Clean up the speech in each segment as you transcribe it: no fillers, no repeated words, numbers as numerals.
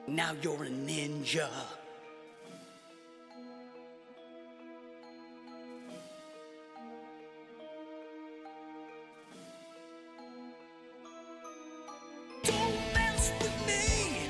Now you're a ninja. Don't mess with me.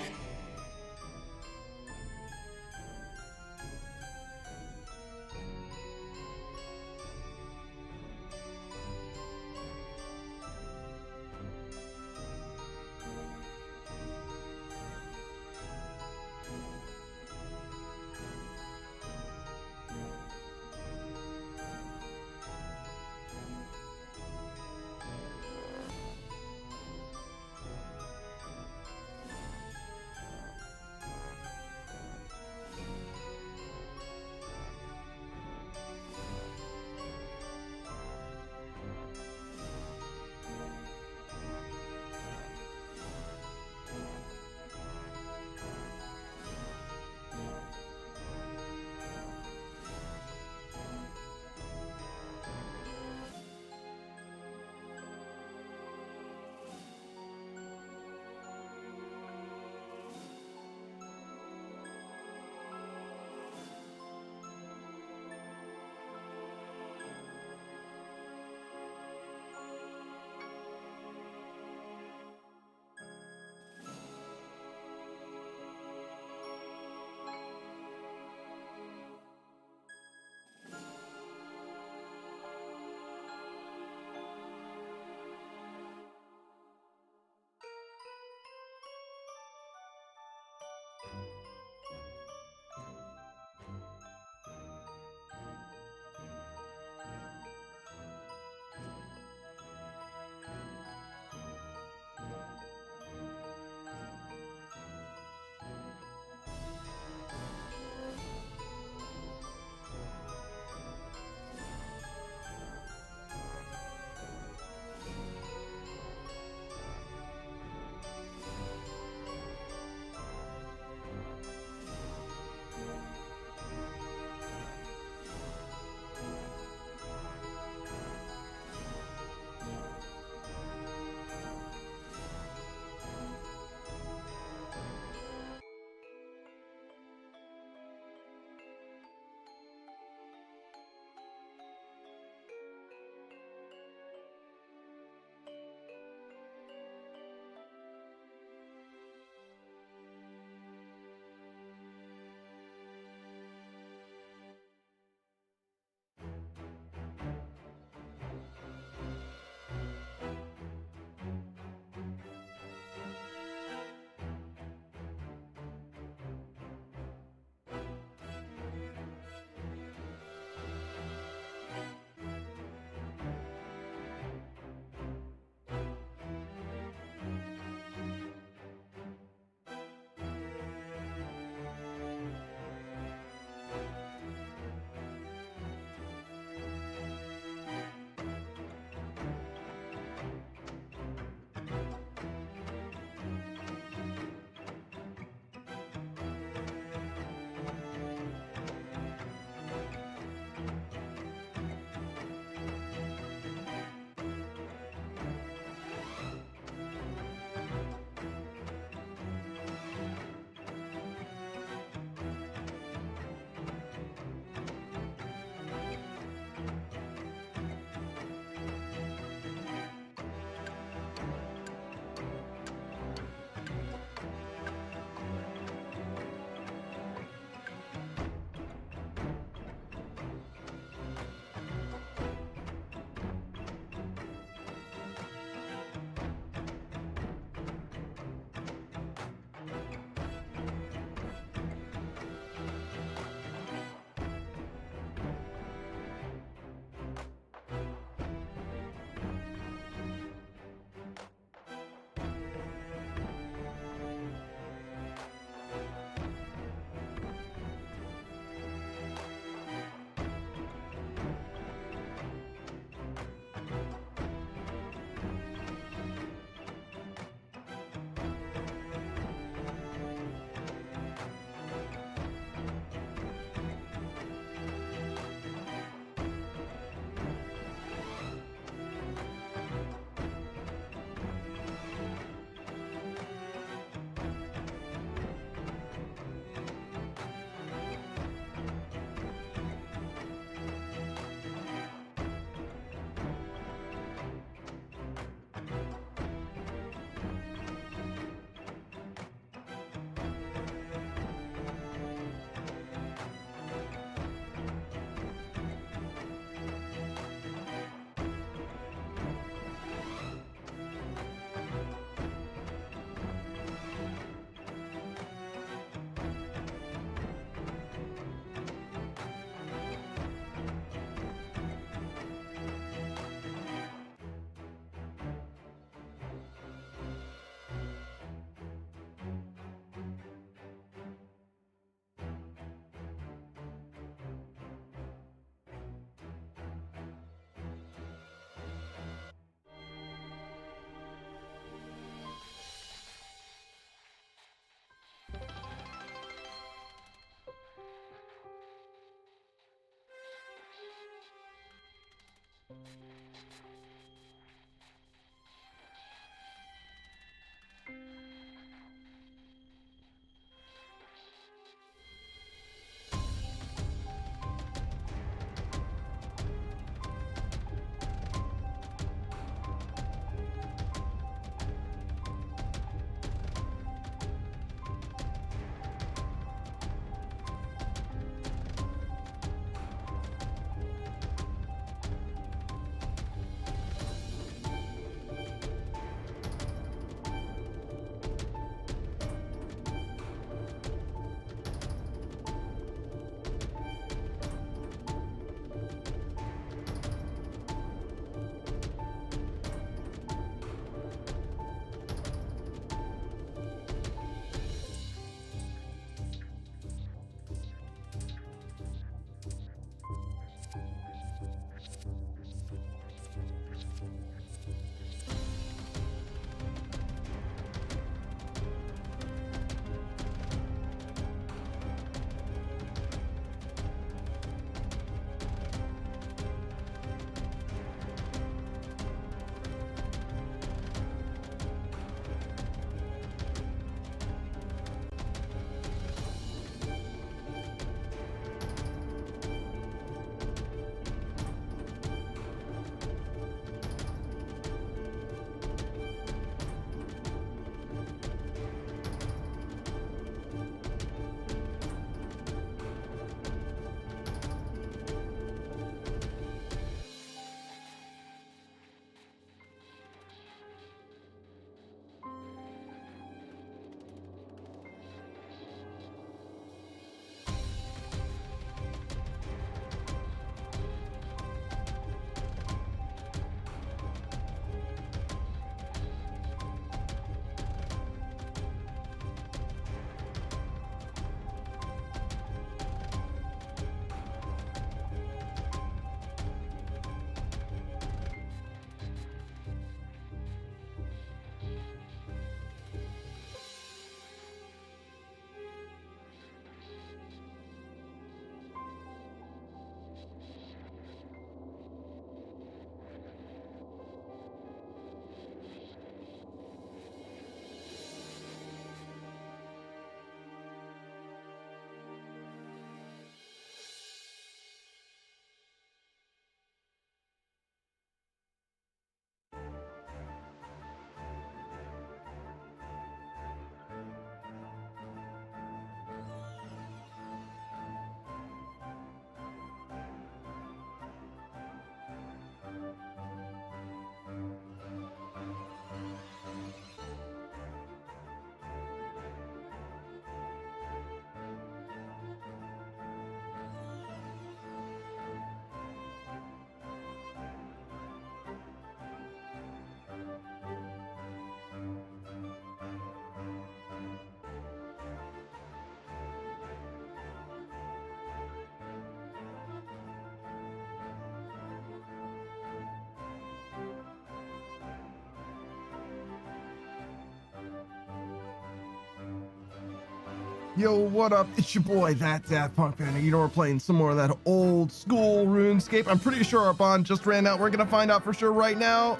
Yo, what up? It's your boy, that Daft Punk Panda. You know, we're playing some more of that old school RuneScape. I'm pretty sure our bond just ran out. We're gonna find out for sure right now.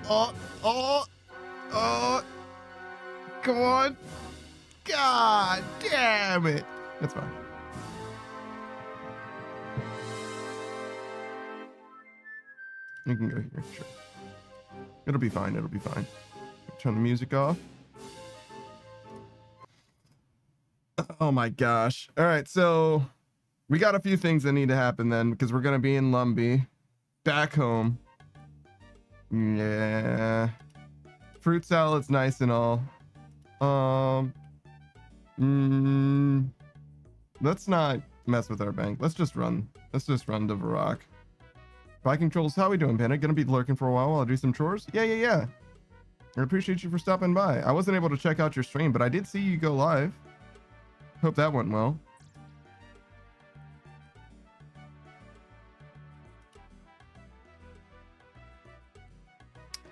Oh, oh, oh, come on. God damn it. That's fine. You can go here, sure. It'll be fine, it'll be fine. Turn the music off. Oh my gosh. All right, so we got a few things that need to happen then, because we're gonna be in Lumbee, back home. Yeah, fruit salad's nice and all. Let's not mess with our bank. Let's just run to Varrock. Viking Trolls, how we doing, Panda? Gonna be lurking for a while I do some chores? Yeah. I appreciate you for stopping by. I wasn't able to check out your stream, but I did see you go live. Hope that went well.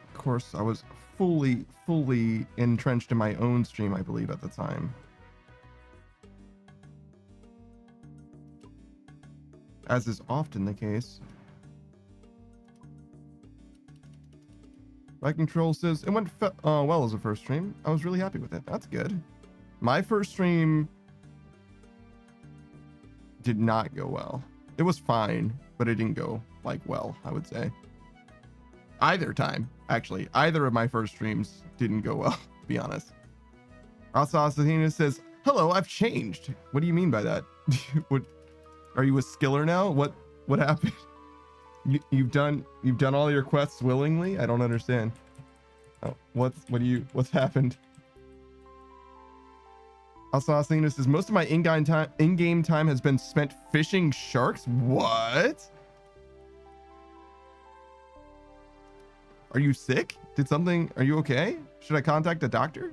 Of course, I was fully entrenched in my own stream, I believe, at the time. As is often the case. Viking Troll says, it went well as a first stream. I was really happy with it. That's good. My first stream did not go well. It was fine, but it didn't go, like, well, I would say. Either time, actually. Either of my first streams didn't go well, to be honest. Assassina says, hello, I've changed. What do you mean by that? What, are you a skiller now? What happened? You've done all your quests willingly? I don't understand. Oh, what's happened? Assassina says, most of my in-game time has been spent fishing sharks. What? Are you sick? Are you okay? Should I contact a doctor?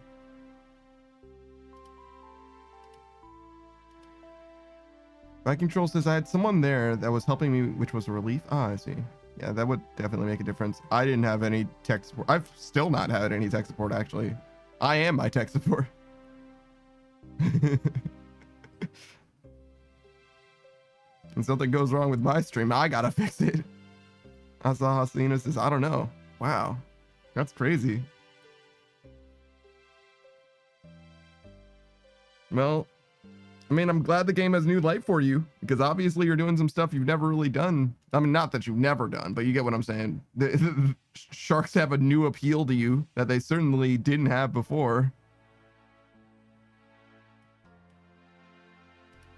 Viking Troll says, I had someone there that was helping me, which was a relief. Ah, I see. Yeah, that would definitely make a difference. I didn't have any tech support. I've still not had any tech support, actually. I am my tech support. When something goes wrong with my stream, I gotta fix it. Asa Hasina says, I don't know. Wow, that's crazy. Well, I mean, I'm glad the game has new life for you, because obviously you're doing some stuff you've never really done. I mean, not that you've never done, but you get what I'm saying. The sharks have a new appeal to you that they certainly didn't have before.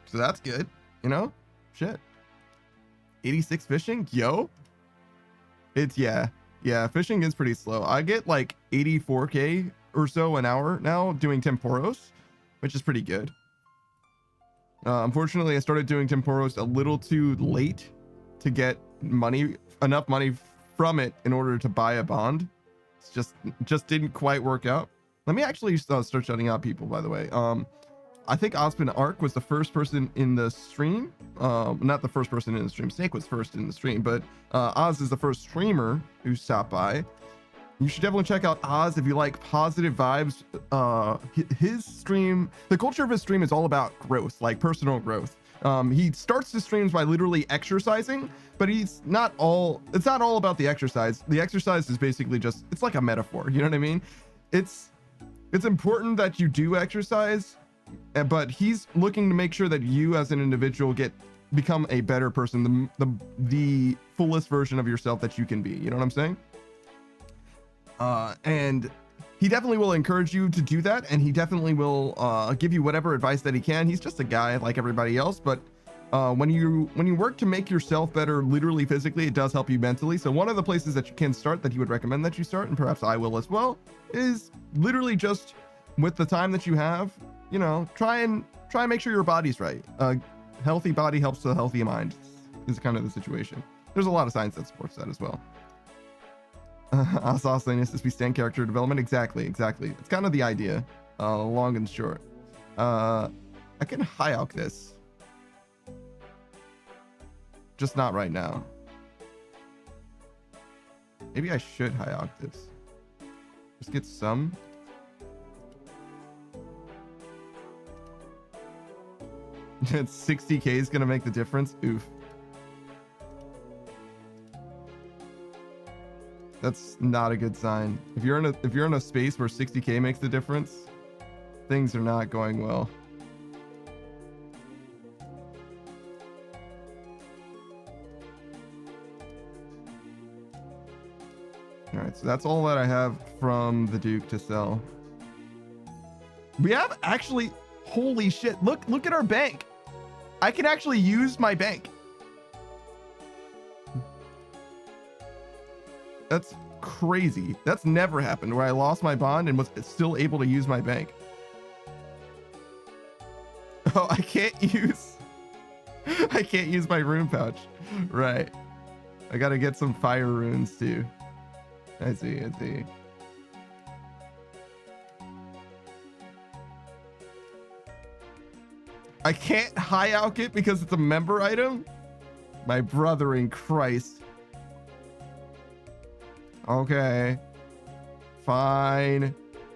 So that's good, you know? Shit. 86 fishing? Yo. It's, yeah, fishing is pretty slow. I get like 84k or so an hour now doing Temporos, which is pretty good. Unfortunately, I started doing Temporos a little too late to get enough money from it in order to buy a bond. It's just didn't quite work out. Let me actually start shutting out people, by the way. I think Osman Ark was the first person in the stream. Not the first person in the stream. Snake was first in the stream, but Oz is the first streamer who stopped by. You should definitely check out Oz if you like positive vibes. His stream, the culture of his stream is all about growth, like personal growth. He starts his streams by literally exercising, but it's not all about the exercise. The exercise is basically just, it's like a metaphor. You know what I mean? It's important that you do exercise, but he's looking to make sure that you as an individual become a better person, the fullest version of yourself that you can be. You know what I'm saying? And he definitely will encourage you to do that, and he definitely will give you whatever advice that he can. He's just a guy like everybody else, but when you work to make yourself better, literally physically, it does help you mentally. So one of the places that you can start, that he would recommend that you start, and perhaps I will as well, is literally just with the time that you have, you know, try and make sure your body's right. Healthy body helps a healthy mind is kind of the situation. There's a lot of science that supports that as well. Assassinus is we stand character development. Exactly. It's kind of the idea, long and short. I can high alk this, just not right now. Maybe I should high alk this. Just get some. 60k is gonna make the difference. Oof. That's not a good sign. If you're in a space where 60k makes the difference, things are not going well. All right, so that's all that I have from the Duke to sell. We have actually, holy shit, look at our bank. I can actually use my bank. That's crazy. That's never happened where I lost my bond and was still able to use my bank. Oh, I can't use my rune pouch. Right. I gotta get some fire runes too. I see. I can't high alch it because it's a member item? My brother in Christ. Okay. Fine.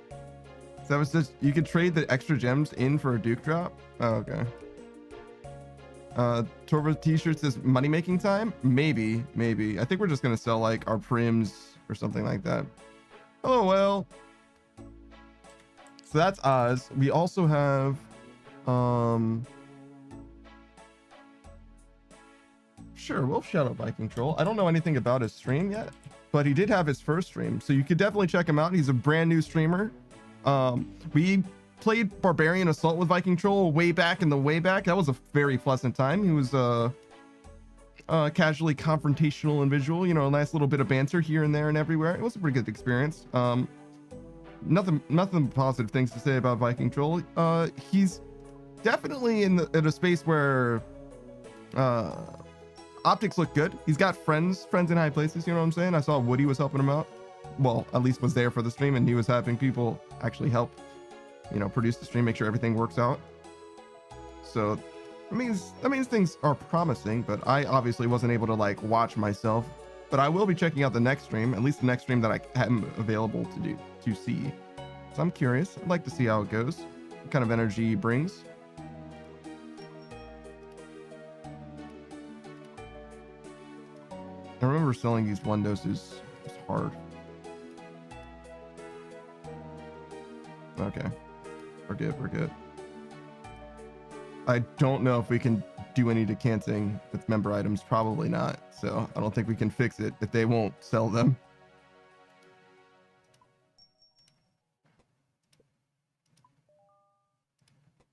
So that was just, you could trade the extra gems in for a Duke drop? Oh, okay. Torva t-shirts is money making time? Maybe. I think we're just gonna sell like our prims or something like that. Oh well. So that's Oz. We also have sure, we'll shout out Viking Troll. I don't know anything about his stream yet, but he did have his first stream, so you could definitely check him out. He's a brand new streamer. We played Barbarian Assault with Viking Troll way back in the way back. That was a very pleasant time. He was casually confrontational and visual, you know, a nice little bit of banter here and there and everywhere. It was a pretty good experience. Nothing positive things to say about Viking Troll. He's definitely in a space where optics look good. He's got friends in high places, you know what I'm saying? I saw Woody was helping him out. Well, at least was there for the stream, and he was having people actually help, you know, produce the stream, make sure everything works out. So that means things are promising, but I obviously wasn't able to like watch myself. But I will be checking out the next stream, at least the next stream that I am available to see. So I'm curious. I'd like to see how it goes, what kind of energy he brings. I remember selling these one doses. It's hard. Okay, we're good. I don't know if we can do any decanting with member items. Probably not. So I don't think we can fix it if they won't sell them.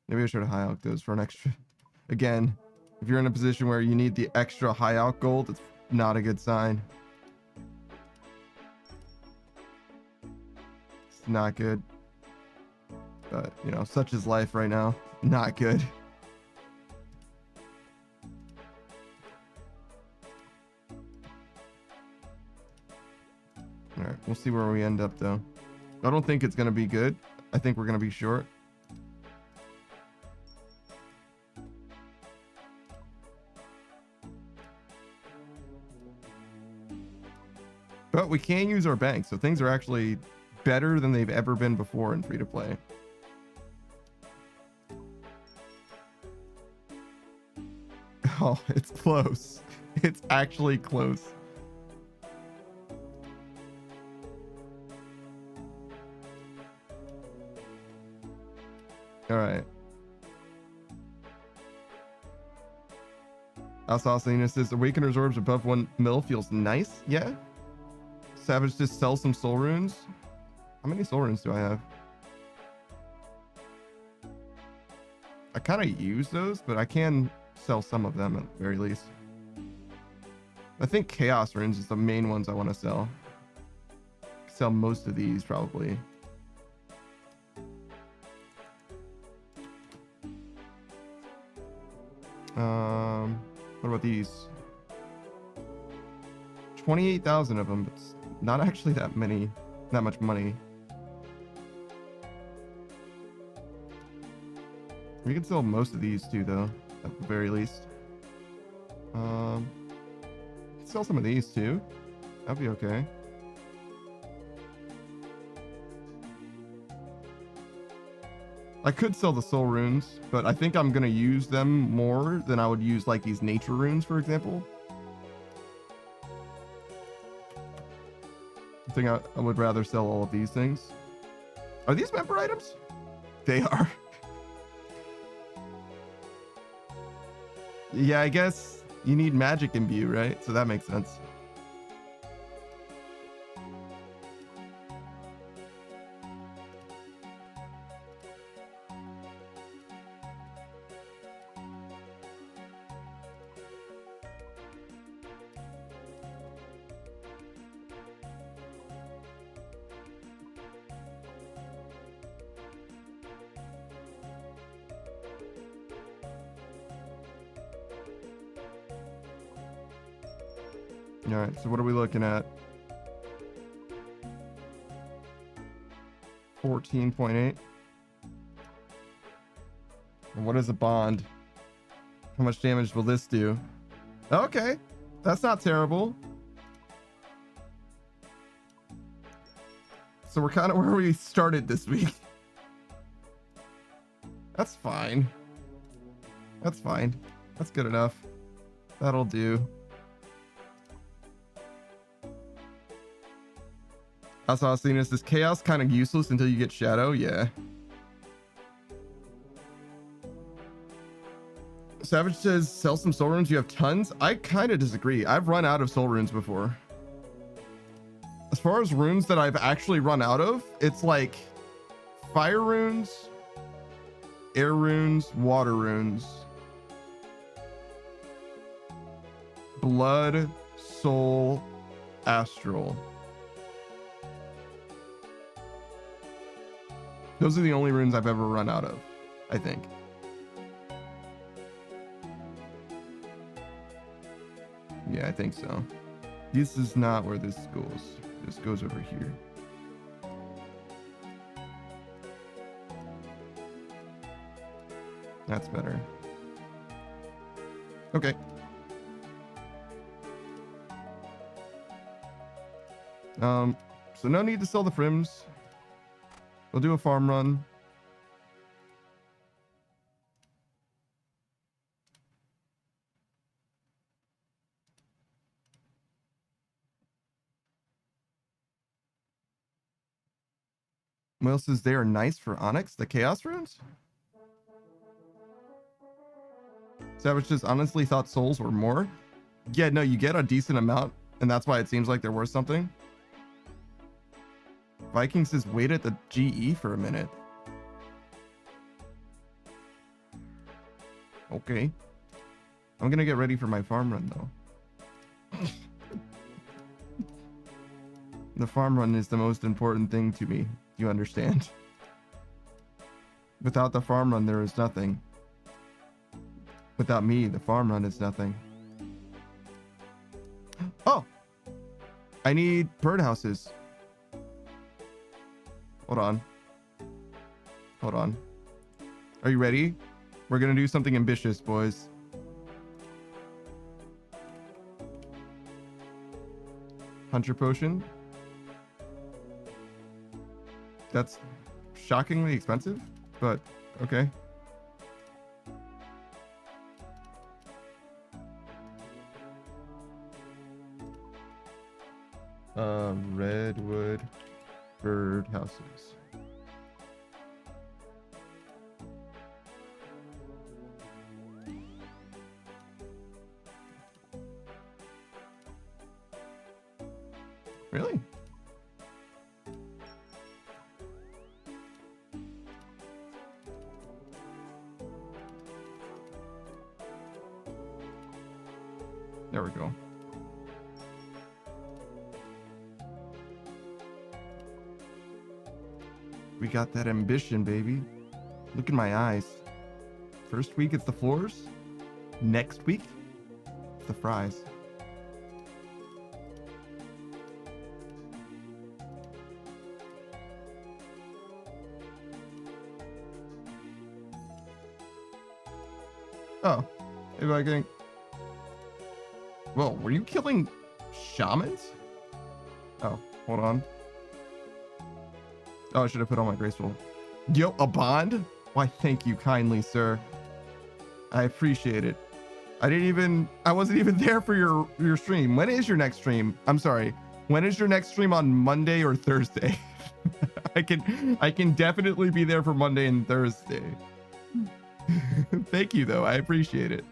Maybe I should high alch those for an extra. Again, if you're in a position where you need the extra high alch gold, it's not a good sign. It's not good. But, you know, such is life right now. Not good. All right, we'll see where we end up, though. I don't think it's going to be good. I think we're going to be short. But we can use our bank, so things are actually better than they've ever been before in free-to-play. Oh, it's close. It's actually close. All right. Assassinus says Awakener's orbs above 1 mil feels nice. Yeah. Savage just sells some soul runes. How many soul runes do I have? I kind of use those, but I can sell some of them at the very least. I think chaos runes is the main ones I want to sell. Sell most of these probably. What about these? 28,000 of them, but it's not actually that much money. We can sell most of these too, though, at the very least. Sell some of these too. That'd be okay. I could sell the soul runes, but I think I'm gonna use them more than I would use like these nature runes, for example. I think I would rather sell all of these things. Are these member items? They are. Yeah, I guess you need magic imbue, right? So that makes sense. All right, so what are we looking at? 14.8. And what is a bond? How much damage will this do? Okay, that's not terrible. So we're kind of where we started this week. That's fine. That's fine. That's good enough. That'll do. That's what I was thinking. Is this chaos kind of useless until you get shadow? Yeah. Savage says sell some soul runes. You have tons. I kind of disagree. I've run out of soul runes before. As far as runes that I've actually run out of, it's like fire runes, air runes, water runes, blood, soul, astral. Those are the only runes I've ever run out of, I think. Yeah, I think so. This is not where this goes. This goes over here. That's better. Okay. So no need to sell the frims. We'll do a farm run. Will says they are nice for Onyx, the Chaos runes. Savage just honestly thought souls were more. Yeah, no, you get a decent amount, and that's why it seems like they're worth something. Viking says wait at the GE for a minute. Okay. I'm gonna get ready for my farm run though. The farm run is the most important thing to me. You understand? Without the farm run, there is nothing. Without me, the farm run is nothing. Oh! I need birdhouses. Hold on. Hold on. Are you ready? We're gonna do something ambitious, boys. Hunter potion. That's shockingly expensive, but okay. Redwood bird houses. Really? There we go. We got that ambition, baby. Look in my eyes. First week, it's the floors. Next week, it's the fries. Oh, hey Viking. Whoa, were you killing shamans? Oh, hold on. Oh, I should have put on my graceful. Yo, a bond? Why, thank you kindly, sir. I appreciate it. I wasn't even there for your stream. When is your next stream? I'm sorry. When is your next stream, on Monday or Thursday? I can definitely be there for Monday and Thursday. Thank you though. I appreciate it.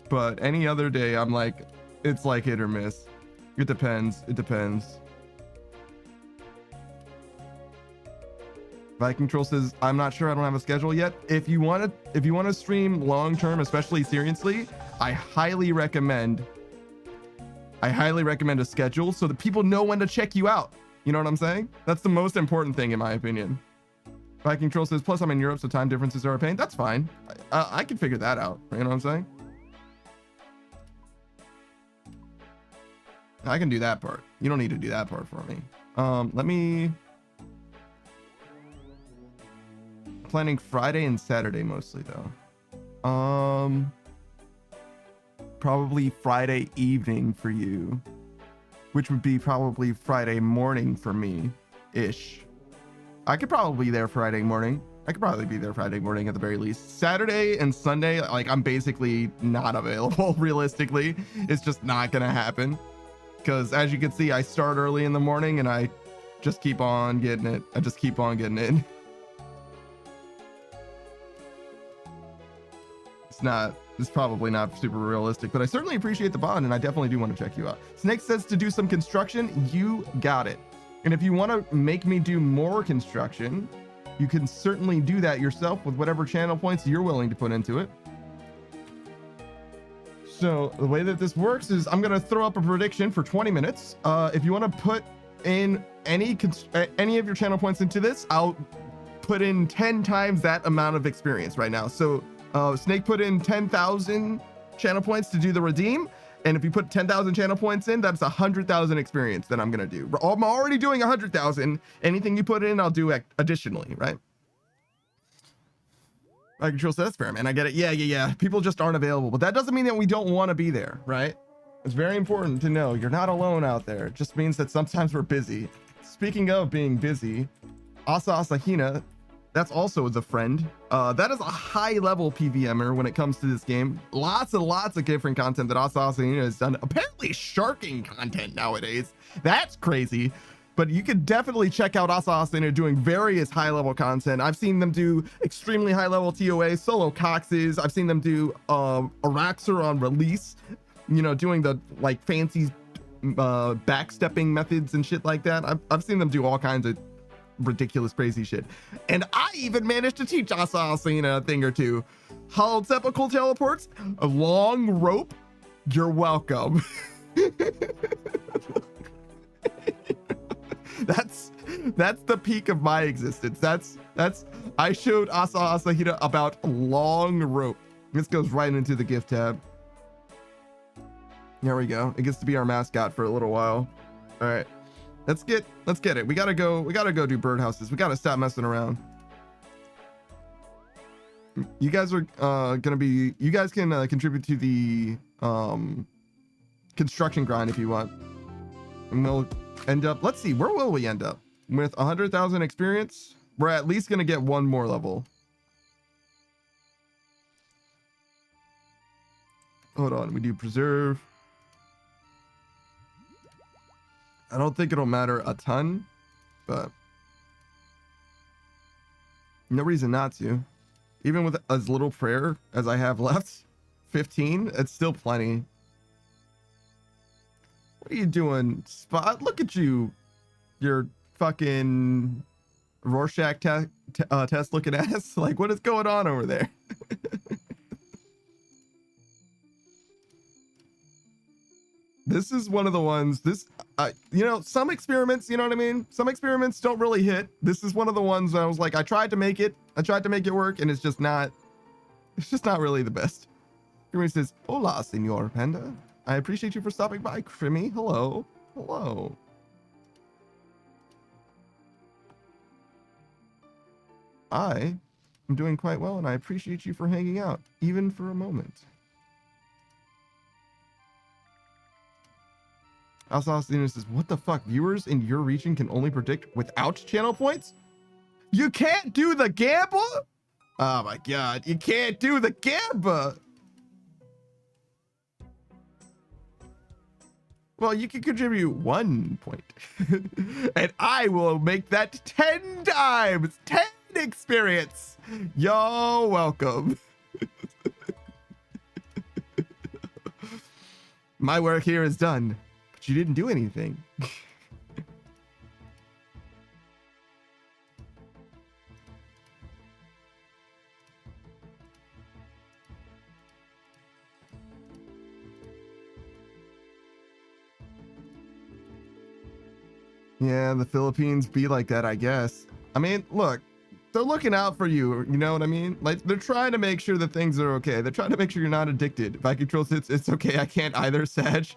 But any other day, I'm like, it's like hit or miss. It depends. It depends. Viking Troll says, I'm not sure. I don't have a schedule yet. If you want to stream long term, especially seriously, I highly recommend a schedule so that people know when to check you out. You know what I'm saying? That's the most important thing in my opinion. Viking Troll says, plus I'm in Europe, so time differences are a pain. That's fine. I can figure that out. You know what I'm saying? I can do that part. You don't need to do that part for me. Let me... Planning Friday and Saturday mostly though. Probably Friday evening for you, which would be probably Friday morning for me ish. I could probably be there Friday morning. I could probably be there Friday morning at the very least. Saturday and Sunday, like I'm basically not available realistically. It's just not gonna happen because as you can see, I start early in the morning and I just keep on getting it. I just keep on getting it. It's probably not super realistic, but I certainly appreciate the bond and I definitely do want to check you out. Snake says to do some construction. You got it. And if you want to make me do more construction, you can certainly do that yourself with whatever channel points you're willing to put into it. So the way that this works is I'm going to throw up a prediction for 20 minutes. If you want to put in any of your channel points into this, I'll put in 10 times that amount of experience right now. So Snake put in 10,000 channel points to do the redeem. And if you put 10,000 channel points in, that's 100,000 experience that I'm going to do. I'm already doing 100,000. Anything you put in, I'll do additionally, right? I control says that's fair, man. I get it. Yeah. People just aren't available, but that doesn't mean that we don't want to be there, right? It's very important to know you're not alone out there. It just means that sometimes we're busy. Speaking of being busy, Asa Asahina, that's also the friend. That is a high level PVMer when it comes to this game. Lots and lots of different content that Asa Asahina has done. Apparently sharking content nowadays. That's crazy. But you could definitely check out Asa Asahina doing various high level content. I've seen them do extremely high level TOA, solo coxes. I've seen them do Araxer on release, you know, doing the like fancy backstepping methods and shit like that. I've seen them do all kinds of ridiculous crazy shit, and I even managed to teach Asa Asahina a thing or two. Hollow sepulchral teleports, a long rope. You're welcome. that's the peak of my existence. That's I showed Asa Asahina about long rope. This goes right into the gift tab. There we go. It gets to be our mascot for a little while. All right. Let's get it. We gotta go do birdhouses. We gotta stop messing around. You guys are you guys can contribute to the construction grind if you want. And we'll end up, let's see, where will we end up? With 100,000 experience, we're at least gonna get one more level. Hold on, we do preserve. I don't think it'll matter a ton, but no reason not to. Even with as little prayer as I have left, 15, it's still plenty. What are you doing, Spot? Look at you. Your fucking Rorschach test looking ass. Like, what is going on over there? This is one of the ones, you know, some experiments, you know what I mean? Some experiments don't really hit. This is one of the ones I was like, I tried to make it work, and it's just not really the best. Crimmy says, hola, Senor Panda. I appreciate you for stopping by, Crimmy. Hello. Hello. I am doing quite well, and I appreciate you for hanging out, even for a moment. Asasino says, what the fuck? Viewers in your region can only predict without channel points? You can't do the Gamba? Oh my god, you can't do the Gamba. Well, you can contribute 1 point. And I will make that 10 times. 10 experience. You're welcome. My work here is done, but you didn't do anything. Yeah, the Philippines be like that, I guess. I mean, look, they're looking out for you. You know what I mean? Like, they're trying to make sure that things are okay. They're trying to make sure you're not addicted. If I control it's okay. I can't either, Sag.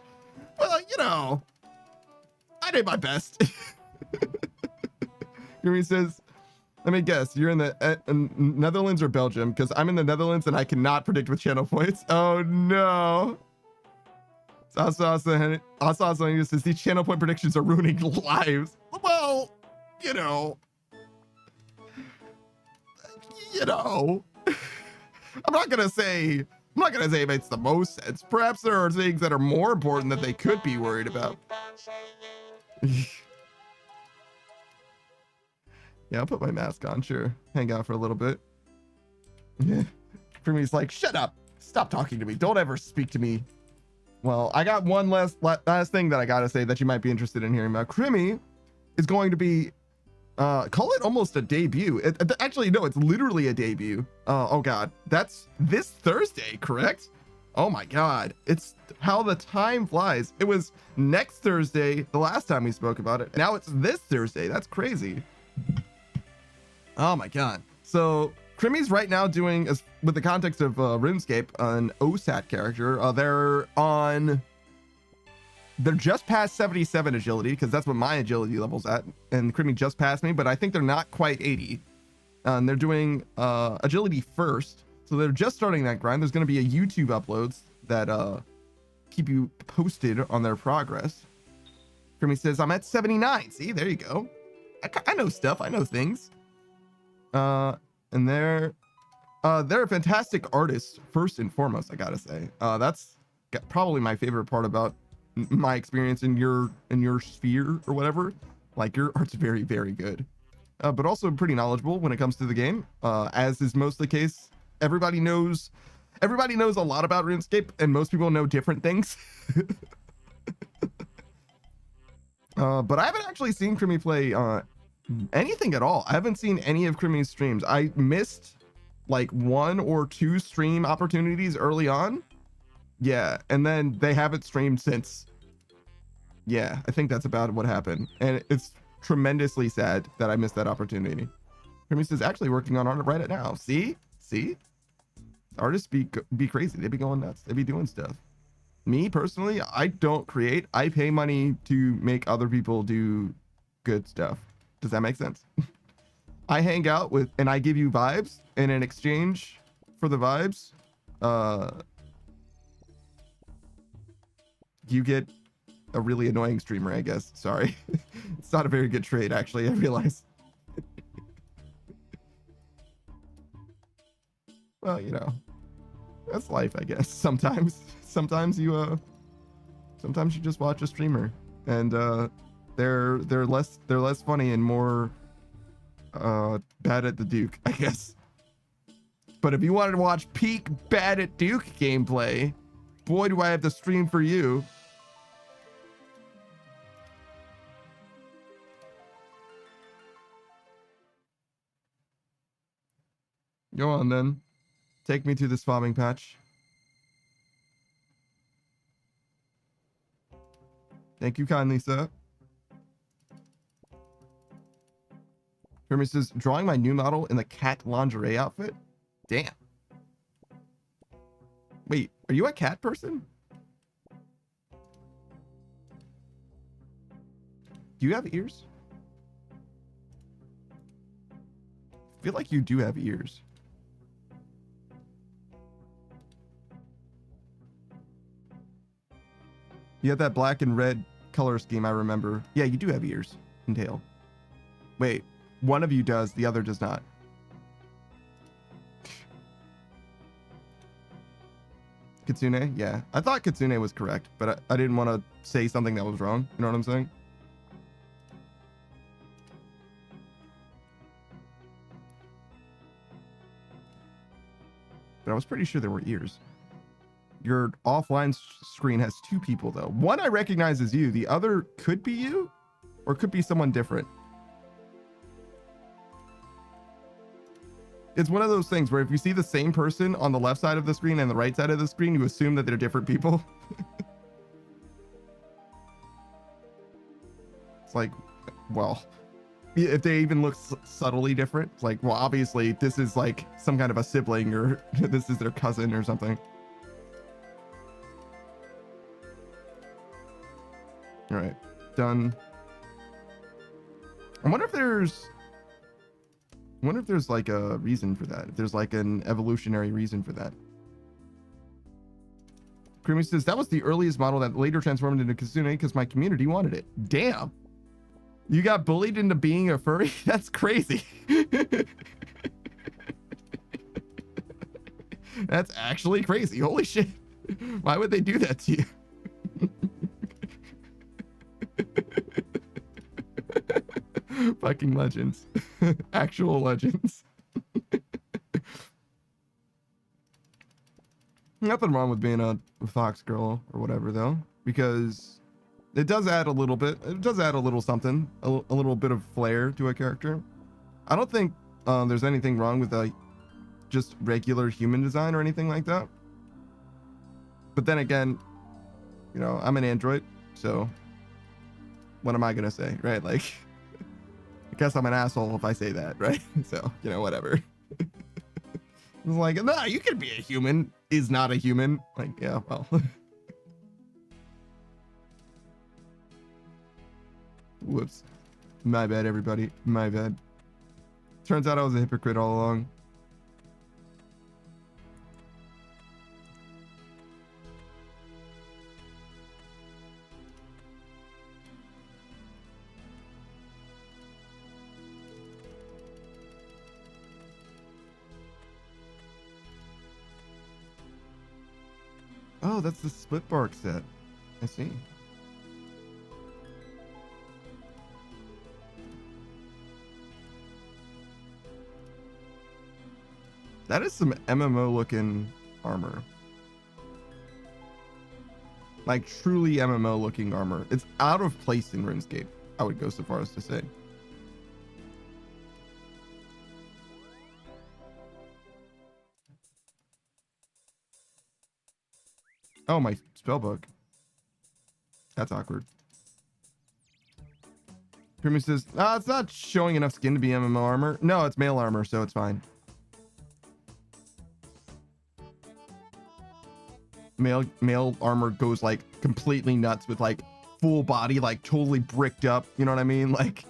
Well, you know, I did my best. Yuri says, let me guess, you're in the Netherlands or Belgium? Because I'm in the Netherlands and I cannot predict with channel points. Oh, no. Also says these channel point predictions are ruining lives. Well, you know, I'm not gonna say it makes the most sense. Perhaps there are things that are more important that they could be worried about. Yeah, I'll put my mask on, sure. Hang out for a little bit. Yeah. For me, it's like, shut up. Stop talking to me. Don't ever speak to me. Well, I got one last thing that I gotta say that you might be interested in hearing about. Crimmy is going to be, call it almost a debut. Actually, no, it's literally a debut. Oh God, that's this Thursday, correct? Oh my God, it's how the time flies. It was next Thursday, the last time we spoke about it. Now it's this Thursday. That's crazy. Oh my God. So Crimmy's right now doing, as with the context of RuneScape, an OSAT character. They're just past 77 agility, because that's what my agility level's at, and Crimmy just passed me, but I think they're not quite 80. And they're doing agility first, so they're just starting that grind. There's going to be a YouTube uploads that keep you posted on their progress. Crimmy says, I'm at 79. See, there you go. I know stuff. I know things. And they're a fantastic artist, first and foremost, I gotta say. That's probably my favorite part about my experience in your sphere or whatever. Like, your art's very, very good, but also pretty knowledgeable when it comes to the game, as is most of the case. Everybody knows a lot about RuneScape, and most people know different things. But I haven't actually seen Crimmy play anything at all. I haven't seen any of Crimmy's streams. I missed like 1 or 2 stream opportunities early on. Yeah, and then they haven't streamed since. Yeah, I think that's about what happened, and it's tremendously sad that I missed that opportunity. Crimmy is actually working on art right now. See, artists be crazy. They be going nuts. They be doing stuff. Me personally, I don't create. I pay money to make other people do good stuff. Does that make sense? I hang out with, and I give you vibes, and in exchange for the vibes, you get a really annoying streamer, I guess. Sorry. It's not a very good trade, actually, I realize. Well, you know, that's life, I guess. Sometimes you just watch a streamer, and they're less funny and more bad at the Duke, I guess. But if you wanted to watch peak bad at Duke gameplay, boy, do I have the stream for you. Go on then. Take me to this farming patch. Thank you kindly, sir. Hermie says, drawing my new model in the cat lingerie outfit? Damn. Wait, are you a cat person? Do you have ears? I feel like you do have ears. You have that black and red color scheme, I remember. Yeah, you do have ears and tail. Wait, one of you does, the other does not. Kitsune? Yeah. I thought Kitsune was correct, but I didn't want to say something that was wrong. You know what I'm saying? But I was pretty sure there were ears. Your offline screen has two people, though. One I recognize as you. The other could be you, or could be someone different. It's one of those things where if you see the same person on the left side of the screen and the right side of the screen, you assume that they're different people. It's like, well, if they even look subtly different, it's like, well, obviously this is like some kind of a sibling, or this is their cousin or something. All right, done. I wonder if there's like a reason for that. If there's like an evolutionary reason for that. Creamy says, that was the earliest model that later transformed into Kitsune because my community wanted it. Damn. You got bullied into being a furry? That's crazy. That's actually crazy. Holy shit. Why would they do that to you? Fucking legends. Actual legends. Nothing wrong with being a fox girl or whatever, though, because it does add a little bit. It does add a little something, a little bit of flair to a character. I don't think there's anything wrong with just regular human design or anything like that. But then again, you know, I'm an android, so what am I gonna say, right? Like, I guess I'm an asshole if I say that, right? So, you know, whatever. It's like, nah, you can be a human. Is not a human. Like, yeah, well. Whoops. My bad, everybody. My bad. Turns out I was a hypocrite all along. Oh, that's the split bark set. I see. That is some MMO looking armor. Like truly MMO looking armor. It's out of place in RuneScape, I would go so far as to say. Oh, my spellbook. That's awkward. Primo says, it's not showing enough skin to be MMO armor. No, it's male armor, so it's fine. Male armor goes like completely nuts with like full body, like totally bricked up. You know what I mean? Like,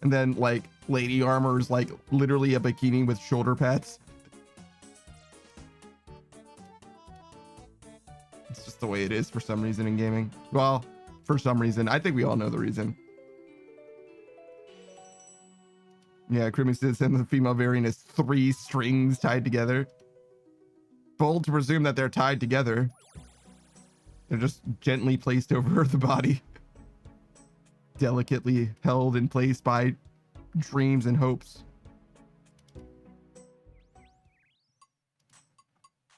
and then like lady armor is like literally a bikini with shoulder pads. It's just the way it is for some reason in gaming. Well, for some reason, I think we all know the reason. Yeah, Creamy says, and the female variant is 3 strings tied together. Bold to presume that they're tied together. They're just gently placed over the body. Delicately held in place by dreams and hopes.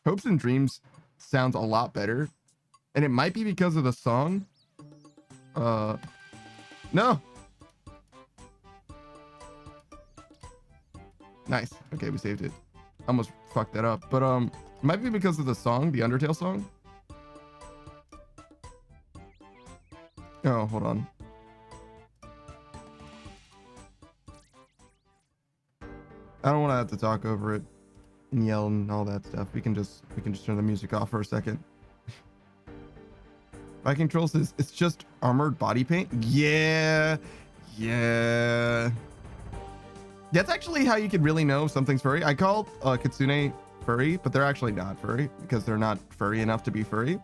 Hopes and dreams sounds a lot better. And it might be because of the song. No. Nice. Okay, we saved it. Almost fucked that up. But it might be because of the song, the Undertale song. Oh, hold on. I don't want to have to talk over it and yell and all that stuff. We can just turn the music off for a second. Viking Troll says it's just armored body paint. Yeah. That's actually how you can really know if something's furry. I call Kitsune furry, but they're actually not furry because they're not furry enough to be furry.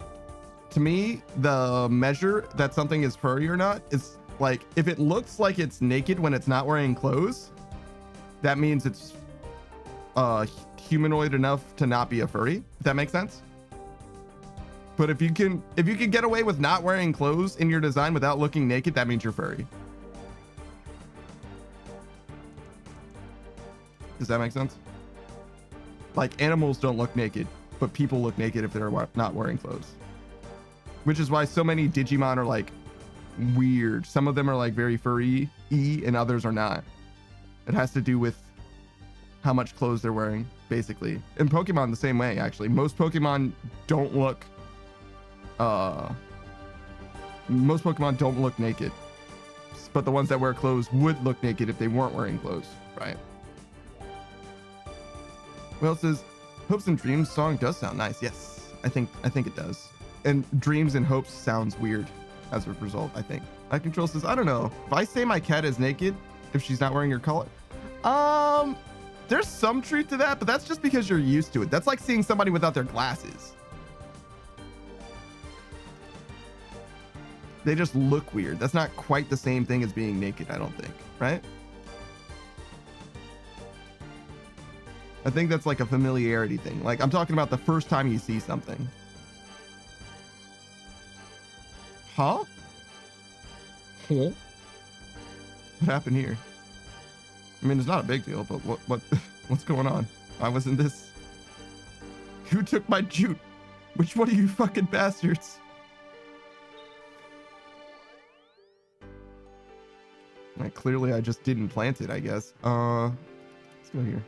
To me, the measure that something is furry or not is Like, if it looks like it's naked when it's not wearing clothes, that means it's humanoid enough to not be a furry. If that makes sense. But if you can get away with not wearing clothes in your design without looking naked, that means you're furry. Does that make sense? Like, animals don't look naked, but people look naked if they're not wearing clothes. Which is why so many Digimon are like weird. Some of them are like very furry-y and others are not. It has to do with how much clothes they're wearing, basically. And Pokemon the same way, actually. Most Pokemon don't look naked. But the ones that wear clothes would look naked if they weren't wearing clothes, right? Well, it says Hopes and Dreams song does sound nice. Yes, I think it does. And Dreams and Hopes sounds weird as a result, I think. Control says, I don't know. If I say my cat is naked, if she's not wearing her collar, there's some truth to that, but that's just because you're used to it. That's like seeing somebody without their glasses. They just look weird. That's not quite the same thing as being naked, I don't think, right? I think that's like a familiarity thing. Like, I'm talking about the first time you see something. Huh? What happened here? I mean, it's not a big deal, but what's going on? Why wasn't this? Who took my jute? Which one of you fucking bastards? Clearly, I just didn't plant it, I guess. Let's go here.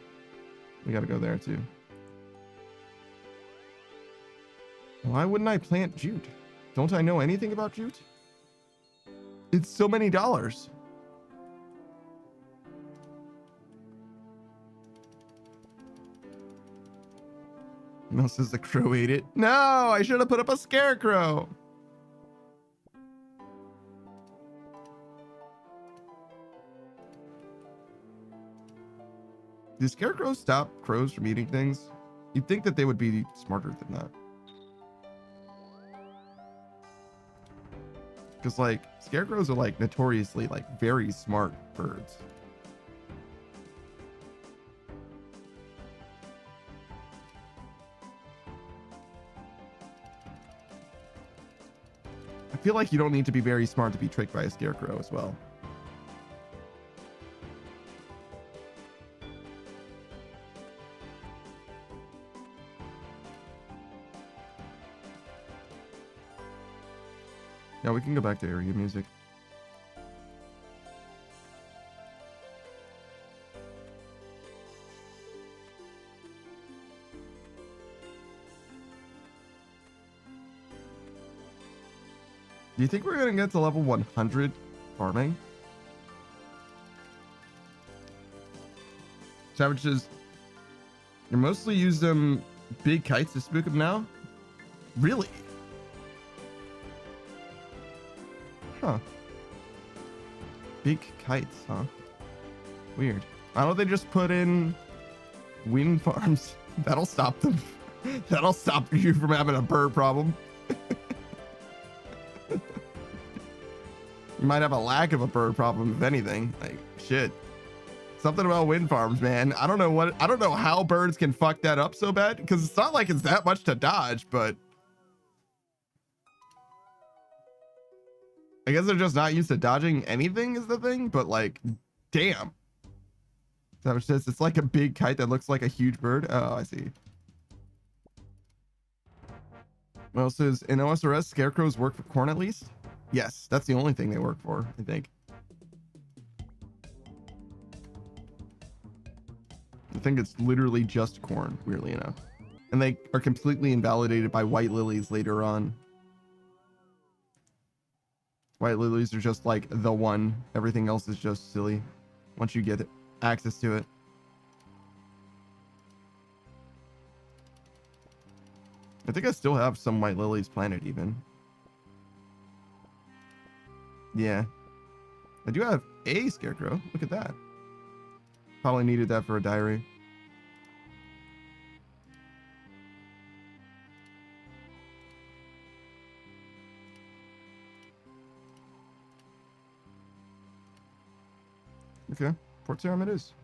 We gotta go there too. Why wouldn't I plant jute? Don't I know anything about jute? It's so many dollars. Mel says the crow ate it. No, I should have put up a scarecrow. Do scarecrows stop crows from eating things? You'd think that they would be smarter than that. Because like scarecrows are like notoriously like very smart birds. I feel like you don't need to be very smart to be tricked by a scarecrow as well. Yeah, we can go back to area music. Do you think we're gonna get to level 100 farming? Savages, you mostly use them big kites to spook them now? Really? Huh. Big kites, huh? Weird. Why don't they just put in wind farms? That'll stop them. That'll stop you from having a bird problem. You might have a lack of a bird problem, if anything. Like, shit. Something about wind farms, man. I don't know how birds can fuck that up so bad, because it's not like it's that much to dodge, but I guess they're just not used to dodging anything is the thing, but like, damn. That was just, it's like a big kite that looks like a huge bird. Oh, I see. Well, it says in OSRS, scarecrows work for corn at least? Yes, that's the only thing they work for, I think. I think it's literally just corn, weirdly enough. And they are completely invalidated by white lilies later on. White lilies are just like the one. Everything else is just silly once you get access to it. I think I still have some white lilies planted even. Yeah. I do have a scarecrow. Look at that. Probably needed that for a diary. Okay, Port Sarum it is.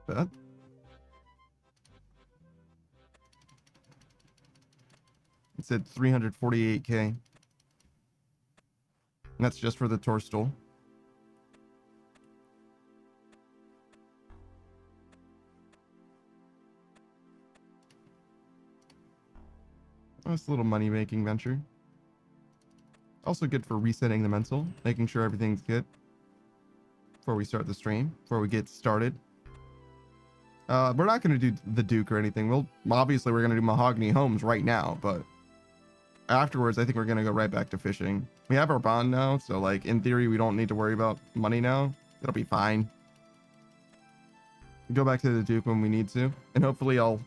Bad. It said 348k. And that's just for the Torstal. Nice little money making venture. Also good for resetting the mental, making sure everything's good before we start the stream, before we get started. We're not going to do the Duke or anything. Obviously we're going to do Mahogany Homes right now, but afterwards I think we're going to go right back to fishing. We have our bond now, so like in theory we don't need to worry about money now. It'll be fine. Go back to the Duke when we need to, and hopefully I'll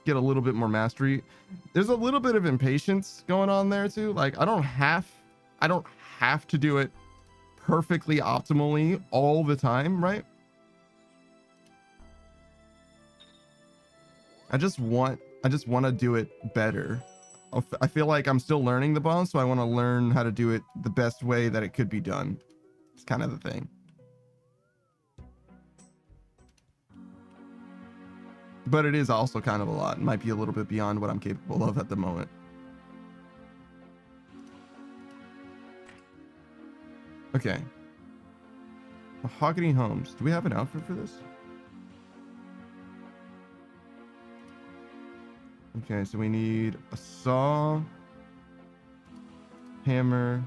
get a little bit more mastery. There's a little bit of impatience going on there too. Like I don't have to do it perfectly optimally all the time, right? I just want to do it better. I feel like I'm still learning the boss, so I want to learn how to do it the best way that it could be done. It's kind of the thing. But it is also kind of a lot. It might be a little bit beyond what I'm capable of at the moment. Okay. Mahogany Homes. Do we have an outfit for this? Okay, so we need a saw, hammer,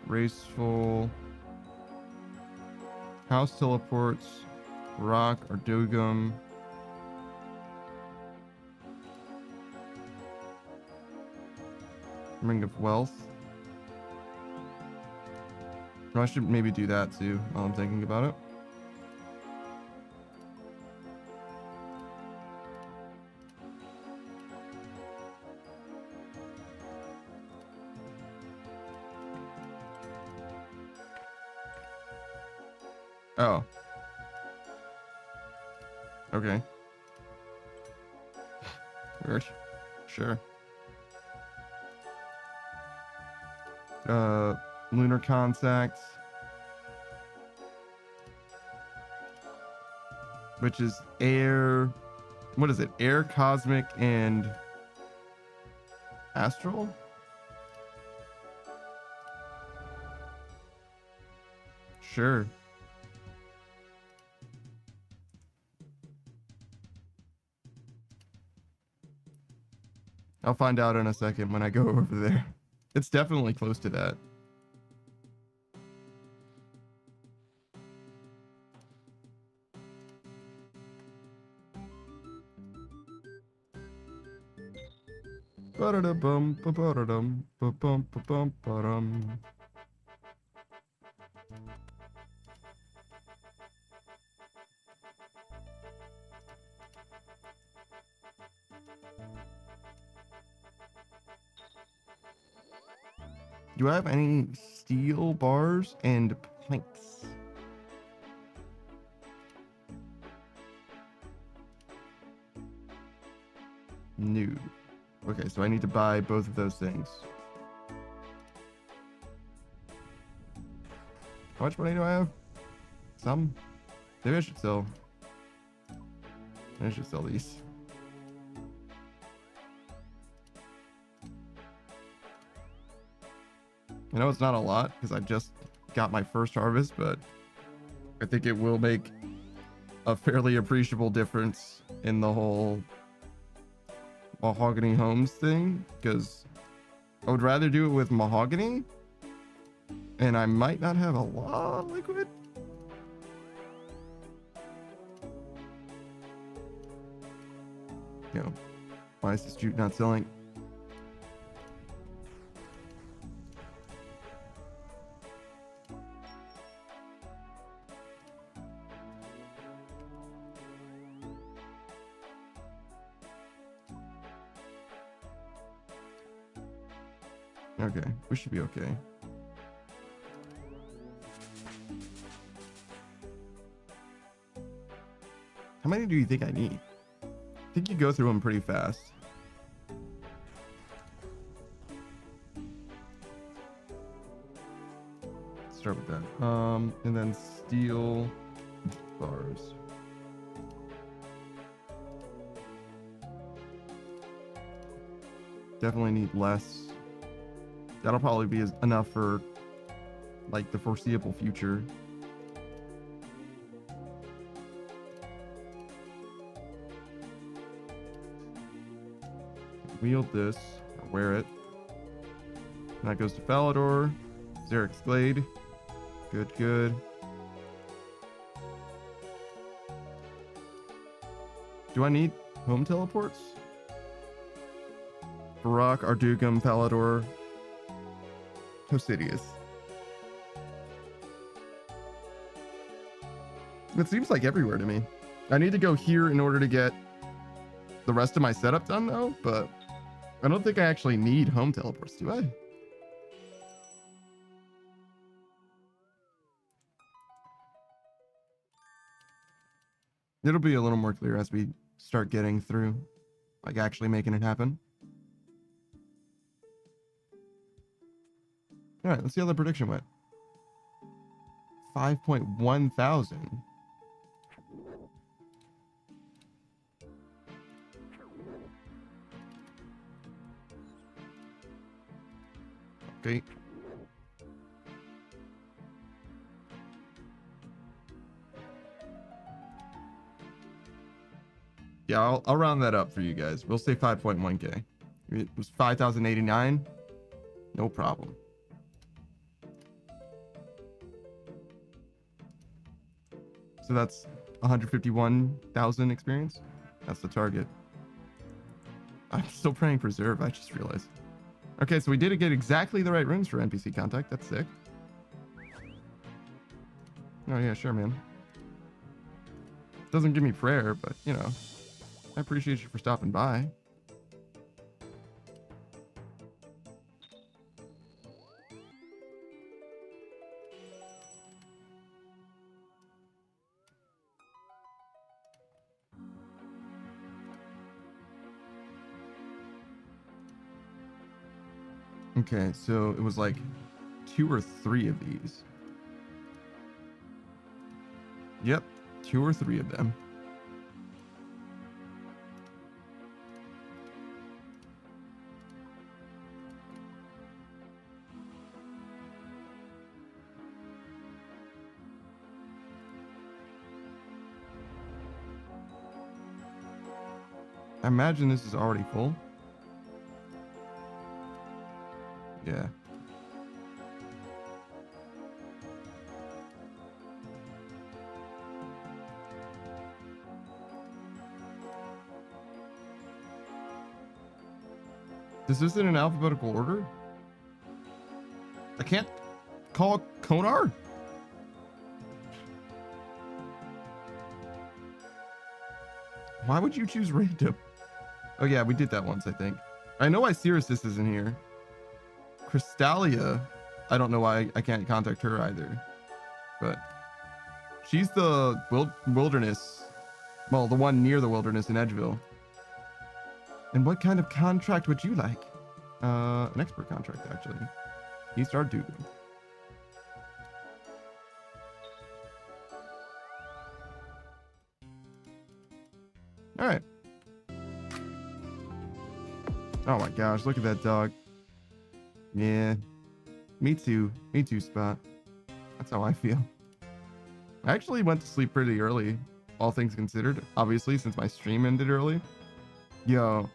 graceful, house teleports, rock or dugum, ring of wealth. Oh, I should maybe do that too while I'm thinking about it. Oh. Okay. Sure. Lunar Contact, which is air. What is it? Air, cosmic, and astral? Sure. I'll find out in a second when I go over there. It's definitely close to that. Ba-da-da-bum, ba-ba-da-dum, ba-bum, ba-bum, ba-dum. Do I have any steel bars and planks? No. Okay, so I need to buy both of those things. How much money do I have? Some. Maybe I should sell. I should sell these. I know it's not a lot because I just got my first harvest, but I think it will make a fairly appreciable difference in the whole Mahogany Homes thing, because I would rather do it with mahogany And I might not have a lot of liquid. Yo, why is this jute not selling? Okay, we should be okay. How many do you think I need? I think you go through them pretty fast. Let's start with that. And then steel bars. Definitely need less. That'll probably be enough for like the foreseeable future. Wield this, or wear it. And that goes to Falador. Xeric's Glade. Good, good. Do I need home teleports? Barak, Ardugum, Falador, Hosidius. It seems like everywhere to me. I need to go here in order to get the rest of my setup done though, but I don't think I actually need home teleports, do I? It'll be a little more clear as we start getting through, like actually making it happen. All right, let's see how the prediction went. 5.1 thousand. Okay. Yeah, I'll round that up for you guys. We'll say 5.1k. It was 5,089. No problem. So that's 151,000 experience. That's the target. I'm still praying preserve, I just realized. Okay, so we did get exactly the right runes for NPC contact. That's sick. Oh yeah, sure, man. Doesn't give me prayer, but you know, I appreciate you for stopping by. Okay, so it was like 2 or 3 of these. Yep, 2 or 3 of them. I imagine this is already full. Yeah. This isn't in alphabetical order? I can't call Konar? Why would you choose random? Oh yeah, we did that once, I think. I know why Sirius isn't here. Crystalia, I don't know why I can't contact her either. But she's the wilderness. Well, the one near the wilderness in Edgeville. And what kind of contract would you like? An expert contract, actually. East Ardugan. All right. Oh my gosh, look at that dog. Yeah. Me too. Me too, Spot. That's how I feel. I actually went to sleep pretty early, all things considered. Obviously, since my stream ended early. Yo,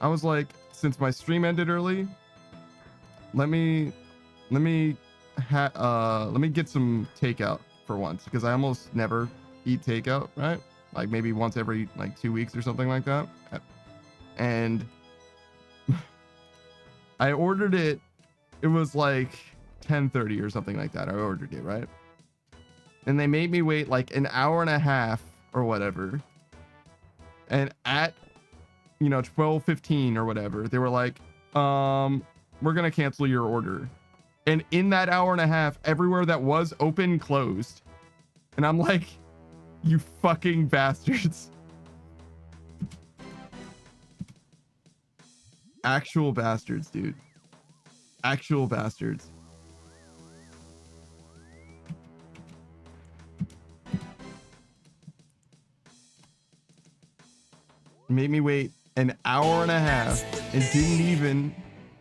I was like, since my stream ended early, let me let me get some takeout for once, because I almost never eat takeout, right? Like maybe once every like 2 weeks or something like that. And I ordered it. It was like 10:30 or something like that. I ordered it, right? And they made me wait like an hour and a half or whatever. And at 12:15 or whatever, they were like, we're gonna cancel your order. And in that hour and a half, everywhere that was open closed. And I'm like, you fucking bastards. Actual bastards, dude. Actual bastards. Made me wait an hour and a half and didn't even.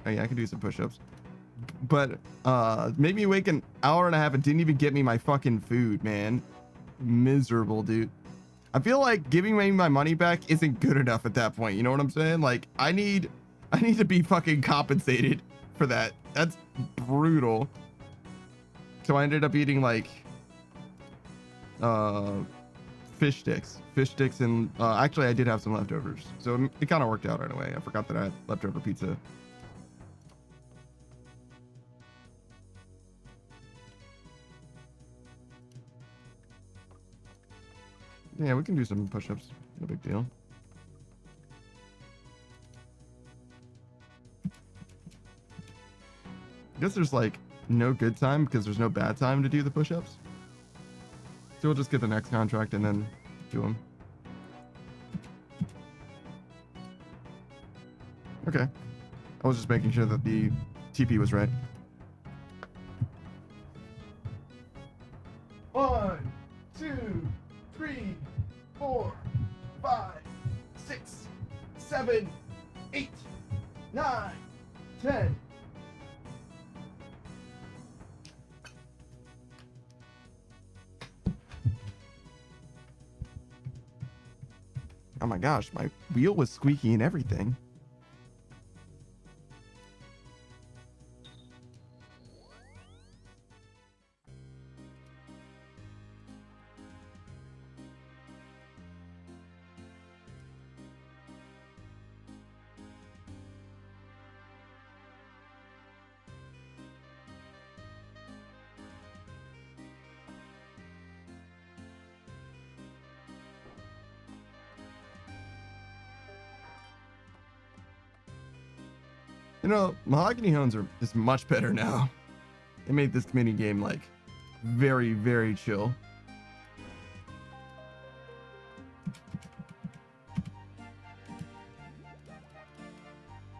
Oh yeah, I can do some push-ups. But made me wait an hour and a half and didn't even get me my fucking food, man. Miserable, dude. I feel like giving me my money back isn't good enough at that point. You know what I'm saying? Like I need to be fucking compensated for that. That's brutal. So I ended up eating like fish sticks, and actually I did have some leftovers, so it kind of worked out right away. I forgot that I had leftover pizza. Yeah, we can do some push-ups. No big deal. I guess there's like no good time because there's no bad time to do the push-ups. So we'll just get the next contract and then do them. Okay. I was just making sure that the TP was right. 1, 2, 3, 4, 5, 6, 7, 8, 9, 10. Oh my gosh, my wheel was squeaky and everything. Mahogany Hones is much better now. They made this mini game like very, very chill.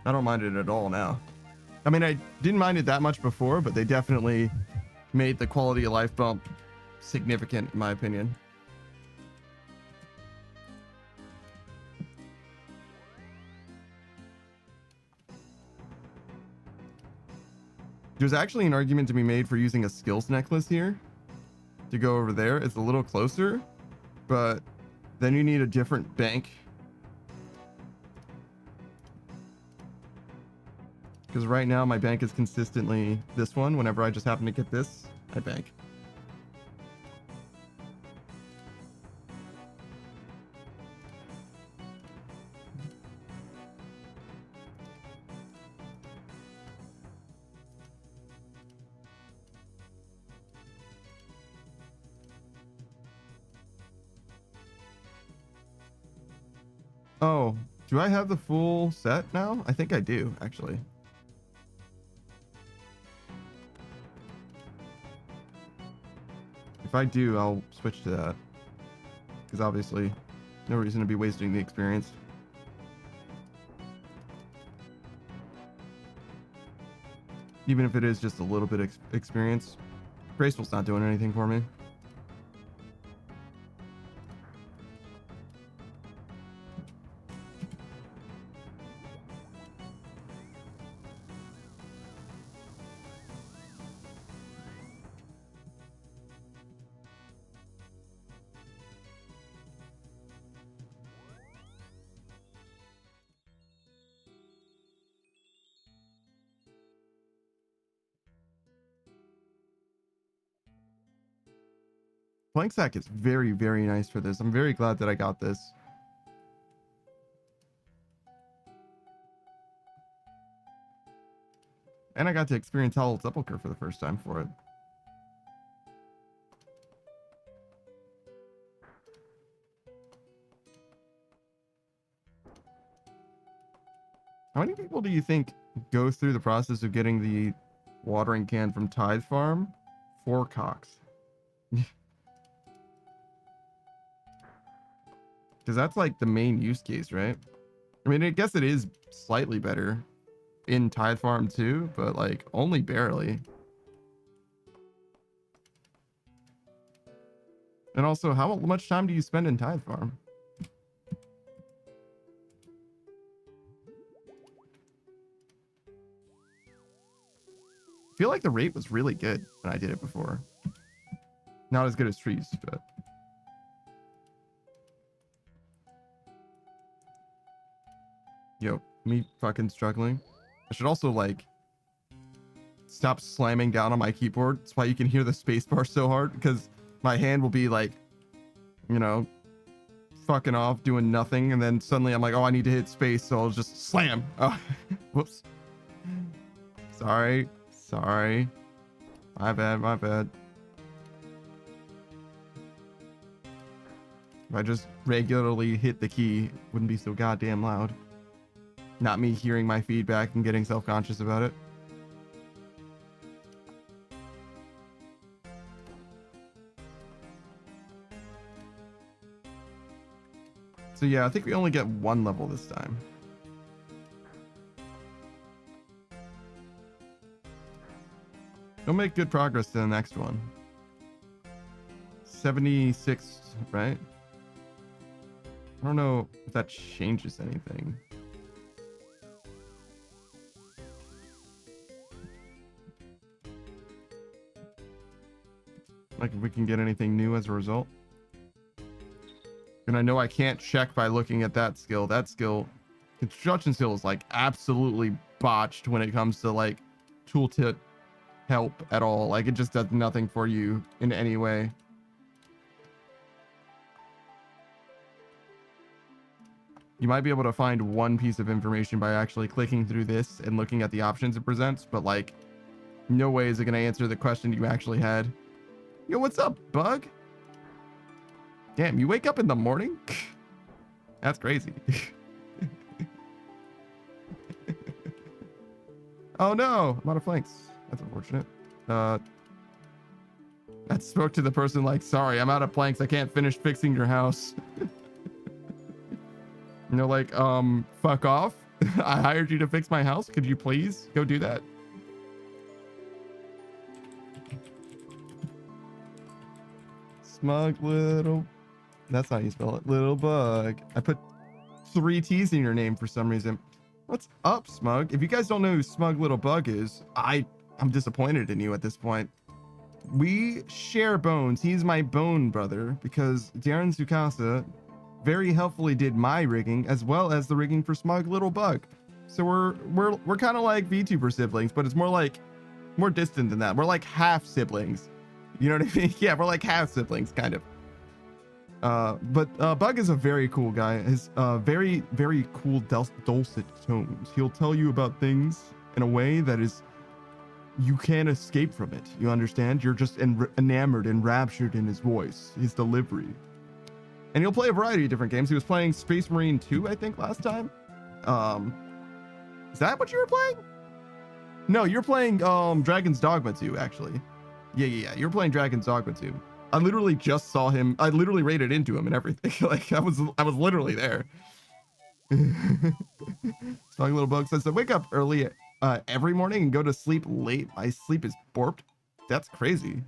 I don't mind it at all now. I mean, I didn't mind it that much before, but they definitely made the quality of life bump significant, in my opinion. There's actually an argument to be made for using a skills necklace here to go over there. It's a little closer, but then you need a different bank. Because right now my bank is consistently this one. Whenever I just happen to get this, I bank. Oh, do I have the full set now? I think I do, actually. If I do, I'll switch to that. Because obviously, no reason to be wasting the experience. Even if it is just a little bit experience. Graceful's not doing anything for me. Plank sack is very, very nice for this. I'm very glad that I got this. And I got to experience Hollow Sepulchre for the first time for it. How many people do you think go through the process of getting the watering can from Tithe Farm? 4 cocks. Because that's like the main use case, right? I mean, I guess it is slightly better in Tithe Farm too, but like only barely. And also, how much time do you spend in Tithe Farm? I feel like the rate was really good when I did it before. Not as good as Trees, but... Yo, me fucking struggling. I should also, like, stop slamming down on my keyboard. That's why you can hear the spacebar so hard, because my hand will be, like, you know, fucking off, doing nothing, and then suddenly I'm like, oh, I need to hit space, so I'll just slam. Oh, whoops. Sorry. Sorry. My bad, my bad. If I just regularly hit the key, it wouldn't be so goddamn loud. Not me hearing my feedback and getting self-conscious about it. So yeah, I think we only get 1 level this time. We'll make good progress to the next one. 76, right? I don't know if that changes anything. Like if we can get anything new as a result. And I know I can't check by looking at that skill. That skill, construction skill, is like absolutely botched when it comes to like tooltip help at all. Like it just does nothing for you in any way. You might be able to find one piece of information by actually clicking through this and looking at the options it presents, but like no way is it going to answer the question you actually had. Yo, what's up, bug? Damn, you wake up in the morning? That's crazy. Oh no, I'm out of flanks. That's unfortunate. I spoke to the person like, sorry, I'm out of planks. I can't finish fixing your house. And they're like, fuck off. I hired you to fix my house. Could you please go do that? Smug little... That's not how you spell it. Little bug. I put 3 T's in your name for some reason. What's up, Smug? If you guys don't know who Smug Little Bug is, I'm disappointed in you at this point. We share bones. He's my bone brother because Darren Tsukasa very helpfully did my rigging as well as the rigging for Smug Little Bug. So we're kind of like VTuber siblings, but it's more distant than that. We're like half siblings. You know what I mean? Yeah, we're like half siblings, kind of. But Bug is a very cool guy. His very, very cool dulcet tones. He'll tell you about things in a way that is, you can't escape from it. You understand? You're just enamored and raptured in his voice, his delivery. And he'll play a variety of different games. He was playing Space Marine 2, I think, last time. Is that what you were playing? No, you're playing Dragon's Dogma 2, actually. Yeah. You're playing Dragon's Dogma 2. I literally just saw him. I literally raided into him and everything. Like I was literally there. Smug Little Bug says, I wake up early every morning and go to sleep late. My sleep is borped. That's crazy.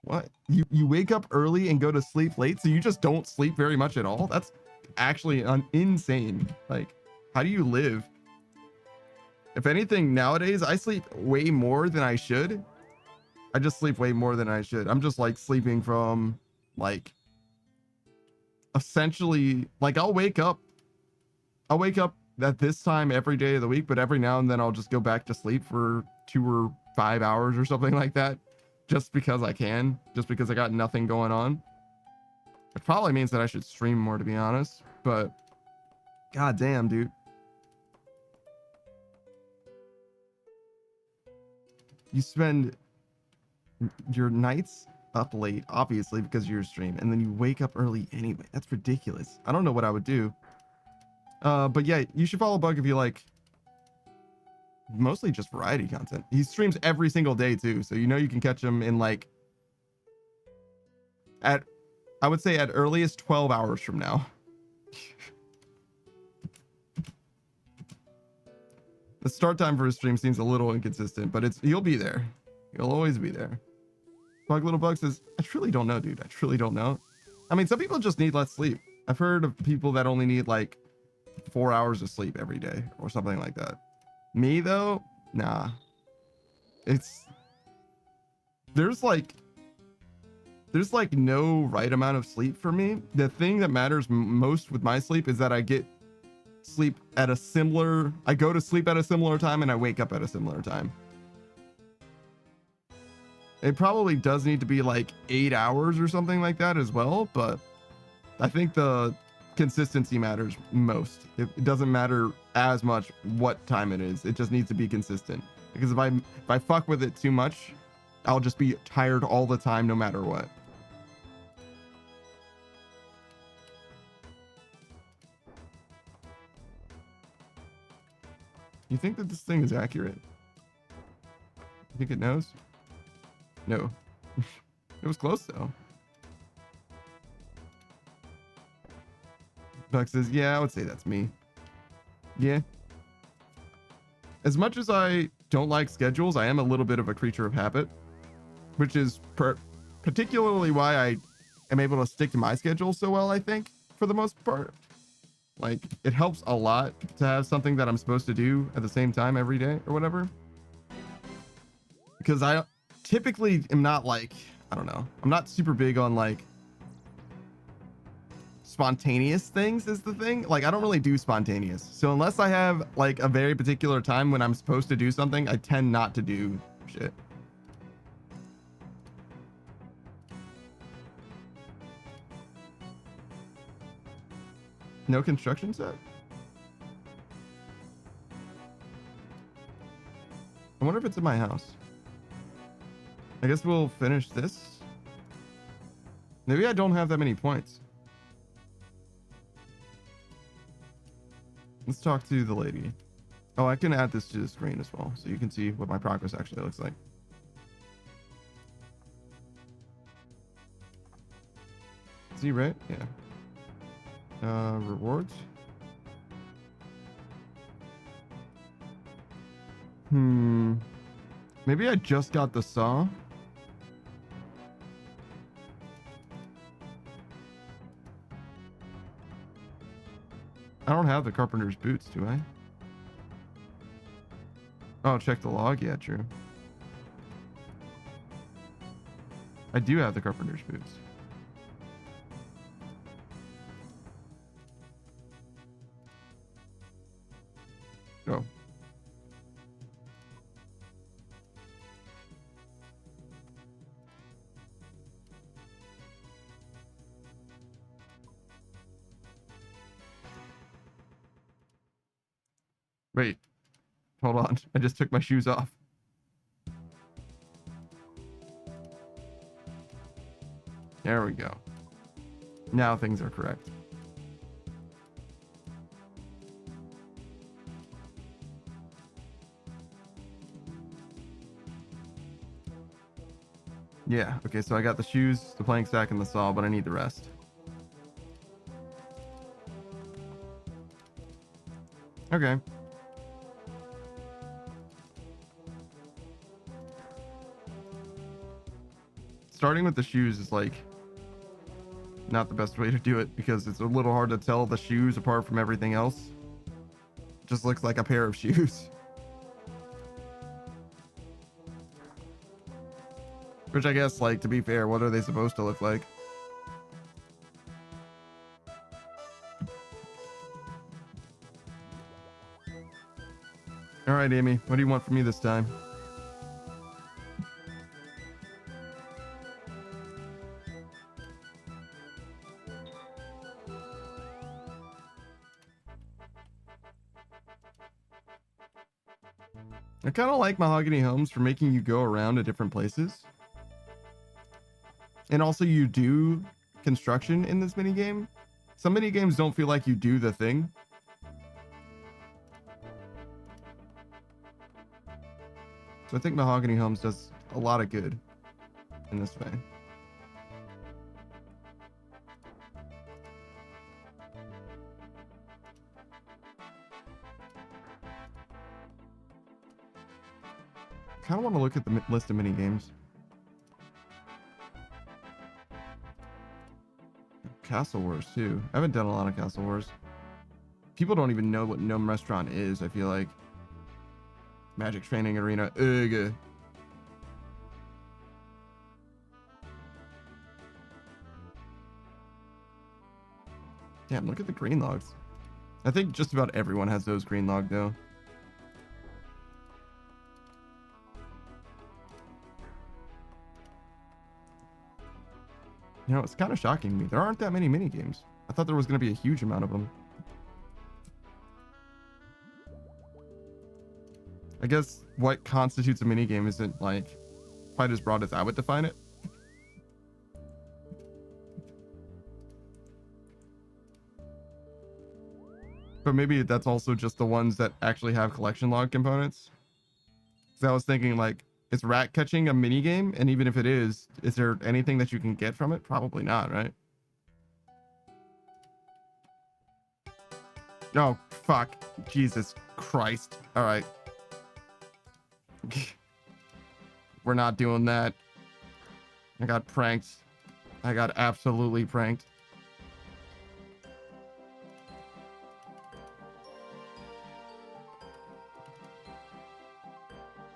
What? You wake up early and go to sleep late, so you just don't sleep very much at all? That's actually insane. Like, how do you live? If anything, nowadays, I sleep way more than I should. I just sleep way more than I should. I'm just like sleeping from like essentially like I'll wake up at this time every day of the week, but every now and then I'll just go back to sleep for 2 or 5 hours or something like that, just because I can, just because I got nothing going on. It probably means that I should stream more, to be honest, but god damn, dude. You spend your nights up late, obviously, because of your stream, and then you wake up early anyway. That's ridiculous. I don't know what I would do. But yeah, you should follow Bug if you like mostly just variety content. He streams every single day too, so you know you can catch him in like at, I would say at earliest 12 hours from now. The start time for his stream seems a little inconsistent, but he'll be there. He'll always be there. Bug Little Bug says, I truly don't know, dude. I truly don't know. I mean, some people just need less sleep. I've heard of people that only need like 4 hours of sleep every day or something like that. Me though, nah. There's like no right amount of sleep for me. The thing that matters most with my sleep is that I go to sleep at a similar time and I wake up at a similar time. It probably does need to be like 8 hours or something like that as well, but I think the consistency matters most. It doesn't matter as much what time it is. It just needs to be consistent. Because if I fuck with it too much, I'll just be tired all the time no matter what. You think that this thing is accurate? You think it knows? No. It was close though. Buck says, yeah, I would say that's me. Yeah. As much as I don't like schedules, I am a little bit of a creature of habit, which is particularly why I am able to stick to my schedule so well, I think, for the most part. Like, it helps a lot to have something that I'm supposed to do at the same time every day or whatever. Because I typically am not like, I don't know, I'm not super big on like spontaneous things is the thing. Like, I don't really do spontaneous. So unless I have like a very particular time when I'm supposed to do something, I tend not to do shit. No construction set? I wonder if it's in my house. I guess we'll finish this. Maybe I don't have that many points. Let's talk to the lady. Oh, I can add this to the screen as well, so you can see what my progress actually looks like. See, right? Yeah. Rewards. Maybe I just got the saw. I don't have the carpenter's boots, do I? Oh, check the log. Yeah, true. I do have the carpenter's boots. Oh. Wait. Hold on. I just took my shoes off. There we go. Now things are correct. Yeah, okay, so I got the shoes, the plank stack, and the saw, but I need the rest. Okay. Starting with the shoes is like not the best way to do it because it's a little hard to tell the shoes apart from everything else. It just looks like a pair of shoes. Which I guess, like, to be fair, what are they supposed to look like? All right, Amy, what do you want from me this time? I kind of like Mahogany Homes for making you go around to different places. And also you do construction in this mini game. Some mini games don't feel like you do the thing. So I think Mahogany Homes does a lot of good in this way. Kind of want to look at the list of mini games. Castle Wars too. I haven't done a lot of Castle Wars. People don't even know what Gnome Restaurant is, I feel like. Magic Training Arena. Ugh. Damn, look at the green logs. I think just about everyone has those green log though. You know, it's kind of shocking me. There aren't that many mini games. I thought there was going to be a huge amount of them. I guess what constitutes a mini game isn't like quite as broad as I would define it. But maybe that's also just the ones that actually have collection log components. So I was thinking like, is rat catching a mini game? And even if it is there anything that you can get from it? Probably not, right? Oh, fuck. Jesus Christ. All right. We're not doing that. I got pranked. I got absolutely pranked.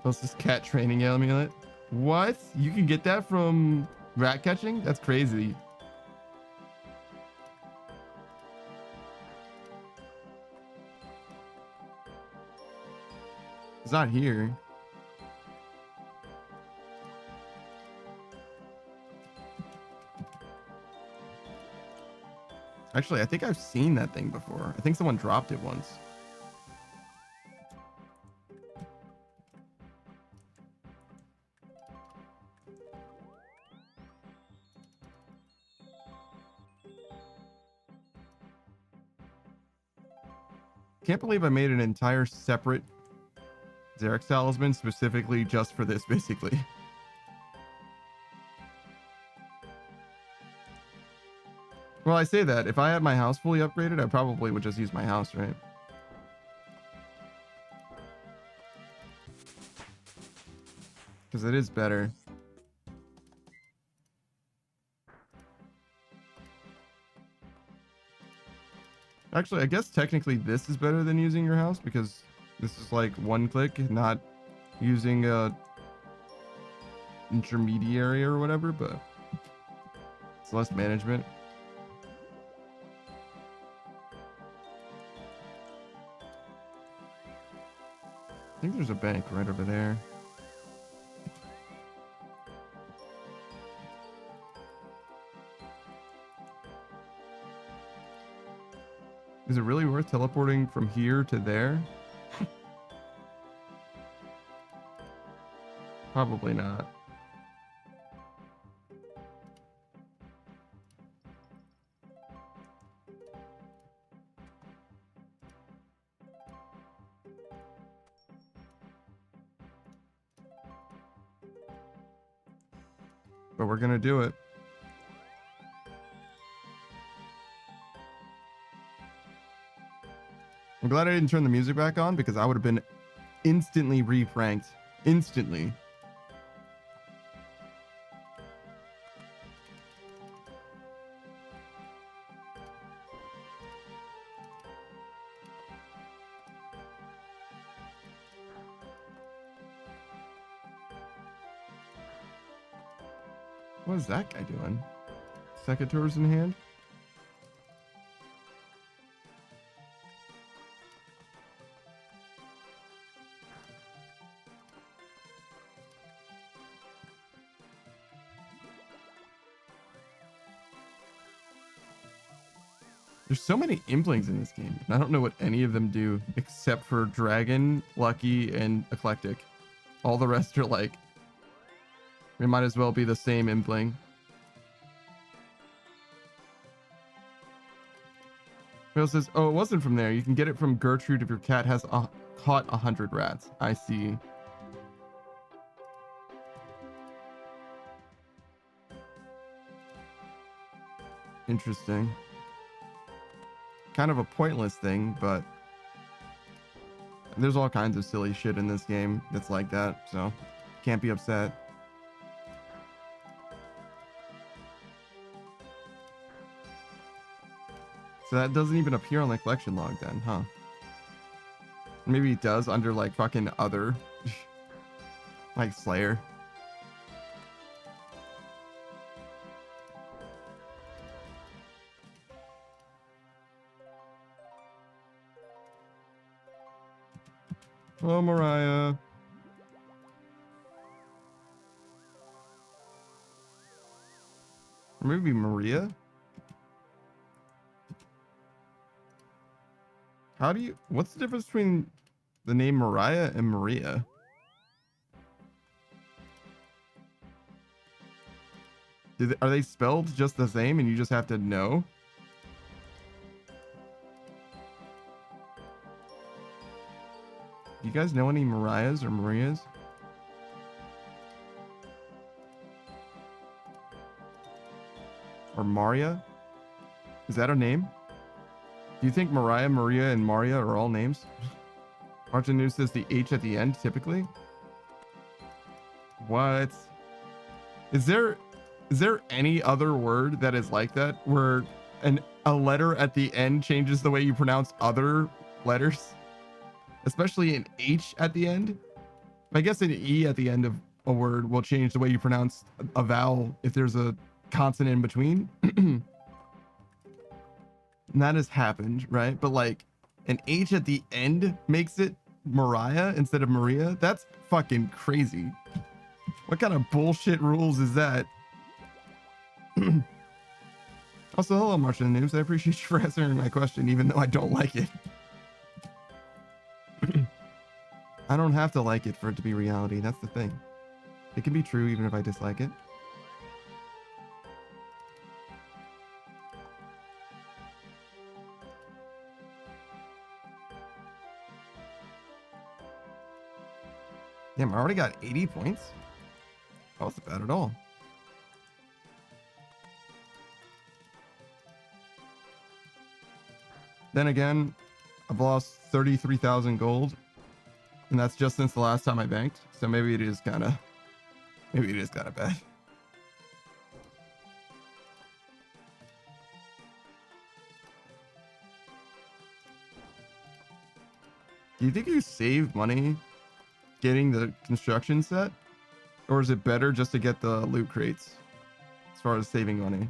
What's this cat training amulet? What? You can get that from rat catching? That's crazy. It's not here. Actually, I think I've seen that thing before. I think someone dropped it once. Can't believe I made an entire separate Xerix talisman specifically just for this, basically. Well, I say that. If I had my house fully upgraded, I probably would just use my house, right? Because it is better. Actually, I guess technically this is better than using your house because this is like one click, not using a intermediary or whatever, but it's less management. I think there's a bank right over there. Is it really worth teleporting from here to there? Probably not. But we're gonna do it. I'm glad I didn't turn the music back on because I would have been instantly re-pranked. Instantly. What is that guy doing? Secateurs in hand? There's so many implings in this game, and I don't know what any of them do except for Dragon, Lucky, and Eclectic. All the rest are like, they might as well be the same impling. Phil says, oh, it wasn't from there. You can get it from Gertrude if your cat has caught 100 rats. I see. Interesting. Kind of a pointless thing, but there's all kinds of silly shit in this game that's like that, so can't be upset. So that doesn't even appear on the collection log then, huh? Maybe it does under like fucking other, like Slayer. Hello, Mariah. Or maybe Maria? How do you... What's the difference between the name Mariah and Maria? Are they spelled just the same and you just have to know? Do you guys know any Mariahs or Marias? Or Maria? Is that her name? Do you think Mariah, Maria, and Maria are all names? Martin News says the H at the end, typically. What? Is there any other word that is like that, where a letter at the end changes the way you pronounce other letters? Especially an H at the end? I guess an E at the end of a word will change the way you pronounce a vowel if there's a consonant in between. And that has happened, right? But like an H at the end makes it Mariah instead of Maria. That's fucking crazy. What kind of bullshit rules is that? Also, hello, Martian News. I appreciate you for answering my question, even though I don't like it. I don't have to like it for it to be reality. That's the thing. It can be true even if I dislike it. Damn, I already got 80 points. That wasn't bad at all. Then again, I've lost 33,000 gold. And that's just since the last time I banked. So maybe it is kind of bad. Do you think you save money getting the construction set? Or is it better just to get the loot crates as far as saving money?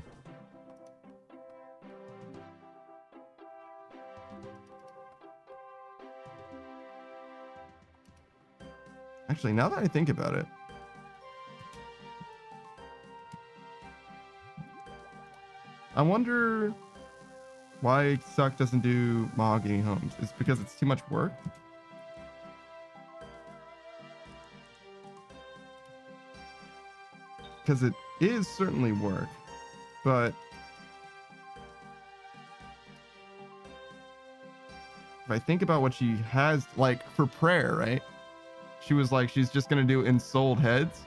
Actually, now that I think about it, I wonder why Suck doesn't do mahogany homes. It's because it's too much work. Because it is certainly work, but if I think about what she has, like for prayer, right? She was like, she's just going to do ensouled heads.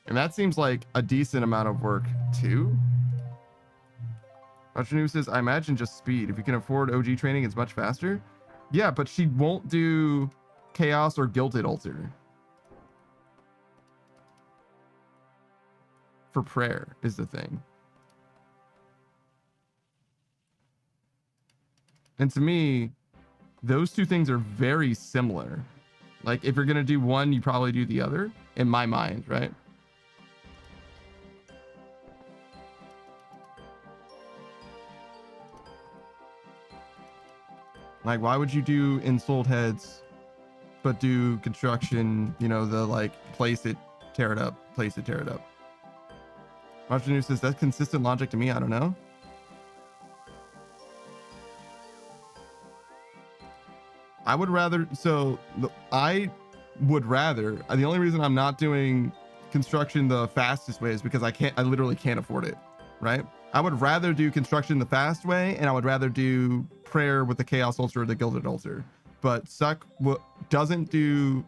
And that seems like a decent amount of work too. Archanu says, I imagine just speed. If you can afford OG training, it's much faster. Yeah, but she won't do chaos or gilded altar. For prayer is the thing. And to me, those two things are very similar. Like, if you're going to do one, you probably do the other, in my mind, right? Like, why would you do ensouled heads, but do construction, you know, the, like, place it, tear it up, place it, tear it up? Martin says, that's consistent logic to me, I don't know. I would rather, I would rather, the only reason I'm not doing construction the fastest way is because I literally can't afford it, right? I would rather do construction the fast way, and I would rather do prayer with the chaos altar or the gilded altar. But Suck doesn't do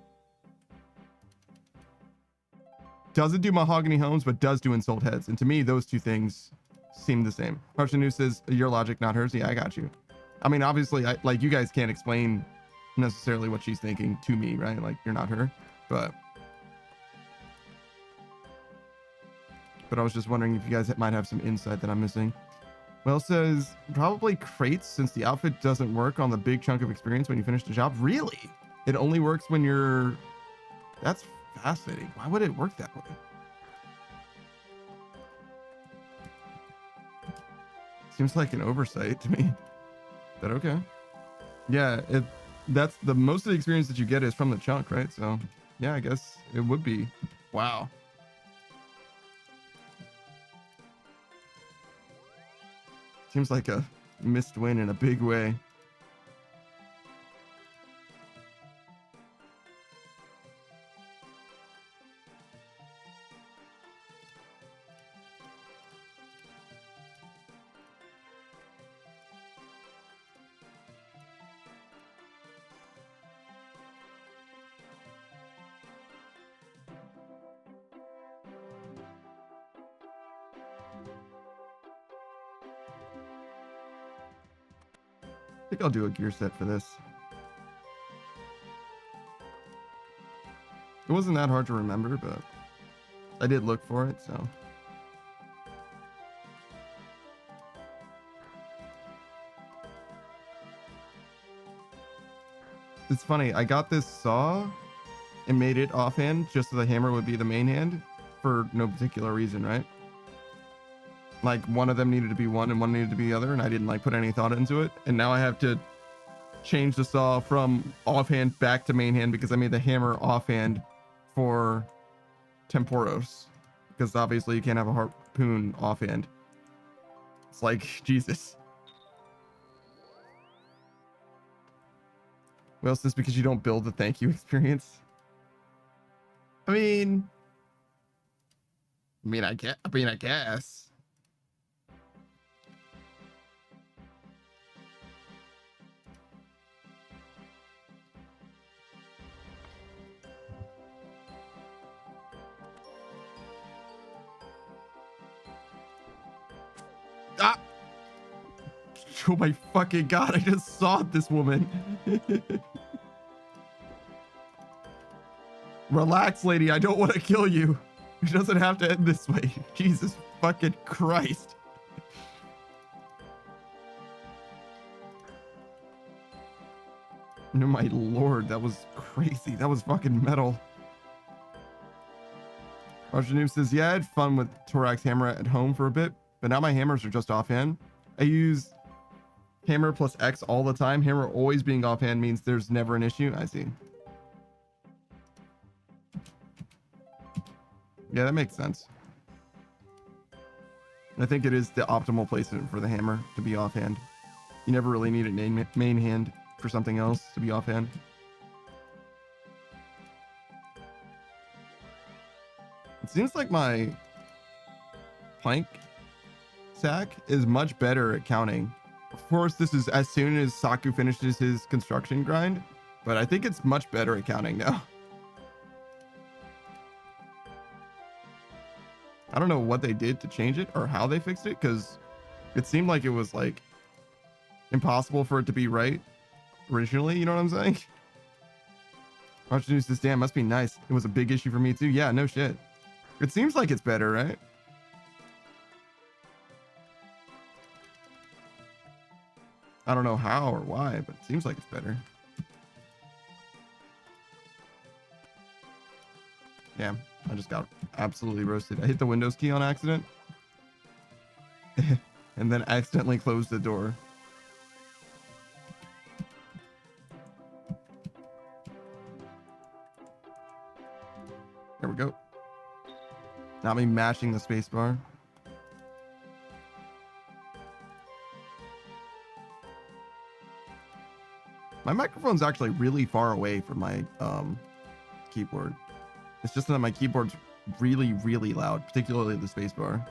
mahogany homes, but does do insult heads. And to me, those two things seem the same. Marshanu says your logic, not hers. Yeah, I got you. I mean, obviously, like you guys can't explain necessarily what she's thinking to me, right? Like you're not her, but I was just wondering if you guys might have some insight that I'm missing. Well, says probably crates, since the outfit doesn't work on the big chunk of experience when you finish the job. Really? It only works when you're... That's fascinating. Why would it work that way? Seems like an oversight to me. But okay. Yeah, that's the most of the experience that you get is from the chunk, right? So yeah, I guess it would be. Wow. Seems like a missed win in a big way. I think I'll do a gear set for this. It wasn't that hard to remember, but I did look for it, so. It's funny, I got this saw and made it offhand just so the hammer would be the main hand for no particular reason, right? Like one of them needed to be one and one needed to be the other, and I didn't like put any thought into it. And now I have to change the saw from offhand back to main hand because I made the hammer offhand for Temporos, because obviously you can't have a harpoon offhand. It's like, Jesus. Well, it's just because you don't build the thank you experience. I mean, I guess. Ah! Oh my fucking god, I just saw this woman. Relax, lady, I don't want to kill you. It doesn't have to end this way. Jesus fucking Christ. No, my lord, that was crazy. That was fucking metal. Arjanu says, yeah, I had fun with Torax hammer at home for a bit, but now my hammers are just offhand. I use hammer plus X all the time. Hammer always being offhand means there's never an issue. I see. Yeah, that makes sense. I think it is the optimal placement for the hammer to be offhand. You never really need a main hand for something else to be offhand. It seems like my plank sack is much better at counting. Of course, this is as soon as Saku finishes his construction grind, but I think it's much better at counting now. I don't know what they did to change it or how they fixed it, because it seemed like it was like impossible for it to be right originally. You know what I'm saying? Watch news this damn must be nice. It was a big issue for me too. Yeah, no shit. It seems like it's better, right? I don't know how or why, but it seems like it's better. Yeah, I just got absolutely roasted. I hit the Windows key on accident and then accidentally closed the door. There we go. Not me mashing the space bar. My microphone's actually really far away from my keyboard. It's just that my keyboard's really, really loud, particularly the spacebar.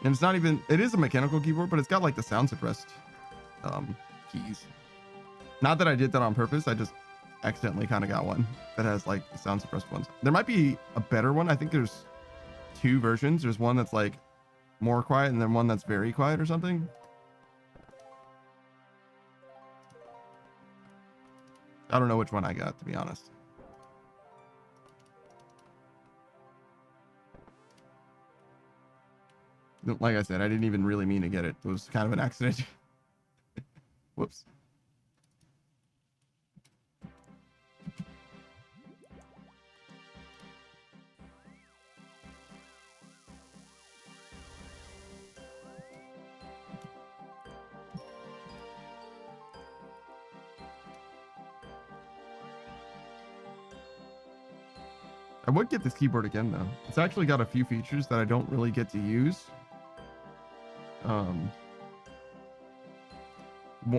And it's not even, it is a mechanical keyboard, but it's got like the sound suppressed keys. Not that I did that on purpose. I just accidentally kind of got one that has like the sound suppressed ones. There might be a better one. I think there's two versions. There's one that's like more quiet and then one that's very quiet or something. I don't know which one I got, to be honest. Like I said, I didn't even really mean to get it. It was kind of an accident. Whoops. I would get this keyboard again though. It's actually got a few features that I don't really get to use.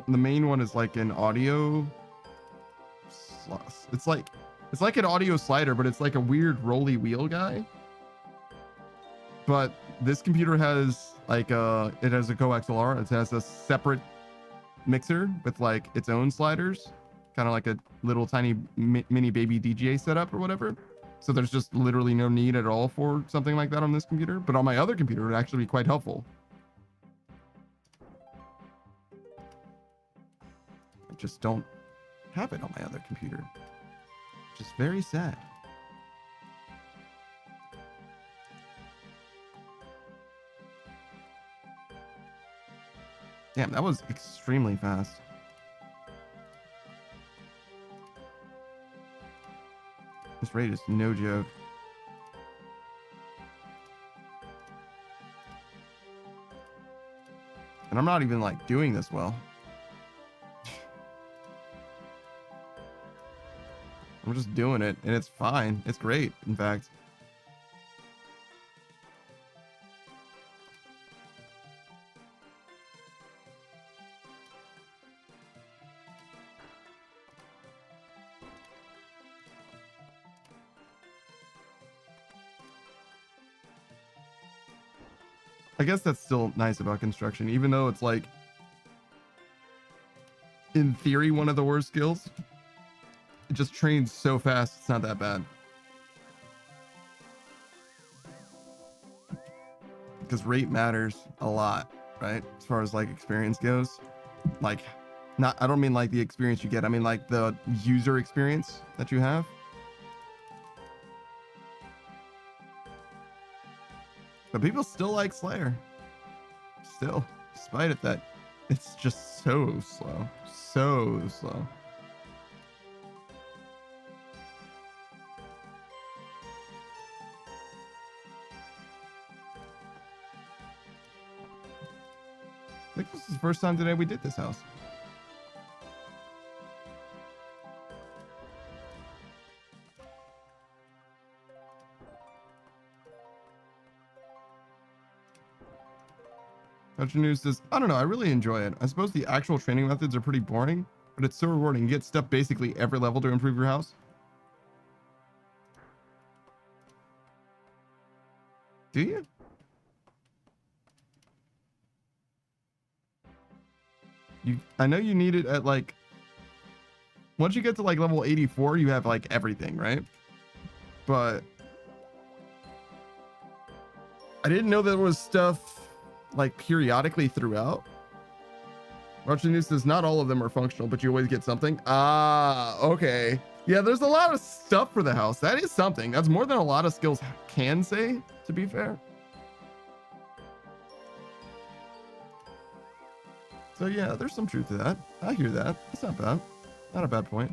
The main one is like an audio. It's like an audio slider, but it's like a weird rolly wheel guy. But this computer has like it has a coXLR. It has a separate mixer with like its own sliders, kind of like a little tiny mini baby DJ setup or whatever. So there's just literally no need at all for something like that on this computer. But on my other computer, it would actually be quite helpful. I just don't have it on my other computer. Which is very sad. Damn, that was extremely fast. This rate is no joke. And I'm not even like doing this well. I'm just doing it and it's fine. It's great, in fact. I guess that's still nice about construction, even though it's like, in theory, one of the worst skills. It just trains so fast, it's not that bad. Because rate matters a lot, right? As far as like experience goes. Like, not, I don't mean like the experience you get, I mean like the user experience that you have. But people still like Slayer. Still, despite it that it's just so slow. So slow. I think this is the first time today we did this house. Country News says, I don't know, I really enjoy it. I suppose the actual training methods are pretty boring, but it's so rewarding. You get stuff basically every level to improve your house. Do you? I know you need it at like, once you get to like level 84, you have like everything, right? But I didn't know there was stuff like periodically throughout. Russian News says not all of them are functional, but you always get something. Ah, okay. Yeah, there's a lot of stuff for the house. That is something. That's more than a lot of skills can say, to be fair. So yeah, there's some truth to that. I hear that. It's not bad. Not a bad point.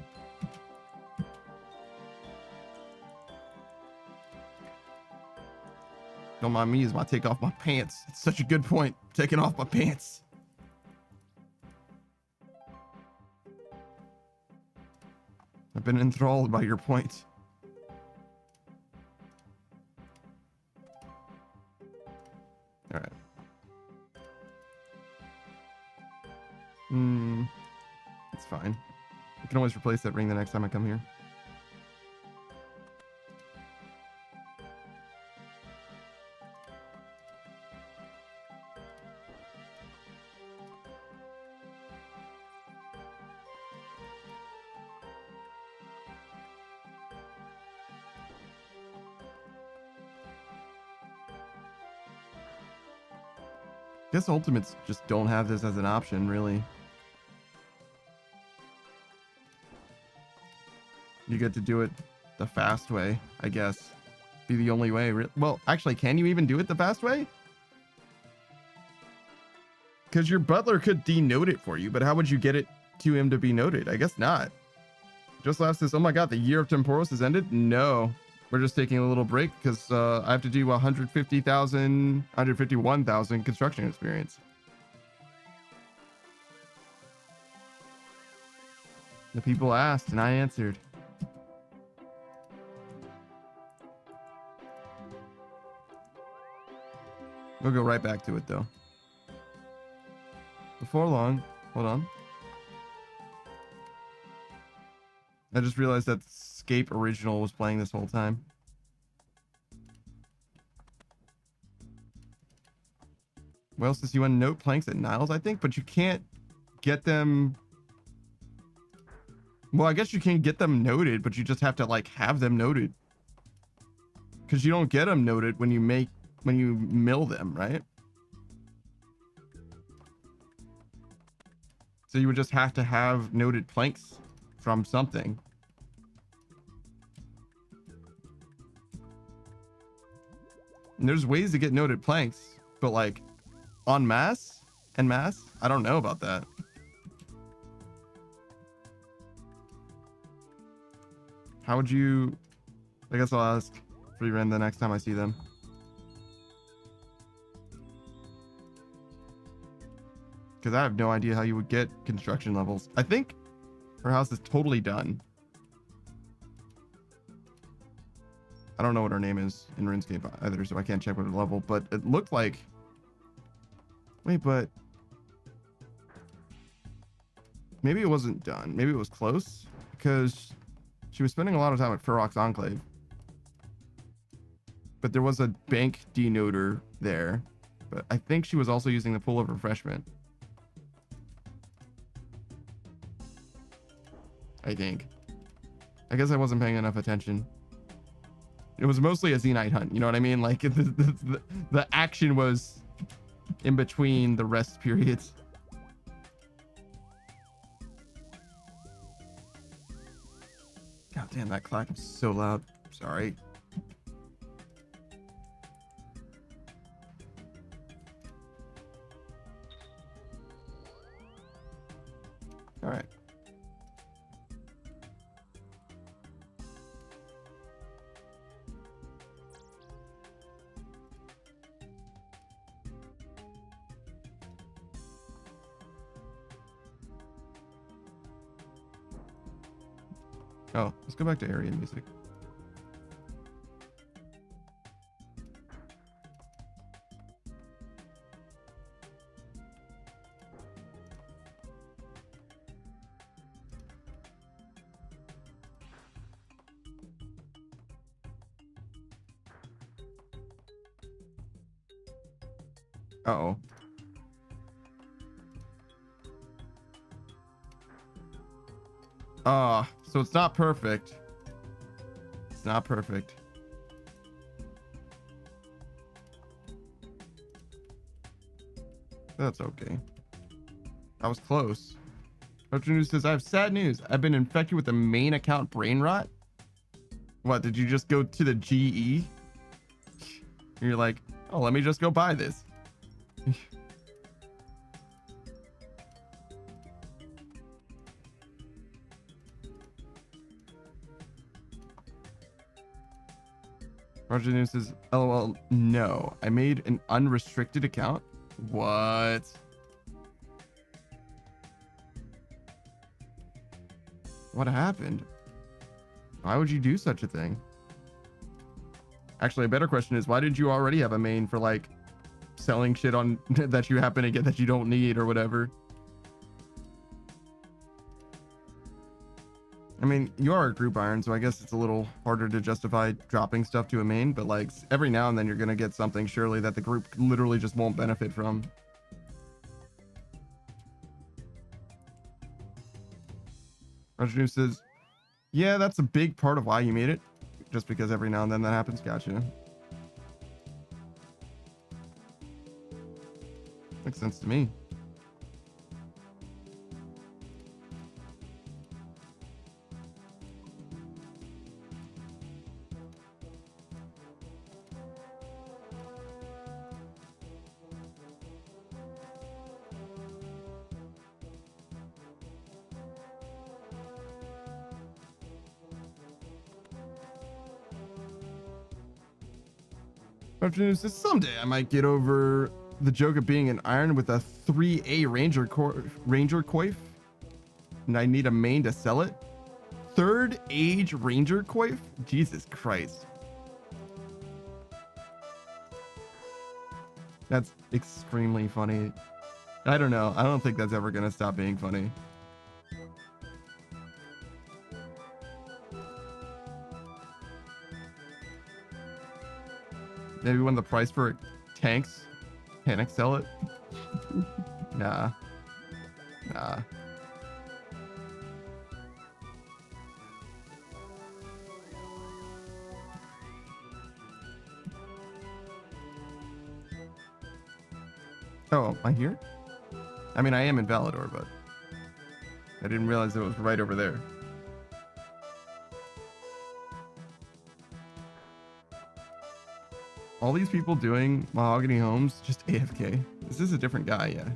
Don't mind me as I take off my pants. It's such a good point. Taking off my pants. I've been enthralled by your point. All right. Hmm. It's fine. I can always replace that ring the next time I come here. Guess ultimates just don't have this as an option, really. You get to do it the fast way, I guess. Be the only way. Well, actually, can you even do it the fast way? Because your butler could denote it for you, but how would you get it to him to be noted? I guess not. Just last this. Oh my god, the year of Temporos has ended? No. We're just taking a little break because I have to do 151,000 construction experience. The people asked and I answered. We'll go right back to it though. Before long, hold on. I just realized that Scape Original was playing this whole time. What else does you want to note planks at Niles, I think? But you can't get them. Well, I guess you can get them noted, but you just have to like have them noted. Because you don't get them noted when you mill them, right? So you would just have to have noted planks from something. And there's ways to get noted planks, but like en masse, I don't know about that. How would you? I guess I'll ask Free Ren the next time I see them. Because I have no idea how you would get construction levels. I think her house is totally done. I don't know what her name is in RuneScape either, so I can't check what her level, but it looked like... Wait, but... Maybe it wasn't done. Maybe it was close, because she was spending a lot of time at Ferox Enclave. But there was a bank denoter there. But I think she was also using the Pool of Refreshment. I think. I guess I wasn't paying enough attention. It was mostly a Zenite hunt, you know what I mean? Like, the action was in between the rest periods. God damn, that clack is so loud. Sorry. All right. Oh, let's go back to area music. Uh-oh. So it's not perfect. It's not perfect. That's okay. I was close. Retro News says, I have sad news. I've been infected with the main account brain rot. What, did you just go to the GE? And you're like, oh, let me just go buy this. Roger News says, LOL, no. I made an unrestricted account. What? What happened? Why would you do such a thing? Actually, a better question is, why did you already have a main for like selling shit on that you happen to get that you don't need or whatever? I mean, you are a group iron, so I guess it's a little harder to justify dropping stuff to a main, but like every now and then you're gonna get something surely that the group literally just won't benefit from. Rajanu says, yeah, that's a big part of why you made it. Just because every now and then that happens. Gotcha. Makes sense to me. Afternoon says, someday I might get over the joke of being an iron with a 3A Ranger coif, and I need a main to sell it. Third age Ranger coif? Jesus Christ. That's extremely funny. I don't know. I don't think that's ever going to stop being funny. Maybe when the price for tanks, panic sell it. Nah. Oh, am I here? I mean, I am in Valador, but I didn't realize it was right over there. All these people doing mahogany homes, just AFK. This is a different guy, yeah.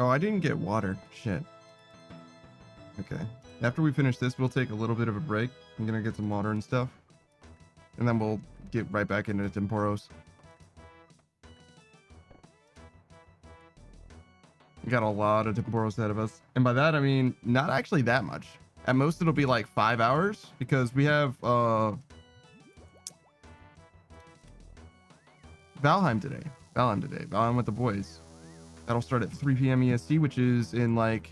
Oh, I didn't get water. Shit. Okay. After we finish this, we'll take a little bit of a break. I'm gonna get some water and stuff. And then we'll get right back into Temporos. We got a lot of Temporos ahead of us. And by that, I mean, not actually that much. At most, it'll be like 5 hours because we have Valheim today. Valheim with the boys. That'll start at 3 p.m. EST, which is in like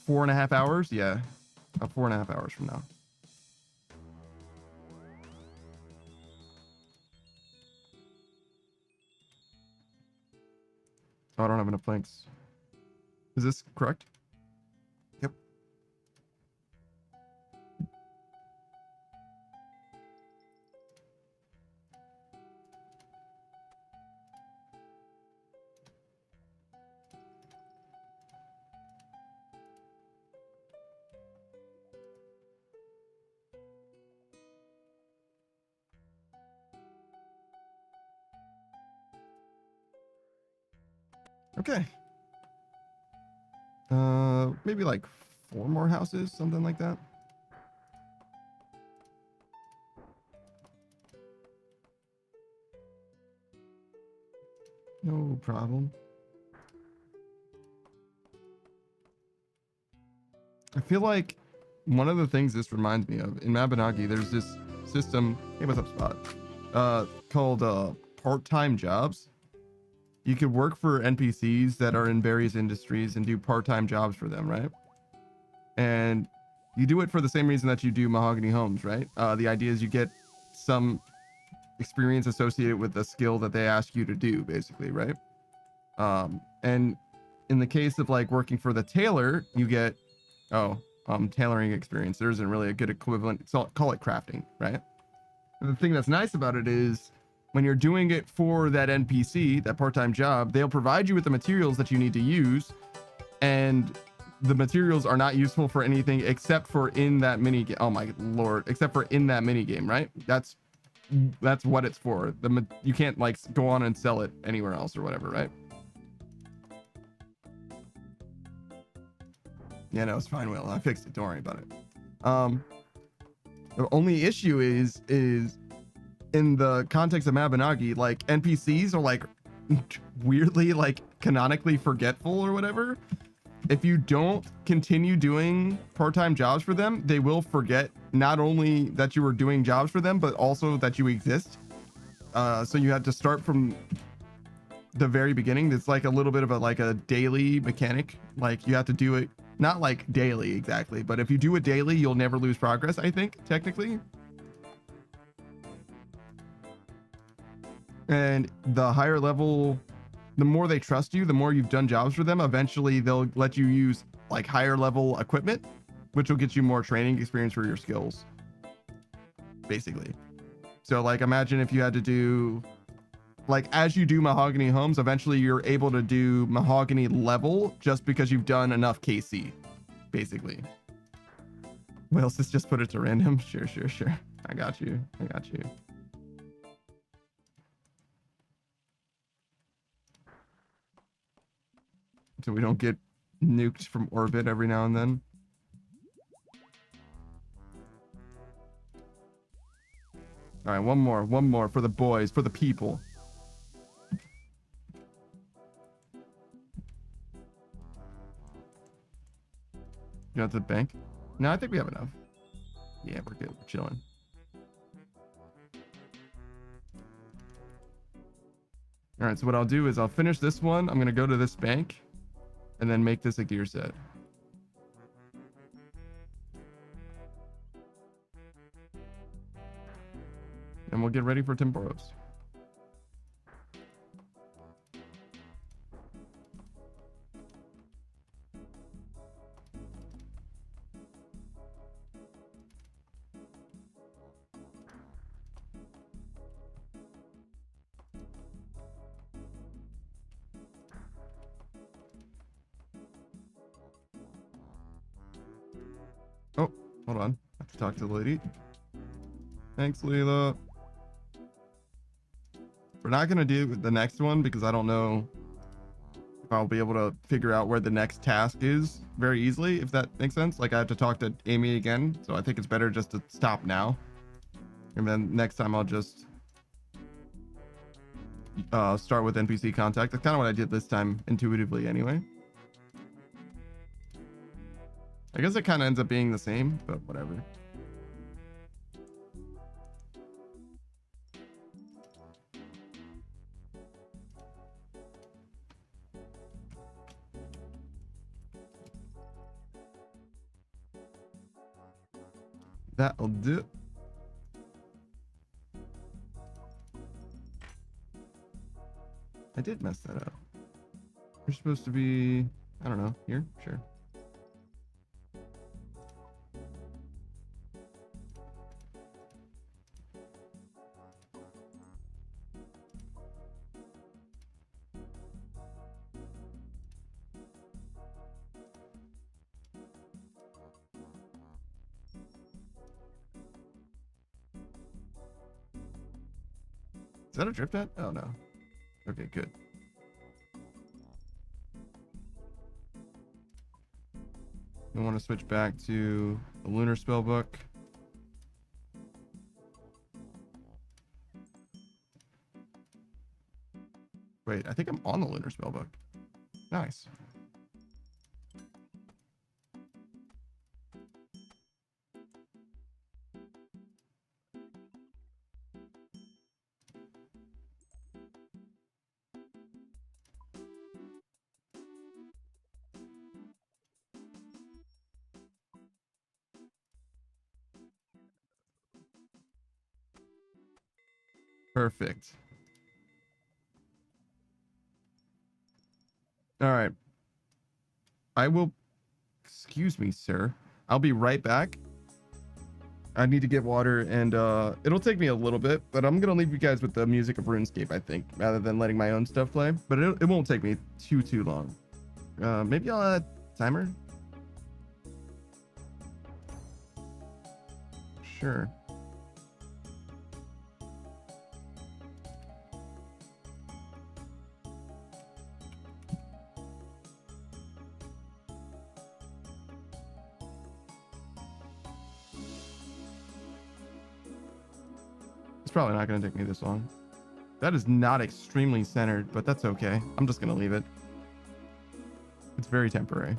4.5 hours. Yeah, about 4.5 hours from now. Oh, I don't have enough planks. Is this correct? Yep. Okay. Maybe like 4 more houses, something like that. No problem. I feel like one of the things this reminds me of in Mabinogi, there's this system. Hey, what's up, Spot? Called part-time jobs. You could work for NPCs that are in various industries and do part-time jobs for them, right? And you do it for the same reason that you do mahogany homes, right? The idea is you get some experience associated with the skill that they ask you to do, basically, right? And in the case of like working for the tailor, you get, oh, tailoring experience. There isn't really a good equivalent. So call it crafting, right? And the thing that's nice about it is when you're doing it for that NPC, that part-time job, they'll provide you with the materials that you need to use, and the materials are not useful for anything except for in that mini game. Oh my lord, except for in that mini game, right? That's what it's for. You can't like go on and sell it anywhere else or whatever, right? Yeah, no, it's fine, Will. I fixed it. Don't worry about it. The only issue is in the context of Mabinogi, like NPCs are like weirdly like canonically forgetful or whatever. If you don't continue doing part-time jobs for them, they will forget not only that you were doing jobs for them, but also that you exist. So you have to start from the very beginning. It's like a little bit of a daily mechanic. Like you have to do it, not like daily exactly, but if you do it daily, you'll never lose progress, I think, technically. And the higher level, the more they trust you, the more you've done jobs for them, eventually they'll let you use like higher level equipment, which will get you more training experience for your skills, basically. So like imagine if you had to do, like as you do mahogany homes, eventually you're able to do mahogany level just because you've done enough KC, basically. Well, let's just put it to random. Sure. I got you. So we don't get nuked from orbit every now and then. All right, one more for the boys, for the people. You got the bank? No, I think we have enough. Yeah, we're good. We're chilling. All right, so what I'll do is I'll finish this one. I'm going to go to this bank and then make this a gear set. And we'll get ready for Temporos. Oh, hold on. I have to talk to the lady. Thanks, Leela. We're not going to do the next one because I don't know if I'll be able to figure out where the next task is very easily, if that makes sense. Like I have to talk to Amy again. So I think it's better just to stop now. And then next time I'll just start with NPC contact. That's kind of what I did this time intuitively anyway. I guess it kind of ends up being the same, but whatever. That'll do. I did mess that up. We're supposed to be, I don't know, here? Sure. Is that a drip net? Oh no. Okay, good. I want to switch back to the lunar spell book. Wait, I think I'm on the lunar spell book. Nice. Perfect. All right. I will, excuse me, sir. I'll be right back. I need to get water, and it'll take me a little bit, but I'm gonna leave you guys with the music of RuneScape, I think, rather than letting my own stuff play. But it won't take me too long. Maybe I'll add timer. Sure. It's probably not going to take me this long. That is not extremely centered, but that's okay. I'm just going to leave it. It's very temporary.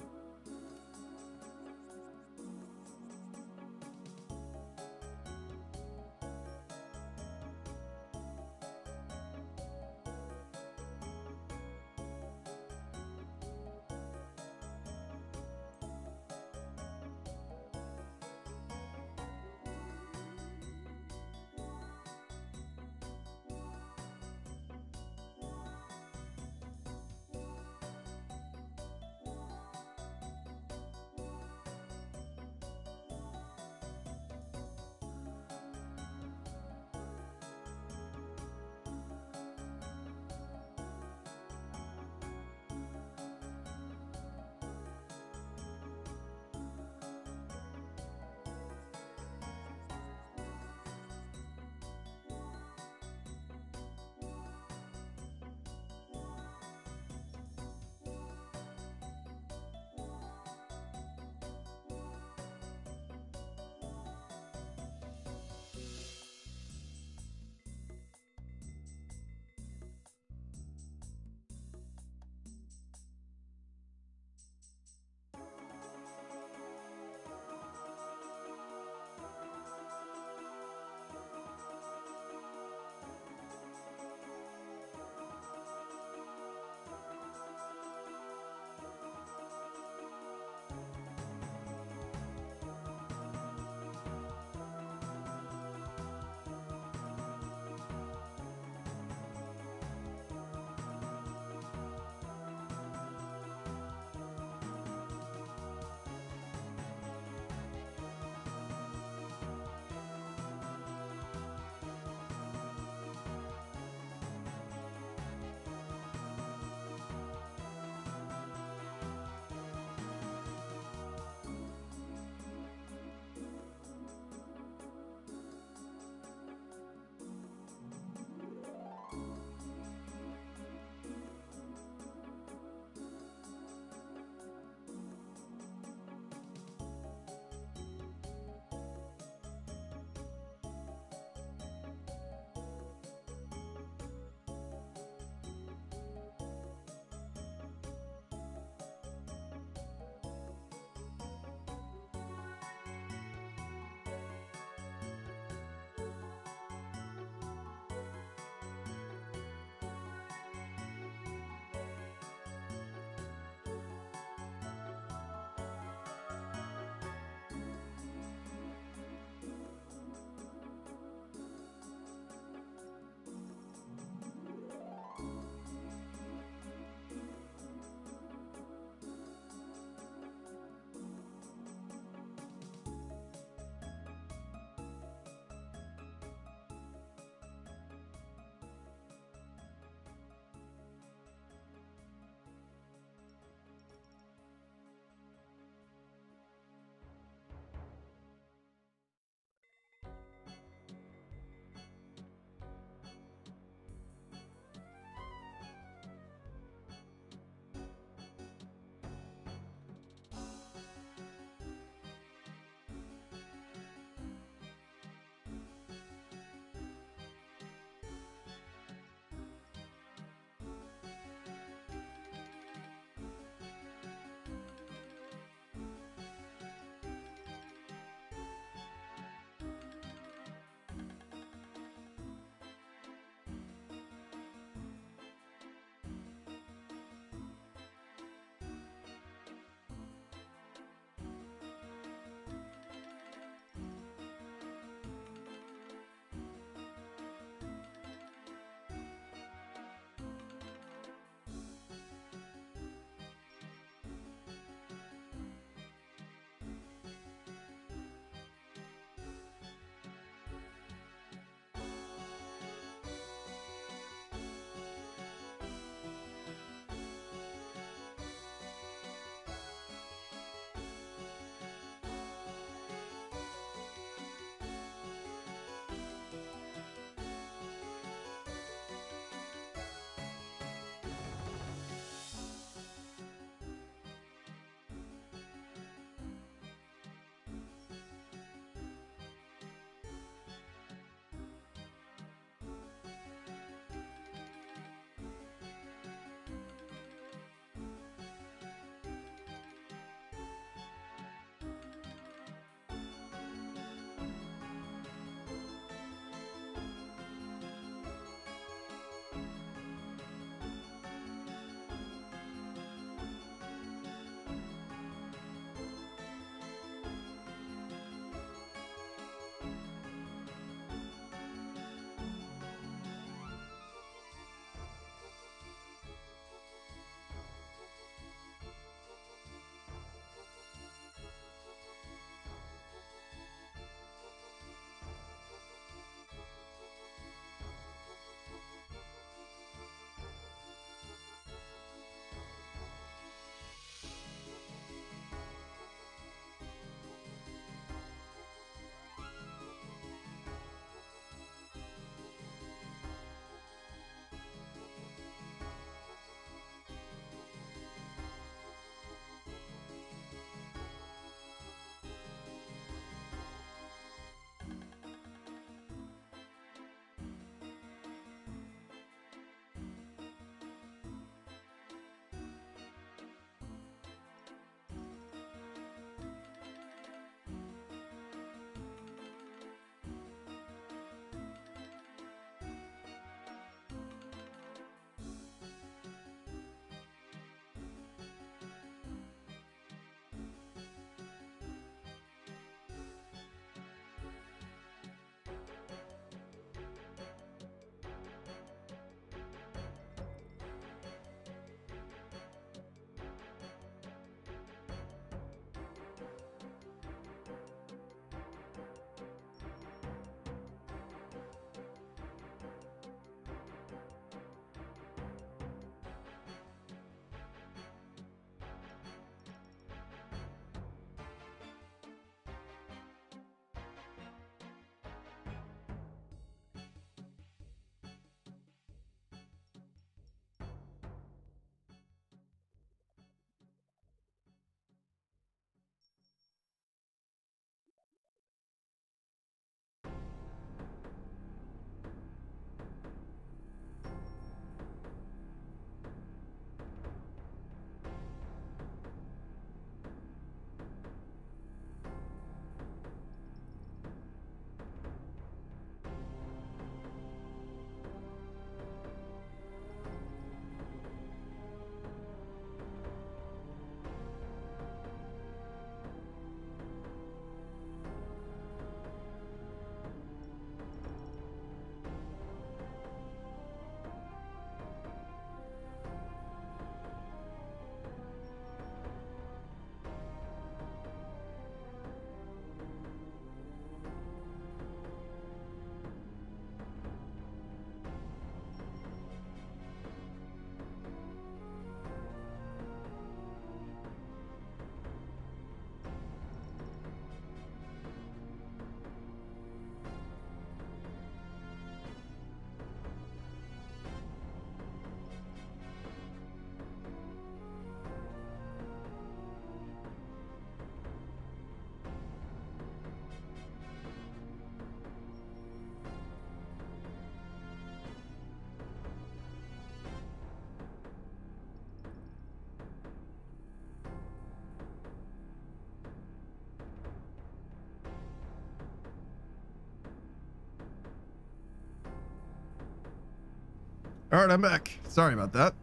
All right, I'm back. Sorry about that.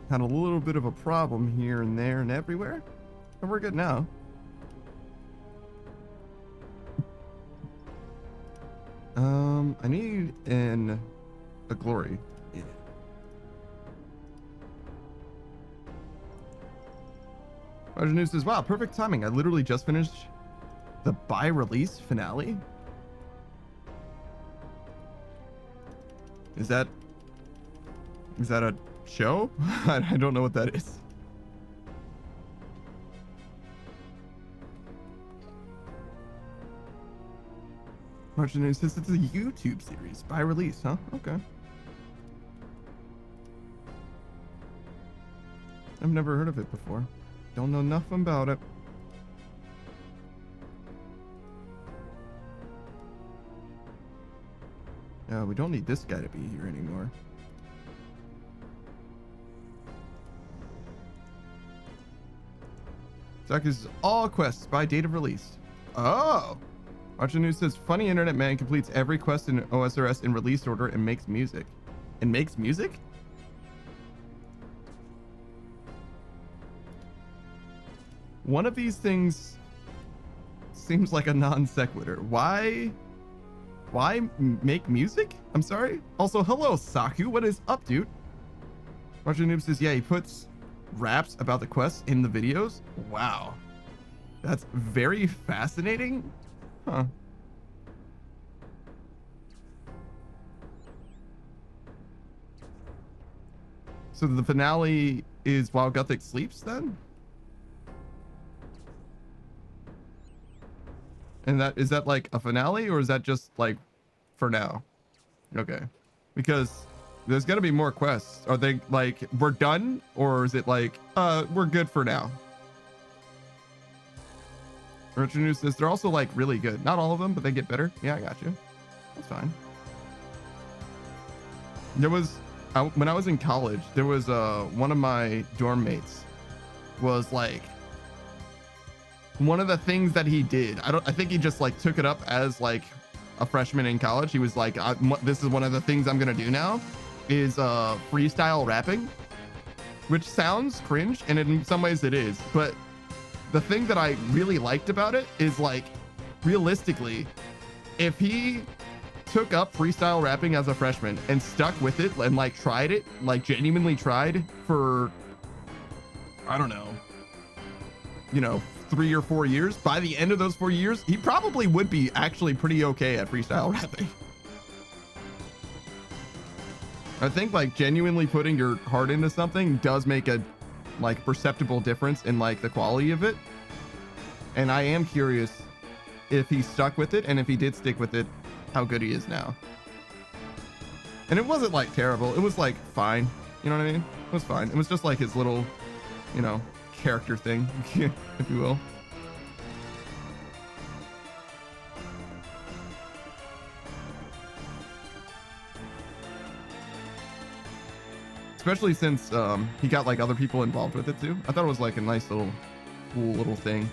Had a little bit of a problem here and there and everywhere, but we're good now. I need a glory. Yeah. Roger News says, wow, perfect timing. I literally just finished the by-release finale. Is that a show? I don't know what that is. Roger News says it's a YouTube series by release, huh? Okay. I've never heard of it before. Don't know nothing about it. We don't need this guy to be here anymore. Zach is all quests by date of release. Oh! Archer News says, funny internet man completes every quest in OSRS in release order and makes music. And makes music? One of these things seems like a non sequitur. Why make music? I'm sorry. Also, hello, Saku. What is up, dude? Archer Noob says, yeah, he puts raps about the quests in the videos. Wow. That's very fascinating. Huh. So the finale is while Gothic sleeps then? And is that like a finale or is that just like for now? Okay. Because there's gonna be more quests. Are they like we're done or is it like we're good for now? Richard News says they're also like really good. Not all of them, but they get better. Yeah, I got you. That's fine. There was when I was in college, there was one of my dorm mates was like one of the things that he did. I think he just like took it up as like a freshman in college. He was like, this is one of the things I'm gonna do now is freestyle rapping, which sounds cringe, and in some ways it is, but the thing that I really liked about it is like realistically, if he took up freestyle rapping as a freshman and stuck with it and like tried it, like genuinely tried for, I don't know, 3 or 4 years, by the end of those 4 years, he probably would be actually pretty okay at freestyle rapping. I think like genuinely putting your heart into something does make a like perceptible difference in like the quality of it. And I am curious if he stuck with it, and if he did stick with it, how good he is now. And it wasn't like terrible. It was like fine. You know what I mean? It was fine. It was just like his little, character thing, if you will. Especially since he got like other people involved with it too. I thought it was like a nice little, cool little thing.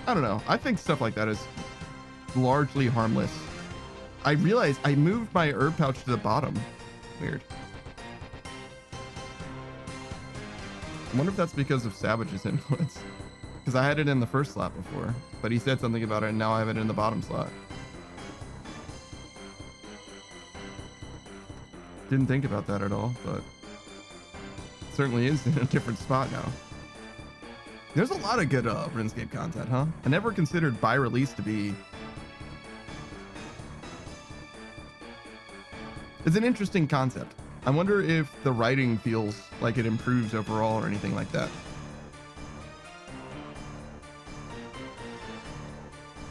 I don't know. I think stuff like that is largely harmless. I realized I moved my herb pouch to the bottom. Weird. I wonder if that's because of Savage's influence. Because I had it in the first slot before, but he said something about it and now I have it in the bottom slot. Didn't think about that at all, but it certainly is in a different spot now. There's a lot of good RuneScape content, huh? I never considered by release to be... It's an interesting concept. I wonder if the writing feels like it improves overall or anything like that.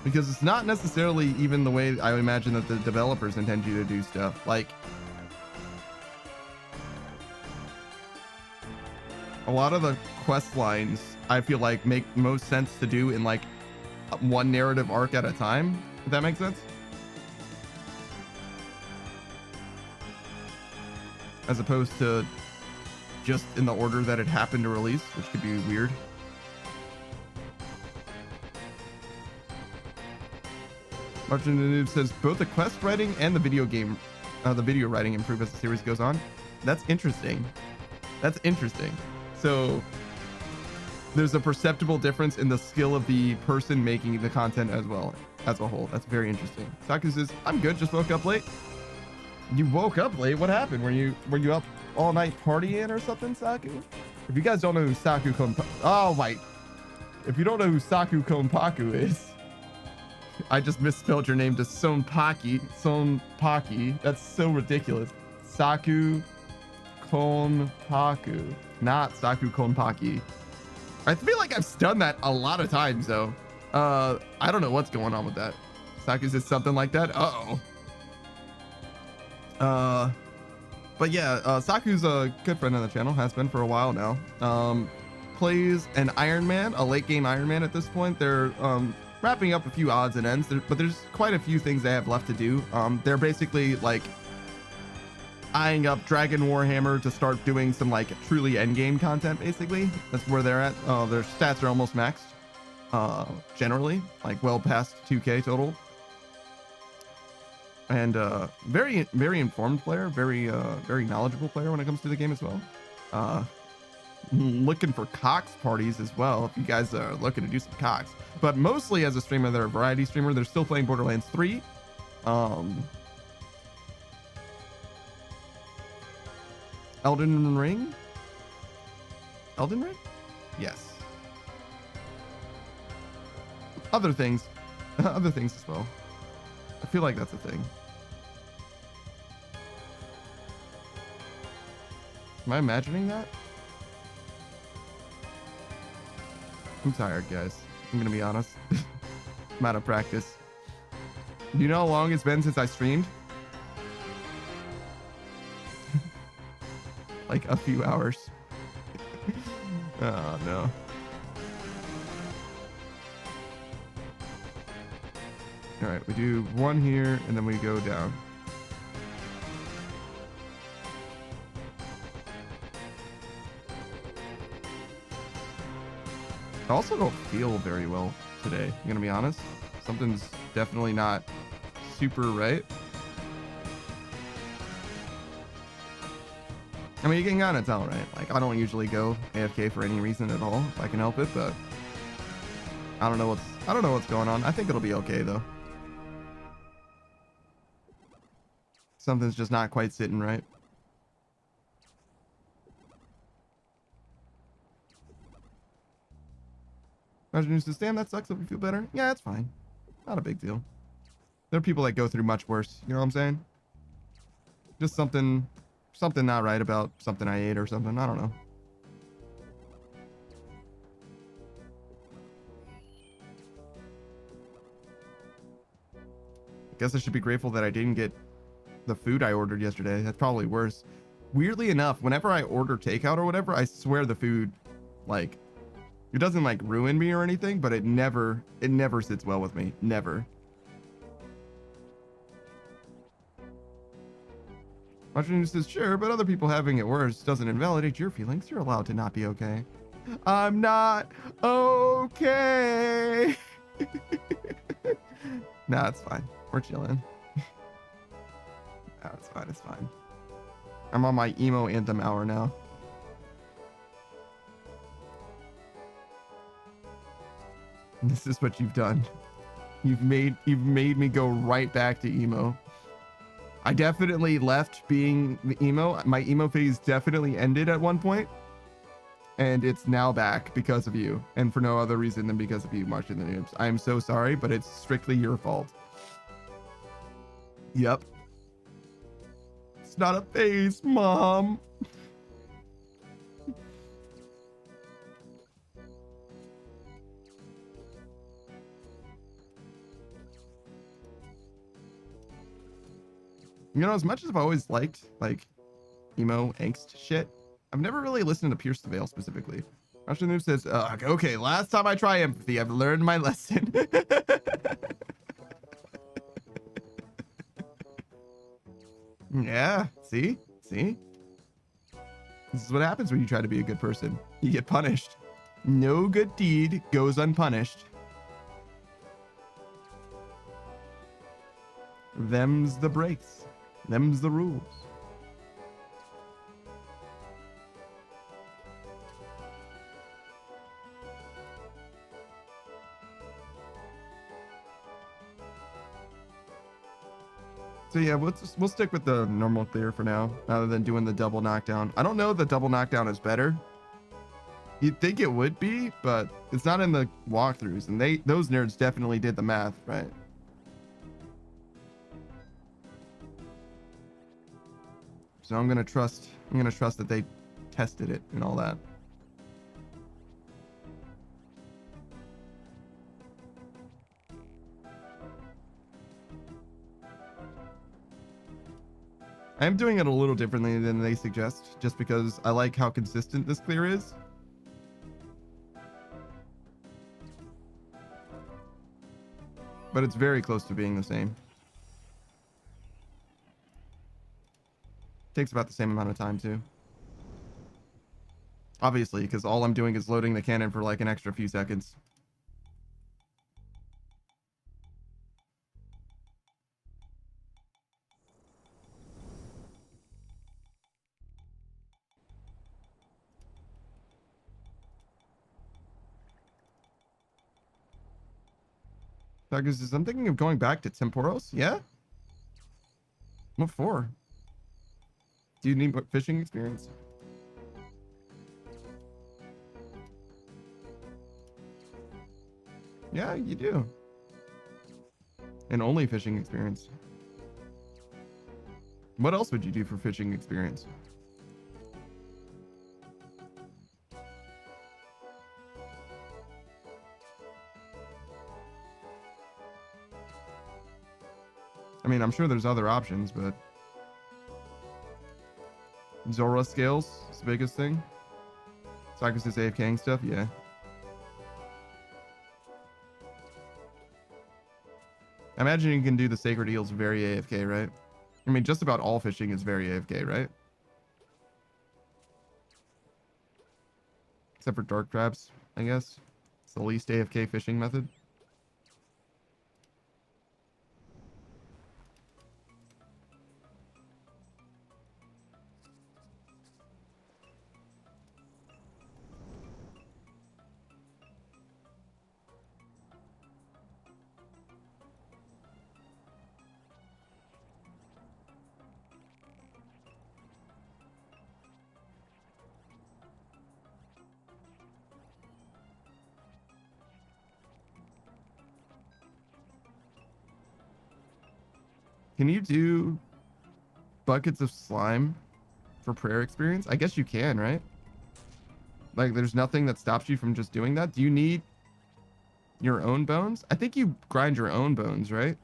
Because it's not necessarily even the way I imagine that the developers intend you to do stuff. Like, a lot of the quest lines I feel like make most sense to do in like one narrative arc at a time, if that makes sense. As opposed to just in the order that it happened to release, which could be weird. Martin the Noob says both the quest writing and the video writing improve as the series goes on. That's interesting. That's interesting. So there's a perceptible difference in the skill of the person making the content as well as a whole. That's very interesting. Saku says, I'm good, just woke up late. You woke up late? What happened? Were you up all night partying or something, Saku? If you guys don't know who Saku Konpaku... Oh, my... If you don't know who Saku Konpaku is... I just misspelled your name to Sonpaki. Sonpaki. That's so ridiculous. Saku Konpaku. Not Saku Konpaki. I feel like I've done that a lot of times, though. I don't know what's going on with that. Saku says something like that. Uh-oh. But yeah, Saku's a good friend on the channel, has been for a while now. Plays an Iron Man, a late game Iron Man at this point. They're wrapping up a few odds and ends, but there's quite a few things they have left to do. They're basically like eyeing up Dragon Warhammer to start doing some like truly end game content. Basically, that's where they're at. Their stats are almost maxed, generally, like well past 2K total. And very informed player, very knowledgeable player when it comes to the game as well. Looking for Cox parties as well if you guys are looking to do some Cox. But mostly as a streamer, they're a variety streamer. They're still playing Borderlands 3. Elden Ring? Elden Ring? Yes. Other things. Other things as well. I feel like that's a thing. Am I imagining that? I'm tired, guys. I'm gonna be honest. I'm out of practice. Do you know how long it's been since I streamed? Like a few hours. Oh no. All right, we do one here and then we go down. I also don't feel very well today, I'm gonna be honest. Something's definitely not super right. I mean, you can kind of tell, right? Like, I don't usually go AFK for any reason at all, if I can help it, but I don't know what's going on. I think it'll be okay though. Something's just not quite sitting right. Imagine you says, damn, that sucks. Hope you feel better. Yeah, it's fine. Not a big deal. There are people that go through much worse. You know what I'm saying? Just something not right about something I ate or something. I don't know. I guess I should be grateful that I didn't get the food I ordered yesterday. That's probably worse. Weirdly enough, whenever I order takeout or whatever, I swear the food, like, it doesn't like ruin me or anything, but it never sits well with me. Never. Martin says, sure, but other people having it worse doesn't invalidate your feelings. You're allowed to not be okay. I'm not okay. Nah, it's fine. We're chilling. Nah, it's fine. It's fine. I'm on my emo anthem hour now. This is what you've done. You've made me go right back to emo. I definitely left being the emo. My emo phase definitely ended at one point, and it's now back because of you, and for no other reason than because of you, Martin the Noobs. I am so sorry, but it's strictly your fault. Yep. It's not a phase, Mom. You know, as much as I've always liked, like, emo angst shit, I've never really listened to Pierce the Veil specifically. Russian Noob says, okay, last time I try empathy, I've learned my lesson. Yeah, see? This is what happens when you try to be a good person. You get punished. No good deed goes unpunished. Them's the breaks. Them's the rules. So yeah, we'll stick with the normal clear for now, rather than doing the double knockdown. I don't know if the double knockdown is better. You'd think it would be, but it's not in the walkthroughs, and those nerds definitely did the math, right? So I'm gonna trust that they tested it and all that. I am doing it a little differently than they suggest, just because I like how consistent this clear is. But it's very close to being the same. Takes about the same amount of time too. Obviously, because all I'm doing is loading the cannon for like an extra few seconds. Because I'm thinking of going back to Temporos. Yeah? What for? Do you need fishing experience? Yeah, you do. And only fishing experience. What else would you do for fishing experience? I mean, I'm sure there's other options, but Zora scales is the biggest thing. Cycus is AFKing stuff, yeah. I imagine you can do the sacred eels very AFK, right? I mean, just about all fishing is very AFK, right? Except for dark crabs, I guess. It's the least AFK fishing method. Can you do buckets of slime for prayer experience? I guess you can, right? Like, there's nothing that stops you from just doing that. Do you need your own bones? I think you grind your own bones, right?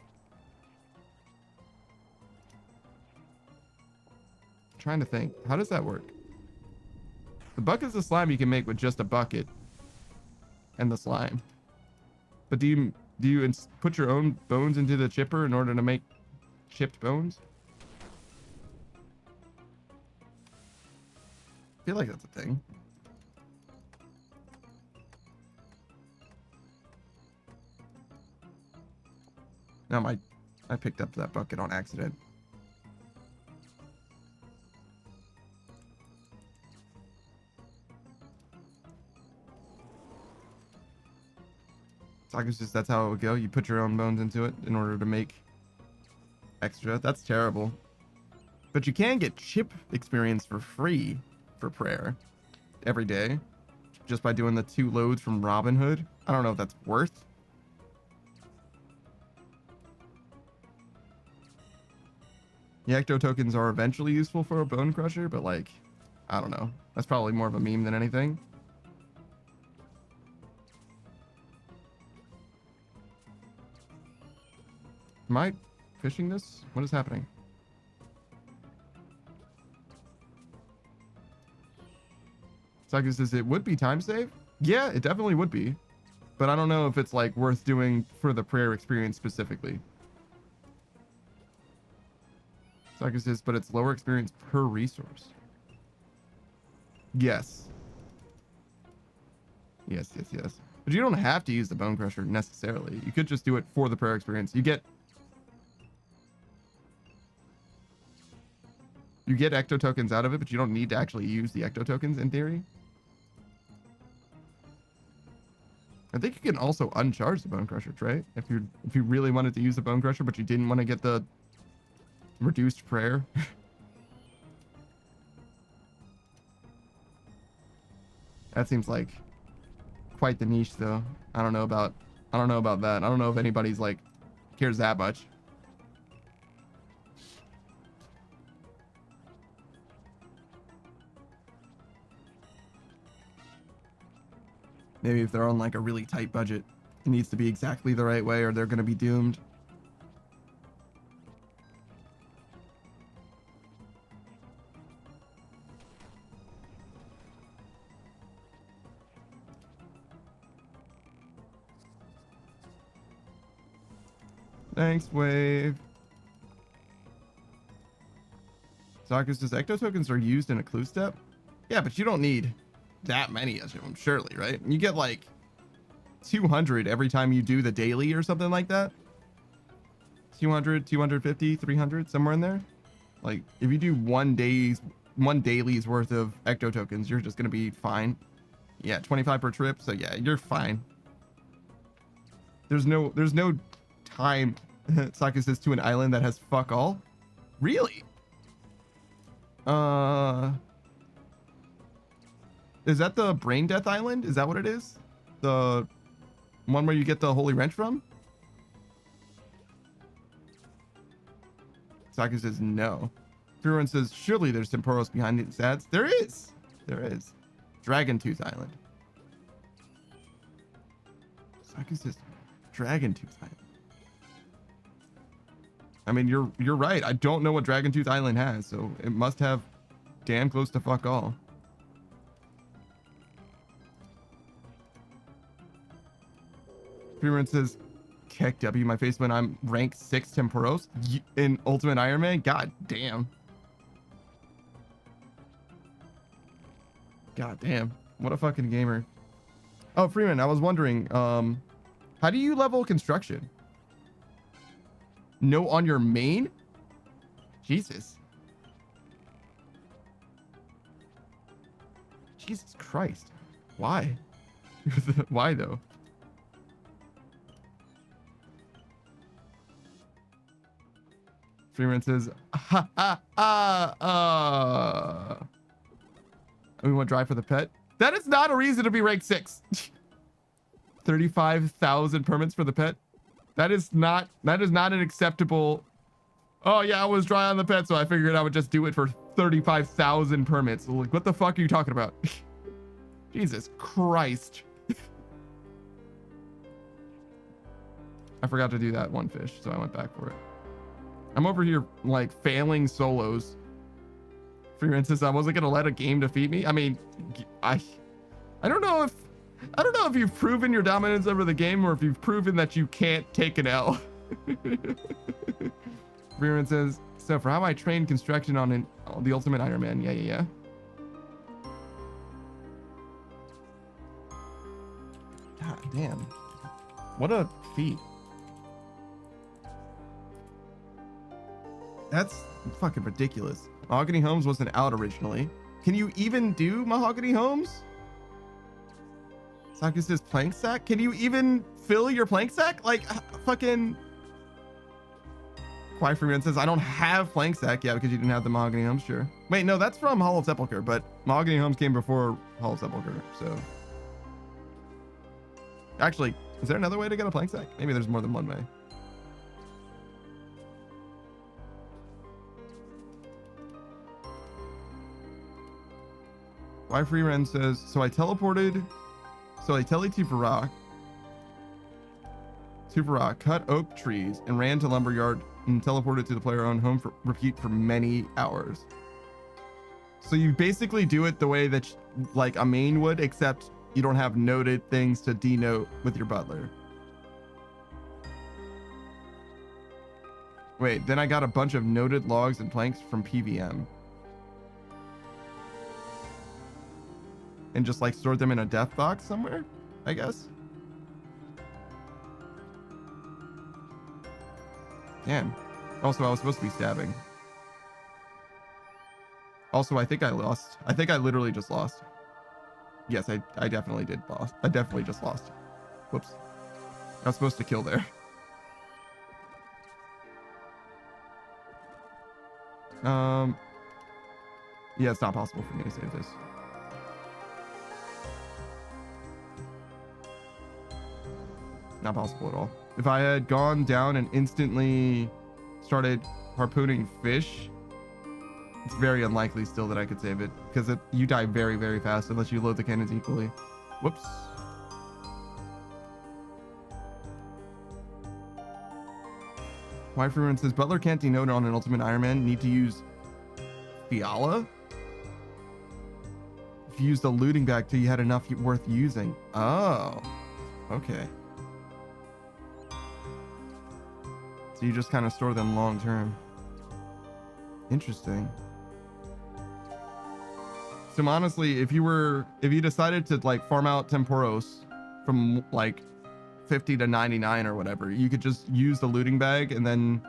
I'm trying to think. How does that work? The buckets of slime you can make with just a bucket and the slime. But do you put your own bones into the chipper in order to make chipped bones? I feel like that's a thing. No, I picked up that bucket on accident. So I guess just that's how it would go. You put your own bones into it in order to make extra. That's terrible. But you can get chip experience for free for prayer every day just by doing the 2 loads from Robin Hood. I don't know if that's worth. The ecto tokens are eventually useful for a bone crusher, but like, I don't know. That's probably more of a meme than anything. Am I fishing this? What is happening? Saga says it would be time save. Yeah, it definitely would be. But I don't know if it's like worth doing for the prayer experience specifically. Saga says, but it's lower experience per resource. Yes. Yes, yes, yes. But you don't have to use the Bone Crusher necessarily. You could just do it for the prayer experience. You get ecto tokens out of it, but you don't need to actually use the ecto tokens in theory. I think you can also uncharge the Bone Crusher, right? If you really wanted to use the Bone Crusher, but you didn't want to get the reduced prayer. That seems like quite the niche, though. I don't know about that. I don't know if anybody's like cares that much. Maybe if they're on like a really tight budget, it needs to be exactly the right way, or they're going to be doomed. Thanks, Wave. Sakus says ecto tokens are used in a clue step. Yeah, but you don't need that many of them, surely, right? You get like 200 every time you do the daily or something like that. 200, 250, 300, somewhere in there. Like if you do one day's worth of ecto tokens, you're just gonna be fine. Yeah, 25 per trip, so yeah, you're fine. There's no time. Saki says to an island that has fuck all. Really? Is that the Brain Death Island? Is that what it is? The one where you get the Holy Wrench from? Saki says no. Everyone says surely there's Temporos behind these ads. There is. There is. Dragon Tooth Island. Saki says Dragon Tooth Island. I mean, you're right. I don't know what Dragon Tooth Island has, so it must have damn close to fuck all. Freeman says, Keck W, my face when I'm rank 6 Temporos in Ultimate Iron Man. God damn. God damn. What a fucking gamer. Oh, Freeman, I was wondering, how do you level construction? No on your main? Jesus. Jesus Christ. Why? Why though? Freeman says, we want to drive for the pet. That is not a reason to be ranked 6. 35,000 permits for the pet. That is not an acceptable. Oh yeah, I was dry on the pet, so I figured I would just do it for 35,000 permits. Like, what the fuck are you talking about? Jesus Christ. I forgot to do that one fish, so I went back for it. I'm over here like failing solos. Freeman says I wasn't gonna let a game defeat me. I mean, I don't know if you've proven your dominance over the game or if you've proven that you can't take an L. Freeman says, so for how I trained construction on the Ultimate Iron Man. Yeah. God damn. What a feat. That's fucking ridiculous. Mahogany Homes wasn't out originally. Can you even do Mahogany Homes? Saki says plank sack. Can you even fill your plank sack? Like fucking. Quiet Freeman says I don't have plank sack. Yeah, because you didn't have the Mahogany Homes. Sure. Wait, no, that's from Hall of Sepulchre, but Mahogany Homes came before Hall of Sepulchre. So actually, is there another way to get a plank sack? Maybe there's more than one way. Why Freeman says, so I telly to Varrock, cut oak trees, and ran to lumberyard and teleported to the player owned home for repeat for many hours. So you basically do it the way that like a main would, except you don't have noted things to denote with your butler. Wait, then I got a bunch of noted logs and planks from PVM. and just like stored them in a death box somewhere, I guess. Damn. Also, I was supposed to be stabbing. Also, I think I lost. I think I literally just lost. Yes, I definitely did lost. I definitely just lost. Whoops. I was supposed to kill there. Yeah, it's not possible for me to save this. Not possible at all. If I had gone down and instantly started harpooning fish, it's very unlikely still that I could save it, because you die very, very fast unless you load the cannons equally. Whoops. Why Freeman says Butler can't denote on an Ultimate Iron Man. Need to use Fiala? If you used a looting bag till you had enough worth using. Oh, okay. So you just kind of store them long term. Interesting. So honestly, if you decided to like farm out Temporos from like 50 to 99 or whatever, you could just use the looting bag and then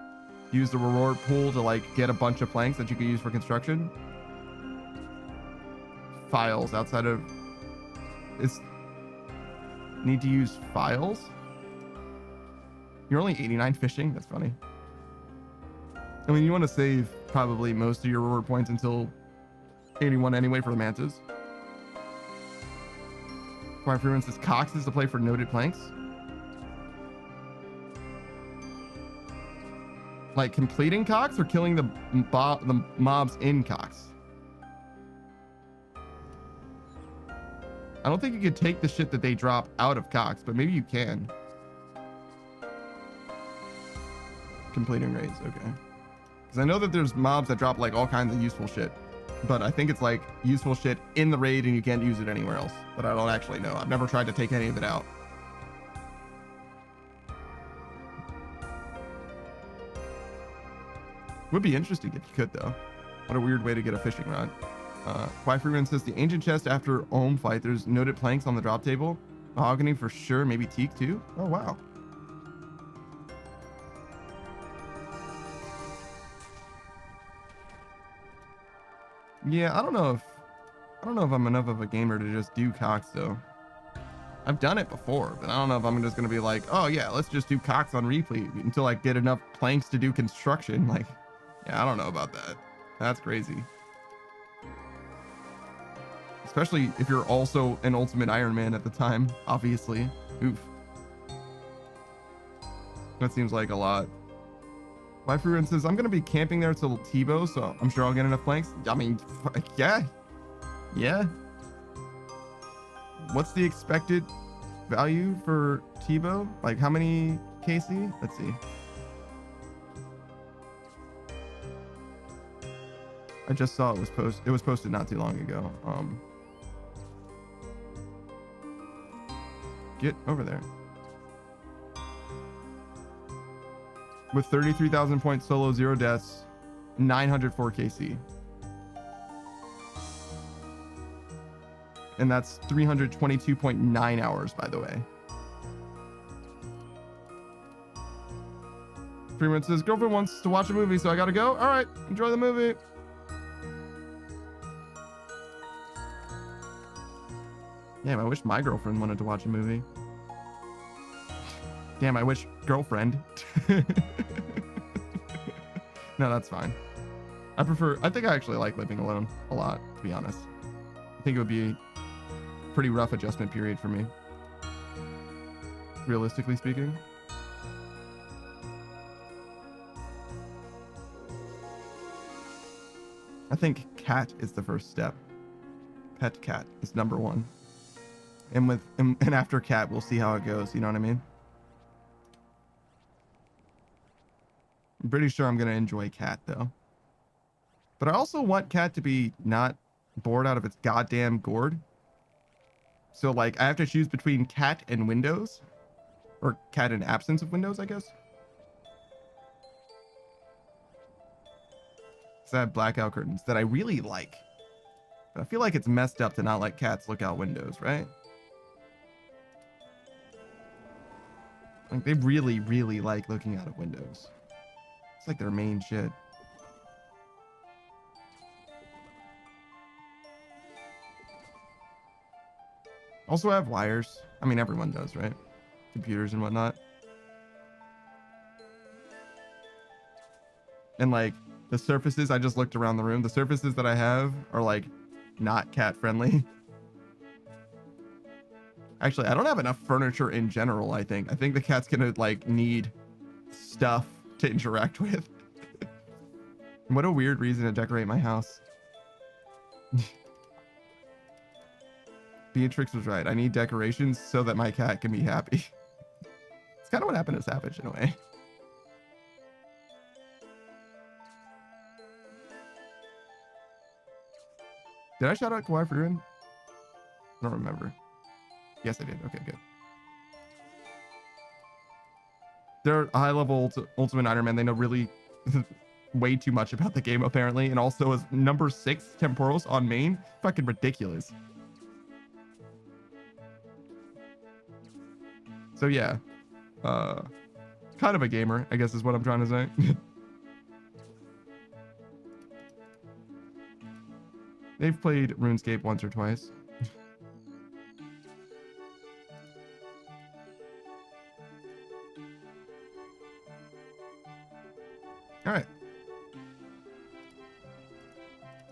use the reward pool to like get a bunch of planks that you could use for construction. Files outside of it's need to use files. You're only 89 fishing. That's funny. I mean, you want to save probably most of your reward points until 81 anyway for the mantas. Why Freeman says Cox is to play for noted planks. Like completing Cox or killing the mobs in Cox? I don't think you could take the shit that they drop out of Cox, but maybe you can. Completing raids, okay. Because I know that there's mobs that drop like all kinds of useful shit, but I think it's like useful shit in the raid and you can't use it anywhere else. But I don't actually know. I've never tried to take any of it out. Would be interesting if you could, though. What a weird way to get a fishing rod. Why Freeman says the ancient chest after Ohm fight, there's noted planks on the drop table. Mahogany for sure, maybe teak too. Oh wow. Yeah, I don't know if I'm enough of a gamer to just do Cox though. I've done it before, but I don't know if I'm just gonna be like, oh yeah, let's just do Cox on replay until I get enough planks to do construction. Like, yeah, I don't know about that. That's crazy. Especially if you're also an Ultimate Iron Man at the time, obviously. Oof. That seems like a lot. My friend says, I'm going to be camping there till Tebow, so I'm sure I'll get enough planks. I mean, yeah. Yeah. What's the expected value for Tebow? Like, how many KC? Let's see. I just saw it was posted not too long ago. Get over there. With 33,000 points solo, 0 deaths, 904 KC. And that's 322.9 hours, by the way. Freeman says, girlfriend wants to watch a movie, so I gotta go. All right, enjoy the movie. Damn, I wish my girlfriend wanted to watch a movie. Damn, I wish girlfriend. No, that's fine. I think I actually like living alone a lot, to be honest. I think it would be a pretty rough adjustment period for me, realistically speaking. I think cat is the first step. Pet cat is number one. And after cat, we'll see how it goes. You know what I mean? I'm pretty sure I'm going to enjoy cat though. But I also want cat to be not bored out of its goddamn gourd. So like I have to choose between cat and windows, or cat in absence of windows, I guess. So I have blackout curtains that I really like. But I feel like it's messed up to not let cats look out windows, right? Like they really, really like looking out of windows. It's like their main shit. Also, I have wires. I mean, everyone does, right? Computers and whatnot. And like the surfaces, I just looked around the room. The surfaces that I have are like not cat friendly. Actually, I don't have enough furniture in general, I think. I think the cat's gonna like need stuff to interact with. What a weird reason to decorate my house. Beatrix was right. I need decorations so that my cat can be happy. It's kind of what happened to Savage in a way. Did I shout out Kawhi for doing? I don't remember. Yes, I did. Okay, good. They're high level Ultimate Niner Man. They know really way too much about the game, apparently. And also is number 6 Temporos on main. Fucking ridiculous. So yeah. Kind of a gamer, I guess is what I'm trying to say. They've played RuneScape once or twice. All right.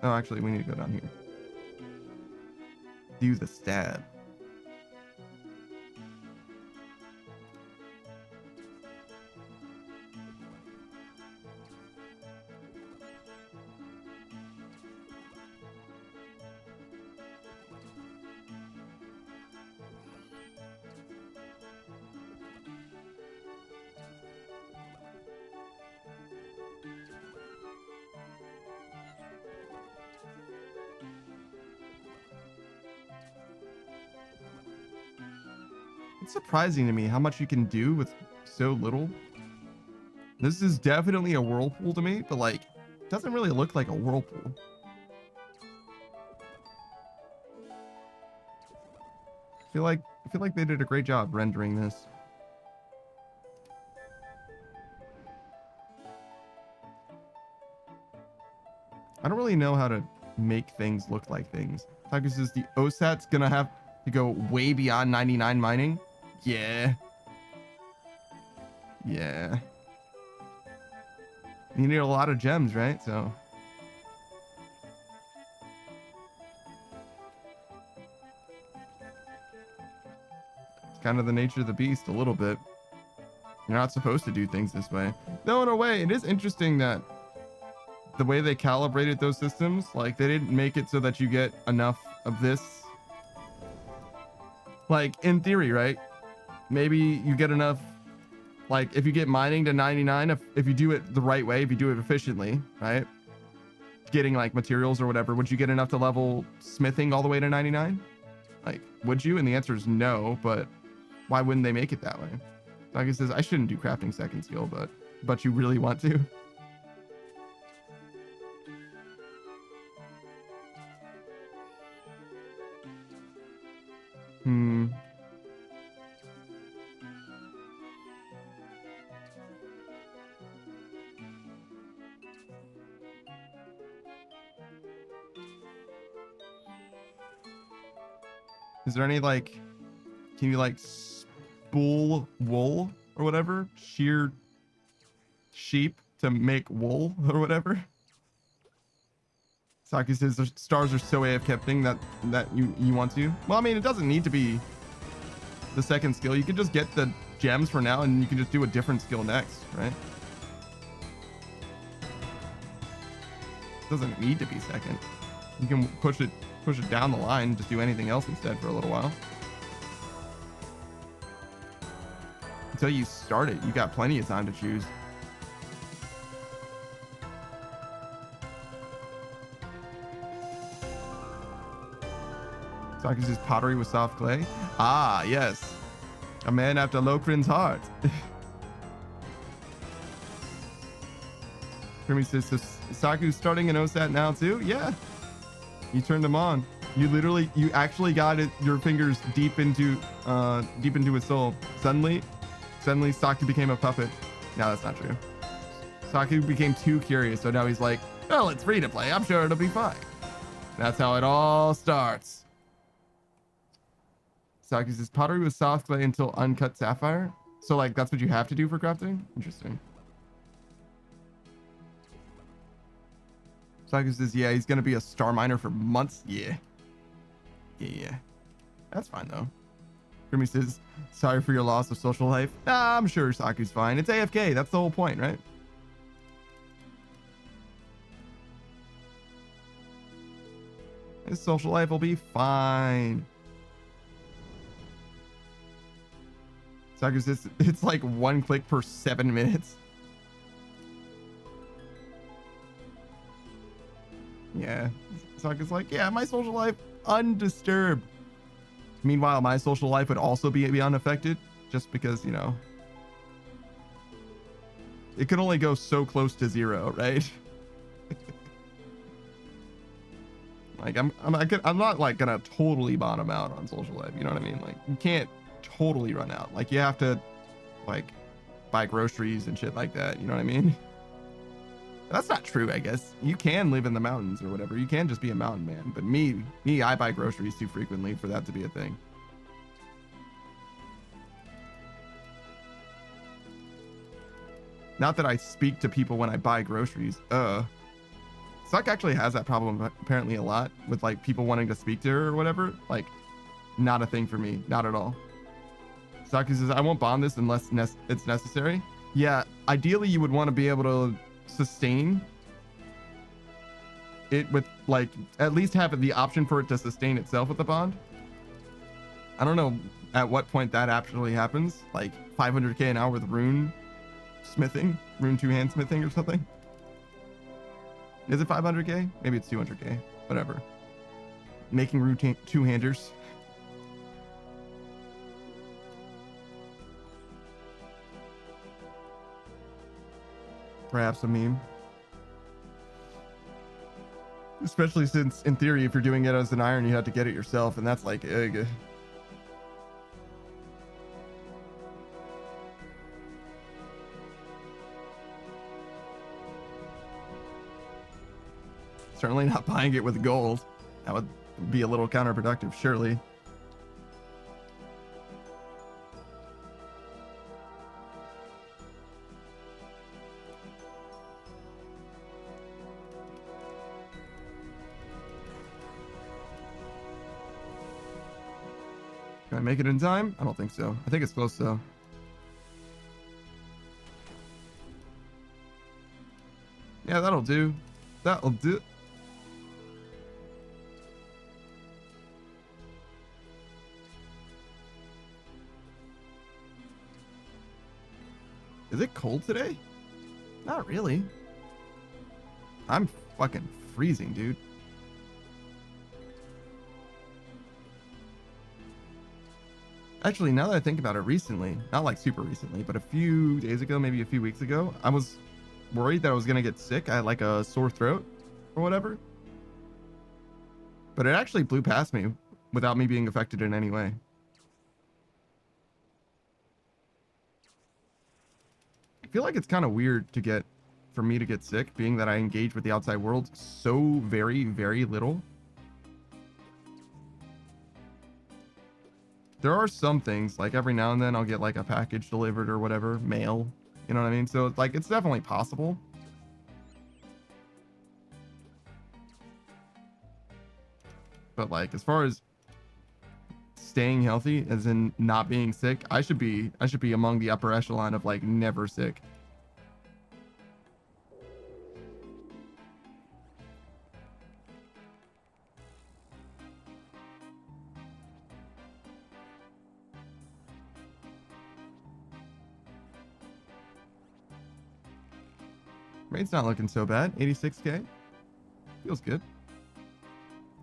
Oh, actually, we need to go down here. Do the stab. It's surprising to me how much you can do with so little. This is definitely a whirlpool to me, but like, it doesn't really look like a whirlpool. I feel like they did a great job rendering this. I don't really know how to make things look like things. Taku says the OSAT's gonna have to go way beyond 99 mining. Yeah. Yeah. You need a lot of gems, right? So. It's kind of the nature of the beast a little bit. You're not supposed to do things this way. Though in a way, it is interesting that the way they calibrated those systems, like they didn't make it so that you get enough of this. Like in theory, right? Maybe you get enough, like if you get mining to 99, if you do it the right way, if you do it efficiently, right? Getting like materials or whatever, would you get enough to level smithing all the way to 99? Like, would you? And the answer is no, but why wouldn't they make it that way? Like it says, I shouldn't do crafting second skill, but you really want to? Is there any like, can you like spool wool or whatever? Shear sheep to make wool or whatever? Saki says the stars are so AFK thing that you want to. Well, I mean, it doesn't need to be the second skill. You can just get the gems for now and you can just do a different skill next, right? It doesn't need to be second. You can push it down the line and just do anything else instead for a little while. Until you start it, you got plenty of time to choose. Saki says pottery with soft clay. Ah, yes. A man after Lokrin's heart. Krimi says, so Saku's starting an OSAT now too? Yeah. You turned him on. You actually got it, your fingers deep into his soul. Suddenly Saki became a puppet. No, that's not true. Saki became too curious, so now he's like, well, it's free to play. I'm sure it'll be fine. That's how it all starts. Saki says, pottery with soft clay until uncut sapphire. So, like, that's what you have to do for crafting? Interesting. Saki says, yeah, he's going to be a star miner for months. Yeah. Yeah. That's fine, though. Grimmy says, sorry for your loss of social life. Nah, I'm sure Saku's fine. It's AFK. That's the whole point, right? His social life will be fine. Saku says, it's like 1 click per 7 minutes. Yeah. Saku's like, yeah, my social life undisturbed. Meanwhile, my social life would also be unaffected just because, you know, it could only go so close to 0, right? Like I'm not like gonna totally bottom out on social life. You know what I mean? Like you can't totally run out. Like you have to like buy groceries and shit like that. You know what I mean? That's not true, I guess. You can live in the mountains or whatever. You can just be a mountain man. But me, I buy groceries too frequently for that to be a thing. Not that I speak to people when I buy groceries. Suck actually has that problem apparently a lot with like people wanting to speak to her or whatever. Like, not a thing for me. Not at all. Saki says, I won't bond this unless it's necessary. Yeah, ideally you would want to be able to sustain it with like at least have the option for it to sustain itself with the bond. I don't know at what point that actually happens, like 500k an hour with rune smithing, rune 2-hand smithing or something. Is it 500k? Maybe it's 200k, whatever. Making rune 2-handers. Perhaps a meme. Especially since, in theory, if you're doing it as an iron, you have to get it yourself, and that's like, ugh. Certainly not buying it with gold. That would be a little counterproductive, surely. Can I make it in time? I don't think so. I think it's close though. Yeah, that'll do. That'll do. Is it cold today? Not really. I'm fucking freezing, dude. Actually, now that I think about it, recently, not like super recently, but a few days ago, maybe a few weeks ago, I was worried that I was going to get sick. I had like a sore throat or whatever. But it actually blew past me without me being affected in any way. I feel like it's kind of weird for me to get sick, being that I engage with the outside world so very, very little. There are some things, like every now and then I'll get like a package delivered or whatever, mail, you know what I mean? So it's like, it's definitely possible. But like, as far as staying healthy, as in not being sick, I should be among the upper echelon of like never sick. Rate's not looking so bad. 86k. Feels good.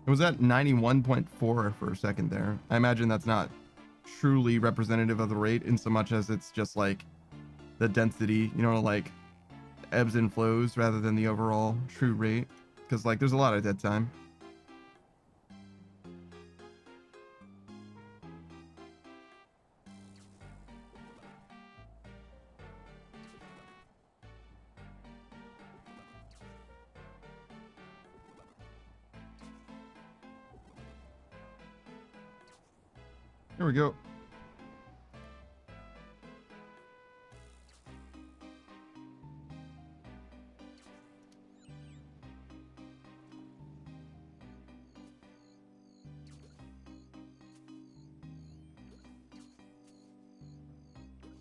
It was at 91.4 for a second there. I imagine that's not truly representative of the rate in so much as it's just like the density, you know, like ebbs and flows rather than the overall true rate. Because like there's a lot of dead time. Here we go.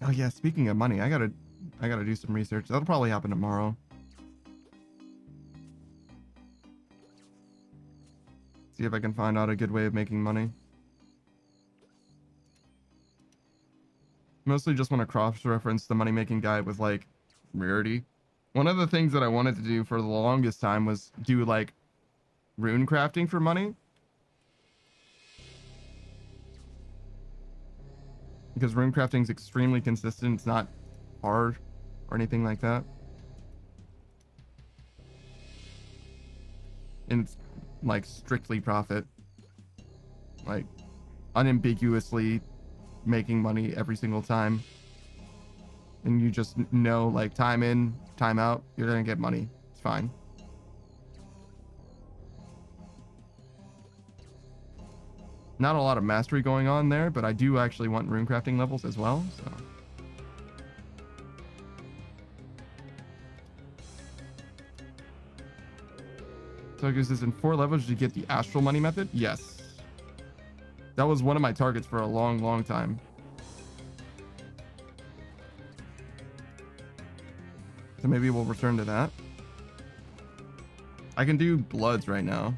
Oh yeah, speaking of money, I gotta do some research. That'll probably happen tomorrow. See if I can find out a good way of making money. Mostly just want to cross-reference the money-making guide with like rarity. One of the things that I wanted to do for the longest time was do like rune crafting for money. Because rune crafting is extremely consistent. It's not hard or anything like that. And it's like strictly profit. Like unambiguously making money every single time. And you just know like time in, time out, you're going to get money. It's fine. Not a lot of mastery going on there, but I do actually want rune crafting levels as well, so. So I guess this in 4 levels, did you get the astral money method? Yes. That was one of my targets for a long, long time. So maybe we'll return to that. I can do bloods right now.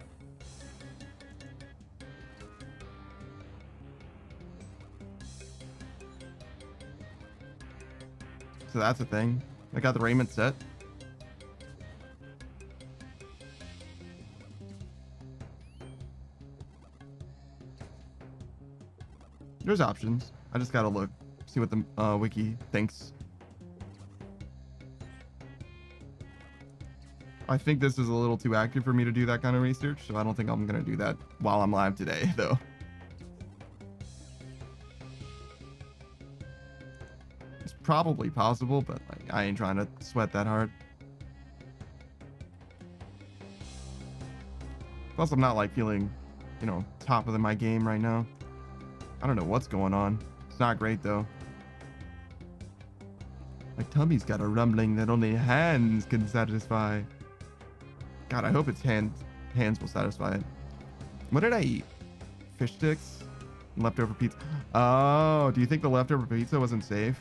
So that's a thing. I got the raiment set. There's options. I just gotta look, see what the wiki thinks. I think this is a little too active for me to do that kind of research, so I don't think I'm gonna do that while I'm live today, though. It's probably possible, but like, I ain't trying to sweat that hard. Plus, I'm not like feeling, you know, top of my game right now. I don't know what's going on. It's not great though. My tummy's got a rumbling that only hands can satisfy. God, I hope it's hands will satisfy it. What did I eat? Fish sticks? Leftover pizza. Oh, do you think the leftover pizza wasn't safe?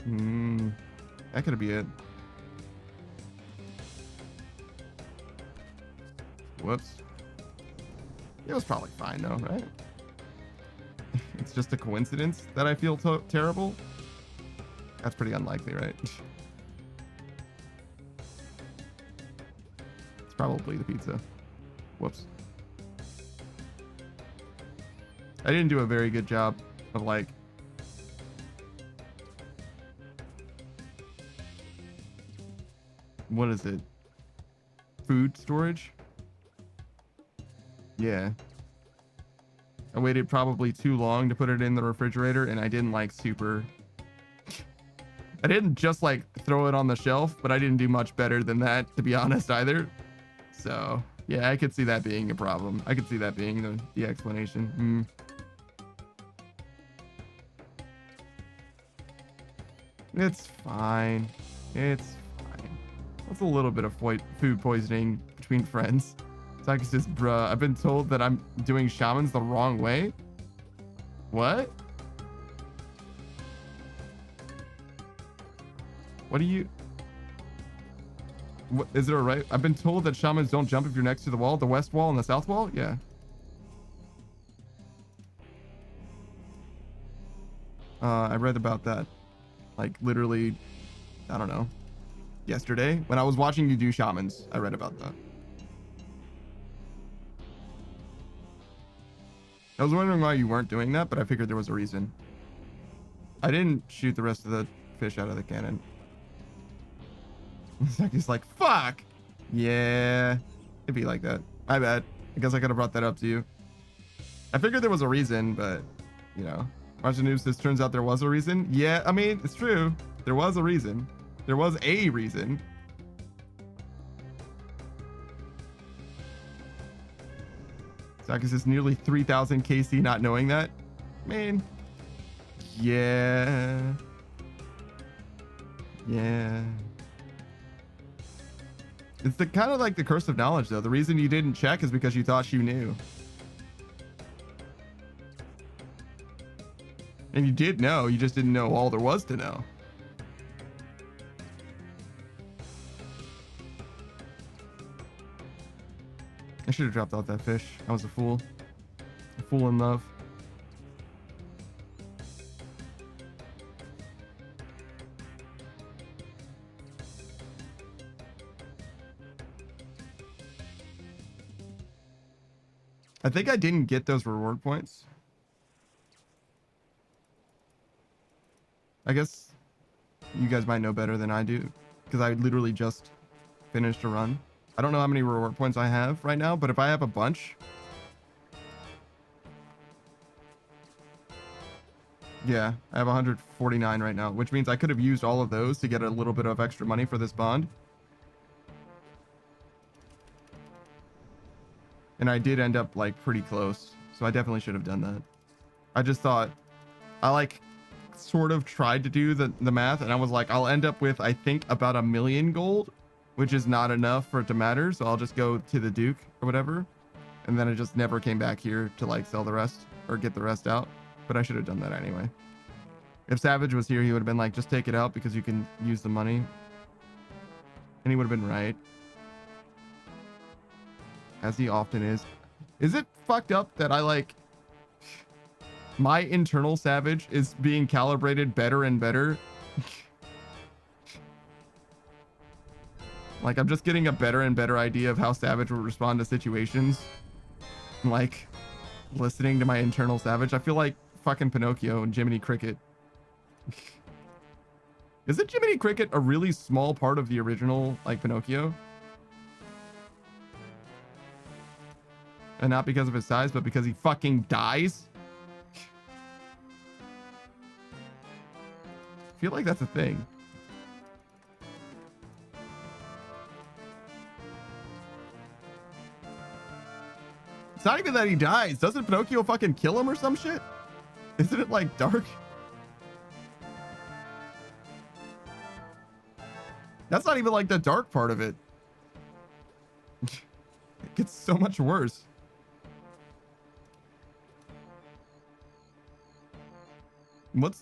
That could be it. Whoops. It was probably fine though, right? It's just a coincidence that I feel terrible. That's pretty unlikely, right? It's probably the pizza. Whoops. I didn't do a very good job of like what is it? Food storage? Yeah. I waited probably too long to put it in the refrigerator, and I didn't like super. I didn't just like throw it on the shelf, but I didn't do much better than that, to be honest, either. So yeah, I could see that being a problem. I could see that being the explanation. It's fine. It's fine. That's a little bit of food poisoning between friends. Saki says, bruh, I've been told that I'm doing shamans the wrong way. What? What do you... What, is it alright? I've been told that shamans don't jump if you're next to the wall, the west wall and the south wall? Yeah. I read about that. Like, literally, I don't know. Yesterday, when I was watching you do shamans, I read about that. I was wondering why you weren't doing that, but I figured there was a reason. I didn't shoot the rest of the fish out of the cannon. Zaki's like, fuck! Yeah, it'd be like that. I bet. I guess I could have brought that up to you. I figured there was a reason, but, you know. Watching news, this turns out there was a reason. Yeah, I mean, it's true. There was a reason. There was a reason. Zaki says nearly 3,000 KC not knowing that. Man. Yeah. Yeah. It's the kind of like the curse of knowledge, though. The reason you didn't check is because you thought you knew. And you did know, you just didn't know all there was to know. I should have dropped out that fish. I was a fool. A fool in love. I think I didn't get those reward points. I guess you guys might know better than I do, because I literally just finished a run. I don't know how many reward points I have right now, but if I have a bunch, yeah, I have 149 right now, which means I could have used all of those to get a little bit of extra money for this bond. And I did end up like pretty close, so I definitely should have done that. I just thought, I like sort of tried to do the math, and I was like, I'll end up with, I think, about 1 million gold, which is not enough for it to matter, so I'll just go to the Duke or whatever. And then I just never came back here to like sell the rest or get the rest out, but I should have done that anyway. If Savage was here, he would have been like, just take it out because you can use the money. And he would have been right, as he often is. Is it fucked up that I like my internal Savage is being calibrated better and better? Like, I'm just getting a better and better idea of how Savage will respond to situations. Like, listening to my internal Savage. I feel like fucking Pinocchio and Jiminy Cricket. Isn't Jiminy Cricket a really small part of the original, like, Pinocchio? And not because of his size, but because he fucking dies? I feel like that's a thing. It's not even that he dies. Doesn't Pinocchio fucking kill him or some shit? Isn't it like dark? That's not even like the dark part of it. It gets so much worse. What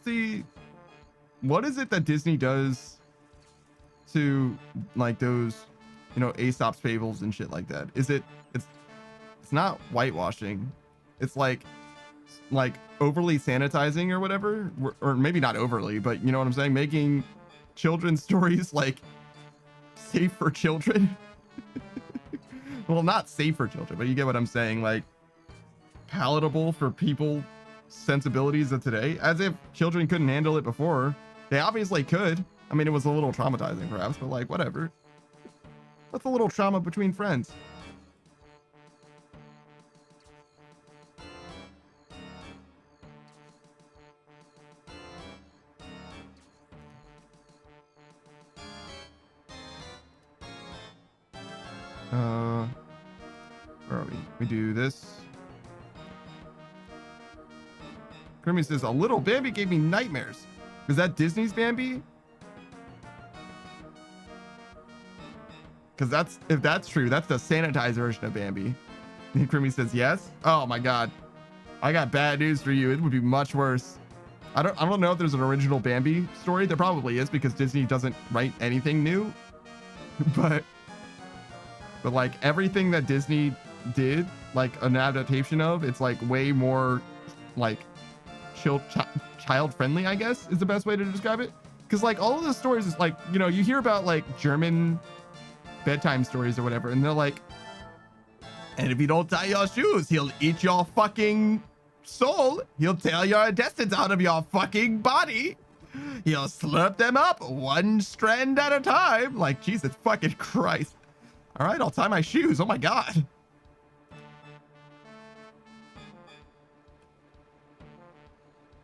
is it that Disney does to like those, you know, Aesop's fables and shit like that? It's not whitewashing. It's like overly sanitizing or whatever, or maybe not overly, but you know what I'm saying? Making children's stories like safe for children. Well, not safe for children, but you get what I'm saying. Like palatable for people sensibilities of today, as if children couldn't handle it before. They obviously could. I mean, it was a little traumatizing perhaps, but like whatever. That's a little trauma between friends. Where are we? We do this. Grimmy says, a little Bambi gave me nightmares. Is that Disney's Bambi? Because if that's true, that's the sanitized version of Bambi. And Grimmy says, yes. Oh my God. I got bad news for you. It would be much worse. I don't know if there's an original Bambi story. There probably is, because Disney doesn't write anything new. but like everything that Disney did, like an adaptation of, it's like way more like child friendly, I guess is the best way to describe it. Because like all of the stories is like, you know, you hear about like German bedtime stories or whatever, and they're like, and if you don't tie your shoes, he'll eat your fucking soul. He'll tear your intestines out of your fucking body. He'll slurp them up one strand at a time. Like, Jesus fucking Christ. All right, I'll tie my shoes. Oh my God.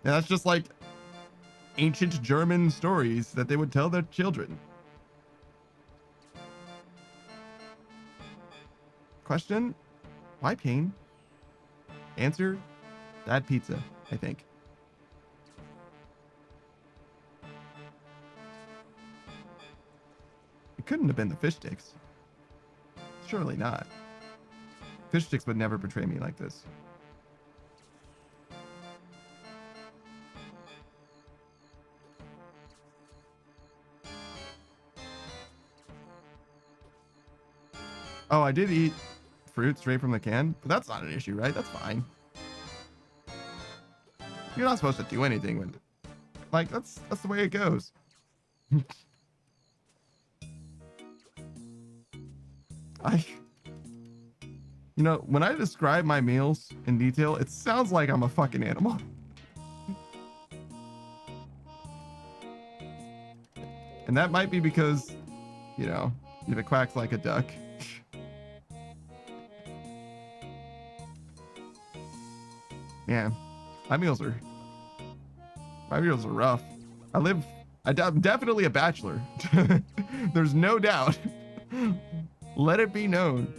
Yeah, that's just like ancient German stories that they would tell their children. Question? Why pain? Answer? That pizza, I think. It couldn't have been the fish sticks. Surely not. Fish sticks would never betray me like this. Oh, I did eat fruit straight from the can, but that's not an issue, right? That's fine. You're not supposed to do anything with it. Like, that's the way it goes. You know, when I describe my meals in detail, it sounds like I'm a fucking animal. And that might be because, you know, if it quacks like a duck. Man, my meals are rough. I'm definitely a bachelor. There's no doubt. Let it be known.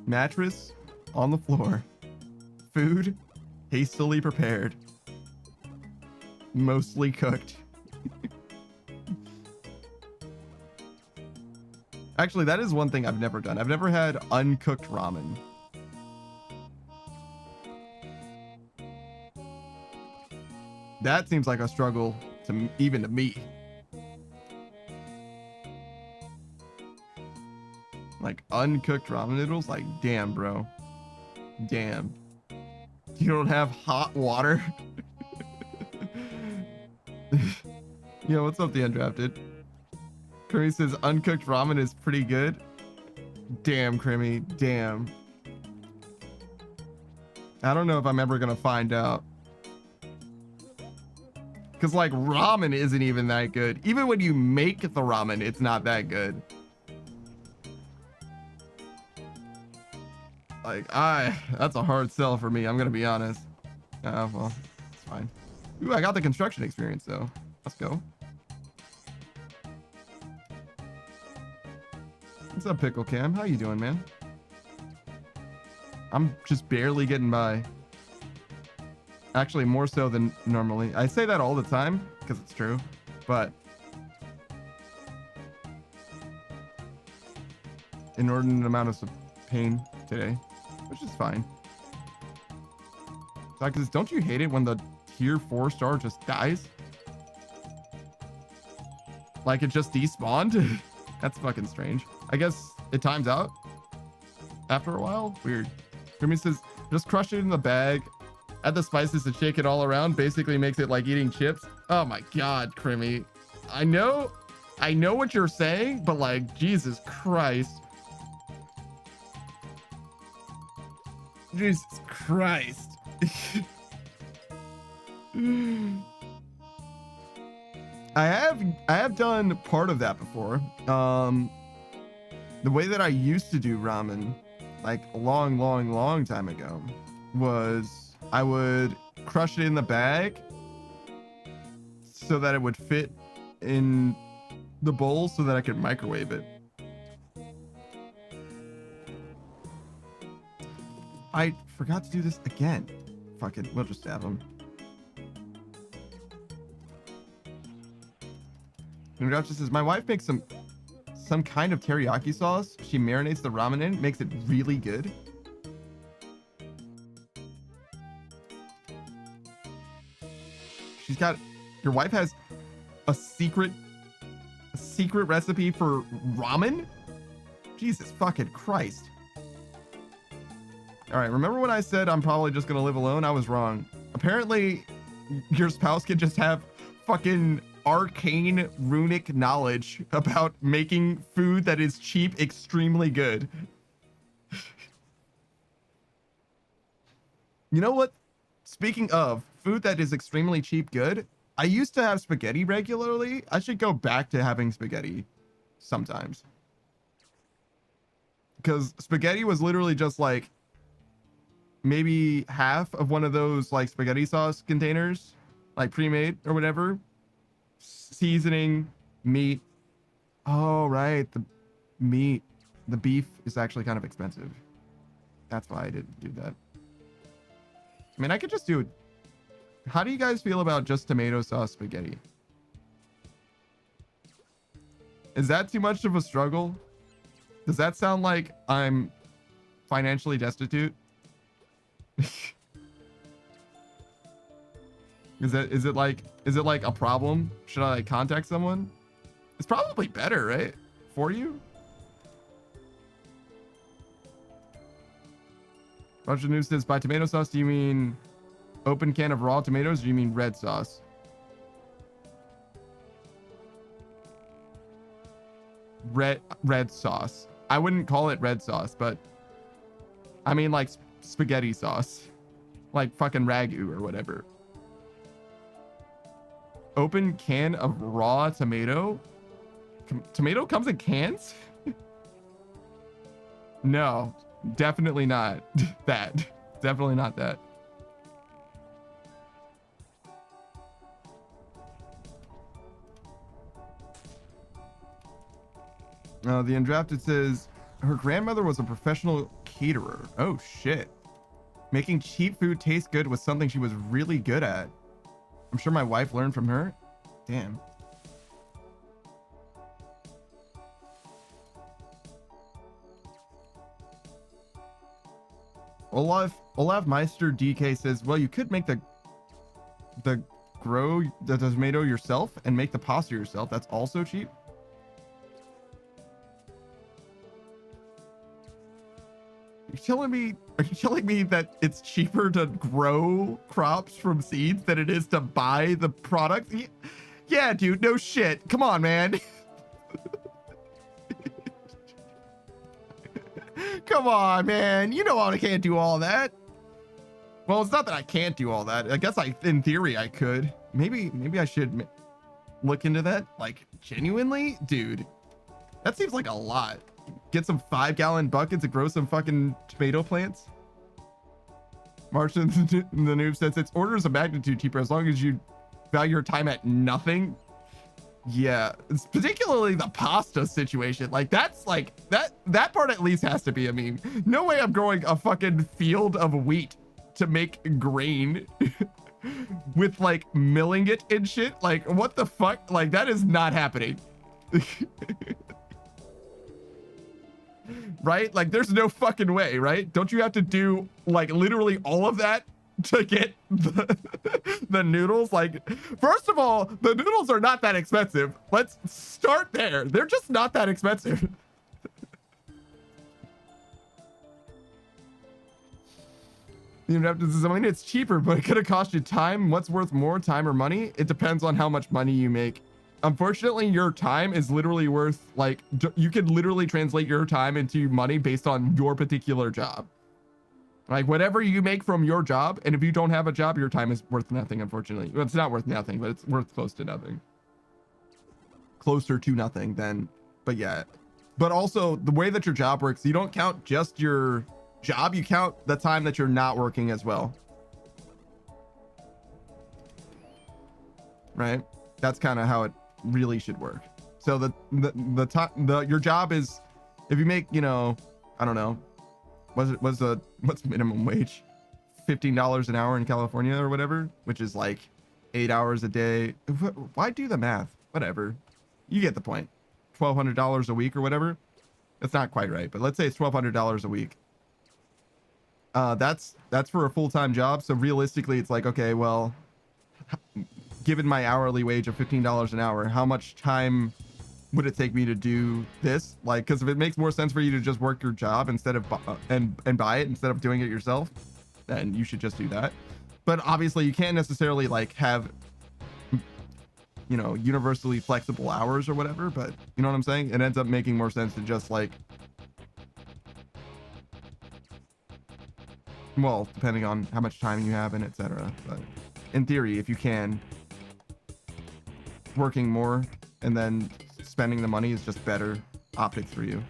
Mattress on the floor. Food hastily prepared. Mostly cooked. Actually, that is one thing I've never done. I've never had uncooked ramen. That seems like a struggle to even to me. Like uncooked ramen noodles, like damn, bro. Damn. You don't have hot water? Yo, what's up, the undrafted? Crimmy says uncooked ramen is pretty good. Damn, Crimmy, damn. I don't know if I'm ever gonna find out. Because like ramen isn't even that good. Even when you make the ramen, it's not that good. Like, that's a hard sell for me. I'm gonna be honest. Well, it's fine. Ooh, I got the construction experience though. Let's go. What's up, Pickle Cam? How you doing, man? I'm just barely getting by. Actually, more so than normally. I say that all the time because it's true, but inordinate amount of pain today, which is fine. Because don't you hate it when the tier 4-star just dies? Like it just despawned? That's fucking strange. I guess it times out after a while. Weird. Grimmy says, just crush it in the bag, add the spices to shake it all around. Basically makes it like eating chips. Oh my God, Crimmy. I know what you're saying, but like, Jesus Christ. Jesus Christ. I have done part of that before. The way that I used to do ramen, like a long time ago, was I would crush it in the bag so that it would fit in the bowl so that I could microwave it. I forgot to do this again. Fuck it, we'll just stab him. And Grouch says, my wife makes some kind of teriyaki sauce. She marinates the ramen in, makes it really good. Your wife has a secret recipe for ramen? Jesus fucking Christ. All right, remember when I said I'm probably just gonna live alone? I was wrong. Apparently, your spouse can just have fucking arcane runic knowledge about making food that is cheap extremely good. You know what? Speaking of food that is extremely cheap good, I used to have spaghetti regularly. I should go back to having spaghetti sometimes. Because spaghetti was literally just like maybe half of one of those like spaghetti sauce containers, like pre-made or whatever. Seasoning, meat. Oh, right. The meat. the beef is actually kind of expensive. That's why I didn't do that. I mean, I could just do it. How do you guys feel about just tomato sauce spaghetti? Is that too much of a struggle? Does that sound like I'm financially destitute? Is it like a problem? Should I like contact someone? It's probably better, right? For you? Roger News says, by tomato sauce, do you mean open can of raw tomatoes, or do you mean red sauce? Red sauce. I wouldn't call it red sauce, but I mean like spaghetti sauce. Like fucking ragu or whatever. Open can of raw tomato? Tomato comes in cans? No, definitely not that. Definitely not that. The Undrafted says her grandmother was a professional caterer. Oh shit. Making cheap food taste good was something she was really good at. I'm sure my wife learned from her. Damn. Olaf Meister DK says, well, you could make the grow the tomato yourself and make the pasta yourself. That's also cheap. Are you telling me that it's cheaper to grow crops from seeds than it is to buy the product? Yeah, dude, no shit. Come on, man. Come on, man. You know I can't do all that. Well, it's not that I can't do all that. I guess in theory I could. Maybe I should look into that. Like, genuinely? Dude, that seems like a lot. Get some 5-gallon buckets and grow some fucking tomato plants. Martian the noob says it's orders of magnitude cheaper as long as you value your time at nothing. Yeah, it's particularly the pasta situation. Like that's like that part at least has to be a meme. No way I'm growing a fucking field of wheat to make grain with like milling it and shit. Like what the fuck? Like that is not happening. Right? Like there's no fucking way, right? Don't you have to do like literally all of that to get the noodles? Like, first of all, the noodles are not that expensive. Let's start there. They're just not that expensive. You know, I mean, it's cheaper, but it could have cost you time. What's worth more, time or money? It depends on how much money you make. Unfortunately, your time is literally worth, like, you could literally translate your time into money based on your particular job. Like, whatever you make from your job, and if you don't have a job, your time is worth nothing, unfortunately. Well, it's not worth nothing, but it's worth close to nothing. Closer to nothing then, but yeah. But also, the way that your job works, you don't count just your job, you count the time that you're not working as well. Right? That's kind of how it really should work. So your job is, if you make, you know, I don't know, what's minimum wage? $15 an hour in California or whatever, which is like 8 hours a day. Why do the math? Whatever, you get the point. $1,200 a week or whatever. That's not quite right, but let's say it's $1,200 a week. That's for a full-time job. So realistically, it's like, okay, well, given my hourly wage of $15 an hour, how much time would it take me to do this? Like, because if it makes more sense for you to just work your job instead of and buy it instead of doing it yourself, then you should just do that. But obviously you can't necessarily like have, you know, universally flexible hours or whatever, but you know what I'm saying? It ends up making more sense to just like, well, depending on how much time you have and etc. But in theory, if you can, working more and then spending the money is just better optics for you.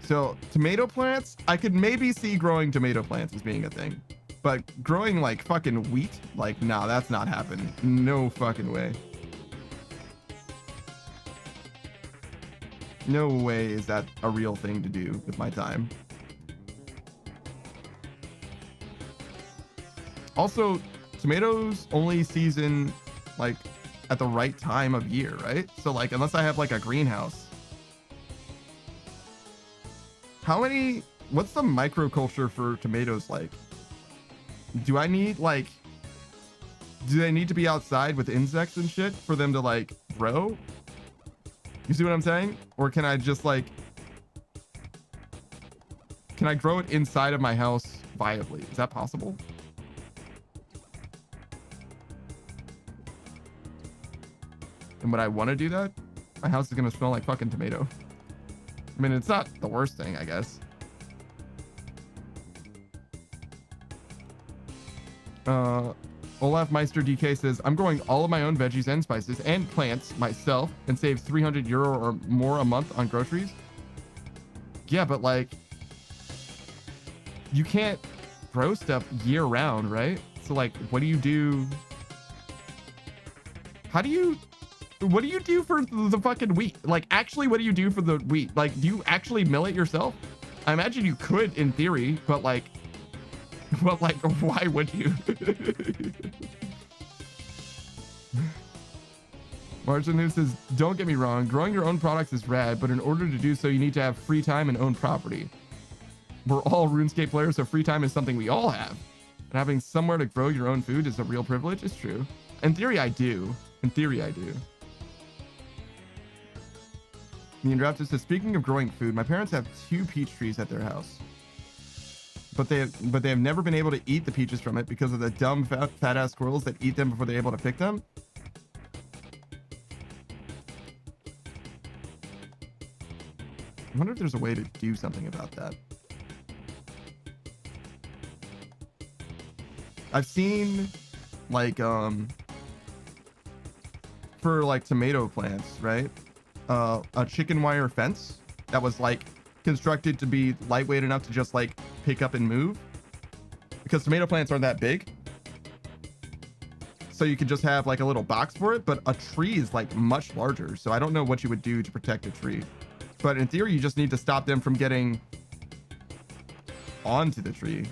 So tomato plants, I could maybe see growing tomato plants as being a thing, but growing like fucking wheat, like, nah, that's not happening. No fucking way. No way is that a real thing to do with my time. Also, tomatoes only season like at the right time of year, right? So like unless I have like a greenhouse. What's the microculture for tomatoes like? Do I need like do they need to be outside with insects and shit for them to like grow? You see what I'm saying? Or can I just like can I grow it inside of my house viably? Is that possible? And would I want to do that? My house is gonna smell like fucking tomato. I mean, it's not the worst thing, I guess. Olaf Meister DK says, I'm growing all of my own veggies and spices and plants myself and save 300 euro or more a month on groceries. Yeah, but like, you can't grow stuff year round, right? So like, what do you do? What do you do for the fucking wheat? Like, actually, what do you do for the wheat? Like, do you actually mill it yourself? I imagine you could in theory, but like, why would you? Martin who says, don't get me wrong, growing your own products is rad, but in order to do so, you need to have free time and own property. We're all RuneScape players, so free time is something we all have. And having somewhere to grow your own food is a real privilege. It's true. In theory, I do. In theory, I do. The Indrafter says, speaking of growing food, my parents have 2 peach trees at their house. But they have never been able to eat the peaches from it because of the dumb fat ass squirrels that eat them before they're able to pick them. I wonder if there's a way to do something about that. I've seen like for like tomato plants, right? A chicken wire fence that was like constructed to be lightweight enough to just like pick up and move, because tomato plants aren't that big, so you could just have like a little box for it. But a tree is like much larger, so I don't know what you would do to protect a tree, but in theory you just need to stop them from getting onto the tree.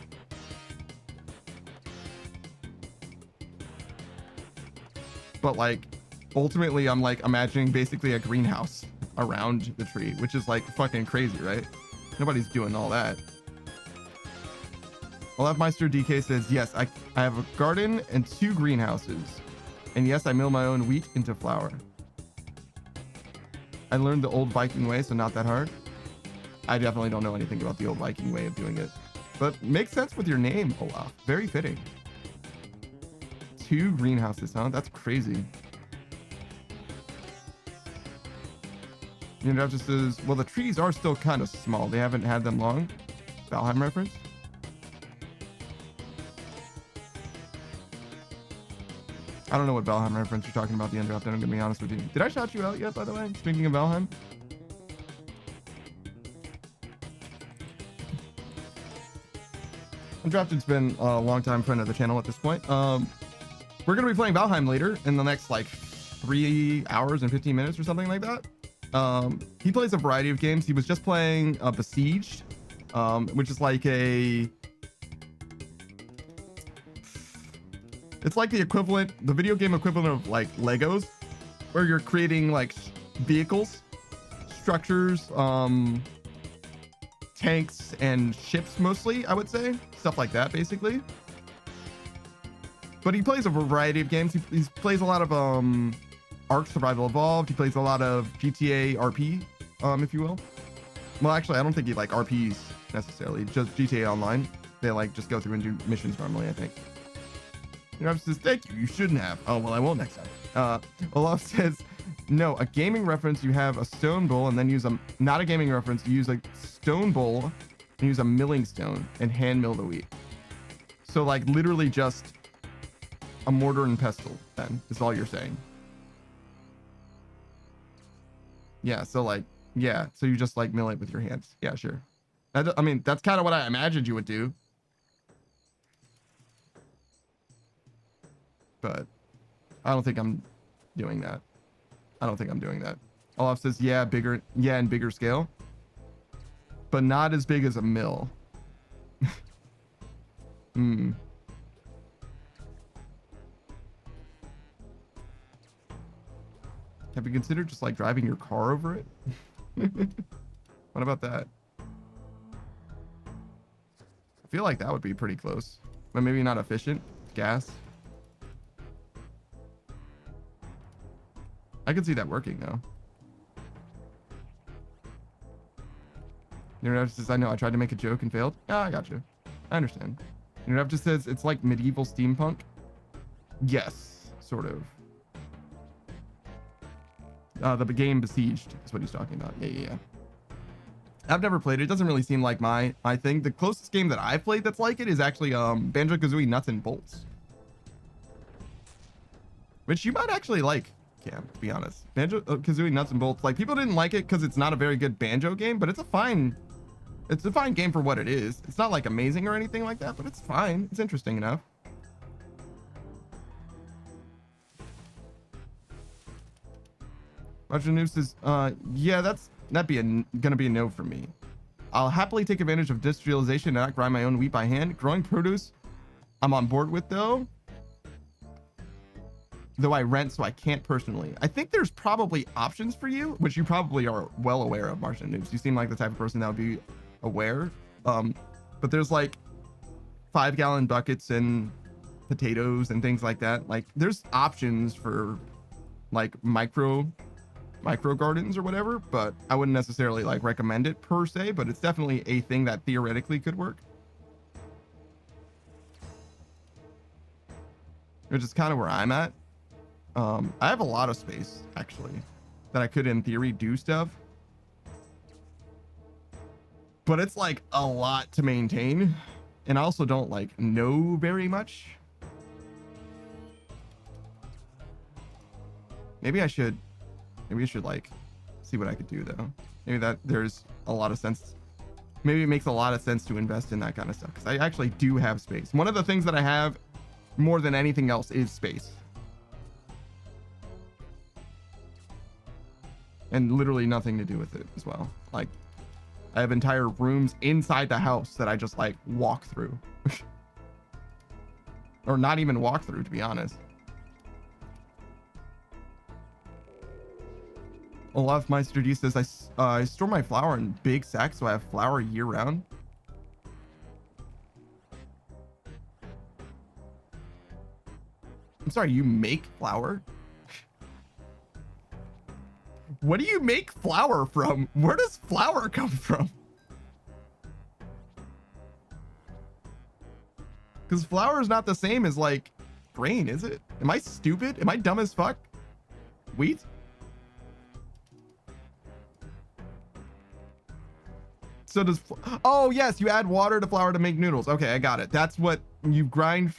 But like ultimately I'm like imagining basically a greenhouse around the tree, which is like fucking crazy, right? Nobody's doing all that. Olafmeister DK says, yes, I have a garden and 2 greenhouses. And yes, I mill my own wheat into flour. I learned the old Viking way, so not that hard. I definitely don't know anything about the old Viking way of doing it. But makes sense with your name, Olaf. Very fitting. 2 greenhouses, huh? That's crazy. You know, just says, well, the trees are still kind of small. They haven't had them long. Valheim reference. I don't know what Valheim reference you're talking about, the Undrafted. I'm gonna be honest with you. Did I shout you out yet, by the way? Speaking of Valheim. Undrafted's been a long-time friend of the channel at this point. We're gonna be playing Valheim later in the next like 3 hours and 15 minutes or something like that. He plays a variety of games. He was just playing Besieged, which is like it's like the equivalent, the video game equivalent of like Legos, where you're creating like vehicles, structures, tanks and ships mostly, I would say. Stuff like that, basically. But he plays a variety of games. He plays a lot of Ark Survival Evolved. He plays a lot of GTA RP, if you will. Well, actually, I don't think he like RPs necessarily, just GTA Online. They like just go through and do missions normally, I think. Olaf says, thank you, you shouldn't have. Oh, well, I won't next time. Olaf says, no, a gaming reference, you have a stone bowl and then use a, not a gaming reference, you use a stone bowl and use a milling stone and hand mill the wheat. So like literally just a mortar and pestle then is all you're saying. Yeah, so like, yeah, so you just like mill it with your hands. Yeah, sure. I mean, that's kind of what I imagined you would do. But I don't think I'm doing that. I don't think I'm doing that. Olaf says, yeah, bigger, yeah, and bigger scale, but not as big as a mill. Hmm. Have you considered just like driving your car over it? What about that? I feel like that would be pretty close, but maybe not efficient. Gas. I could see that working though. Internet says, I know, I tried to make a joke and failed. Ah, I got you. I understand. Internet just says it's like medieval steampunk. Yes, sort of. The game Besieged is what he's talking about. Yeah. I've never played it. It doesn't really seem like my thing. The closest game that I've played that's like it is actually Banjo-Kazooie Nuts and Bolts, which you might actually like, Cam, to be honest. Banjo-Kazooie Nuts and Bolts. Like, people didn't like it because it's not a very good banjo game, but it's a fine game for what it is. It's not like amazing or anything like that, but it's fine. It's interesting enough. Roger News says, yeah, gonna be a no for me. I'll happily take advantage of industrialization and not grind my own wheat by hand. Growing produce, I'm on board with though I rent, so I can't personally. I think there's probably options for you, which you probably are well aware of, Martian Noobs. You seem like the type of person that would be aware. But there's like 5-gallon buckets and potatoes and things like that. Like, there's options for like micro gardens or whatever, but I wouldn't necessarily like recommend it per se, but it's definitely a thing that theoretically could work. Which is kind of where I'm at. I have a lot of space actually that I could in theory do stuff, but it's like a lot to maintain, and I also don't like know very much. Maybe I should like see what I could do though. Maybe that there's a lot of sense. Maybe it makes a lot of sense to invest in that kind of stuff, because I actually do have space. One of the things that I have more than anything else is space. And literally nothing to do with it as well. Like, I have entire rooms inside the house that I just like walk through. Or not even walk through, to be honest. Olaf Meister D says, I store my flour in big sacks so I have flour year round. I'm sorry, you make flour? What do you make flour from? Where does flour come from? Because flour is not the same as like grain, is it? Am I stupid? Am I dumb as fuck? Wheat? So does, oh yes, you add water to flour to make noodles. Okay, I got it. That's what you grind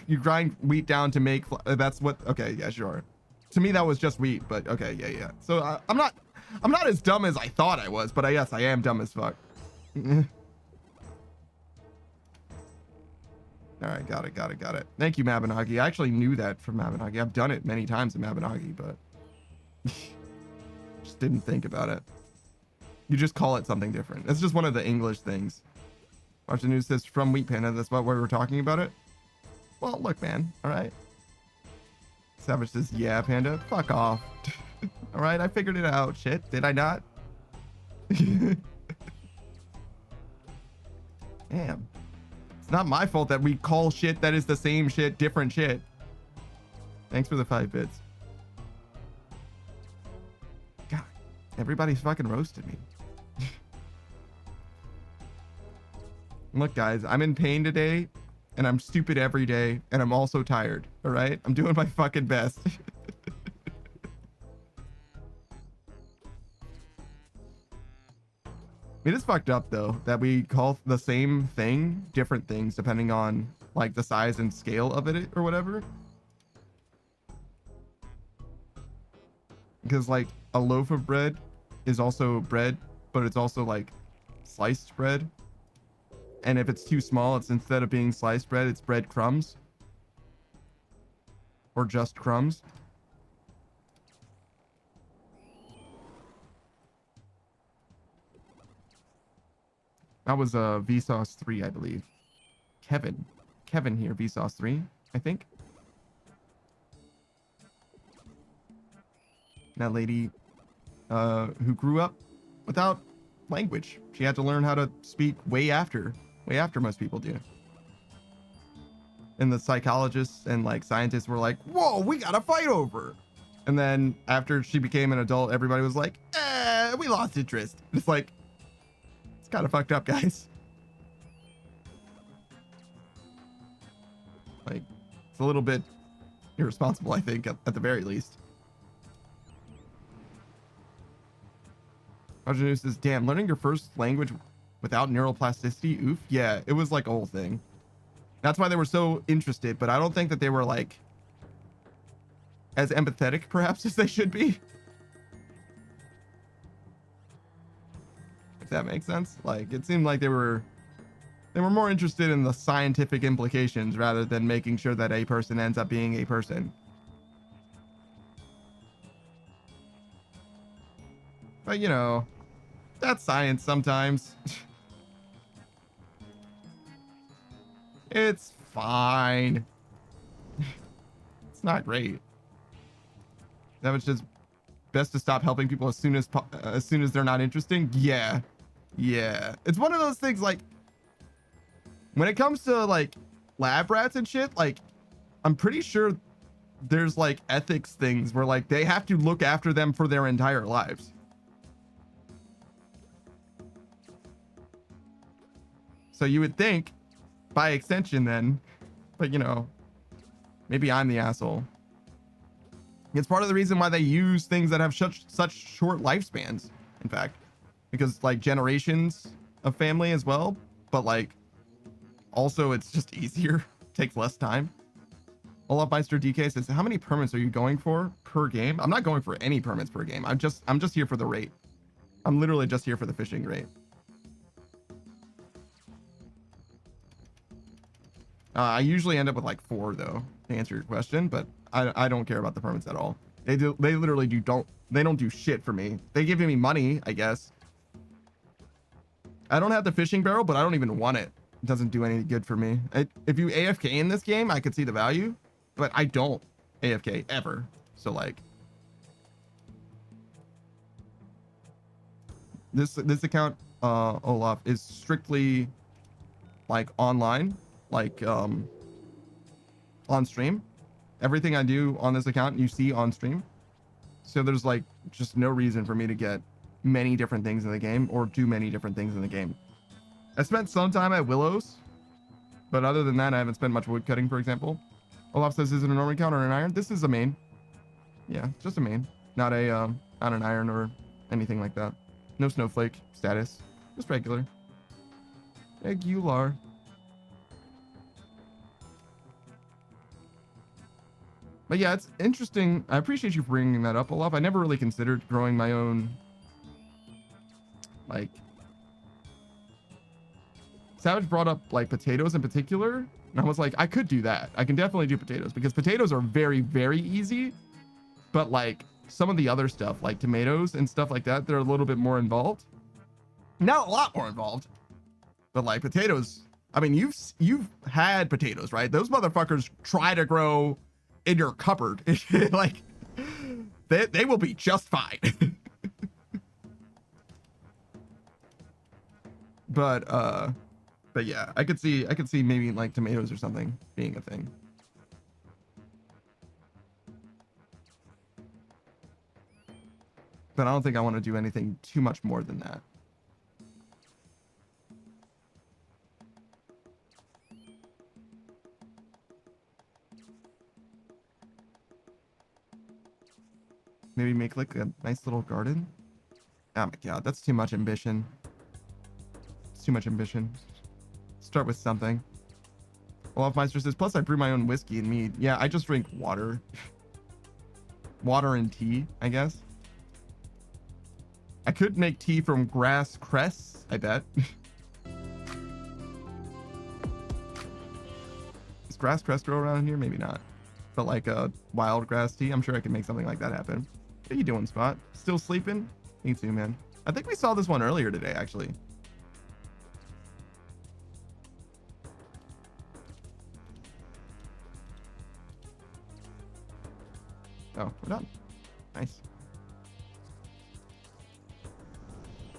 wheat down to make, that's what, okay, yeah, sure. To me, that was just wheat, but okay, yeah. So I'm not as dumb as I thought I was, but yes, I am dumb as fuck. All right, got it. Thank you, Mabinogi. I actually knew that from Mabinogi. I've done it many times in Mabinogi, but just didn't think about it. You just call it something different. It's just one of the English things. Watch the news says from Wheat Panda. That's what we were talking about it. Well, look, man. All right. Savage says, yeah, Panda. Fuck off. All right, I figured it out. Shit, did I not? Damn. It's not my fault that we call shit that is the same shit different shit. Thanks for the 5 bits. God, everybody's fucking roasted me. Look, guys, I'm in pain today, and I'm stupid every day, and I'm also tired. All right, I'm doing my fucking best. It is fucked up though that we call the same thing different things depending on like the size and scale of it or whatever. Because like a loaf of bread is also bread, but it's also like sliced bread. And if it's too small, it's instead of being sliced bread, it's bread crumbs. Or just crumbs. That was Vsauce 3, I believe. Kevin here, Vsauce 3, I think. That lady who grew up without language. She had to learn how to speak way after most people do. And the psychologists and like scientists were like, whoa, we gotta fight over. And then after she became an adult, everybody was like, we lost interest. It's like, it's kind of fucked up, guys. Like, it's a little bit irresponsible, I think, at the very least. Roger News says, damn, learning your first language without neuroplasticity, oof. Yeah, it was like a whole thing. That's why they were so interested, but I don't think that they were like as empathetic perhaps as they should be. If that makes sense. Like, it seemed like they were more interested in the scientific implications rather than making sure that a person ends up being a person. But you know, that's science sometimes. It's fine. It's not great. That was just best to stop helping people as soon as they're not interesting. Yeah. It's one of those things, like, when it comes to like lab rats and shit, like, I'm pretty sure there's like ethics things where like they have to look after them for their entire lives. So you would think, by extension then, but you know, maybe I'm the asshole. It's part of the reason why they use things that have such short lifespans, in fact, because like generations of family as well, but like also it's just easier, takes less time. Olaf Meister DK says, how many permits are you going for per game? I'm not going for any permits per game. I'm just here for the rate. I'm literally just here for the fishing rate. I usually end up with like 4 though, to answer your question, but I don't care about the permits at all. They literally don't do shit for me. They give me money, I guess. I don't have the fishing barrel, but I don't even want it. It doesn't do any good for me. If you AFK in this game, I could see the value, but I don't AFK ever. So like, this account, Olaf, is strictly like online, like on stream. Everything I do on this account you see on stream, so there's like just no reason for me to get many different things in the game or do many different things in the game. I spent some time at Willows, but other than that I haven't spent much wood cutting, for example. Olaf says, is it a normal account or an iron? This is a main. Yeah, just a main, not an iron or anything like that. No snowflake status, just regular. Regular. But yeah, it's interesting. I appreciate you bringing that up, Olaf. I never really considered growing my own, like, Savage brought up like potatoes in particular, and I was like, I could do that. I can definitely do potatoes because potatoes are very, very easy. But like some of the other stuff, like tomatoes and stuff like that, they're a little bit more involved. Not a lot more involved, but like potatoes. I mean, you've had potatoes, right? Those motherfuckers try to grow in your cupboard. Like they will be just fine. But yeah, I could see maybe like tomatoes or something being a thing. But I don't think I want to do anything too much more than that. Maybe make like a nice little garden. Oh my god, that's too much ambition. It's too much ambition. Start with something. Olafmeister says, plus I brew my own whiskey and mead. Yeah, I just drink water. Water and tea, I guess. I could make tea from grass cress, I bet. Does grass cress grow around here? Maybe not. But like a wild grass tea, I'm sure I can make something like that happen. What are you doing, Spot? Still sleeping? Me too, man. I think we saw this one earlier today, actually. Oh, we're done. Nice.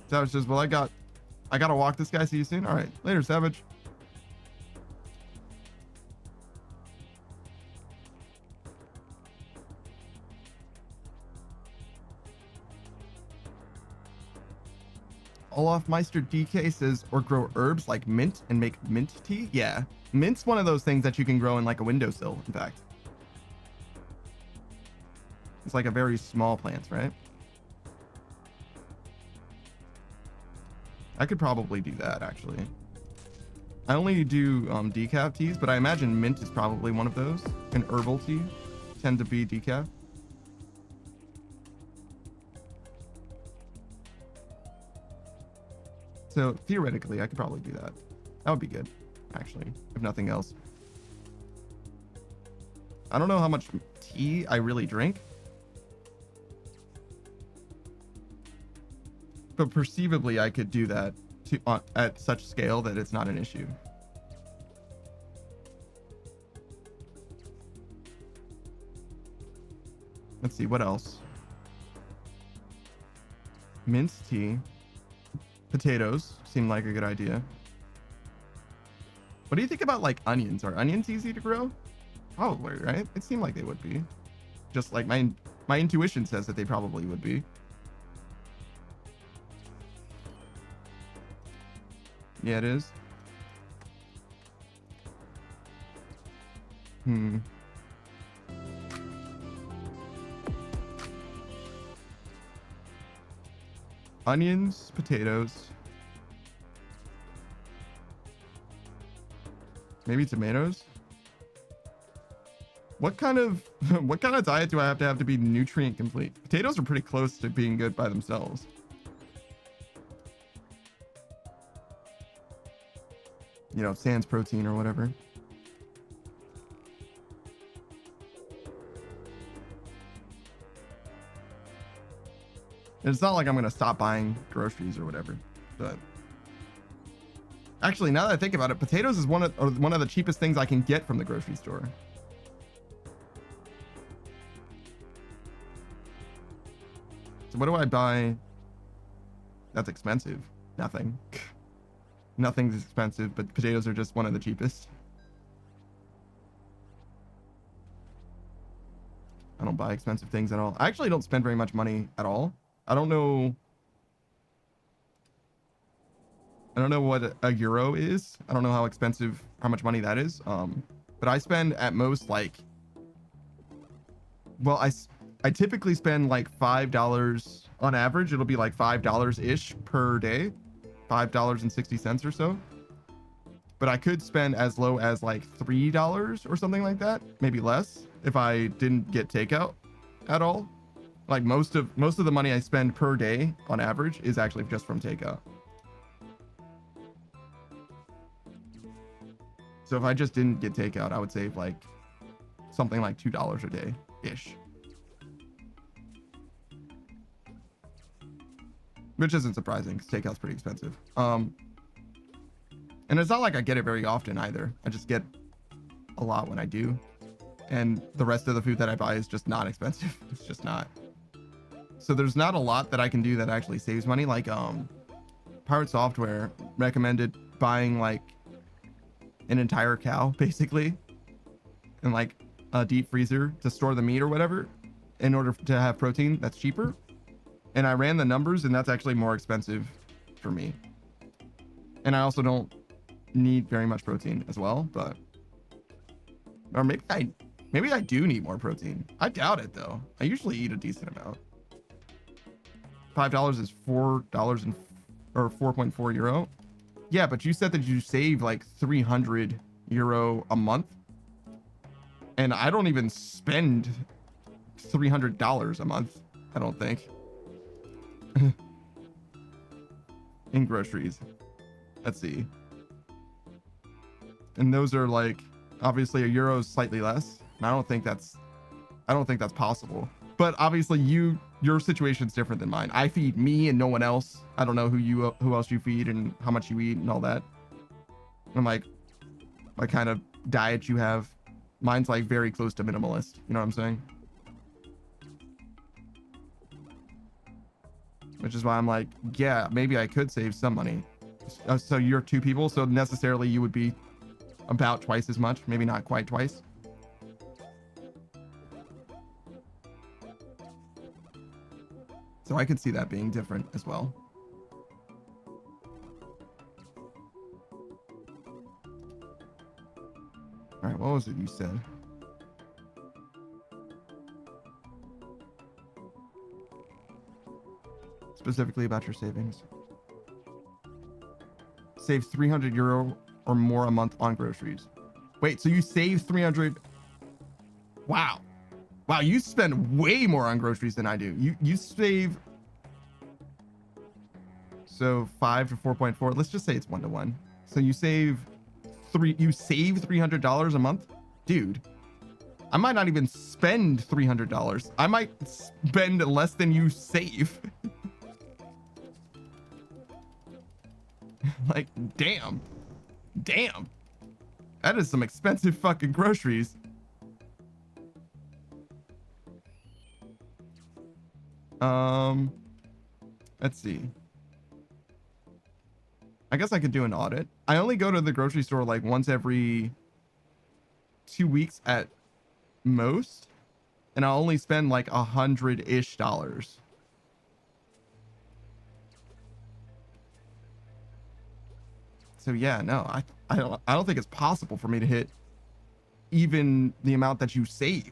Savage says, well, I gotta walk this guy. See you soon. All right, later, Savage. Olaf Meister DK says, or grow herbs like mint and make mint tea. Yeah, mint's one of those things that you can grow in like a windowsill. In fact, it's like a very small plant, right? I could probably do that actually. I only do decaf teas, but I imagine mint is probably one of those. And herbal tea tend to be decaf. So theoretically, I could probably do that. That would be good, actually, if nothing else. I don't know how much tea I really drink, but perceivably, I could do that at such scale that it's not an issue. Let's see, what else? Minced tea. Potatoes seem like a good idea. What do you think about like onions? Are onions easy to grow? Probably, right? It seemed like they would be. Just like my intuition says that they probably would be. Yeah, it is. Onions, potatoes. Maybe tomatoes. What kind of diet do I have to be nutrient complete? Potatoes are pretty close to being good by themselves. You know, sans protein or whatever. It's not like I'm gonna stop buying groceries or whatever, but actually, now that I think about it, potatoes is one of the cheapest things I can get from the grocery store. So what do I buy? That's expensive. Nothing. Nothing's expensive, but potatoes are just one of the cheapest. I don't buy expensive things at all. I actually don't spend very much money at all. I don't know what a euro is. I don't know how much money that is. But I spend at most like, well, I typically spend like $5 on average. It'll be like $5 ish per day, $5.60 or so. But I could spend as low as like $3 or something like that, maybe less, if I didn't get takeout at all. Like most of the money I spend per day on average is actually just from takeout. So if I just didn't get takeout, I would save like something like $2 a day ish. Which isn't surprising because takeout's pretty expensive. And it's not like I get it very often either. I just get a lot when I do. And the rest of the food that I buy is just not expensive. It's just not. So there's not a lot that I can do that actually saves money. Like Pirate Software recommended buying like an entire cow basically in like a deep freezer to store the meat or whatever in order to have protein that's cheaper. And I ran the numbers and that's actually more expensive for me. And I also don't need very much protein as well, but or maybe I do need more protein. I doubt it though. I usually eat a decent amount. $5 is $4 or 4.4 euro. Yeah, but you said that you save like 300 euro a month. And I don't even spend $300 a month, I don't think. In groceries. Let's see. And those are like obviously a euro is slightly less. And I don't think that's possible. But obviously your situation's different than mine. I feed me and no one else. I don't know who else you feed and how much you eat and all that. And like what kind of diet you have. Mine's like very close to minimalist. You know what I'm saying? which is why I'm like, yeah, maybe I could save some money. So you're 2 people, so necessarily you would be about twice as much, maybe not quite twice. So I could see that being different as well. All right, what was it you said? Specifically about your savings. Save 300 euro or more a month on groceries. Wait, so you save 300? Wow. Wow, you spend way more on groceries than I do. You save, so 5 to 4.4. Let's just say it's 1 to 1. So you save $300 a month? Dude, I might not even spend $300. I might spend less than you save. Like, damn. Damn. That is some expensive fucking groceries. Let's see. I guess I could do an audit. I only go to the grocery store like once every 2 weeks at most, and I only spend like $100-ish. So yeah, no, I don't think it's possible for me to hit even the amount that you save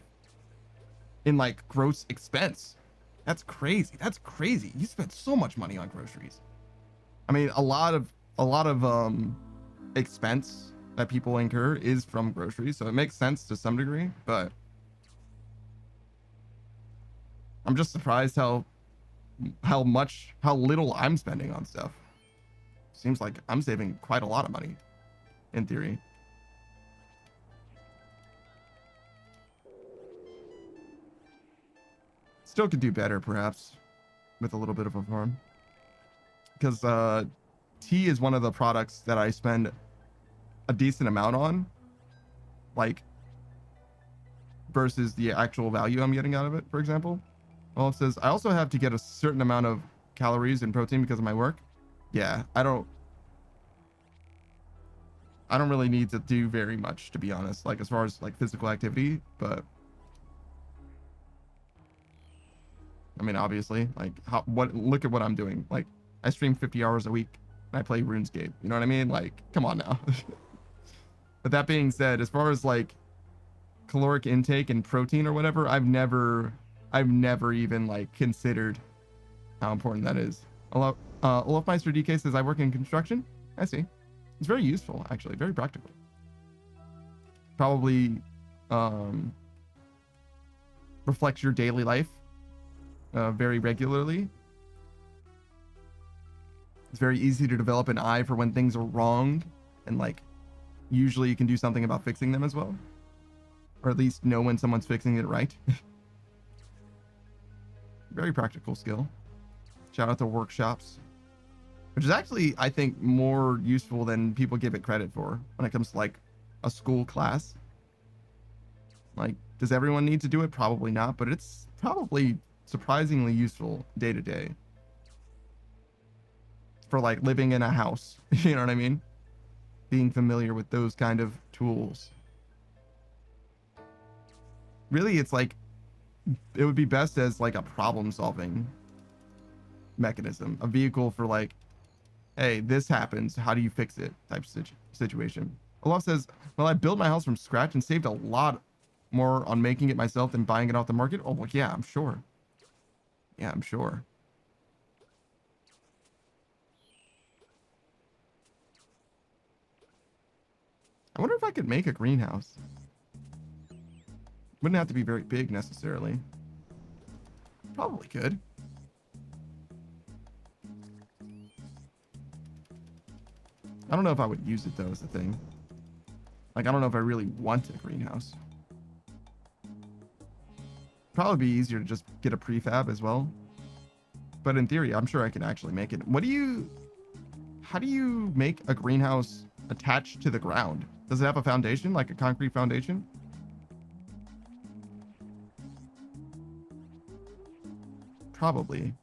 in like gross expense. That's crazy. That's crazy. You spend so much money on groceries. I mean, a lot of expense that people incur is from groceries, so it makes sense to some degree, but I'm just surprised how little I'm spending on stuff. Seems like I'm saving quite a lot of money in theory. Still could do better perhaps with a little bit of a farm, because tea is one of the products that I spend a decent amount on, like versus the actual value I'm getting out of it. For example, well, it says I also have to get a certain amount of calories and protein because of my work. Yeah, I don't really need to do very much, to be honest, like as far as like physical activity, but I mean, obviously, like look at what I'm doing. Like I stream 50 hours a week and I play RuneScape. You know what I mean? Like, come on now. But that being said, as far as like caloric intake and protein or whatever, I've never even like considered how important that is. Olafmeister DK says I work in construction. I see. It's very useful, actually, very practical. Probably reflects your daily life very regularly. It's very easy to develop an eye for when things are wrong, and like usually you can do something about fixing them as well, or at least know when someone's fixing it right. Very practical skill. Shout out to workshops, which is actually, I think, more useful than people give it credit for when it comes to like a school class. Like, does everyone need to do it? Probably not, but it's probably surprisingly useful day to day for like living in a house. You know what I mean? Being familiar with those kind of tools. Really, it's like, it would be best as like a problem solving mechanism, a vehicle for like, hey, this happens, how do you fix it type situation. Olaf says, well, I built my house from scratch and saved a lot more on making it myself than buying it off the market. Oh, well, yeah, I'm sure. Yeah, I'm sure. I wonder if I could make a greenhouse. Wouldn't have to be very big necessarily. Probably could. I don't know if I would use it though, is the thing. Like, I don't know if I really want a greenhouse. Probably be easier to just get a prefab as well. But in theory, I'm sure I can actually make it. How do you make a greenhouse attached to the ground? Does it have a foundation, like a concrete foundation? Probably.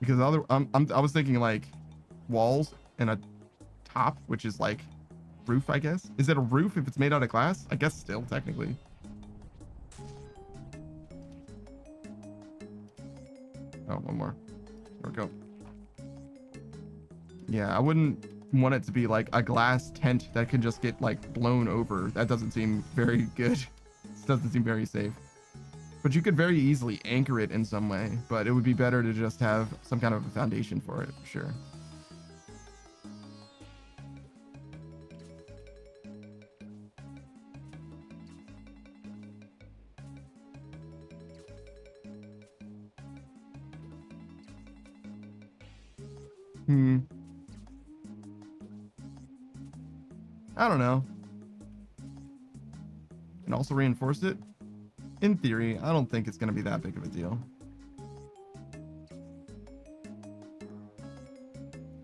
Because I was thinking like walls and a top, which is like roof, I guess. Is it a roof if it's made out of glass? I guess still technically. Oh, one more. There we go. Yeah, I wouldn't want it to be like a glass tent that can just get like blown over. That doesn't seem very good. This doesn't seem very safe. But you could very easily anchor it in some way, but it would be better to just have some kind of a foundation for it, for sure. I don't know. And also reinforce it? In theory, I don't think it's going to be that big of a deal.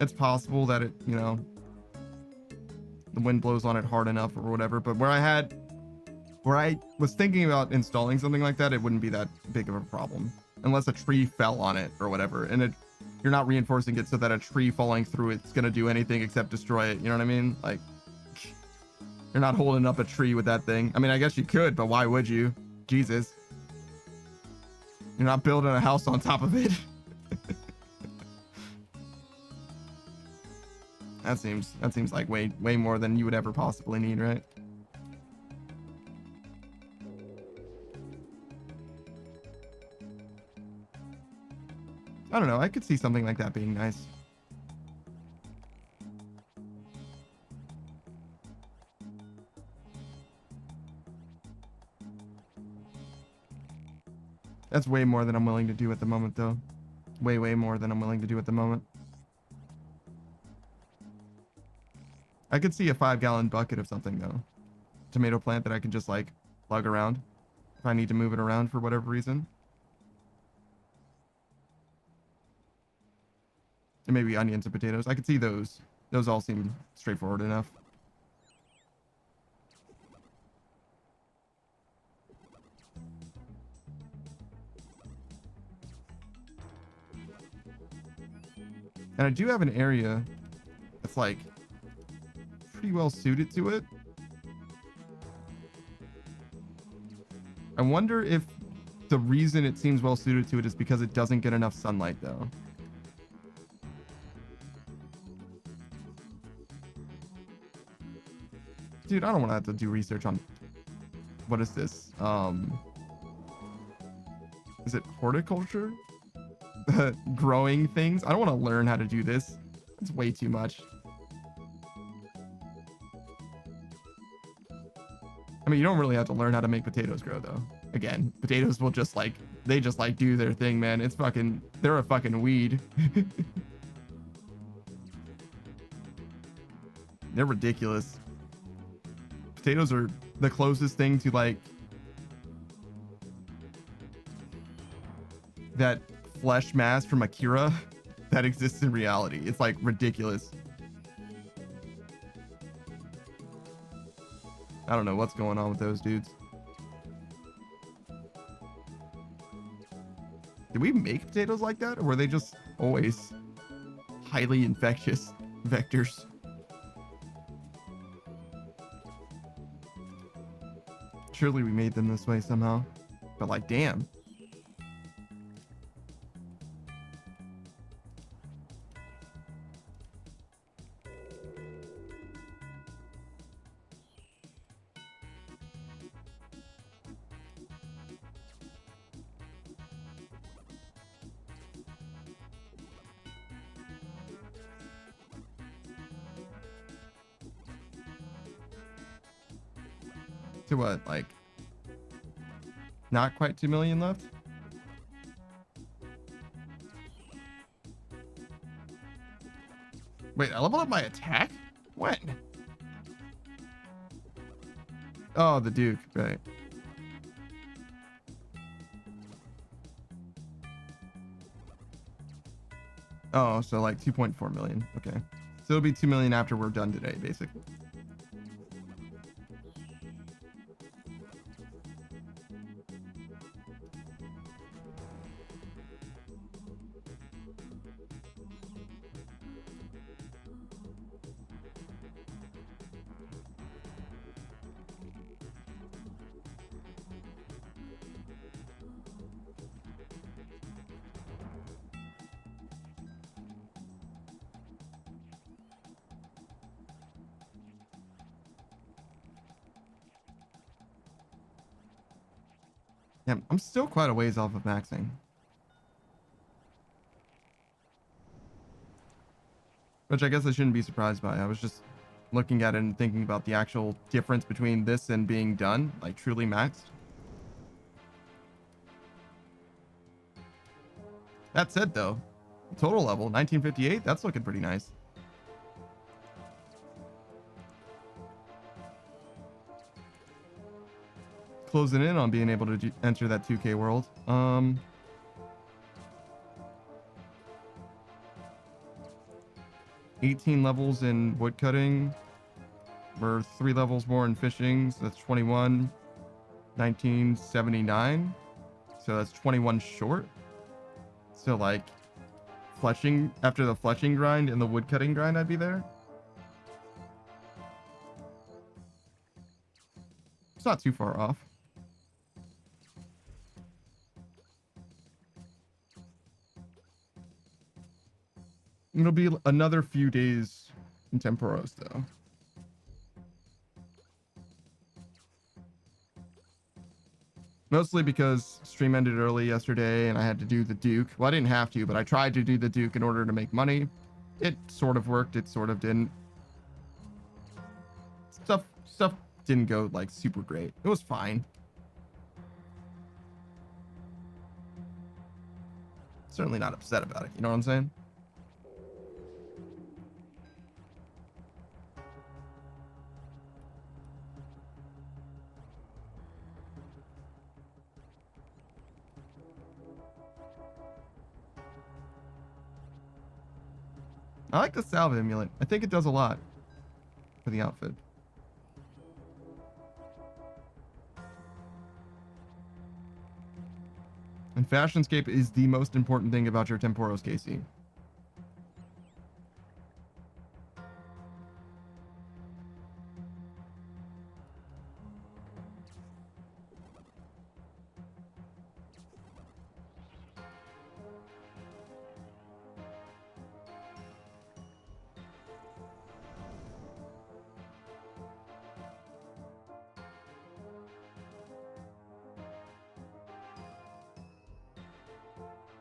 It's possible that it, you know, the wind blows on it hard enough or whatever, but where I was thinking about installing something like that, it wouldn't be that big of a problem unless a tree fell on it or whatever. And you're not reinforcing it so that a tree falling through it's going to do anything except destroy it. You know what I mean? Like, you're not holding up a tree with that thing. I mean, I guess you could, but why would you? Jesus. You're not building a house on top of it. That seems like way more than you would ever possibly need, right? I don't know. I could see something like that being nice. That's way more than I'm willing to do at the moment, though. Way more than I'm willing to do at the moment. I could see a 5-gallon bucket of something, though. Tomato plant that I can just, like, lug around if I need to move it around for whatever reason. And maybe onions and potatoes. I could see those. Those all seem straightforward enough. And I do have an area that's like pretty well suited to it. I wonder if the reason it seems well suited to it is because it doesn't get enough sunlight, though. Dude, I don't want to have to do research on what is this? Is it horticulture? Growing things? I don't want to learn how to do this. It's way too much. I mean, you don't really have to learn how to make potatoes grow, though. Again, potatoes will just like, they just like do their thing, man. It's fucking, they're a fucking weed. They're ridiculous. Potatoes are the closest thing to like that flesh mass from Akira that exists in reality. It's like ridiculous. I don't know what's going on with those dudes. Did we make potatoes like that, or were they just always highly infectious vectors? Surely we made them this way somehow. But like, damn. To what, like, not quite 2 million left? Wait, I leveled up my attack? When? Oh, the Duke, right. Oh, so like 2.4 million. Okay. So it'll be 2 million after we're done today, basically. Yeah, I'm still quite a ways off of maxing. Which I guess I shouldn't be surprised by. I was just looking at it and thinking about the actual difference between this and being done, like truly maxed. That said, though, total level 1958, that's looking pretty nice. Closing in on being able to enter that 2K world. 18 levels in woodcutting. We're 3 levels more in fishing, so that's 21. 1979, so that's 21 short. So like fletching, after the fletching grind and the woodcutting grind, I'd be there. It's not too far off. It'll be another few days in Temporos, though. Mostly because stream ended early yesterday and I had to do the Duke. Well, I didn't have to, but I tried to do the Duke in order to make money. It sort of worked. It sort of didn't. Stuff didn't go like super great. It was fine. Certainly not upset about it. You know what I'm saying? I like the salve amulet. I think it does a lot for the outfit. And Fashionscape is the most important thing about your Temporos, Casey.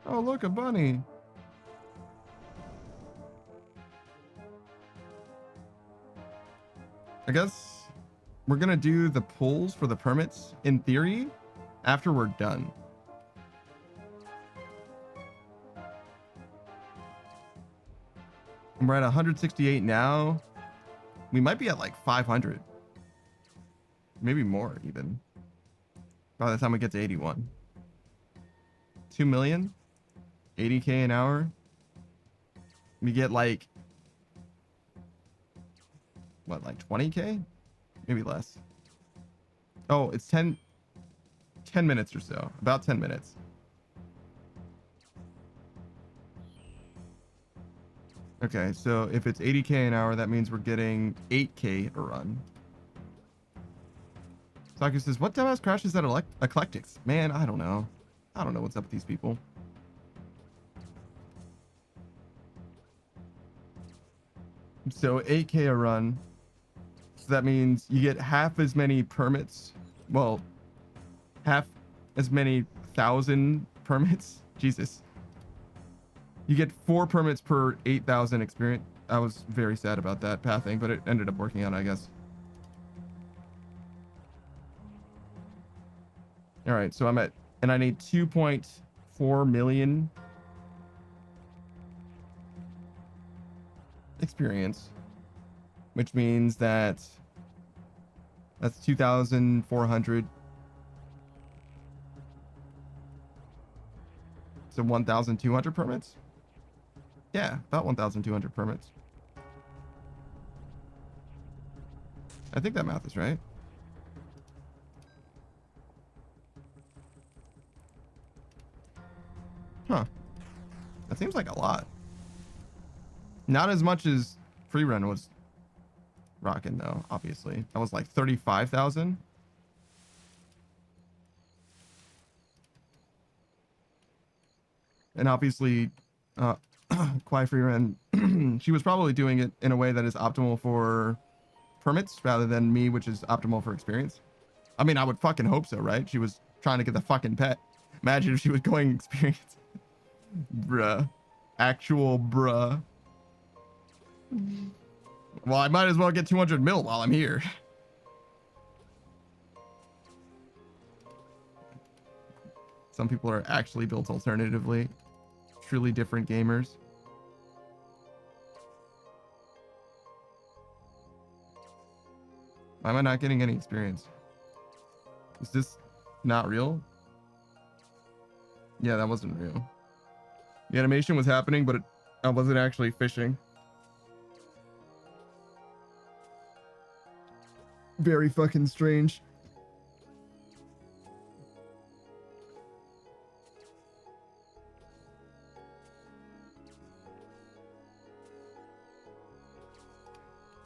Oh, look, a bunny. I guess we're going to do the pulls for the permits, in theory, after we're done. And we're at 168 now. We might be at like 500. Maybe more, even. By the time we get to 81. 2 million? 80K an hour? We get like... what, like 20K? Maybe less. Oh, it's 10 minutes or so. About 10 minutes. Okay, so if it's 80K an hour, that means we're getting 8K a run. Saku says, what dumbass crashes at Eclectics? Man, I don't know. I don't know what's up with these people. So 8K a run. So that means you get half as many permits. Well, half as many 1,000 permits. Jesus. You get 4 permits per 8,000 experience. I was very sad about that pathing, but it ended up working out, I guess. All right, so I'm at, and I need 2.4 million experience, which means that that's 2,400. So 1,200 permits. Yeah, about 1,200 permits. I think that math is right. Huh. That seems like a lot. Not as much as free run was rocking though, obviously. That was like 35,000. And obviously, Kwai free run, she was probably doing it in a way that is optimal for permits rather than me, which is optimal for experience. I mean, I would fucking hope so, right? She was trying to get the fucking pet. Imagine if she was going experience. Bruh. Actual bruh. Well, I might as well get 200 mil while I'm here. Some people are actually built alternatively. Truly different gamers. Why am I not getting any experience? Is this not real? Yeah, that wasn't real. The animation was happening, but I wasn't actually fishing. Very fucking strange.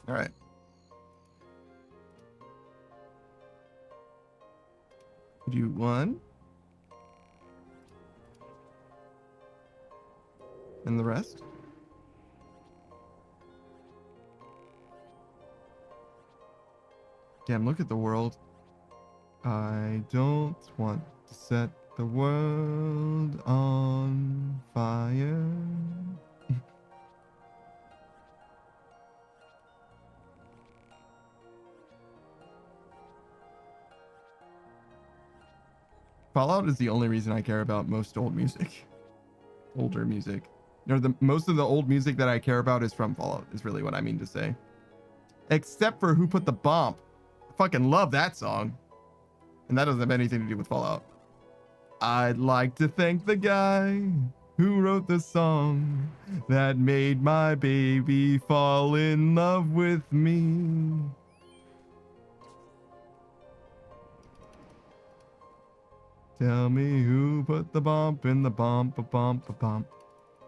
All right. Do one. And the rest? Damn, look at the world. I don't want to set the world on fire. Fallout is the only reason I care about most old music. Older music. You know, most of the old music that I care about is from Fallout, is really what I mean to say. Except for Who Put the Bomb. I fucking love that song. And that doesn't have anything to do with Fallout. I'd like to thank the guy who wrote the song that made my baby fall in love with me. Tell me who put the bump in the bump, a bump, a bump.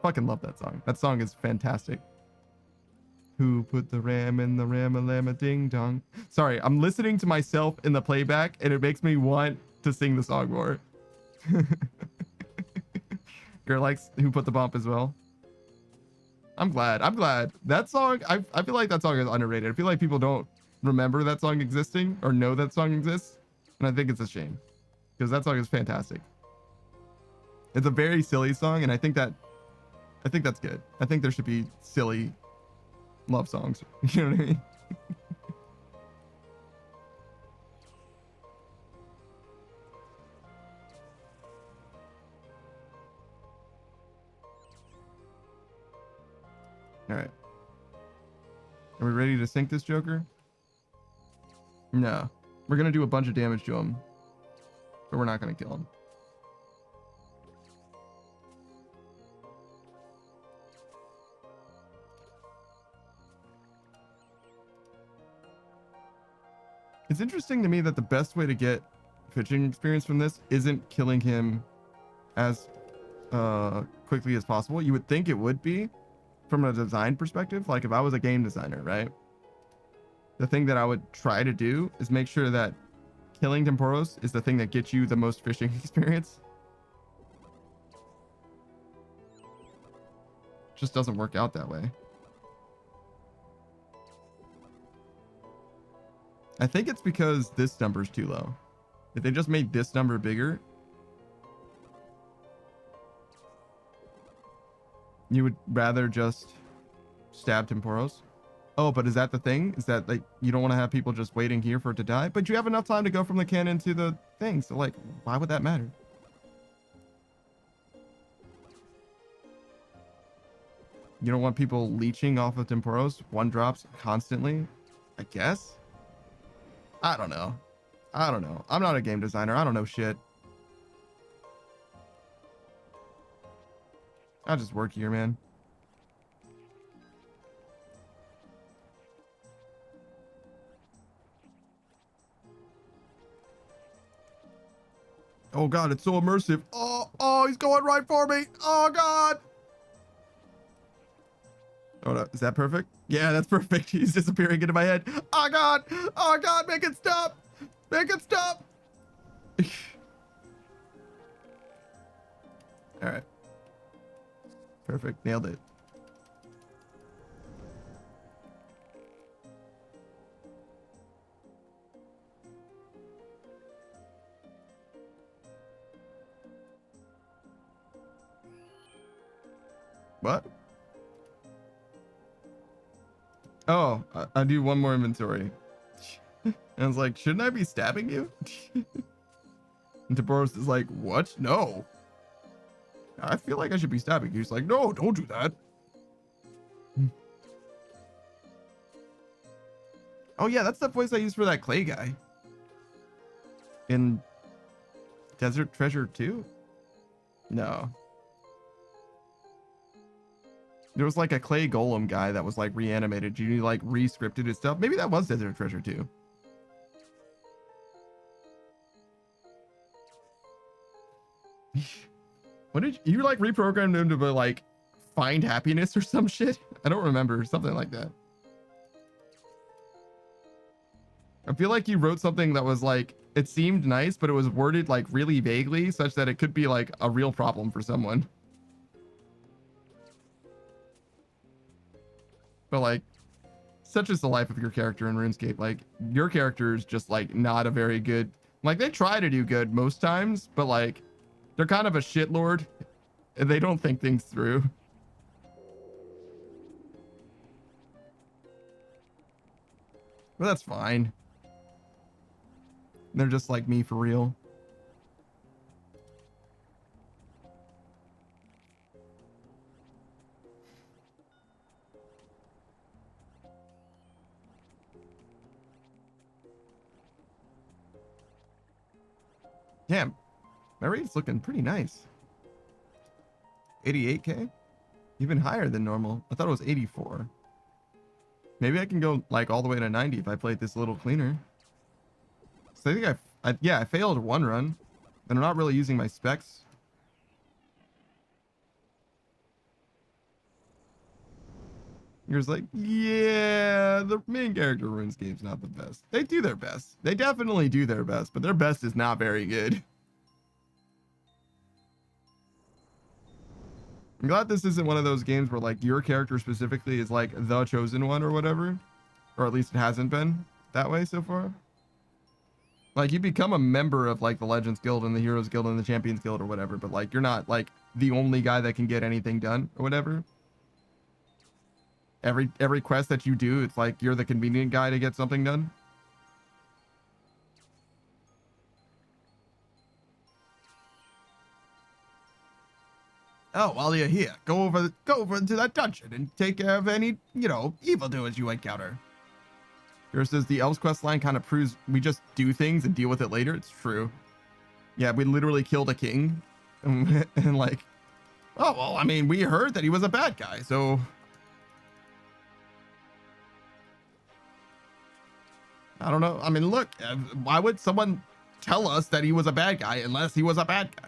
Fucking love that song. That song is fantastic. Who put the ram in the ram-a-lam-a ding-dong? Sorry, I'm listening to myself in the playback, and it makes me want to sing the song more. Girl likes Who Put the Bump as well. I'm glad. That song, I feel like that song is underrated. I feel like people don't remember that song existing or know that song exists. And I think it's a shame because that song is fantastic. It's a very silly song. And I think that's good. I think there should be silly love songs. You know what I mean? All right. Are we ready to sink this Joker? No. We're going to do a bunch of damage to him, but we're not going to kill him. It's interesting to me that the best way to get fishing experience from this isn't killing him as quickly as possible. You would think it would be from a design perspective. Like if I was a game designer, right? The thing that I would try to do is make sure that killing Temporos is the thing that gets you the most fishing experience. Just doesn't work out that way. I think it's because this number's too low. If they just made this number bigger, you would rather just stab Temporos. Oh, but is that the thing? Is that like you don't want to have people just waiting here for it to die? But you have enough time to go from the cannon to the thing. So like, why would that matter? You don't want people leeching off of Temporos 1-drops constantly? I guess? I don't know. I'm not a game designer. I don't know shit. I just work here, man. Oh god, it's so immersive. Oh, he's going right for me. Oh god. Oh no, is that perfect? Yeah, that's perfect. He's disappearing into my head. Oh god. Oh god, make it stop. Make it stop. All right. Perfect. Nailed it. What? Oh, I do one more inventory. And I was like, shouldn't I be stabbing you? And Temporos is like, what? No. I feel like I should be stabbing you. He's like, no, don't do that. Oh yeah, that's the voice I used for that clay guy. In Desert Treasure 2? No. There was like a clay golem guy that was like reanimated. You like re-scripted his stuff. Maybe that was Desert Treasure 2. What did you like reprogrammed him to be like find happiness or some shit? I don't remember. Something like that. I feel like you wrote something that was like, it seemed nice, but it was worded like really vaguely such that it could be like a real problem for someone. But like, such is the life of your character in RuneScape. Like, your character is just like not a very good, like they try to do good most times, but like they're kind of a shitlord and they don't think things through. But that's fine. They're just like me for real. Damn, my rate's looking pretty nice. 88k? Even higher than normal. I thought it was 84. Maybe I can go like all the way to 90 if I play it this a little cleaner. So I think I failed one run, and I'm not really using my specs. You're just like, yeah, the main character RuneScape's not the best. They do their best. They definitely do their best, but their best is not very good. I'm glad this isn't one of those games where like your character specifically is like the chosen one or whatever, or at least it hasn't been that way so far. Like you become a member of like the Legends Guild and the Heroes Guild and the Champions Guild or whatever, but like you're not like the only guy that can get anything done or whatever. Every quest that you do, it's like you're the convenient guy to get something done. Oh, while you're here, go over into that dungeon and take care of any, you know, evildoers you encounter. Here says the Elves quest line kind of proves we just do things and deal with it later. It's true. Yeah, we literally killed a king and like, oh, well, I mean, we heard that he was a bad guy, so. I don't know. I mean, look, why would someone tell us that he was a bad guy unless he was a bad guy?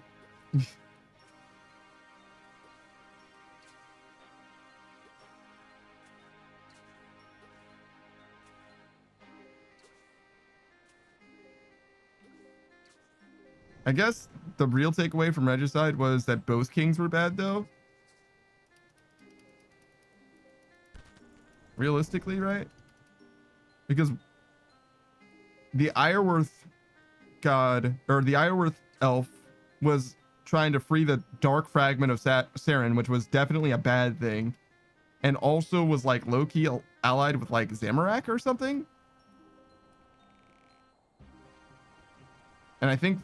I guess the real takeaway from Regicide was that both kings were bad, though. Realistically, right? Because the Ironworth god, or the Ironworth elf, was trying to free the dark fragment of Saren, which was definitely a bad thing, and also was like low-key allied with like Zamorak or something. And I think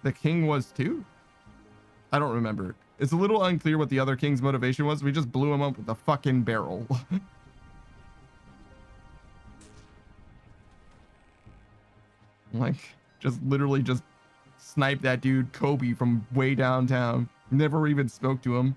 the king was too. I don't remember. It's a little unclear what the other king's motivation was. We just blew him up with a fucking barrel. Like, just literally just sniped that dude Kobe from way downtown. Never even spoke to him.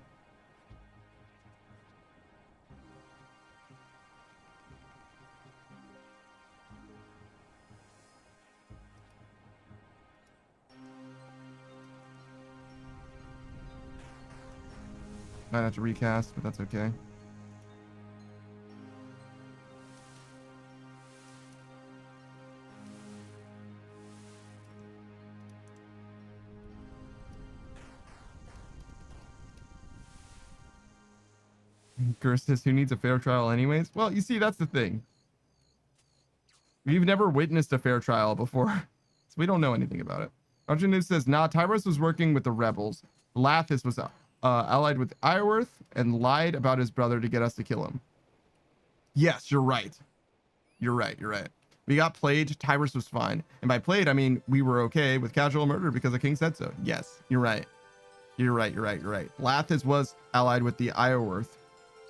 Might have to recast, but that's okay. Gersis, who needs a fair trial anyways? Well, you see, that's the thing. We've never witnessed a fair trial before, so we don't know anything about it. Arjun says, nah, Tyros was working with the rebels. Lathis was allied with Iorwerth and lied about his brother to get us to kill him. Yes, you're right. You're right. You're right. We got played. Tyrus was fine. And by played, I mean we were okay with casual murder because the king said so. Yes, you're right. You're right. You're right. You're right. Lathis was allied with the Iorwerth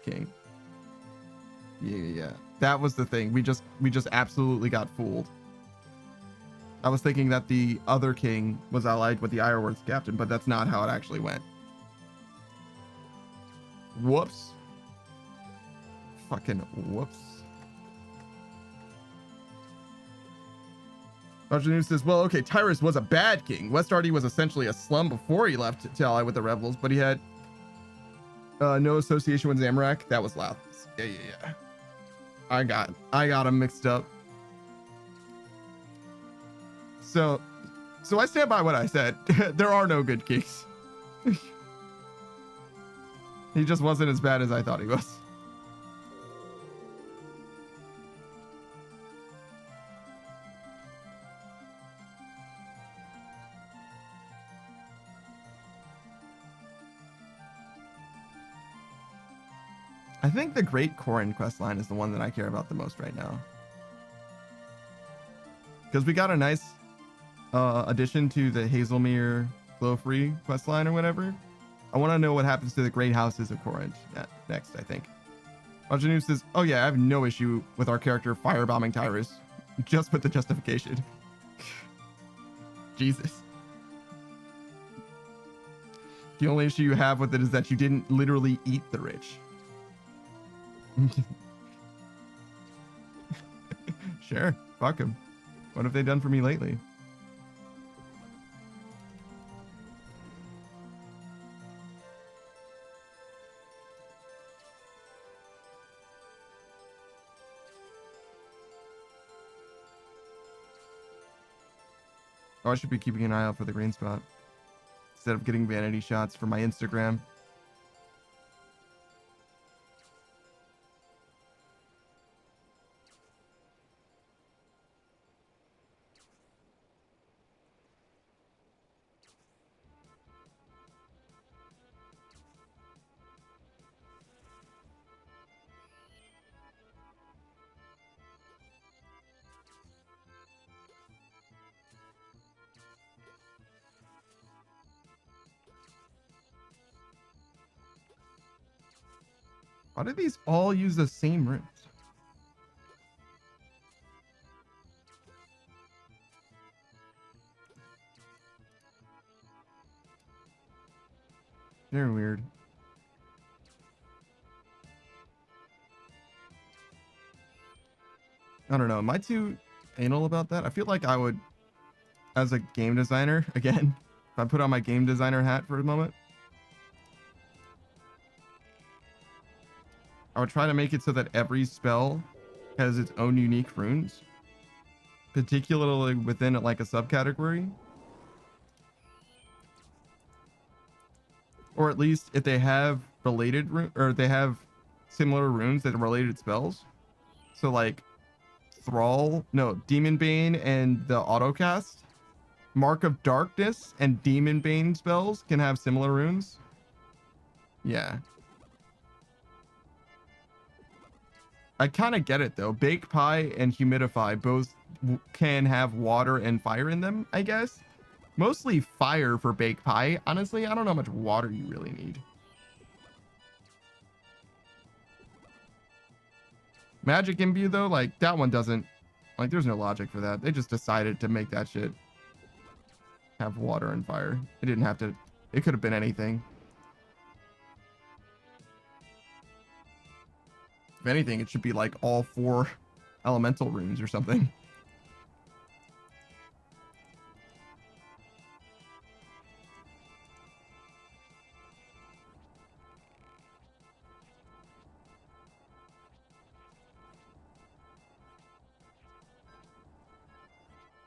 king. Yeah. That was the thing. We just absolutely got fooled. I was thinking that the other king was allied with the Iorwerth captain, but that's not how it actually went. Whoops. Fucking whoops. Arjunu says, well, okay, Tyrus was a bad king. Westardy was essentially a slum before he left to ally with the rebels, but he had no association with Zamorak. That was Lathis. Yeah. I got him mixed up. So I stand by what I said. There are no good kings. He just wasn't as bad as I thought he was. I think the Great Corrin questline is the one that I care about the most right now. Because we got a nice addition to the Hazelmere Glow-Free questline or whatever. I want to know what happens to the Great Houses of Corrin next, I think. Arjunu says, oh yeah, I have no issue with our character firebombing Tyrus. Just with the justification. Jesus. The only issue you have with it is that you didn't literally eat the rich. Sure, fuck him. What have they done for me lately? Oh, I should be keeping an eye out for the green spot instead of getting vanity shots for my Instagram. Why do these all use the same rooms? They're weird. I don't know. Am I too anal about that? I feel like I would, as a game designer, again, if I put on my game designer hat for a moment, I would try to make it so that every spell has its own unique runes, particularly within like a subcategory. Or at least if they have related or they have similar runes that are related spells. So like Demon Bane and the autocast, Mark of Darkness and Demon Bane spells can have similar runes. Yeah. I kind of get it though. Bake Pie and Humidify both can have water and fire in them, I guess. Mostly fire for Bake Pie. Honestly, I don't know how much water you really need. Magic Imbue though, like that one doesn't, like there's no logic for that. They just decided to make that shit have water and fire. It didn't have to, it could have been anything. If anything, it should be like all 4 elemental runes or something.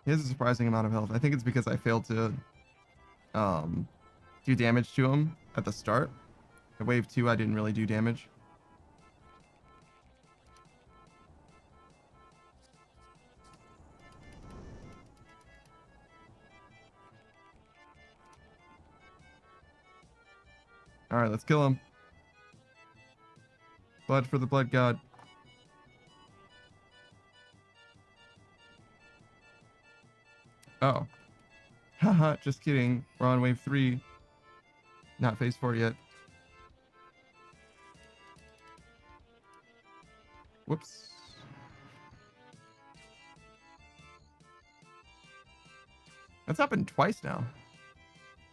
He has a surprising amount of health. I think it's because I failed to do damage to him at the start. In wave 2, I didn't really do damage. All All right, let's kill him. Blood for the blood god. Oh. Haha, just kidding. We're on wave 3. Not phase 4 yet. Whoops. That's happened twice now.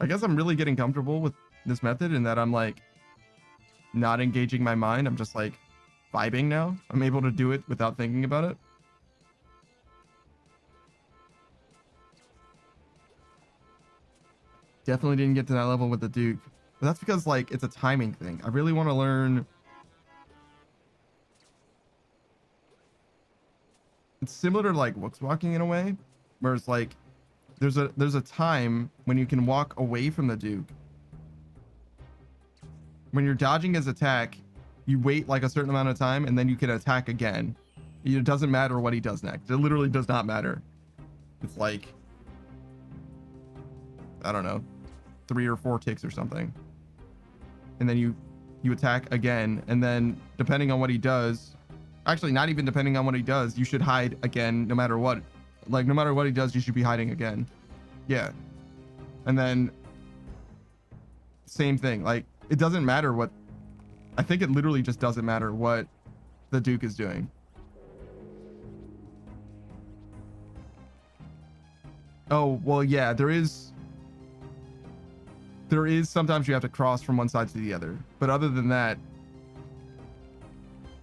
I guess I'm really getting comfortable with this method in that I'm like not engaging my mind. I'm just like vibing now. I'm able to do it without thinking about it. Definitely didn't get to that level with the Duke. But that's because like it's a timing thing. I really want to learn. It's similar to like Wook's walking in a way, where it's like there's a time when you can walk away from the Duke. When you're dodging his attack, you wait like a certain amount of time and then you can attack again. It doesn't matter what he does next. It literally does not matter. It's like, I don't know, 3 or 4 ticks or something. And then you attack again, and then depending on what he does, actually not even depending on what he does, you should hide again no matter what. Like no matter what he does, you should be hiding again. Yeah. And then same thing. Like it doesn't matter what, I think it literally just doesn't matter what the Duke is doing. Oh, well, yeah, there is sometimes you have to cross from one side to the other. But other than that,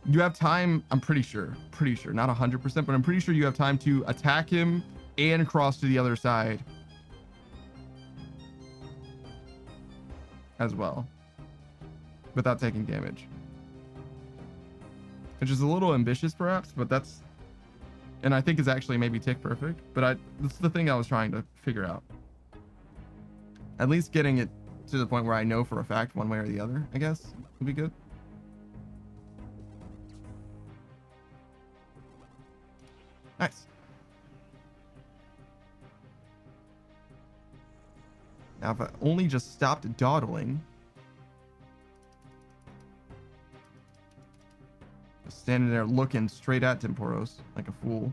you have time, I'm pretty sure, not 100%, but I'm pretty sure you have time to attack him and cross to the other side as well without taking damage. Which is a little ambitious perhaps, but that's, and I think is actually maybe tick perfect, but that's the thing I was trying to figure out. At least getting it to the point where I know for a fact one way or the other, I guess, would be good. Nice. Now, if I only just stopped dawdling. Just standing there looking straight at Temporos like a fool.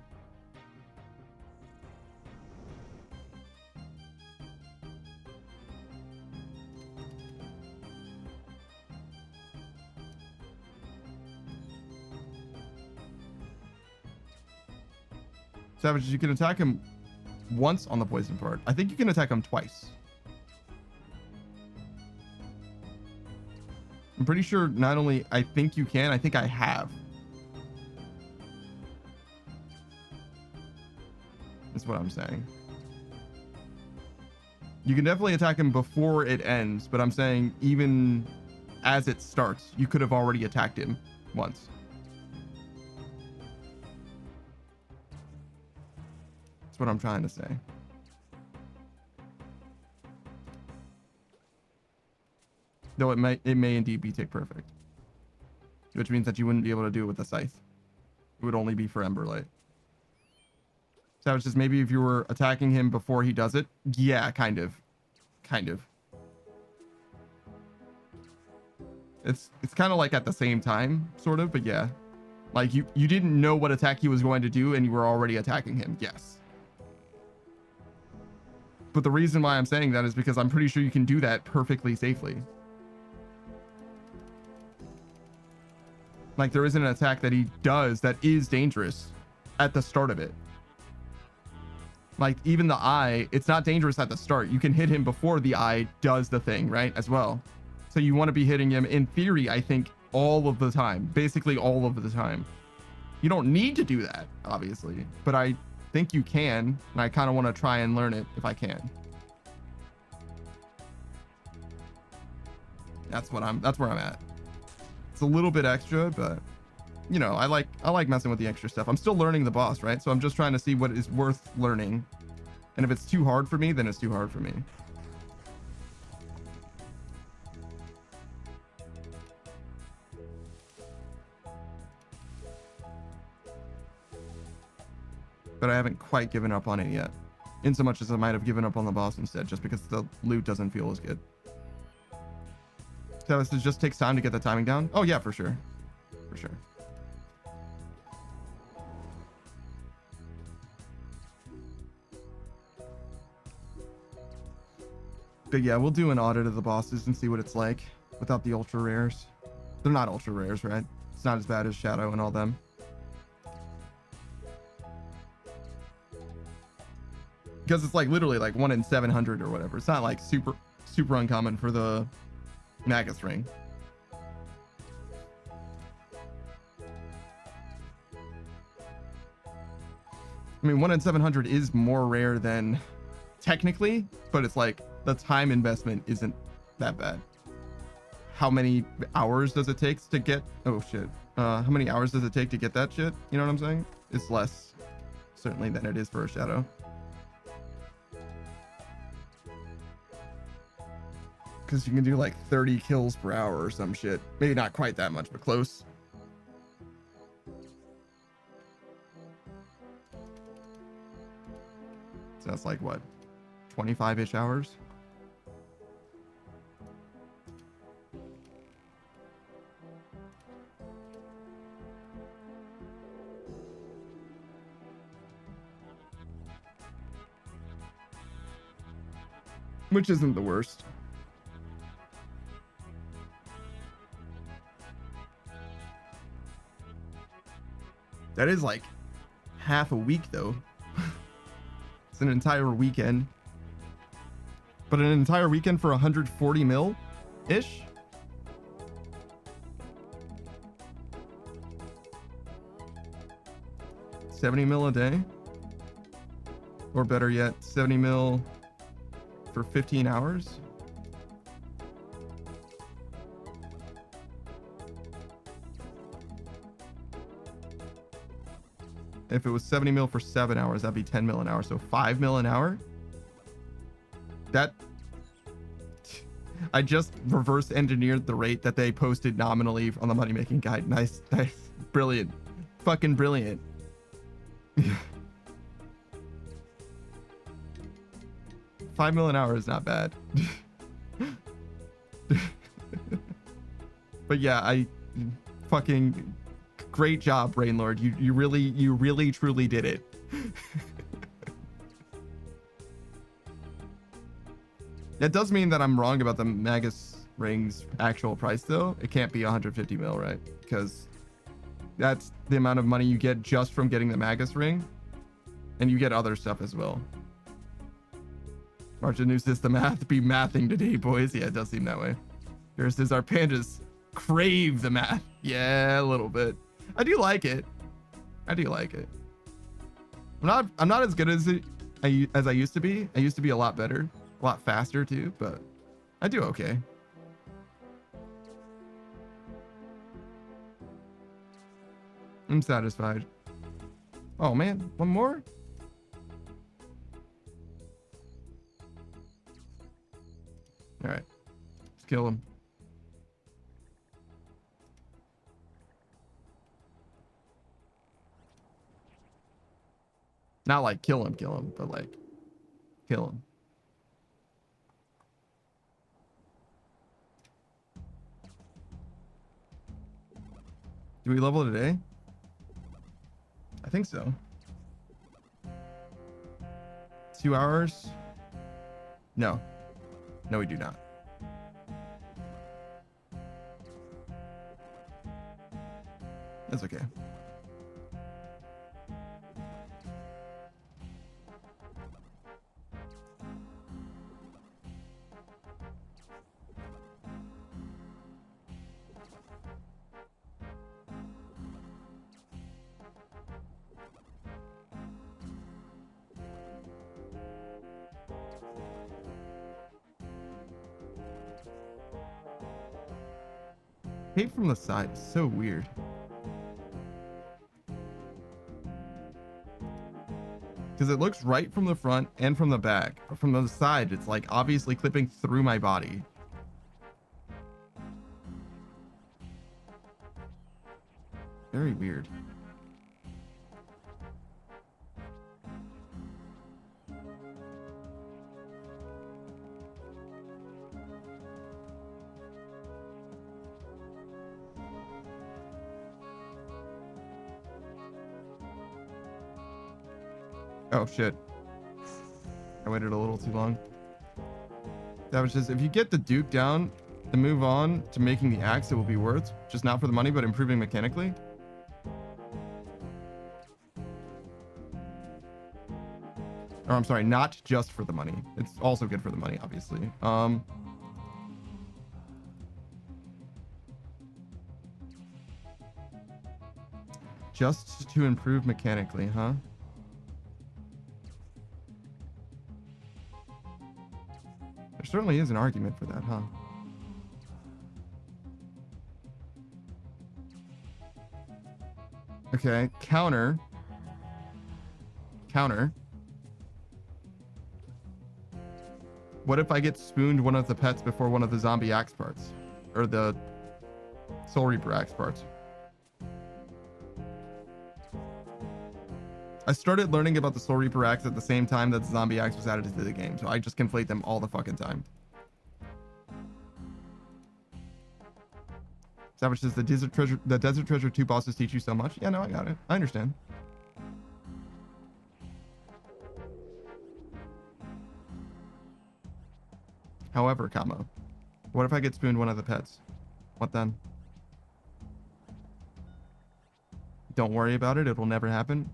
Savages, you can attack him once on the poison part. I think you can attack him twice. I'm pretty sure not only I think you can, I think I have. That's what I'm saying. You can definitely attack him before it ends, but I'm saying even as it starts, you could have already attacked him once. What I'm trying to say. Though it may indeed be tick perfect, which means that you wouldn't be able to do it with the scythe. It would only be for Emberlight. So it's just maybe if you were attacking him before he does it, yeah, kind of. It's kind of like at the same time, sort of, but yeah, like you didn't know what attack he was going to do and you were already attacking him. Yes. But the reason why I'm saying that is because I'm pretty sure you can do that perfectly safely. Like there isn't an attack that he does that is dangerous at the start of it. Like even the eye, it's not dangerous at the start. You can hit him before the eye does the thing, right? As well. So you want to be hitting him in theory, I think, all of the time, basically all of the time. You don't need to do that, obviously, but I think you can, and I kind of want to try and learn it if I can. That's where I'm at. It's a little bit extra, but you know, I like messing with the extra stuff. I'm still learning the boss, right? So I'm just trying to see what is worth learning. And if it's too hard for me, then it's too hard for me. But I haven't quite given up on it yet. In so much as I might have given up on the boss instead, just because the loot doesn't feel as good. So this just takes time to get the timing down. Oh yeah, for sure. For sure. But yeah, we'll do an audit of the bosses and see what it's like without the ultra rares. They're not ultra rares, right? It's not as bad as Shadow and all them. Because it's like literally like 1 in 700 or whatever. It's not like super uncommon for the Magus ring. I mean, 1 in 700 is more rare than technically, but it's like the time investment isn't that bad. How many hours does it take to get? Oh shit. How many hours does it take to get that shit? You know what I'm saying? It's less certainly than it is for a Shadow. Because you can do like 30 kills per hour or some shit. Maybe not quite that much, but close. So that's like what, 25-ish hours? Which isn't the worst. That is like half a week though. It's an entire weekend. But an entire weekend for 140 mil ish? $70 mil a day? Or better yet, 70 mil for 15 hours? If it was 70 mil for 7 hours, that'd be 10 mil an hour. So 5 mil an hour? That... I just reverse engineered the rate that they posted nominally on the money making guide. Nice, nice. Brilliant. Fucking brilliant. 5 mil an hour is not bad. But yeah, I fucking great job, Rainlord. You really truly did it. That does mean that I'm wrong about the Magus ring's actual price though. It can't be 150 mil, right? Because that's the amount of money you get just from getting the Magus ring, and you get other stuff as well. March new system math be mathing today, boys. Yeah, it does seem that way. Here says our pandas crave the math. Yeah, a little bit. I do like it. I do like it. I'm not as good as I used to be. I used to be a lot better, a lot faster too, but I do okay. I'm satisfied. Oh man, one more? All right, let's kill him. Not like kill him, but like kill him. Do we level today? I think so. 2 hours? No. No, we do not. That's okay. Hate from the side is so weird. Because it looks right from the front and from the back. But from the side, it's like obviously clipping through my body. Very weird. Oh shit. I waited a little too long. That was just, if you get the Duke down and move on to making the axe, it will be worth, just not for the money, but improving mechanically. Or I'm sorry, not just for the money. It's also good for the money, obviously. Just to improve mechanically, huh? There certainly is an argument for that, huh? Okay, counter. What if I get spooned one of the pets before one of the zombie axe parts? Or the Soul Reaper axe parts? I started learning about the Soul Reaper axe at the same time that the zombie axe was added into the game, so I just conflate them all the fucking time. Savage says the Desert Treasure 2 bosses teach you so much. Yeah, no, I got it. I understand. However, comma, what if I get spooned one of the pets? What then? Don't worry about it. It will never happen.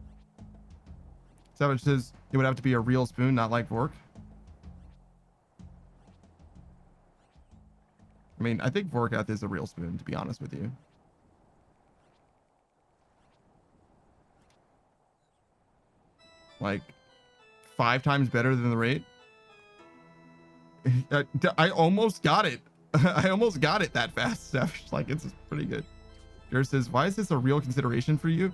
Savage says it would have to be a real spoon, not like Vork. I mean, I think Vorkath is a real spoon, to be honest with you. Like, 5 times better than the rate. I almost got it. I almost got it that fast, Savage. Like, it's pretty good. Garrett says, why is this a real consideration for you?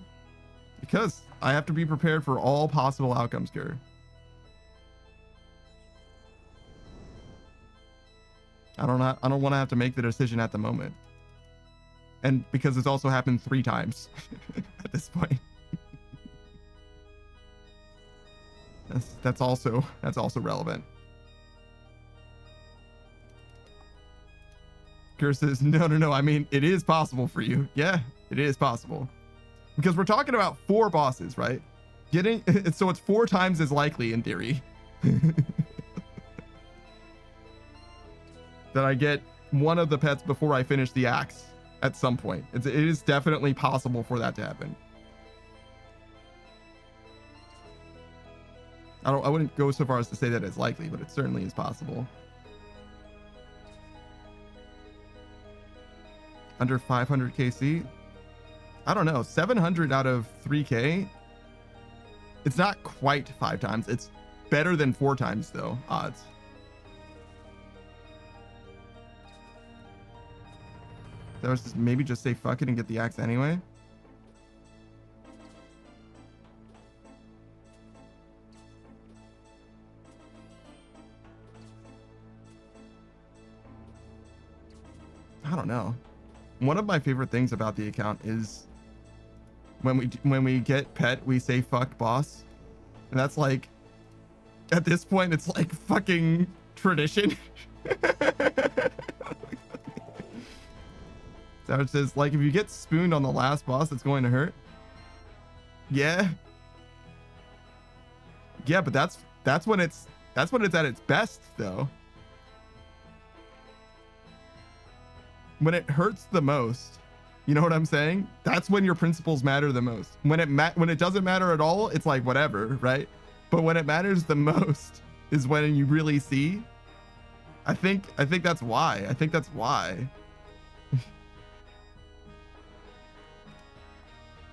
Because I have to be prepared for all possible outcomes, Garrett. I don't want to have to make the decision at the moment. And because it's also happened 3 times at this point. That's also relevant. Kira says, no. I mean, it is possible for you. Yeah, it is possible. Because we're talking about 4 bosses, right? So it's 4 times as likely in theory that I get one of the pets before I finish the axe at some point. It is definitely possible for that to happen. I wouldn't go so far as to say that it's likely, but it certainly is possible. Under 500 KC? I don't know. 700 out of 3K? It's not quite 5 times. It's better than 4 times, though, odds. That was just, maybe just say fuck it and get the axe anyway. I don't know. One of my favorite things about the account is when we get pet, we say fuck boss. And that's like, at this point, it's like fucking tradition. Savage says, like, if you get spooned on the last boss, it's going to hurt. Yeah. Yeah, but that's when it's at its best, though. When it hurts the most, you know what I'm saying? That's when your principles matter the most. When it doesn't matter at all, it's like whatever, right? But when it matters the most is when you really see. I think that's why. I think that's why.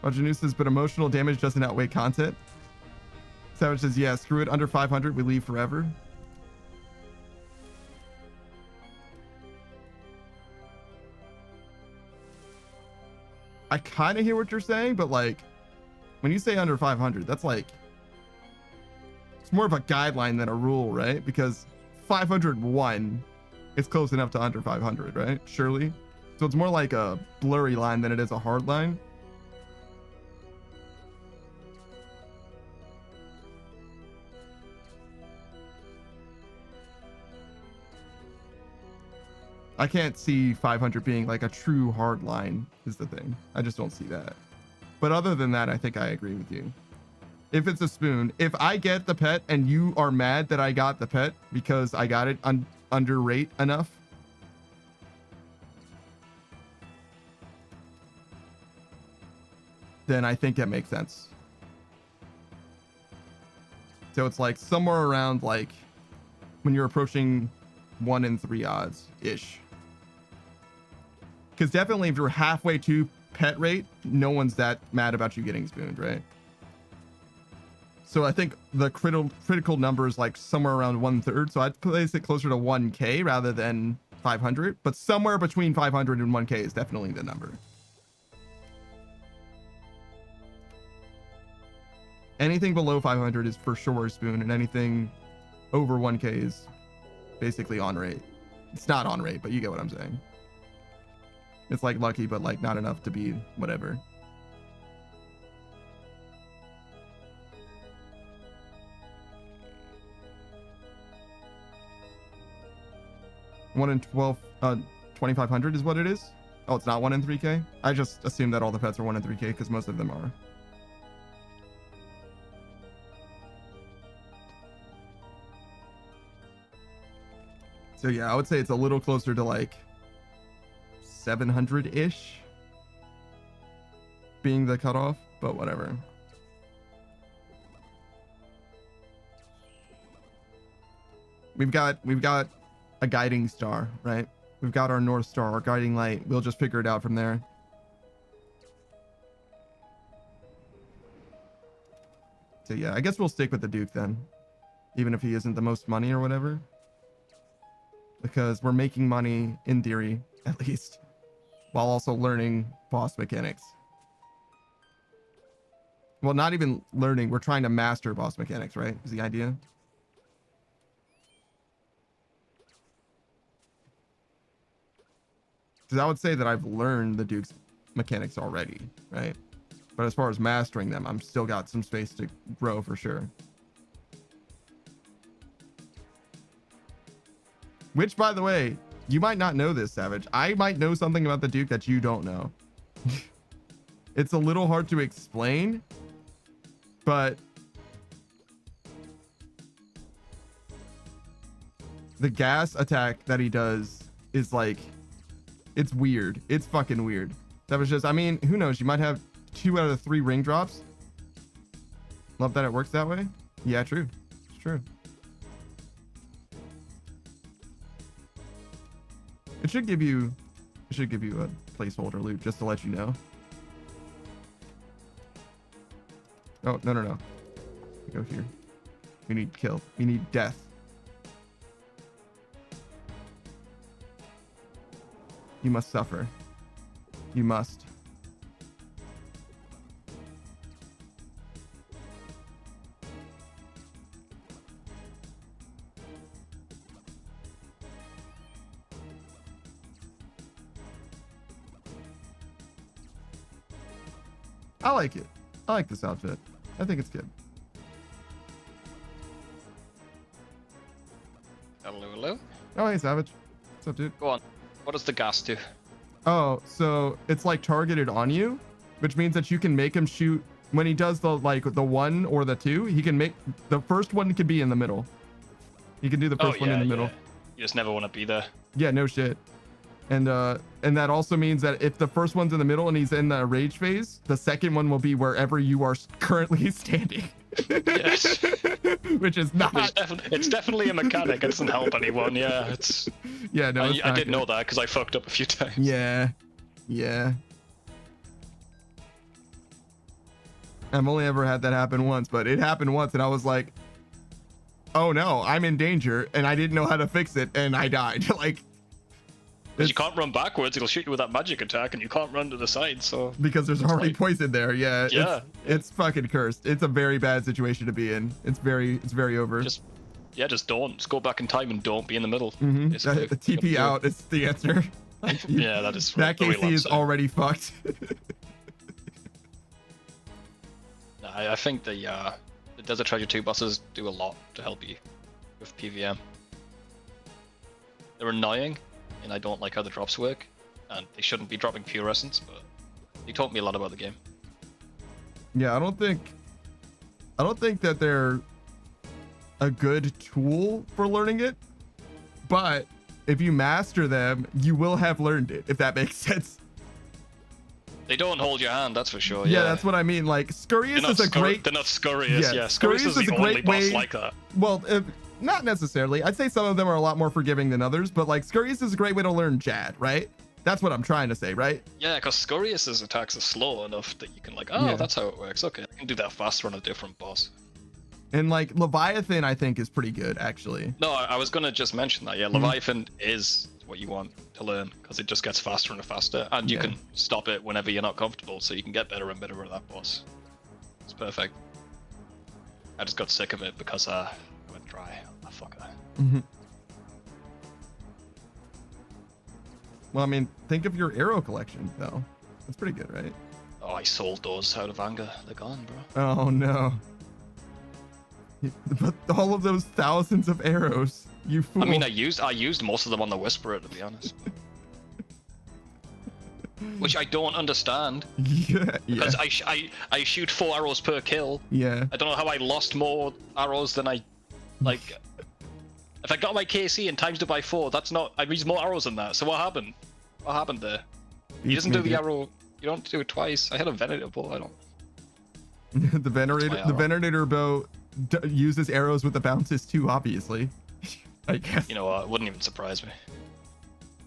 Roger says, but emotional damage doesn't outweigh content. Savage says, yeah, screw it. Under 500, we leave forever. I kind of hear what you're saying, but like, when you say under 500, that's like, it's more of a guideline than a rule, right? Because 501 is close enough to under 500, right? Surely. So it's more like a blurry line than it is a hard line. I can't see 500 being like a true hard line is the thing. I just don't see that. But other than that, I think I agree with you. If it's a spoon, if I get the pet and you are mad that I got the pet because I got it under rate enough, then I think that makes sense. So it's like somewhere around like when you're approaching 1 in 3 odds ish. Because definitely if you're halfway to pet rate, no one's that mad about you getting spooned, right? So I think the critical number is like somewhere around 1/3. So I'd place it closer to 1K rather than 500, but somewhere between 500 and 1K is definitely the number. Anything below 500 is for sure a spoon, and anything over 1K is basically on rate. It's not on rate, but you get what I'm saying. It's like lucky, but like not enough to be whatever. One in 2,500 is what it is. Oh, it's not 1 in 3K. I just assume that all the pets are 1 in 3K because most of them are. So yeah, I would say it's a little closer to like 700-ish being the cutoff, but whatever. We've got a guiding star, right? We've got our North Star, our guiding light. We'll just figure it out from there. So yeah, I guess we'll stick with the Duke then, even if he isn't the most money or whatever, because we're making money in theory, at least, while also learning boss mechanics. Well, not even learning, we're trying to master boss mechanics, right? Is the idea? Because I would say that I've learned the Duke's mechanics already, right? But as far as mastering them, I'm still got some space to grow for sure. Which, by the way, you might not know this, Savage. I might know something about the Duke that you don't know. It's a little hard to explain, but the gas attack that he does is like, it's weird. It's fucking weird. That was just, I mean, who knows? You might have 2 out of the 3 ring drops. Love that it works that way. Yeah, true. It's true. It should give you a placeholder loop just to let you know. Oh, no. Go here. We need kill. We need death. You must suffer. You must. I like it. I like this outfit. I think it's good. Hello. Oh, hey, Savage. What's up, dude? Go on. What does the gas do? Oh, so it's like targeted on you, which means that you can make him shoot when he does the 1 or the 2. He can make the first one could be in the middle. He can do the first one in the middle. Yeah. You just never want to be there. Yeah, no shit. And that also means that if the first one's in the middle and he's in the rage phase, the second one will be wherever you are currently standing. Yes. Which is not. It's definitely a mechanic. It doesn't help anyone. Yeah, it's. Yeah, no. I did know that because I fucked up a few times. Yeah. I've only ever had that happen once, but it happened once, and I was like, "Oh no, I'm in danger," and I didn't know how to fix it, and I died. Like. Because you can't run backwards, it'll shoot you with that magic attack, and you can't run to the side, so... Because there's already poison there, yeah. Yeah. It's fucking cursed. It's a very bad situation to be in. It's very over. Just don't. Just go back in time and don't be in the middle. Mm-hmm. The TP out is the answer. Yeah, that is... That KC is already fucked. I think the Desert Treasure 2 bosses do a lot to help you with PVM. They're annoying, and I don't like how the drops work, and they shouldn't be dropping pure essence, but they taught me a lot about the game. Yeah, I don't think I don't think that they're a good tool for learning it, but if you master them, you will have learned it, if that makes sense. They don't hold your hand, that's for sure. Yeah, that's what I mean. Like, Scurrius is a great... They're not Scurrius, Yeah, yeah. Scurrius is the only boss like that. Well, not necessarily. I'd say some of them are a lot more forgiving than others, but like Scurrius is a great way to learn Jad, right? That's what I'm trying to say, right? Yeah, because Scurrius's attacks are slow enough that you can like, oh, Yeah. that's how it works. Okay, I can do that faster on a different boss. And like Leviathan, I think, is pretty good, actually. No, I was gonna just mention that. Yeah, Leviathan is what you want to learn because it just gets faster and faster, and you Yeah. can stop it whenever you're not comfortable, so you can get better and better at that boss. It's perfect. I just got sick of it because I went dry. Ah, fuck that. Well, I mean, think of your arrow collection, though. That's pretty good, right? Oh, I sold those out of anger. They're gone, bro. Oh, no. But all of those thousands of arrows, you fool. I mean, I used most of them on the Whisperer, to be honest. Which I don't understand. Yeah, Because I shoot 4 arrows per kill. yeah. I don't know how I lost more arrows than I, like, if I got my KC and times it by 4, that's not, I used more arrows than that. So what happened? What happened there? He doesn't do the arrow, you don't do it twice. I had a Venator bow, I don't. The Venator bow uses arrows with the bounces too, obviously. I guess. You know what, it wouldn't even surprise me.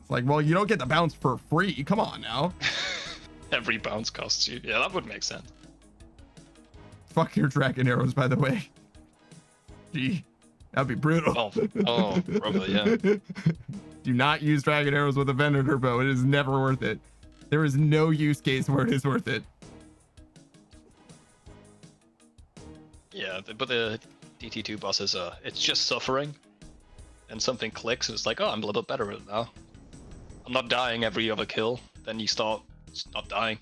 It's like, well, you don't get the bounce for free. Come on now. Every bounce costs you. Yeah, that would make sense. Fuck your dragon arrows, by the way. Gee, that'd be brutal. Oh, probably, yeah. Do not use dragon arrows with a Venator bow. It is never worth it. There is no use case where it is worth it. Yeah, but the DT2 bosses are, it's just suffering. And something clicks and it's like, oh, I'm a little bit better at it now. I'm not dying every other kill. Then you start not dying.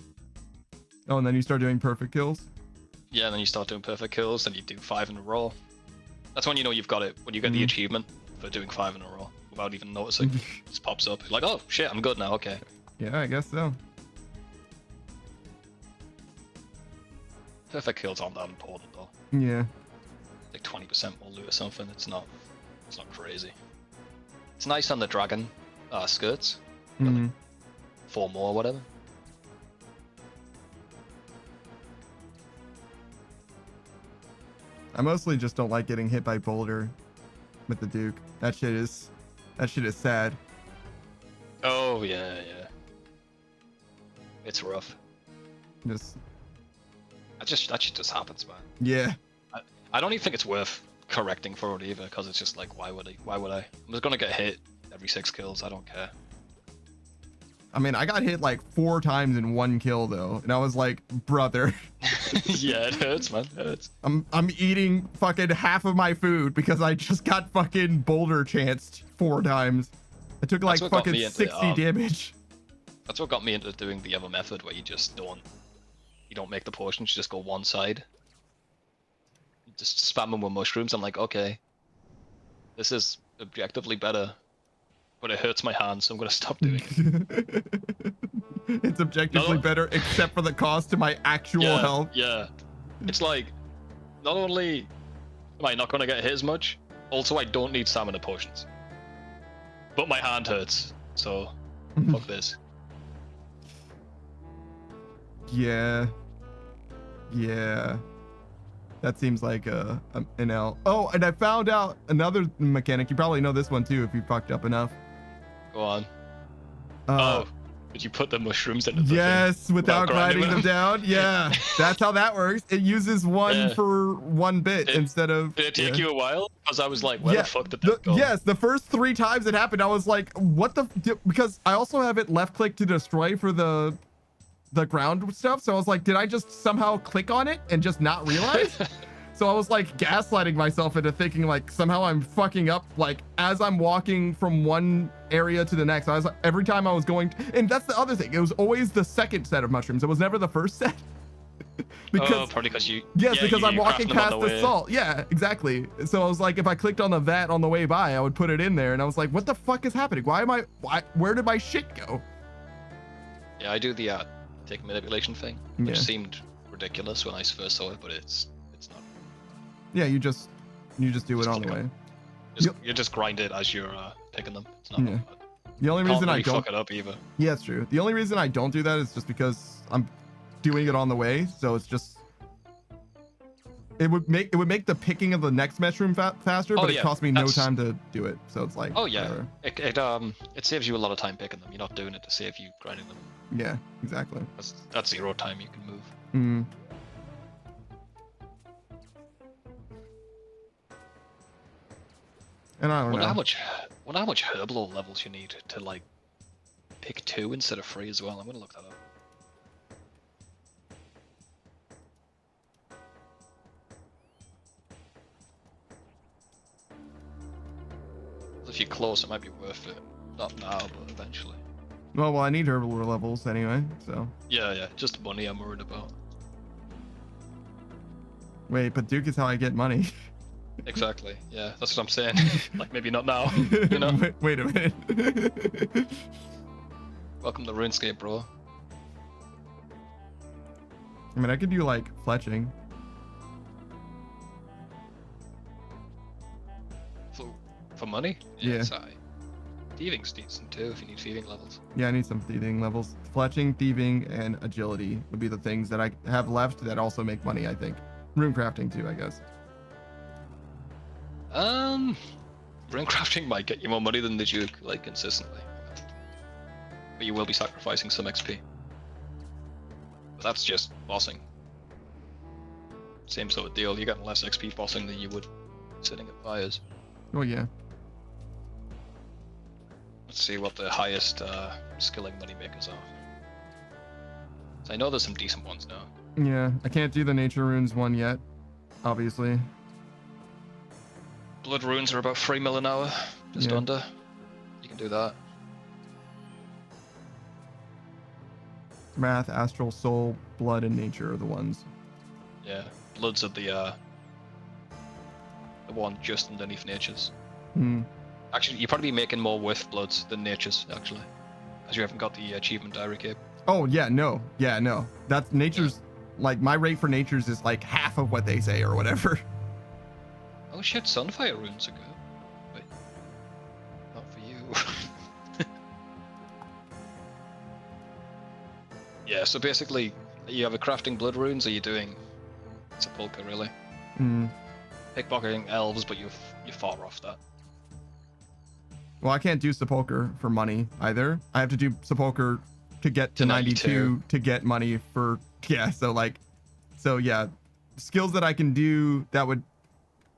Oh, and then you start doing perfect kills? Yeah, and then you start doing perfect kills, and you do 5 in a row. That's when you know you've got it, when you get the achievement for doing 5 in a row without even noticing. It just pops up. Like, oh, shit, I'm good now, okay. Yeah, I guess so. Perfect kills aren't that important, though. Yeah. Like 20% more loot or something, it's not crazy. It's nice on the dragon skirts. Got like 4 more or whatever. I mostly just don't like getting hit by Boulder with the Duke. That shit is sad. Oh yeah. It's rough. Just That shit just happens, man. yeah. I don't even think it's worth correcting for it either, because it's just like, why would I? I'm just gonna get hit every 6 kills. I don't care. I mean, I got hit like 4 times in 1 kill though, and I was like, brother. Yeah, it hurts, man. It hurts. I'm eating fucking half of my food because I just got fucking boulder chanced 4 times. I took like fucking 60 damage. That's what got me into doing the other method where you don't make the potions, you just go one side. You just spam them with mushrooms. I'm like, okay, this is objectively better, but it hurts my hands, so I'm gonna stop doing it. It's objectively better, except for the cost to my actual health. Yeah, it's like, not only am I not gonna get hit as much, also I don't need stamina potions. But my hand hurts, so fuck this. Yeah. That seems like an L. Oh, and I found out another mechanic. You probably know this one too if you fucked up enough. Go on. Did you put the mushrooms into the thing without grinding them down? Yeah, that's how that works. It uses 1 for 1 bit instead of... Did it take you a while? Because I was like, where the fuck did that go? Yes, the first 3 times it happened, I was like, what the... Because I also have it left click to destroy for the ground stuff, so I was like, did I just somehow click on it and just not realize? So I was like gaslighting myself into thinking like somehow I'm fucking up, like as I'm walking from one area to the next. I was every time I was going, and that's the other thing, it was always the second set of mushrooms, it was never the first set. Because probably because you... Yes, because I'm walking past the salt. Yeah, exactly. So I was like, if I clicked on the vat on the way by, I would put it in there, and I was like, what the fuck is happening? Where did my shit go? Yeah, I do the take manipulation thing, which seemed ridiculous when I first saw it, but it's not. Yeah, you just do it on the click way. You just grind it as you're picking them. It's not Yeah. bad. The only Can't reason really I don't fuck it up either. Yeah, it's true. The only reason I don't do that is just because I'm doing it on the way, so it's just it would make the picking of the next mushroom faster, Oh, but it yeah, costs me no that's- time to do it. So it's like, Oh yeah, whatever. it saves you a lot of time picking them. You're not doing it to save you grinding them. Yeah, exactly. That's 0 time you can move. Mm. And I don't Wonder know. how much herbal levels you need to like pick 2 instead of 3 as well. I'm gonna look that up. If you're close, it might be worth it. Not now, but eventually. Well, I need herbal levels anyway, so. Yeah, just money I'm worried about. Wait, but Duke is how I get money. Exactly. Yeah, that's what I'm saying. Like maybe not now. You know. Wait a minute. Welcome to RuneScape, bro. I mean, I could do like fletching. For money? Yeah. It's alright. Thieving's decent too if you need thieving levels. Yeah, I need some thieving levels. Fletching, thieving, and agility would be the things that I have left that also make money, I think. Rune crafting too, I guess. Rune crafting might get you more money than the Duke, like consistently. But you will be sacrificing some XP. But that's just bossing. Same sort of deal, you're getting less XP bossing than you would sitting at fires. Oh yeah. Let's see what the highest skilling moneymakers are. So I know there's some decent ones now. Yeah, I can't do the nature runes one yet, obviously. Blood runes are about 3 mil an hour, just Yeah. under. You can do that. Wrath, astral, soul, blood, and nature are the ones. Yeah, bloods are the one just underneath natures. Hmm. Actually, you'd probably be making more with bloods than natures, actually, because you haven't got the achievement diary cape. Oh yeah, no. That's nature's like my rate for natures is like half of what they say or whatever. Oh shit, sunfire runes are good, but not for you. Yeah, so basically, you have a crafting blood runes, or you're doing sepulchre really. Hmm. Pickpocketing elves, but you're far off that. Well, I can't do sepulcher for money either. I have to do sepulcher to get to 92 to get money for so yeah, skills that I can do that would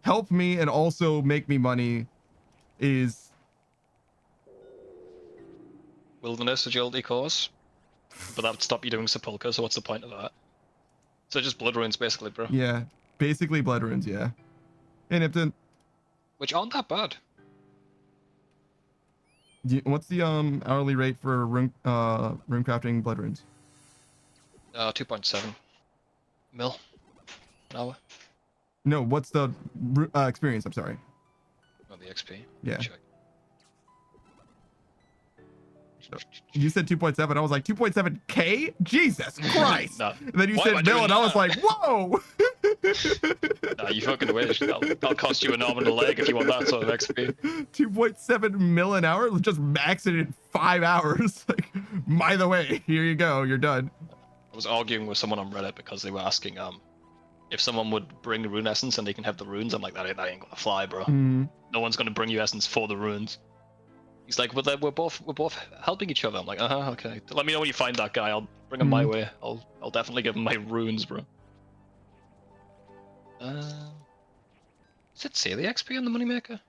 help me and also make me money is Wilderness agility course, but that would stop you doing sepulchre. So what's the point of that? So just blood runes, basically, bro. yeah, basically blood runes, yeah. And if then Which aren't that bad. what's the hourly rate for rune crafting blood runes? 2.7 mil an hour. No, what's the experience? I'm sorry. On the XP. Yeah. Check. You said 2.7. I was like 2.7k. Jesus Christ! Nah. And then you Why am I said mil, doing and I was that? like, whoa. Nah, you fucking wish. That'll cost you an arm and a leg if you want that sort of XP. 2.7 mil an hour. Just max it in 5 hours. Like, by the way, here you go. You're done. I was arguing with someone on Reddit because they were asking if someone would bring rune essence and they can have the runes. I'm like, that ain't gonna fly, bro. Mm, No one's gonna bring you essence for the runes. He's like, but then we're both helping each other. I'm like, okay. Let me know when you find that guy. I'll bring him my way. I'll definitely give him my runes, bro. Does it say the XP on the moneymaker?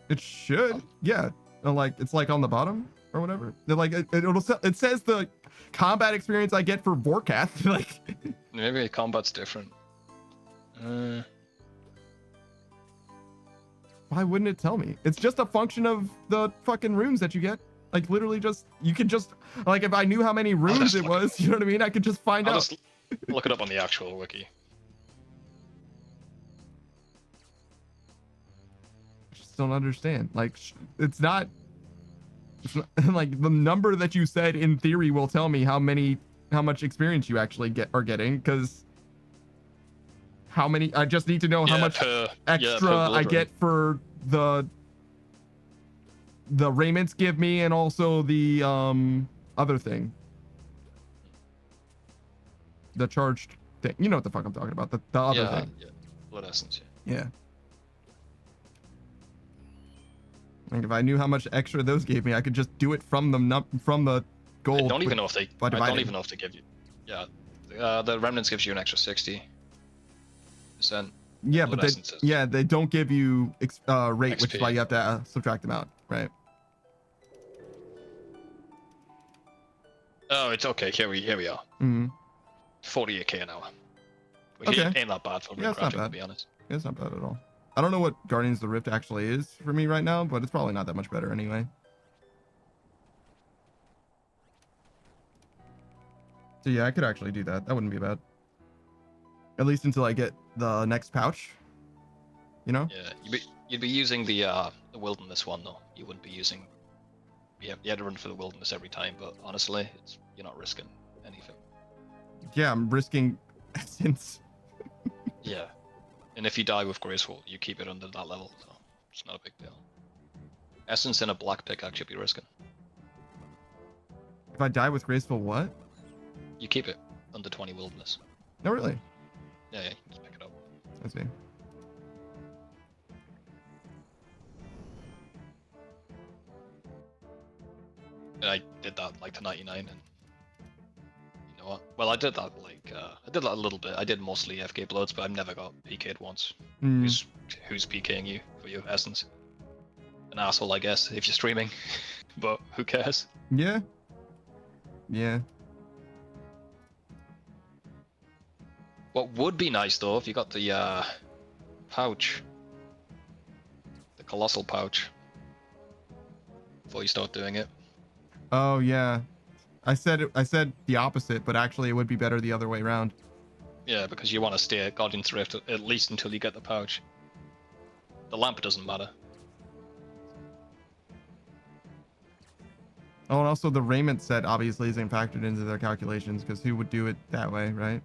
it should. Yeah. Like it's like on the bottom or whatever. They're like it says the combat experience I get for Vorkath. Like Maybe combat's different. why wouldn't it tell me? It's just a function of the fucking runes that you get. Like literally just you can just like if I knew how many runes just it look- was, you know what I mean? I could just find I'll out. just look it up on the actual wiki. I just don't understand. Like it's not like the number that you said in theory will tell me how much experience you actually are getting, because how many. I just need to know how much per extra blood I ring. get for the raiments give me, and also the other thing, the charged thing. You know what the fuck I'm talking about? The other thing. Yeah, blood essence. Yeah. Like if I knew how much extra those gave me, I could just do it from the gold. I don't even know if they. by I don't dividing. even know if they give you. Yeah, the remnants gives you an extra 60%. Yeah, blood but essences. they don't give you rate, which is XP. why you have to subtract them out, right? Oh, it's okay. Here we are. Mm-hmm. 48k an hour. Which Okay. ain't that bad for Yeah, it's not runecrafting, bad. to be honest. It's not bad at all. I don't know what Guardians of the Rift actually is for me right now, but it's probably not that much better anyway. So yeah, I could actually do that. That wouldn't be bad. At least until I get the next pouch. You know? Yeah, you'd be using the wilderness one though. You wouldn't be using. Yeah, you had to run for the wilderness every time, but honestly, you're not risking anything. Yeah, I'm risking essence. Yeah, and if you die with graceful, you keep it under that level, so it's not a big deal. Essence in a black pickaxe you'd be risking. If I die with graceful, what? You keep it under 20 wilderness. No, really. Yeah, just pick it up. I see. And I did that like to 99, and you know what? Well, I did that I did that a little bit. I did mostly FK bloods, but I've never got PK'd once. Mm. Who's PKing you for your essence? An asshole, I guess, if you're streaming. But who cares? Yeah. Yeah. What would be nice though, if you got the pouch, the colossal pouch, before you start doing it. Oh yeah. I said the opposite, but actually it would be better the other way around. Yeah, because you want to stay at Guardian's Rift at least until you get the pouch. The lamp doesn't matter. Oh, and also the raiment set obviously isn't factored into their calculations because who would do it that way, right?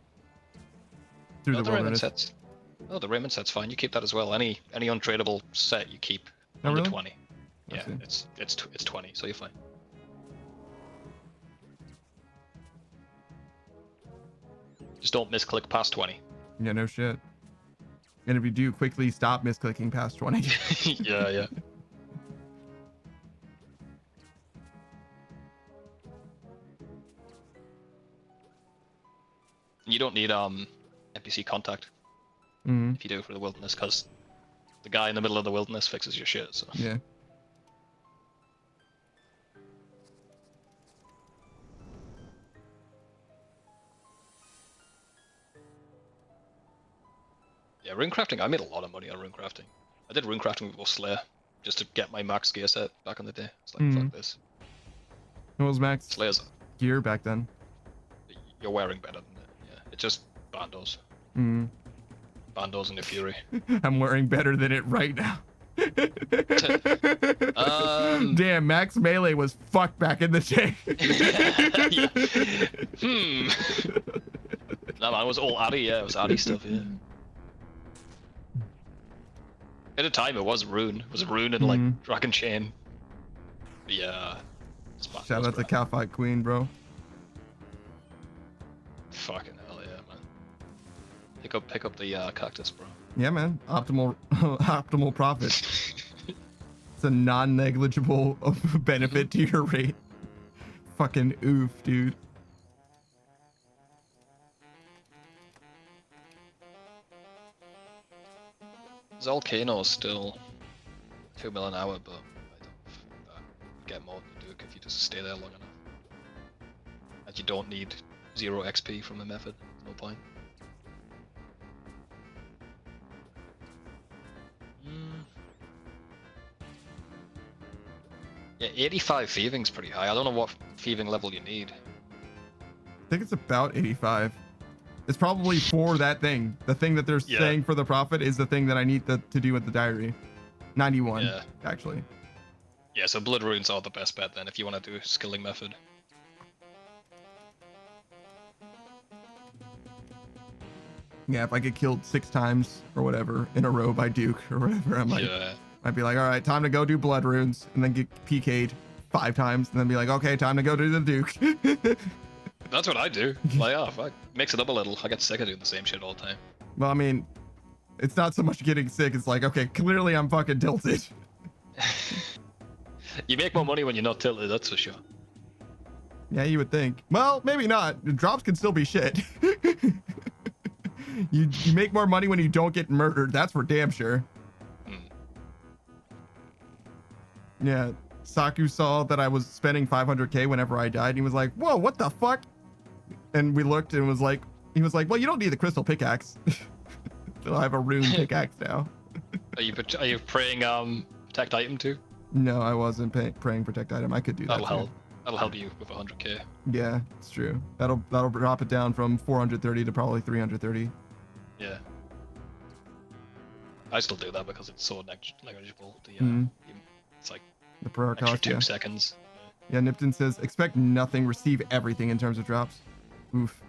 Through No, the raiment wilderness. sets. Oh, the raiment set's fine. You keep that as well. Any untradeable set you keep Oh, under really? 20. I Yeah, see. it's 20, so you're fine. Just don't misclick past 20. Yeah, no shit. And if you do, quickly stop misclicking past 20. Yeah. You don't need NPC contact Mm-hmm. if you do for the wilderness, because the guy in the middle of the wilderness fixes your shit. So Yeah. yeah, runecrafting. I made a lot of money on runecrafting. I did runecrafting with Slayer just to get my max gear set back in the day. It's like fuck this. What was max Slayer's gear back then? you're wearing better than it. Yeah, it's just bandos. Mm-hmm. Bandos and the Fury. I'm wearing better than it right now. Damn, max melee was fucked back in the day. No man, it was all Addy, yeah, it was Addy stuff, yeah. At the time it was Rune. It was Rune and like Dragon Chain. Yeah. Shout out to Catfight Queen, bro. Fucking hell yeah, man. Pick up the cactus, bro. Yeah, man. Optimal profit. It's a non-negligible benefit to your rate. Fucking oof, dude. Volcano is still 2 mil an hour, but I don't get more than Duke if you just stay there long enough. And you don't need 0 XP from the method, no point. Yeah, 85 thieving's pretty high. I don't know what thieving level you need. I think it's about 85. It's probably for that thing. The thing that they're saying for the profit is the thing that I need to do with the diary. 91, actually. Yeah, so blood runes are the best bet then if you want to do skilling method. Yeah, if I get killed 6 times or whatever in a row by Duke or whatever, I'm like, Yeah. I'd be like, all right, time to go do blood runes, and then get PK'd 5 times, and then be like, okay, time to go do the Duke. That's what I do. Like, oh, fuck. Mix it up a little. I get sick of doing the same shit all the time. Well, I mean, it's not so much getting sick. It's like, okay, clearly I'm fucking tilted. You make more money when you're not tilted, that's for sure. Yeah, you would think. Well, maybe not. The drops can still be shit. You make more money when you don't get murdered. That's for damn sure. Yeah, Saku saw that I was spending 500k whenever I died, and he was like, whoa, what the fuck? And we looked and was like, he was like, well, you don't need the crystal pickaxe. So I have a rune pickaxe now. Are you praying protect item too? No, I wasn't praying protect item. I could do that. That'll too. help. That'll help you with 100k. Yeah, it's true. That'll drop it down from 430 to probably 330. Yeah. I still do that because it's so negligible. It's like The per hour extra cost, 2 yeah. seconds. Yeah, Nipton says, expect nothing, receive everything in terms of drops. Oof.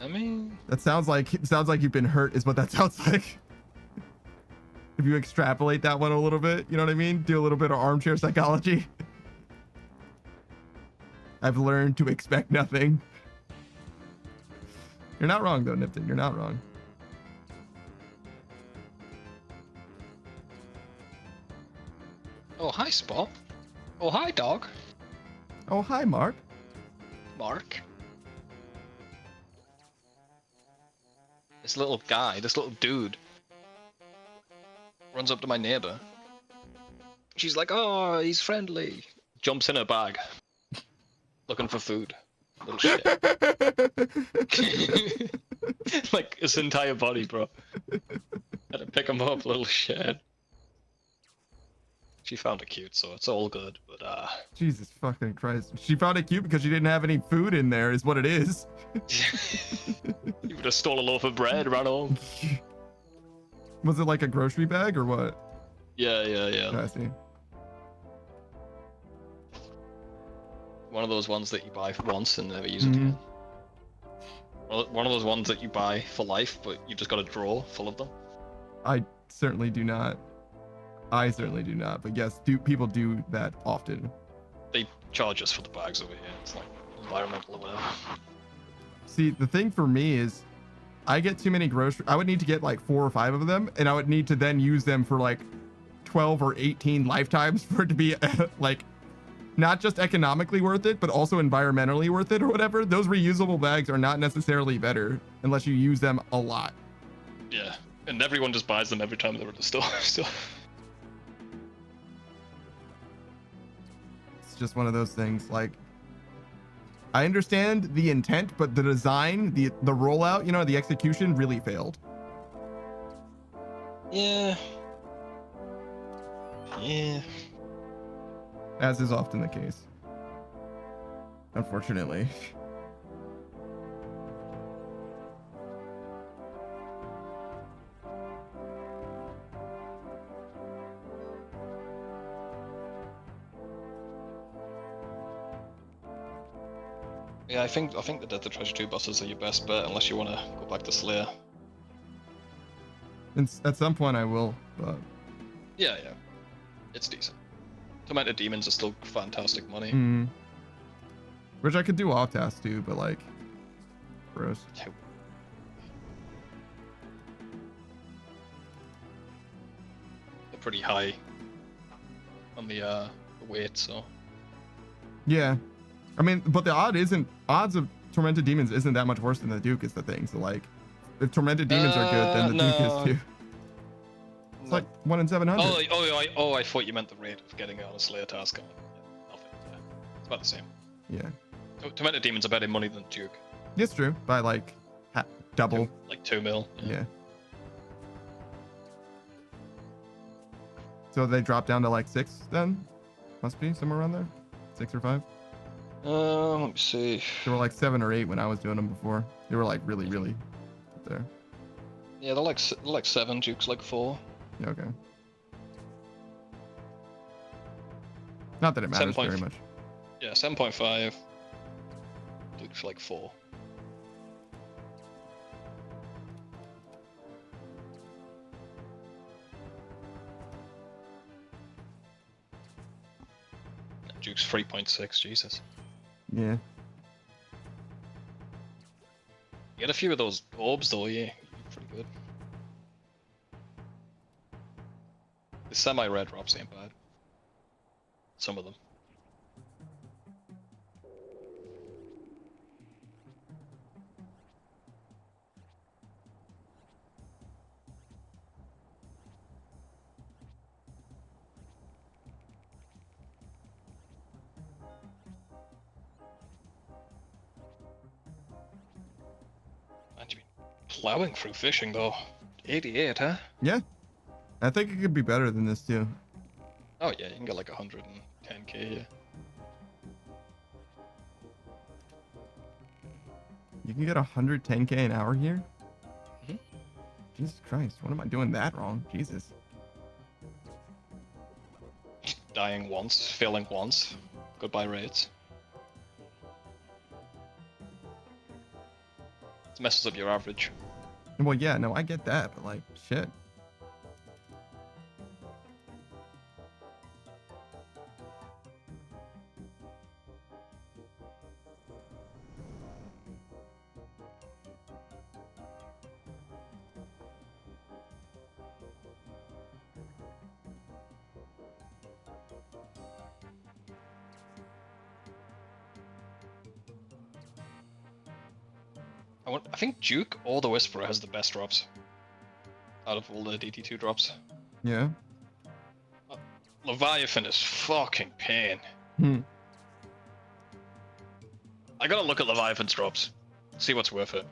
I mean, That sounds like you've been hurt is what that sounds like. If you extrapolate that one a little bit, you know what I mean? Do a little bit of armchair psychology. I've learned to expect nothing. You're not wrong though, Nipton. You're not wrong. oh hi Spot. Oh hi dog. Oh, hi, Mark. Mark. This little guy, this little dude, runs up to my neighbor. She's like, oh, he's friendly. Jumps in her bag, looking for food. Little shit. Like his entire body, bro. Had to pick him up, little shit. She found it cute, so it's all good. But Jesus fucking Christ. She found it cute because she didn't have any food in there, is what it is. you would have stole a loaf of bread, ran home. Was it like a grocery bag or what? Yeah. I see. One of those ones that you buy once and never use again. One of those ones that you buy for life, but you've just got a drawer full of them. I certainly do not. But yes, people do that often. They charge us for the bags over here. It's like environmental or whatever. See, the thing for me is I get too many groceries. I would need to get like 4 or 5 of them, and I would need to then use them for like 12 or 18 lifetimes for it to be like not just economically worth it, but also environmentally worth it or whatever. Those reusable bags are not necessarily better unless you use them a lot. Yeah, and everyone just buys them every time they're at the store. So. It's just one of those things. Like, I understand the intent, but the design, the rollout, you know, the execution really failed. Yeah. As is often the case, unfortunately. Yeah, I think the Death of Treasure 2 bosses are your best bet unless you want to go back to Slayer. And at some point I will, but Yeah. It's decent. Tormented Demons are still fantastic money. which I could do off task too, but like, gross. Yeah. They're pretty high on the weight, so. Yeah, I mean, but the odds of Tormented Demons isn't that much worse than the Duke is the thing. So like, if Tormented Demons are good, then the Duke is too. It's like 1 in 700. I thought you meant the rate of getting on a Slayer task. Nothing. Yeah. It's about the same. Yeah. Tormented Demons are better money than Duke. It's true, by like double. Like 2 mil. Yeah. So they drop down to like 6 then? Must be somewhere around there? 6 or 5? Let me see. They were like 7 or 8 when I was doing them before. They were like really up there. Yeah, they're like 7, Duke's like 4. Yeah, okay. Not that it matters very much. Yeah, 7.5. Duke's like 4. Duke's 3.6. Jesus. Yeah. Get a few of those orbs though, yeah. Pretty good. The semi-red drops ain't bad. Some of them. And you've been plowing through fishing though. 88, huh? Yeah. I think it could be better than this too. Oh yeah, you can get like 110k, yeah. You can get 110k an hour here? Mhm. Jesus Christ, what am I doing that wrong? Jesus. Dying once, failing once. Goodbye rates. It messes up your average. Well, yeah, no, I get that, but like, shit. I think Duke or the Whisperer has the best drops out of all the DT2 drops. Yeah. Leviathan is fucking pain. Hmm. I gotta look at Leviathan's drops, see what's worth it.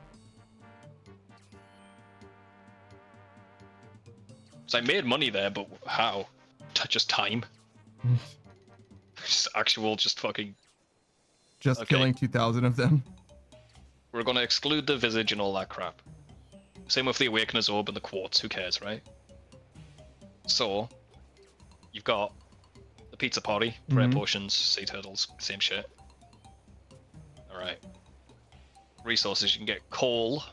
So I made money there, but how? Just time. Just actual, just fucking. Just Okay. killing 2,000 of them. We're gonna exclude the Visage and all that crap. Same with the Awakener's Orb and the Quartz, who cares, right? So, you've got the Pizza Party, Prayer Mhm. Potions, Sea Turtles, same shit. Alright. Resources, you can get coal,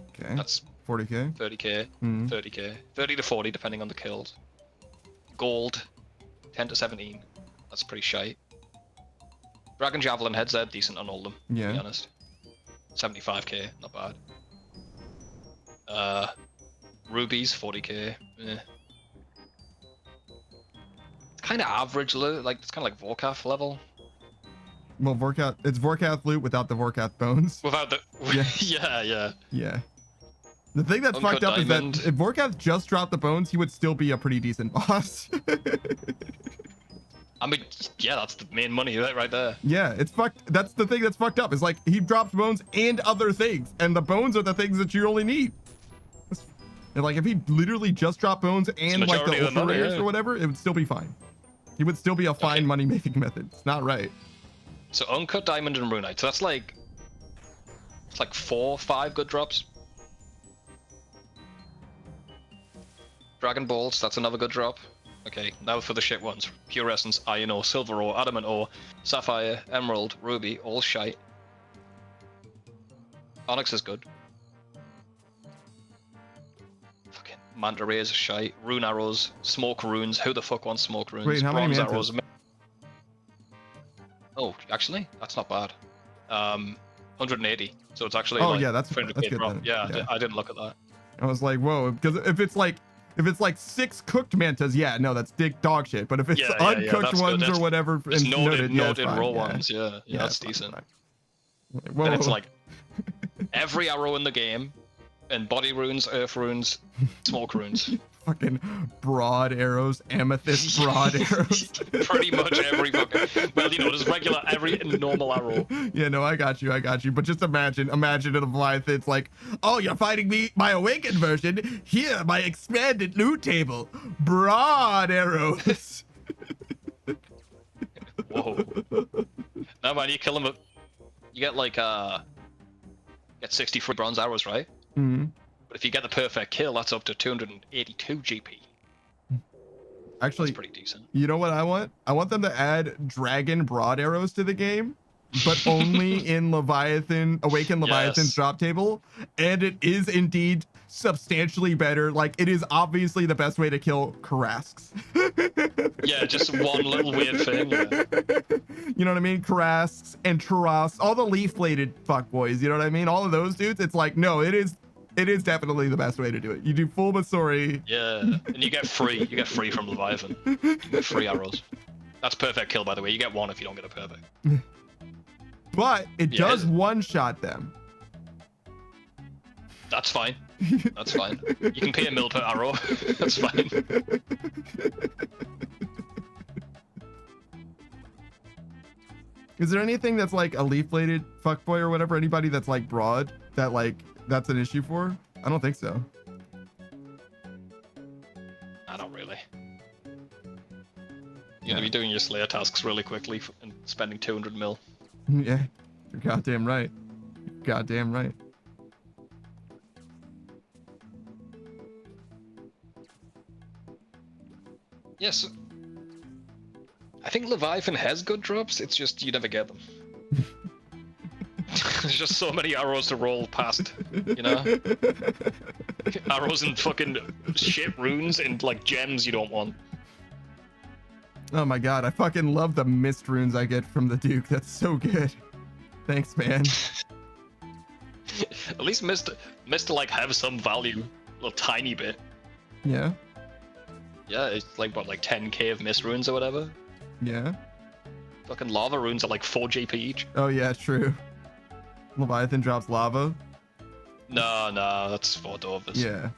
Okay. that's 40k. 30k, Mhm. 30k, 30 to 40 depending on the kills. Gold, 10 to 17, that's pretty shite. Dragon Javelin heads are decent on all of them, to Yeah. be honest. 75k, not bad. Rubies, 40k. Eh. It's kind of average, like it's kind of like Vorkath level. Well, Vorkath, it's Vorkath loot without the Vorkath bones. Without the Yeah. yeah. Yeah. The thing that's Uncut fucked up Diamond. is that if Vorkath just dropped the bones, he would still be a pretty decent boss. I mean, yeah, that's the main money right there. Yeah, it's fucked. That's the thing that's fucked up. Is like he drops bones and other things, and the bones are the things that you only need. And like if he literally just dropped bones and like the majority of the money, ultra rares yeah. or whatever, it would still be fine. He would still be a fine Okay. money making method. It's not right. So Uncut Diamond and Runite. So that's like, it's like 4 or 5 good drops. Dragon Balls, that's another good drop. Okay, now for the shit ones. Pure Essence, Iron Ore, Silver Ore, Adamant Ore, Sapphire, Emerald, Ruby, all shite. Onyx is good. Fucking Manta Rays are shite. Rune Arrows, Smoke Runes. Who the fuck wants Smoke Runes? Wait, how many Bronze mantas? Arrows. Oh, actually, that's not bad. 180. So it's actually Oh, like yeah, that's 300k good drop. then. Yeah, Yeah. I didn't look at that. I was like, whoa, because if it's like 6 cooked mantas, yeah, no, that's dog shit. But if it's Yeah, uncooked that's good. ones That's- or whatever, It's and noted yeah, it's fine, raw yeah. ones. Yeah, that's it's fine, decent. fine. Whoa, And it's whoa. like every arrow in the game, and body runes, earth runes, smoke runes. Fucking broad arrows, amethyst broad arrows. Pretty much every fucking. Well, you know, there's regular, every normal arrow. Yeah, no, I got you. But just imagine a Leviathan. It's like, oh, you're fighting me, my awakened version. Here, my expanded loot table, broad arrows. Whoa. No man, you kill him. You get like get 63 bronze arrows, right? Hmm. But if you get the perfect kill, that's up to 282 GP. Actually, That's pretty decent. you know what I want? I want them to add dragon broad arrows to the game, but only in Leviathan, Awakened Leviathan's Yes. drop table. And it is indeed substantially better. Like, it is obviously the best way to kill Karasks. Yeah, just one little weird thing. Yeah. You know what I mean? Karasks and Taras, all the leaf-bladed fuckboys. You know what I mean? All of those dudes. It's like, no, it is definitely the best way to do it. You do full Masori. Yeah, and you get free. You get free from Leviathan. You get free arrows. That's perfect kill, by the way. You get one if you don't get a perfect. But it Yeah. does one-shot them. That's fine. That's fine. You can pay a mil per arrow. That's fine. Is there anything that's like a leaf-bladed fuckboy or whatever? Anybody that's like broad that like that's an issue for? I don't think so. I don't really. You're gonna be doing your Slayer tasks really quickly and spending 200 mil. Yeah, you're goddamn right. You're goddamn right. Yes. I think Leviathan has good drops, it's just you never get them. There's just so many arrows to roll past, you know? Arrows and fucking shit runes and like gems you don't want. Oh my god, I fucking love the mist runes I get from the Duke. That's so good. Thanks, man. At least Mist like have some value, a little tiny bit. Yeah, Yeah, it's like what, like 10k of mist runes or whatever. yeah. Fucking lava runes are like 4 GP each. Oh yeah, true. Leviathan drops lava. No, that's 4 Dovers. Yeah.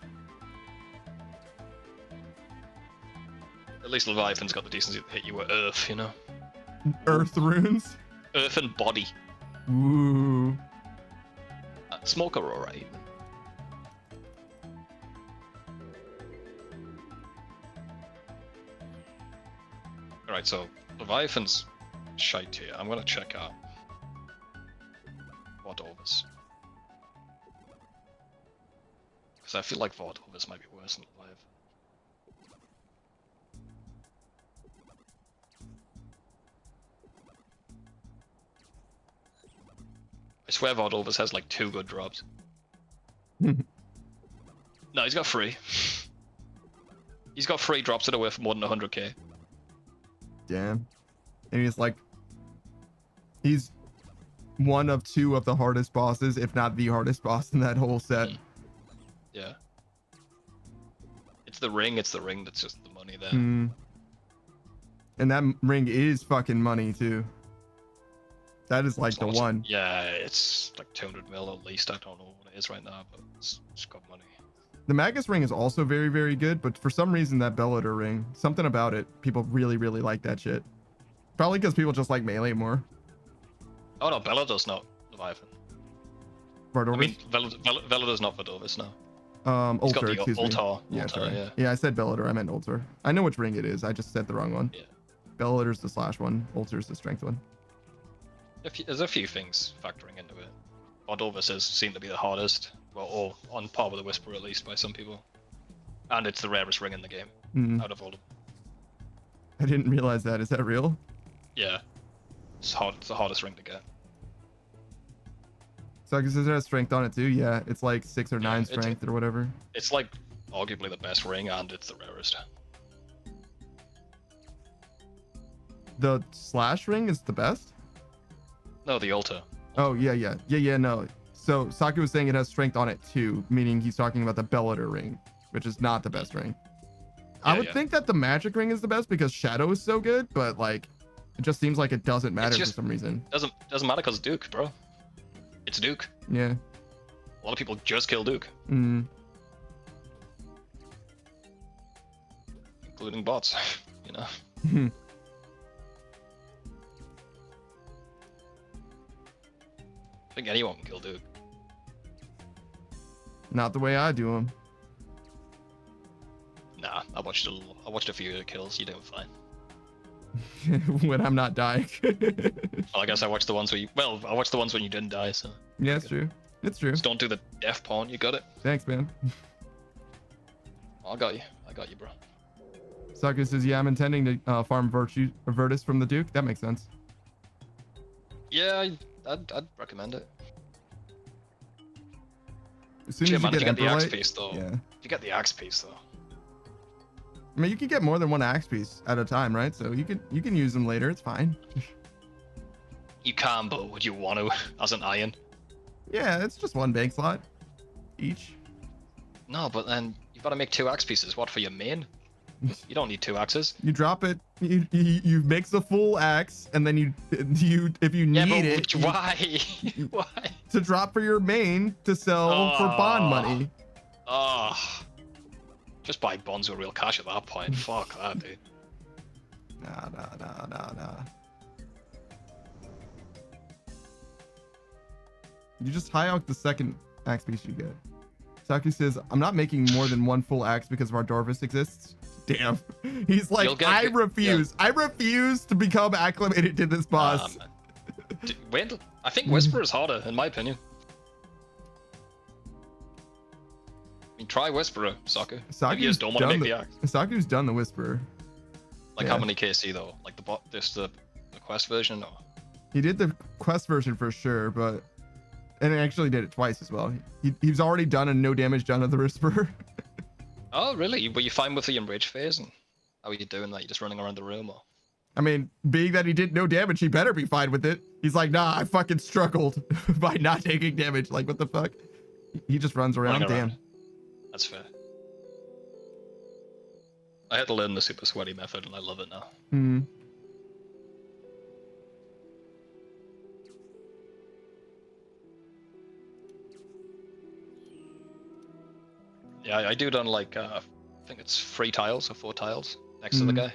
At least Leviathan's got the decency to hit you with earth, you know? Earth runes. Earth and body. Ooh. Smoke are alright. Alright, so Leviathan's shite here. I'm gonna check out Vordovus. Because I feel like Vordovus might be worse than Leviathan. I swear Vordovus has like 2 good drops. No, he's got 3. He's got 3 drops that are worth more than 100k. Damn. And he's one of 2 of the hardest bosses, if not the hardest boss in that whole set. Yeah. It's the ring that's just the money there. Mm. And that ring is fucking money too. That is like the Also- one. Yeah, it's like 200 mil at least. I don't know what it is right now, but it's got money. The Magus ring is also very, very good, but for some reason that Bellator ring, something about it, people really, really like that shit. Probably because people just like melee more. Oh no, Bellator's not Leviathan. Vardovus? I mean, Bellator's not Vordovus, no. He's got Ultor, the excuse me. Ultar. Yeah, Ultar, sorry. yeah. Yeah, I said Bellator, I meant Ultor. I know which ring it is, I just said the wrong one. Yeah. Bellator's the slash one, Ultor's the strength one. There's a few things factoring into it. Vordovus is seen to be the hardest, well, or on par with the Whisper at least by some people. And it's the rarest ring in the game, Mm. out of all of them. I didn't realize that. Is that real? Yeah. It's hard. It's the hardest ring to get. So I guess it has strength on it too. Yeah, it's like 6 or 9 it's- strength or whatever. It's like arguably the best ring, and it's the rarest. The slash ring is the best? No, the Ultar. Oh, yeah, no. So Saki was saying it has strength on it too, meaning he's talking about the Bellator ring, which is not the best ring. I Yeah, would yeah. think that the magic ring is the best because Shadow is so good, but like, it just seems like it doesn't matter just- for some reason. Doesn't matter because Duke, bro. It's Duke. Yeah. A lot of people just kill Duke, Mm. including bots. You know. I think anyone can kill Duke. Not the way I do them. Nah, I watched a few of your kills. You doing fine. When I'm not dying. Well, I guess I watched the ones where I watched the ones when you didn't die. So Yeah, it's true. It's true. just don't do the death pawn. You got it. Thanks, man. I got you, bro. Saki says, yeah, I'm intending to farm Virtus from the Duke. That makes sense. Yeah, I'd recommend it. As soon Shit, as you man, if get you get the Emperor axe Light, piece though. yeah. If you get the axe piece though. I mean, you can get more than one axe piece at a time, right? So you can use them later. It's fine. You can, but would you want to as an iron? Yeah, it's just one bank slot each. No, but then you've got to make 2 axe pieces. What for your main? You don't need 2 axes. You drop it. You mix the full axe, and then you if you Yeah, need but it why? Why? to drop for your main to sell for bond money. Oh. Just buy bonds with real cash at that point. Fuck that, dude. Nah. You just high out the second axe piece you get. Saki says, I'm not making more than one full axe because of our Dorvis exists. Damn. He's like, I refuse. I refuse to become acclimated to this boss. Wait, I think Whisper is harder, in my opinion. I mean, try Whisperer, Saku. Maybe you just don't want to make the axe. Saku's done the Whisperer. Like how many KC though? Like the quest version? Or? He did the quest version for sure, but and he actually did it twice as well. He's already done a no damage done of the Whisperer. Oh really? Were you fine with the enrage phase? And how are you doing that? You just running around the room or? I mean, being that he did no damage, he better be fine with it. He's like, nah, I fucking struggled by not taking damage. Like, what the fuck? He just runs around. Damn. That's fair. I had to learn the super sweaty method and I love it now. Hmm. Yeah, I do it on like, I think it's 3 tiles or 4 tiles next to the guy.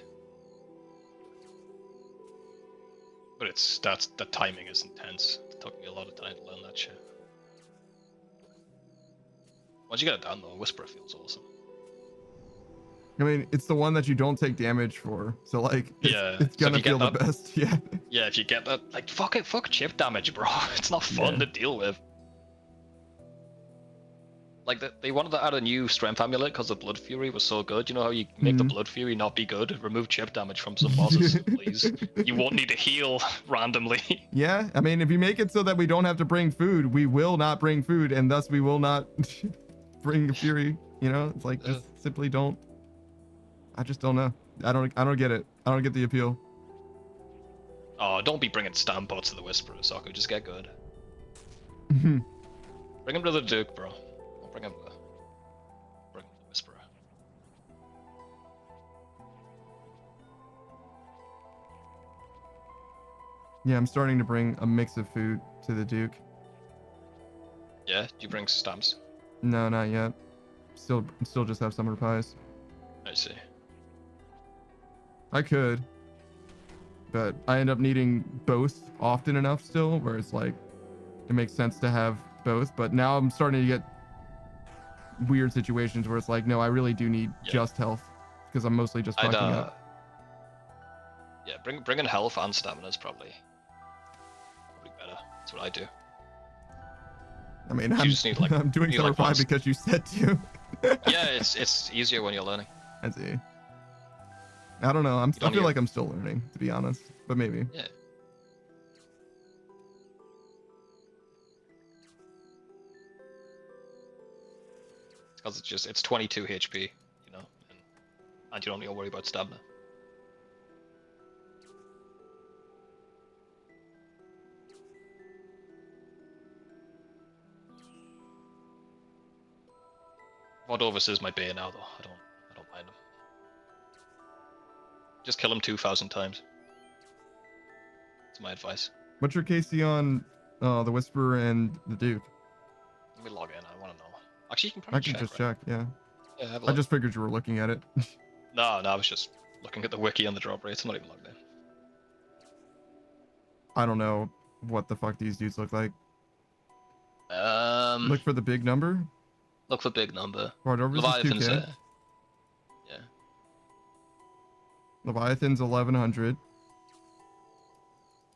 But the timing is intense. It took me a lot of time to learn that shit. Once you get it done though, Whisperer feels awesome. I mean, it's the one that you don't take damage for, so like, it's gonna feel the best. Yeah. Yeah, if you get that, like, fuck chip damage, bro. It's not fun to deal with. Like, they wanted to add a new strength amulet because the Blood Fury was so good. You know how you make the Blood Fury not be good? Remove chip damage from some bosses, please. You won't need to heal randomly. Yeah, I mean, if you make it so that we don't have to bring food, we will not bring food, and thus we will not bring the Fury. You know, it's like, just simply don't. I just don't know. I don't get it. I don't get the appeal. Oh, don't be bringing stamp pots to the Whisperer, Sokko. Just get good. Bring him to the Duke, bro. Don't bring him to the Whisperer. Yeah, I'm starting to bring a mix of food to the Duke. Yeah? Do you bring stamps? No, not yet. Still just have summer pies. I see. I could, but I end up needing both often enough still, where it's like, it makes sense to have both. But now I'm starting to get weird situations where it's like, no, I really do need just health because I'm mostly just fucking up. Yeah, bringing health and stamina is probably better. That's what I do. I mean, you just need, like, I'm doing summer pie because you said to. Yeah, it's easier when you're learning. I see. I don't know. I feel like I'm still learning, to be honest, but maybe. Yeah. It's because it's 22 HP, you know, and you don't need to worry about stamina. Vordovus is my bane now, though. I don't mind him. Just kill him 2,000 times. That's my advice. What's your KC on the Whisperer and the Duke? Let me log in. I want to know. Actually, you can probably check. I can just check. Yeah. Yeah, have a I look. just figured you were looking at it. No, I was just looking at the wiki and the drop rates. I'm not even logged in. I don't know what the fuck these dudes look like. Look for the big number. Look for big number. Leviathan's 2K. Yeah. Leviathan's 1100.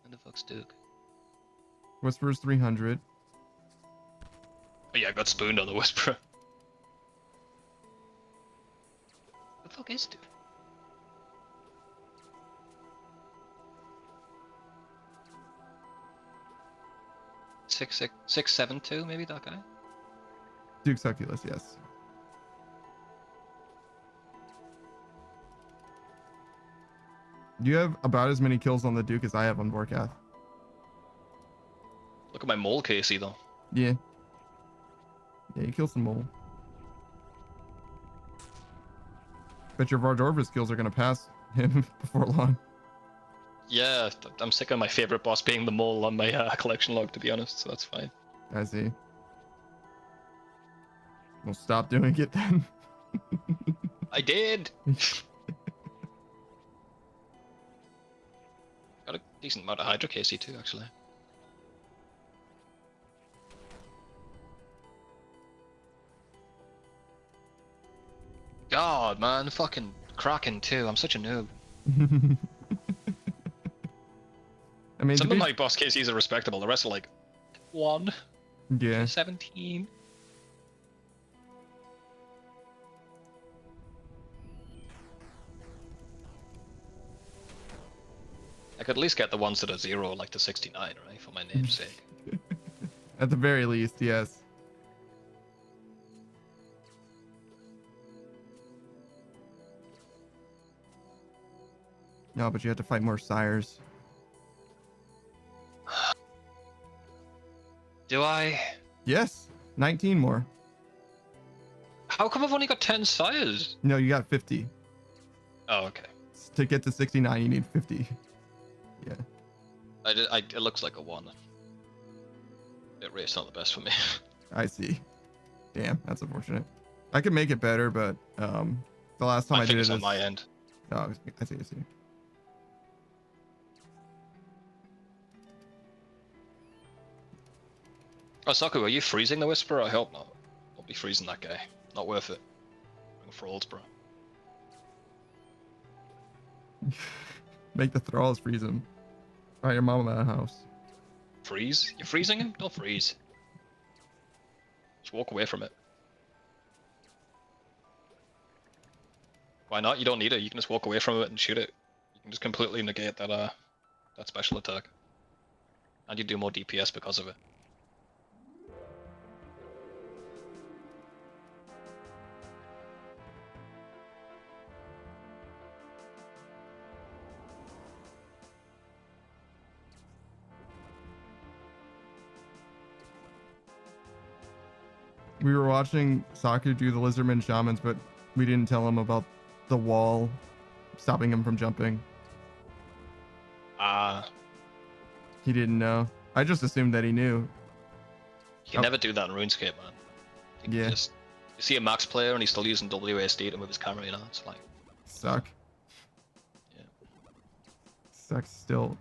And the fuck's Duke? Whisperer's 300. Oh yeah, I got spooned on the Whisperer. The fuck is Duke? Six 7 2, maybe that guy. Duke Succulus, yes. You have about as many kills on the Duke as I have on Vorkath. Look at my mole Casey though. Yeah. Yeah, you kill some mole. Bet your Vardorvis skills are gonna pass him before long. Yeah, I'm sick of my favorite boss being the mole on my collection log, to be honest, so that's fine. I see. We'll stop doing it then. I did! Got a decent amount of Hydra Casey too, actually. God, man, fucking Kraken too. I'm such a noob. I mean, Some of my boss KCs are respectable. The rest are like 1, yeah. 17. I could at least get the ones that are 0, like the 69, right? For my name's sake. At the very least, yes. No, but you have to fight more sires. Do I? Yes, 19 more. How come I've only got 10 sires? No, you got 50. Oh, okay. To get to 69, you need 50. Yeah. It looks like a 1. It rate's not the best for me. I see. Damn, that's unfortunate. I could make it better, but the last time I think did it's it on my end. Oh, I see. Oh, Saku, are you freezing the Whisperer? I hope not. Don't be freezing that guy. Not worth it. Bring Thralls, bro. Make the thralls freeze him. Alright, your mom in that house. Freeze? You're freezing him? Don't freeze. Just walk away from it. Why not? You don't need it. You can just walk away from it and shoot it. You can just completely negate that that special attack. And you do more DPS because of it. We were watching Saku do the Lizardman Shamans, but we didn't tell him about the wall stopping him from jumping. He didn't know. I just assumed that he knew. You can never do that in RuneScape, man. You Yeah. you see a max player and he's still using WASD to move his camera, you know? It's like... Suck. Yeah. Sucks still.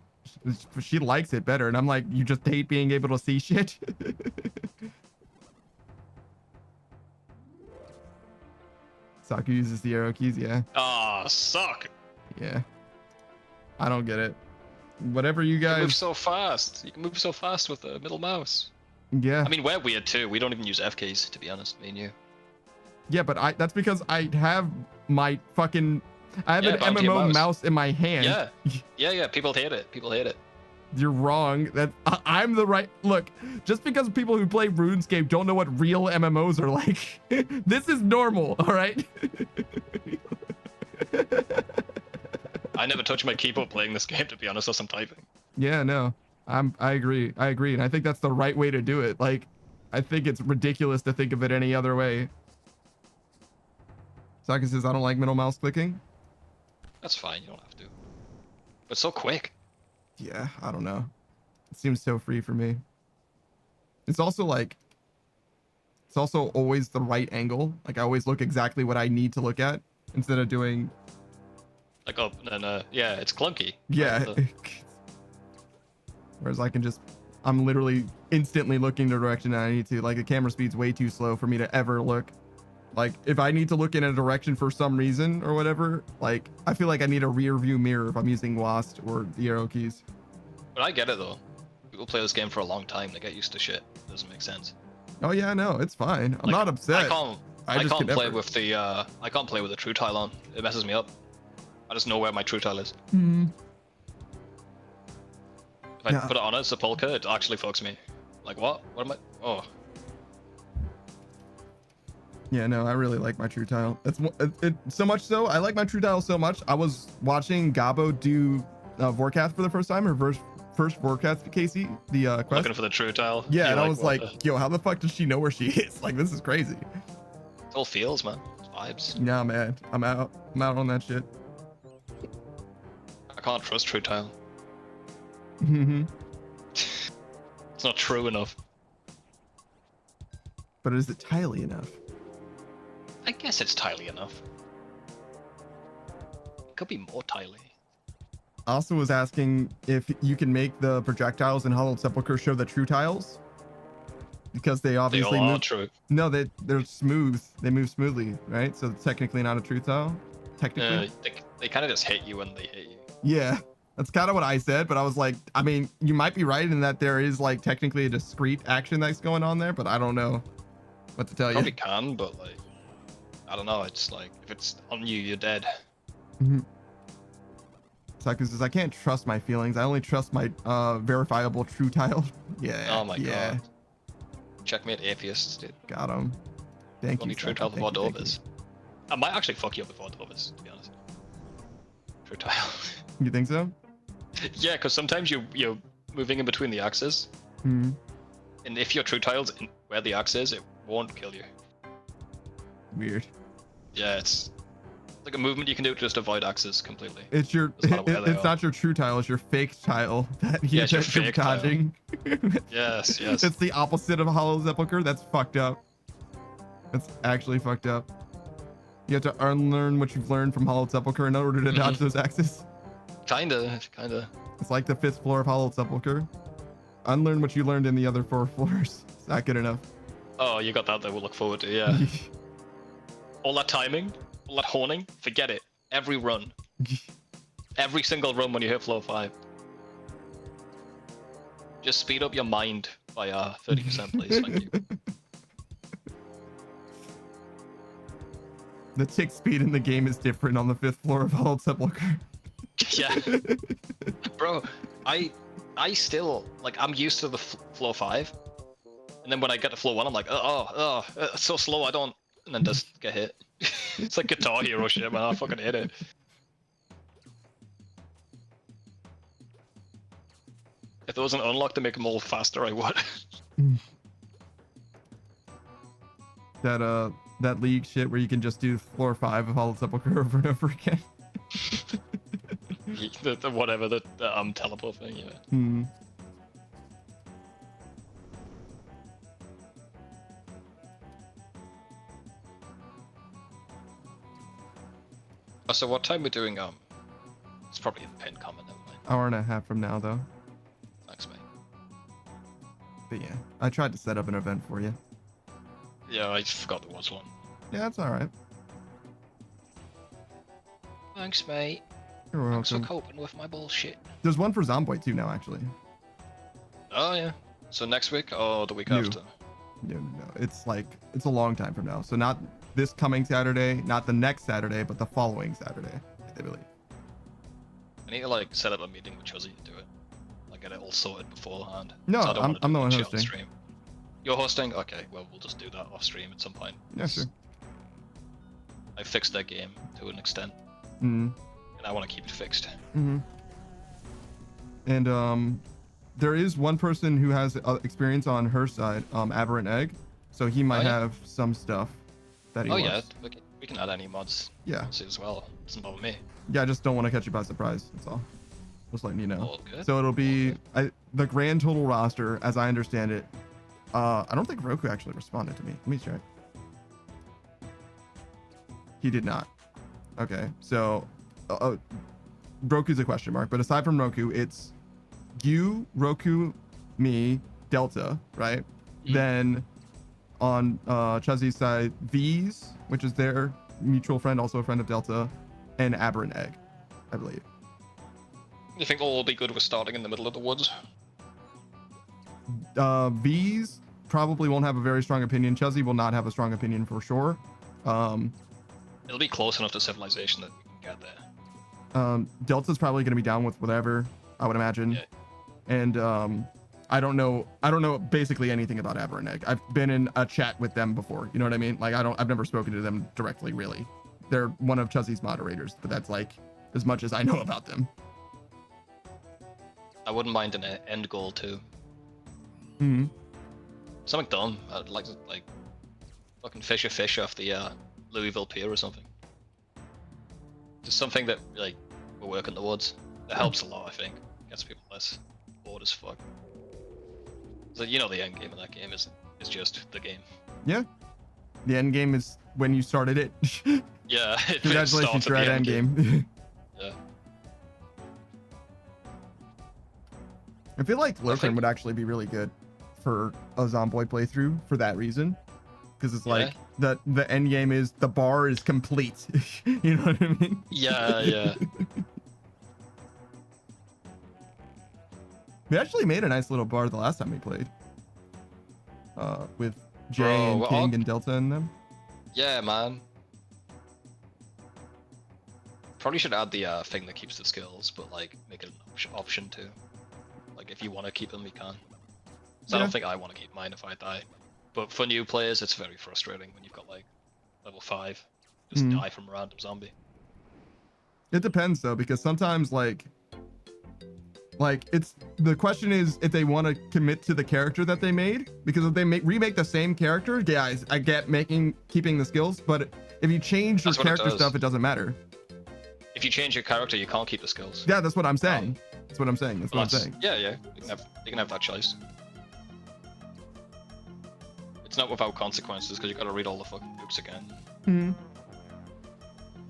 She likes it better, and I'm like, you just hate being able to see shit? Saku uses the arrow keys, yeah. Ah, suck! Yeah. I don't get it. Whatever you You can move guys... so fast. You can move so fast with the middle mouse. Yeah. I mean, we're weird too. We don't even use F keys, to be honest, me and you. Yeah, but that's because I have my fucking... I have an bound to your MMO mouse. mouse in my hand. Yeah. People hate it. People hate it. You're wrong. That I'm the right... Look, just because people who play RuneScape don't know what real MMOs are like, this is normal, all right? I never touch my keyboard playing this game, to be honest, unless I'm typing. Yeah, no. I agree. And I think that's the right way to do it. Like, I think it's ridiculous to think of it any other way. Saka says, I don't like middle mouse clicking. That's fine, you don't have to. But so quick. Yeah, I don't know. It seems so free for me. It's also like, it's also always the right angle. Like, I always look exactly what I need to look at instead of doing... Like, oh, and yeah, it's clunky. Yeah. Whereas I can just, I'm literally instantly looking the direction I need to. Like, the camera speed's way too slow for me to ever look. Like, if I need to look in a direction for some reason or whatever, like, I feel like I need a rear view mirror if I'm using WASD or the arrow keys. But I get it, though. People play this game for a long time. They get used to shit. It doesn't make sense. Oh, yeah, no, it's fine. I'm Like, not upset. I just can't can play never- with the, I can't play with the true tile on. It messes me up. I just know where my true tile is. Hmm. If I put it on as a polka, it actually fucks me. Like, what? What am I? Oh. Yeah, no, I really like my true tile. It so much so I like my true tile so much. I was watching Gabo do Vorkath for the first time, her first Vorkath Casey, the quest. Looking for the true tile. Yeah, You and I like was what like, yo, how the fuck does she know where she is? Like, this is crazy. It's all feels, man. It's vibes. Nah, man, I'm out on that shit. I can't trust true tile. Mm-hmm. It's not true enough. But is it tiley enough? I guess it's tiley enough. It could be more tiley. Also was asking if you can make the projectiles in Hollowed Sepulchre show the true tiles, because they They obviously all are move. true. No, they're smooth. They move smoothly, right? So it's technically not a true tile. Technically. They kind of just hit you when they hit you. Yeah, that's kind of what I said, but I was like, I mean, you might be right in that there is like technically a discrete action that's going on there, but I don't know what to tell Probably you. can, but like, I don't know. It's like if it's on you, you're dead. Mm-hmm. Saku says, I can't trust my feelings. I only trust my verifiable true tile. Yeah. Oh my yeah. god. Checkmate atheists, dude. Got him. Thank Only you. true Saku. tile Thank before you, thank Dovers. I might actually fuck you up before Dovers, to be honest. True tile. You think so? Yeah, because sometimes you're moving in between the axes, Hmm. and if your true tile's in where the axe is, it won't kill you. Weird. Yeah, it's like a movement you can do to just avoid axes completely. It's your. Doesn't matter where they It's are. not your true tile. It's your fake tile that Yeah, it's your that you're fake tile. dodging. Yes, yes. It's the opposite of Hollow Sepulchre. That's fucked up. That's actually fucked up. You have to unlearn what you've learned from Hollow Sepulchre in order to dodge those axes. Kinda. It's like the 5th floor of Hollow Sepulchre. Unlearn what you learned in the other 4 floors. It's not good enough. Oh, you got that we'll look forward to, yeah. All that timing, all that honing, forget it. Every run. Every single run when you hit floor 5. Just speed up your mind by 30%, please. Thank you. The tick speed in the game is different on the 5th floor of Hollow Sepulchre. Yeah. Bro, I still, like, I'm used to the floor 5. And then when I get to floor 1, I'm like, it's so slow, I don't... And then just get hit. It's like Guitar Hero shit, man. I fucking hate it. If there was an unlock to make them all faster, I would. That league shit where you can just do floor 5 of Hollow Sepulchre over and over again. the whatever, the teleport thing, yeah. Hmm. Oh, so what time we're doing, it's probably in the pin comment, never mind. Hour and a half from now, though. Thanks, mate. But yeah, I tried to set up an event for you. Yeah, I forgot there was one. Yeah, that's all right. Thanks, mate. You're Thanks for welcome. coping with my bullshit. There's one for Zomboid too now, actually. Oh, yeah. So next week or the week No. after? No. It's a long time from now. So not this coming Saturday, not the next Saturday, but the following Saturday, I believe. I need to, like, set up a meeting with Chuzzy to do it. Like, get it all sorted beforehand. No, 'Cause I don't wanna I'm do the one shit on hosting. stream. You're hosting? Okay, well, we'll just do that off stream at some point. Yeah, sure. I fixed that game to an extent, Mm. and I want to keep it fixed. Mm-hmm. And there is one person who has experience on her side, Aberrant Egg, so he might yeah? have some stuff that he Oh wants. yeah, we can add any mods Yeah. as well. Doesn't bother me. Yeah, I just don't want to catch you by surprise. That's all. Just letting you know. All good. So it'll be All good. the grand total roster, as I understand it. I don't think Roku actually responded to me. Let me check. He did not. Okay, so Roku's a question mark, but aside from Roku, it's you, Roku, me, Delta, right? Mhm. Then on Chuzzy's side, V's, which is their mutual friend, also a friend of Delta, and Aberrant Egg, I believe. You think all will be good with starting in the middle of the woods? V's probably won't have a very strong opinion. Chuzzy will not have a strong opinion for sure. It'll be close enough to civilization that we can get there. Delta's probably going to be down with whatever, I would imagine. Yeah. And I don't know basically anything about Aberonegg. I've been in a chat with them before. You know what I mean? Like I've never spoken to them directly, really. They're one of Chuzzy's moderators, but that's like as much as I know about them. I wouldn't mind an end goal too. Hmm. Something dumb. I'd like to fucking fish a fish off the Louisville Pier or something. Just something that like we're working towards. That helps a lot, I think. Gets people less bored as fuck. So you know the end game of that game is just the game. Yeah. The end game is when you started it. Yeah. Congratulations, you're at end game. Yeah. I feel like Lurkin would actually be really good for a Zomboid playthrough for that reason. Because it's like the end game is the bar is complete. You know what I mean? Yeah. We actually made a nice little bar the last time we played. With Jay and King and Delta and them. Yeah, man. Probably should add the thing that keeps the skills, but like make it an option too. Like if you want to keep them, you can. So I don't think I want to keep mine if I die. But for new players, it's very frustrating when you've got like level 5, just die from a random zombie. It depends though, because sometimes like it's the question is if they want to commit to the character that they made, because if they remake the same character, guys, I get keeping the skills, but if you change your character stuff, it doesn't matter. If you change your character, you can't keep the skills. Yeah, that's what I'm saying. That's what I'm saying. Yeah, you can have that choice. It's not without consequences because you got to read all the fucking books again.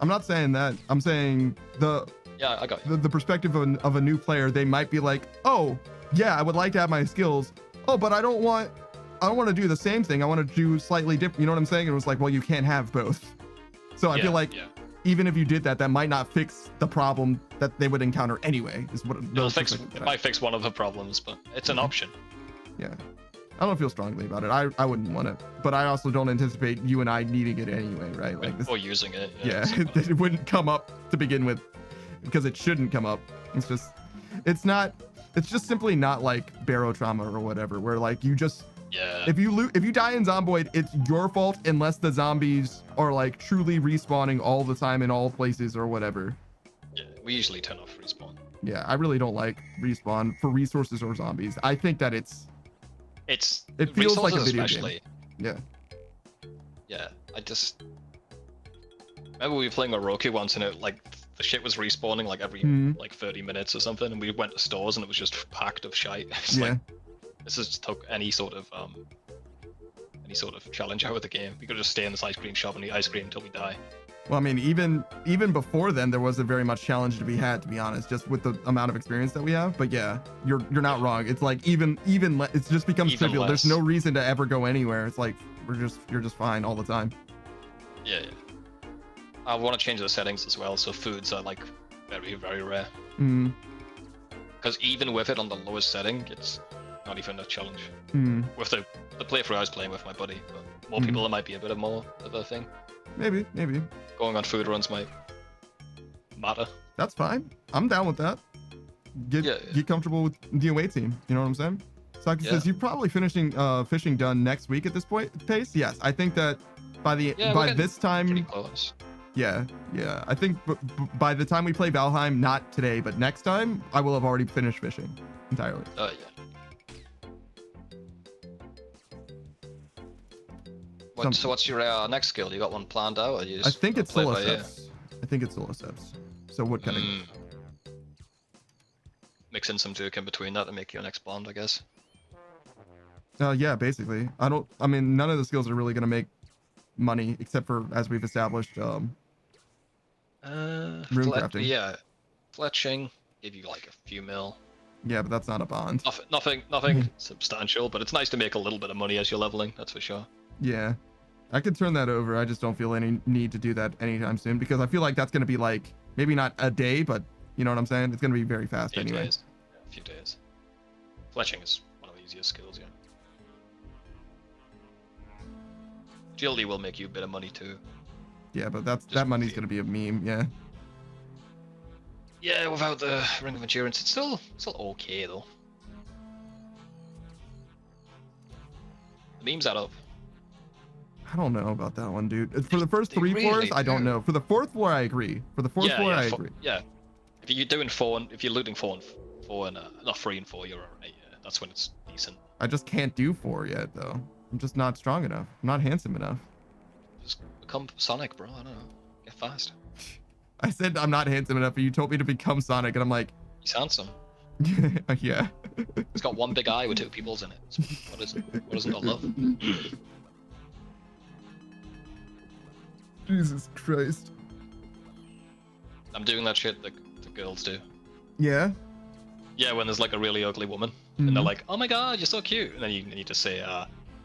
I'm not saying that. I'm saying I got you. The perspective of a new player, they might be like, oh yeah, I would like to have my skills. Oh, but I don't want to do the same thing. I want to do slightly different. You know what I'm saying? It was like, well, you can't have both. So I feel like even if you did that, that might not fix the problem that they would encounter anyway. Is what it might fix one of the problems, but it's an option. Yeah. I don't feel strongly about it. I wouldn't want it, but I also don't anticipate you and I needing it anyway, right? Like or using it. Yeah, it wouldn't come up to begin with, because it shouldn't come up. It's just simply not like Barrow trauma or whatever, where like you just if you die in Zomboid, it's your fault unless the zombies are like truly respawning all the time in all places or whatever. Yeah, we usually turn off respawn. Yeah, I really don't like respawn for resources or zombies. I think that it feels like a video game. Yeah, I just remember we were playing with Roku once, and it like the shit was respawning like every like 30 minutes or something, and we went to stores and it was just packed of shite. It's like, this has took any sort of challenge out of the game. We could just stay in this ice cream shop and eat ice cream until we die. Well, I mean, even before then, there wasn't very much challenge to be had, to be honest, just with the amount of experience that we have. But yeah, you're not wrong. It's like even it just becomes trivial. There's no reason to ever go anywhere. It's like you're just fine all the time. Yeah. I want to change the settings as well, so foods are like very, very rare. Because even with it on the lowest setting, it's not even a challenge. With the playthrough I was playing with my buddy, but more people, it might be a bit more of a thing. Maybe. Going on food runs might matter. That's fine. I'm down with that. Get comfortable with the away team. You know what I'm saying? Saki says you're probably finishing fishing done next week at this pace. Yes, I think that by this time. Pretty close. Yeah. I think by the time we play Valheim, not today, but next time, I will have already finished fishing entirely. Yeah. So what's your next skill? You got one planned out? Or you just I think it's solo steps. So wood cutting. Mixing some Duke in between that to make your next bond, I guess. Yeah, basically. I mean, none of the skills are really going to make money, except for, as we've established, rune crafting. Yeah. Fletching, give you like a few mil. Yeah, but that's not a bond. Nothing substantial, but it's nice to make a little bit of money as you're leveling, that's for sure. Yeah. I could turn that over. I just don't feel any need to do that anytime soon, because I feel like that's going to be like, maybe not a day, but you know what I'm saying? It's going to be very fast anyway. Days. Yeah, a few days. Fletching is one of the easiest skills, yeah. Agility will make you a bit of money too. Yeah, but that money's going to be a meme, yeah. Yeah, without the Ring of Endurance, it's still okay though. The memes add up. I don't know about that one, dude. For the first They three really floors, I don't do. know. For the fourth floor, I agree. For the fourth floor, I agree. Yeah. If you're doing if you're looting four and not 3 and 4, you're alright. Yeah, that's when it's decent. I just can't do 4 yet, though. I'm just not strong enough. I'm not handsome enough. Just become Sonic, bro. I don't know. Get fast. I said I'm not handsome enough, and you told me to become Sonic, and I'm like, He's handsome. yeah. He's got one big eye with 2 pupils in it. So what isn't a love? Jesus Christ. I'm doing that shit that the girls do. Yeah. Yeah, when there's like a really ugly woman, and they're like, "Oh my god, you're so cute," and then you just say,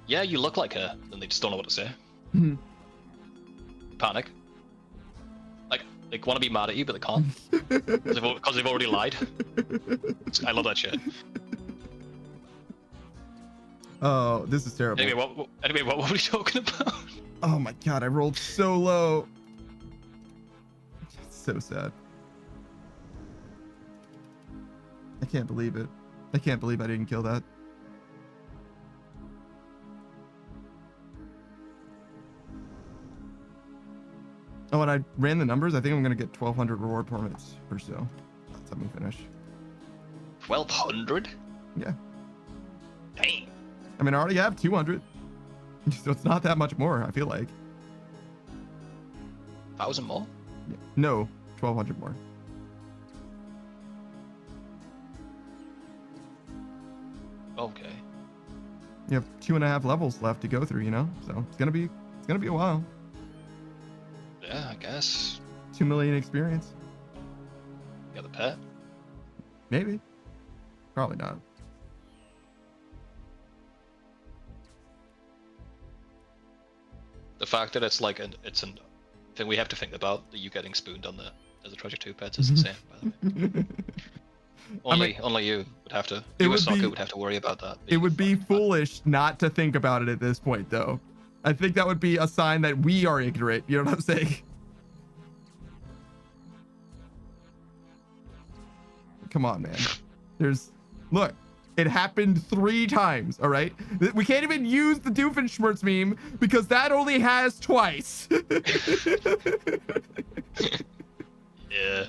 "Yeah, you look like her," and they just don't know what to say. Mhm. Panic. Like they want to be mad at you, but they can't because they've already lied. I love that shit. Oh, this is terrible. Anyway, what were we talking about? Oh my god, I rolled so low. It's so sad. I can't believe it. I can't believe I didn't kill that. Oh, and I ran the numbers. I think I'm gonna get 1,200 reward points or so. Let's let me finish. 1,200? Yeah. Dang. I mean, I already have 200, so it's not that much more. I feel like. 1,000 more? Yeah. No, 1,200 more. Okay. You have 2.5 levels left to go through, you know, so it's gonna be a while. Yeah, I guess. 2 million experience. Get the pet. Maybe. Probably not. The fact that it's like it's an thing we have to think about, that you getting spooned on the Desert Treasure 2 pets is insane, by the way. Only you would have to. You as Sokka would have to worry about that. It would be foolish not to think about it at this point, though. I think that would be a sign that we are ignorant. You know what I'm saying? Come on, man. Look, it happened 3 times. All right, we can't even use the Doofenshmirtz meme because that only has twice. Yeah.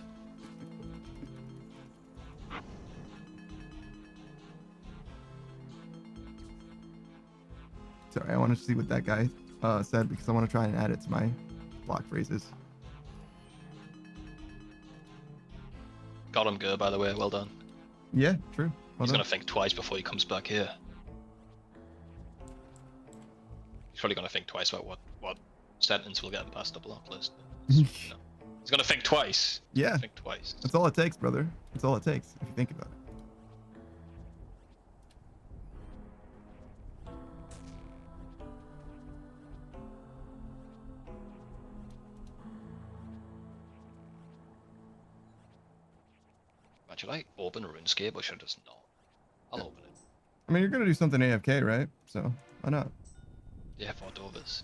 Sorry, I want to see what that guy said because I want to try and add it to my block phrases. Got him good, by the way. Well done. Yeah, true. He's gonna think twice before he comes back here. He's probably gonna think twice about what sentence will get him past the block list. So, He's gonna think twice. Yeah. Think twice. That's all it takes, brother. That's all it takes if you think about it. Should I open RuneScape or should I just not? I'll open it. I mean, you're gonna do something AFK, right? So why not? Yeah, for Dovis.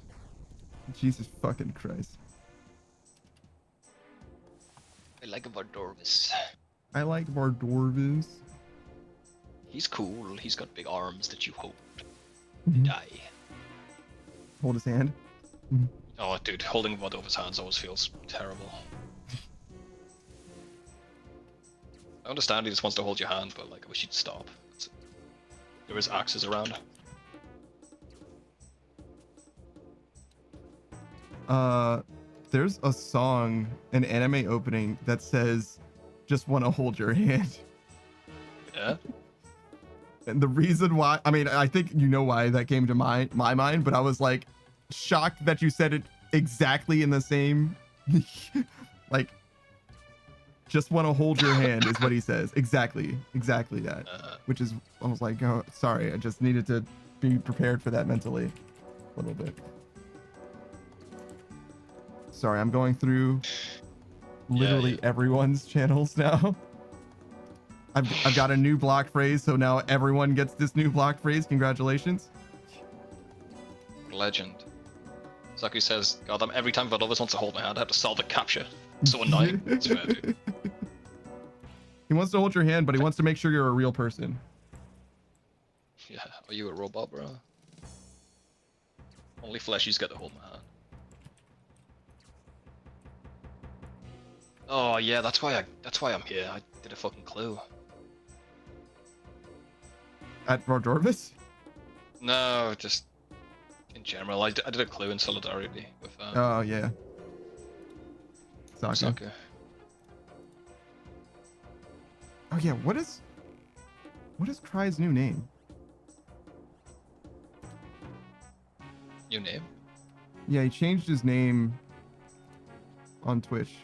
Jesus fucking Christ. I like Vardorvis. I like Vardorvis. He's cool. He's got big arms that you hold. Mhm. Die. Hold his hand. Oh, dude, holding Vardorvis' hands always feels terrible. I understand he just wants to hold your hand, but like, I wish he'd stop. There is axes around. There's a song, an anime opening that says, "Just want to hold your hand." Yeah. And the reason why, I mean, I think you know why that came to my mind, but I was like shocked that you said it exactly in the same, like, just want to hold your hand is what he says. Exactly that. Which is, I was like, oh, sorry, I just needed to be prepared for that mentally a little bit. Sorry, I'm going through literally everyone's channels now. I've got a new block phrase, so now everyone gets this new block phrase. Congratulations. Legend. Saku says, God, every time Vardorvis wants to hold my hand, I have to solve the capture. So annoying. It's fair, dude. He wants to hold your hand, but he wants to make sure you're a real person. Yeah, are you a robot, bro? Only fleshies get to hold my hand. Oh yeah, that's why I'm here. I did a fucking clue. At Vardorvis? No, just in general. I did a clue in solidarity with Oh yeah. Saka. Saka. Oh yeah, what is Cry's new name? New name? Yeah, he changed his name on Twitch.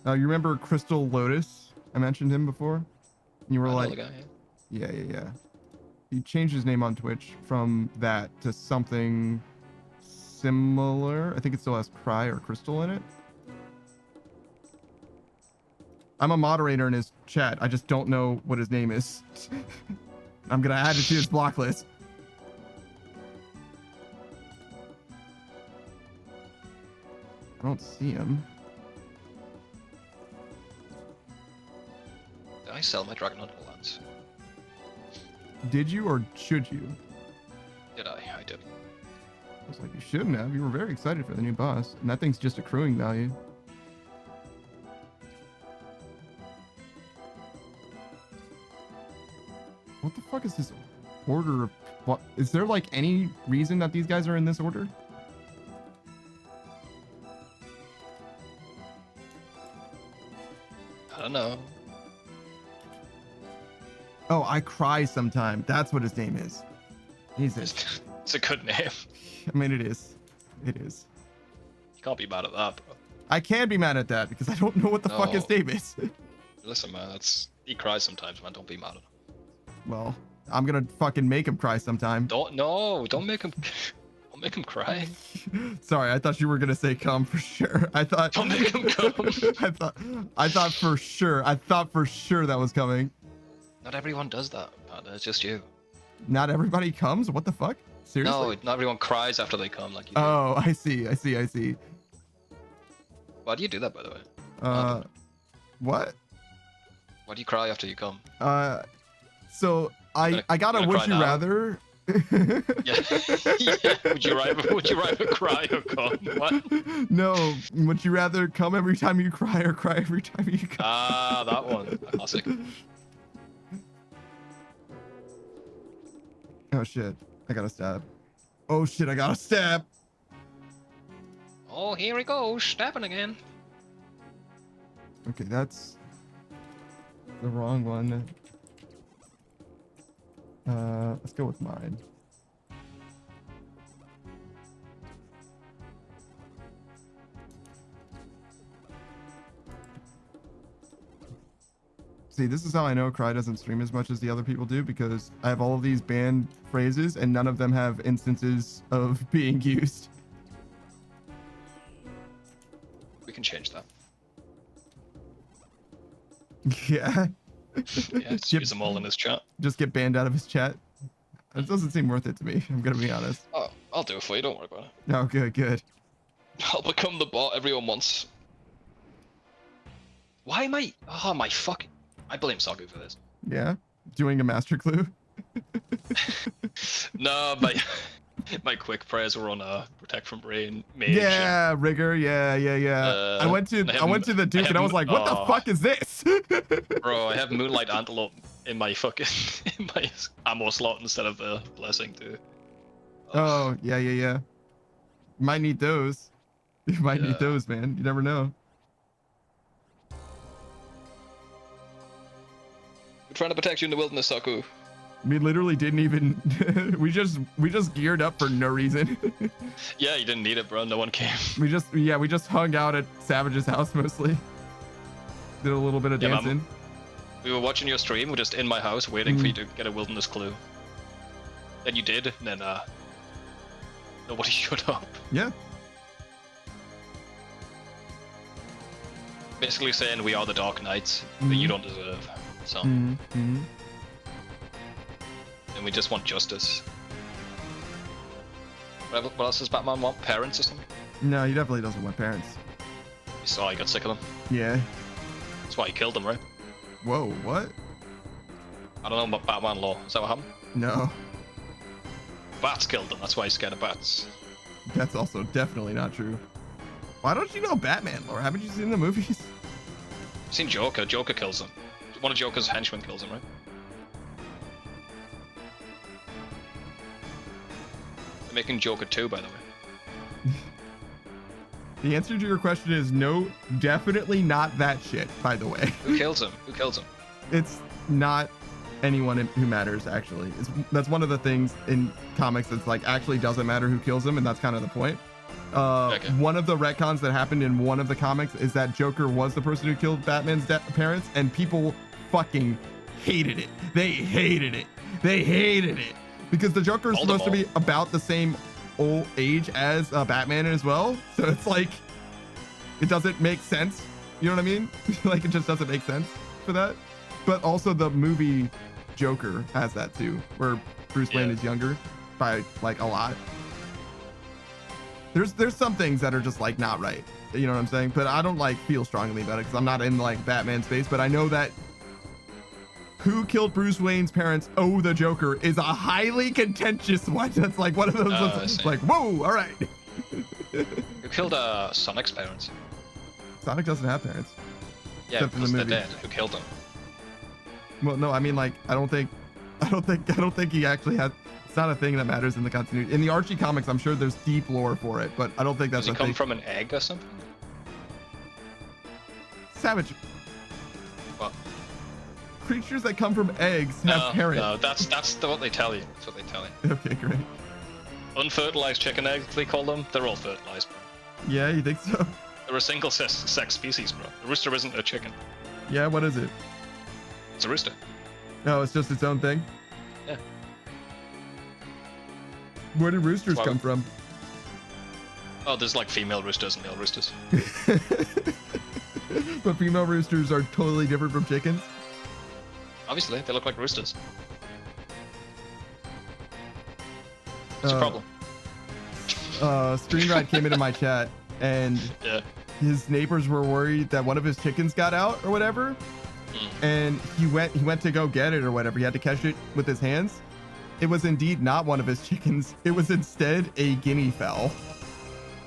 You remember Crystal Lotus? I mentioned him before. You were I know like, the guy, yeah. yeah. He changed his name on Twitch from that to something similar. I think it still has Cry or Crystal in it. I'm a moderator in his chat. I just don't know what his name is. I'm gonna add it to his block list. I don't see him. Did I sell my Dragon Hunter lands? Did you or should you? Did I? I did. I was like, you shouldn't have. You were very excited for the new boss, and that thing's just accruing value. What the fuck is this order of what? Is there like any reason that these guys are in this order? I don't know. Oh, I cry sometime. That's what his name is. Jesus. It's a good name. I mean, it is. It is. You can't be mad at that, bro. I can be mad at that because I don't know what the fuck his No. name is. Listen, man, he cries sometimes, man. Don't be mad at him. Well, I'm gonna fucking make him cry sometime. Don't make him. Don't make him cry. Sorry, I thought you were gonna say come for sure. I thought. Don't make him come. I thought for sure. I thought for sure that was coming. Not everyone does that, man. It's just you. Not everybody comes. What the fuck? Seriously? No, not everyone cries after they come like you do. Oh, I see. Why do you do that, by the way? What? Why do you cry after you come? So I got a gonna would cry you now? rather. Yeah. Yeah. Would you rather cry or come? What? No, would you rather come every time you cry or cry every time you come? Ah, that one. A classic. Oh shit, I got a stab. Oh shit, I got a stab. Oh, here we go, stabbing again. Okay, that's the wrong one. Let's go with mine. See, this is how I know Cry doesn't stream as much as the other people do, because I have all of these banned phrases and none of them have instances of being used. We can change that. Yeah. Yeah, just use them all in his chat. Just get banned out of his chat. It doesn't seem worth it to me, I'm gonna be honest. Oh, I'll do it for you. Don't worry about it. No, good. I'll become the bot everyone wants. Why am I? Oh my fucking! I blame Sagu for this. Yeah? Doing a master clue? No, my quick prayers were on Protect from Brain Mage. Yeah, rigor. Yeah. I went to the Duke and I was like, what the fuck is this? Bro, I have Moonlight Antelope in my fucking in my ammo slot instead of the blessing too. Oh, yeah. Might need those. You might need those, man. You never know. We're trying to protect you in the wilderness, Saku. We literally didn't even we just geared up for no reason. Yeah, you didn't need it, bro. No one came. we just hung out at Savage's house mostly. Did a little bit of dancing. We were watching your stream. We're just in my house waiting for you to get a wilderness clue. Then you did, and then nobody showed up. Yeah. Basically saying we are the Dark Knights that you don't deserve. So. Mm-hmm. And we just want justice. What else does Batman want? Parents or something? No, he definitely doesn't want parents. You saw he got sick of them. Yeah. That's why he killed them, right? Whoa, what? I don't know about Batman law. Is that what happened? No. Bats killed them. That's why he's scared of bats. That's also definitely not true. Why don't you know Batman lore? Haven't you seen the movies? I've seen Joker. Joker kills him. One of Joker's henchmen kills him, right? They're making Joker 2, by the way. The answer to your question is no, definitely not that shit, by the way. Who kills him? Who kills him? It's not anyone who matters, actually. That's one of the things in comics that's like actually doesn't matter who kills him, and that's kind of the point. Okay. One of the retcons that happened in one of the comics is that Joker was the person who killed Batman's parents, and people fucking hated it. They hated it. They hated it. Because the Joker is supposed to be about the same old age as Batman as well. So it's like, it doesn't make sense. You know what I mean? Like, it just doesn't make sense for that. But also the movie Joker has that too, where Bruce Wayne is younger by like a lot. There's some things that are just like not right. You know what I'm saying? But I don't like feel strongly about it because I'm not in like Batman space. But I know that who killed Bruce Wayne's parents, oh, the Joker, is a highly contentious one. That's like one of those ones, like, whoa, all right. Who killed Sonic's parents? Sonic doesn't have parents. Yeah, except in the because they're movie. dead. Who killed them? Well, no, I mean, like, I don't think he actually has. It's not a thing that matters in the continuity. In the Archie comics, I'm sure there's deep lore for it, but I don't think that's Does a he come thing. from an egg or something? Savage. What? Creatures that come from eggs have parents. No, that's what they tell you. That's what they tell you. Okay, great. Unfertilized chicken eggs, they call them. They're all fertilized, bro. Yeah, you think so? They're a single sex species, bro. A rooster isn't a chicken. Yeah, what is it? It's a rooster. No, it's just its own thing. Yeah. Where did roosters come from? Oh, there's like female roosters and male roosters. But female roosters are totally different from chickens. Obviously, they look like roosters. What's your problem? Streamride came into my chat and Yeah. his neighbors were worried that one of his chickens got out or whatever. And he went to go get it or whatever. He had to catch it with his hands. It was indeed not one of his chickens. It was instead a guinea fowl,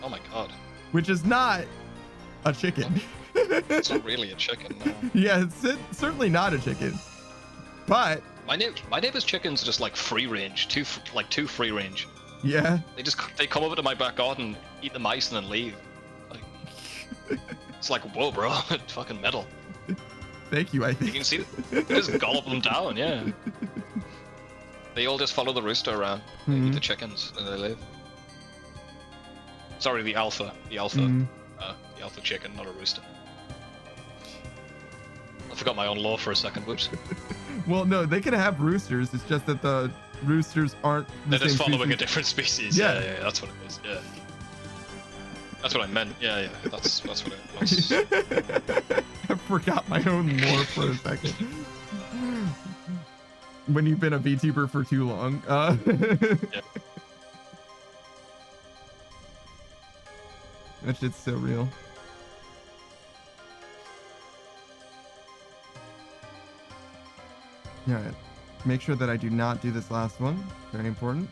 Oh my god. which is not a chicken. It's not really a chicken, no. Yeah, it's certainly not a chicken. But My neighbor's chickens are just like free range, too free range. yeah, They come over to my back garden, eat the mice, and then leave. Like, it's like, whoa, bro, it's fucking metal. thank you. I You think. can see, they just gulp them down, yeah. They all just follow the rooster around, they eat the chickens, and they leave. Sorry, the alpha chicken, not a rooster. I forgot my own law for a second. Whoops. Well, no, they can have roosters. It's just that the roosters aren't the They're same just following species. a different species. Yeah. Yeah, that's what it is. Yeah. That's what I meant. Yeah. That's what it was. I forgot my own lore for a second. When you've been a VTuber for too long. Yeah. That shit's so real. All right. Make sure that I do not do this last one. Very important.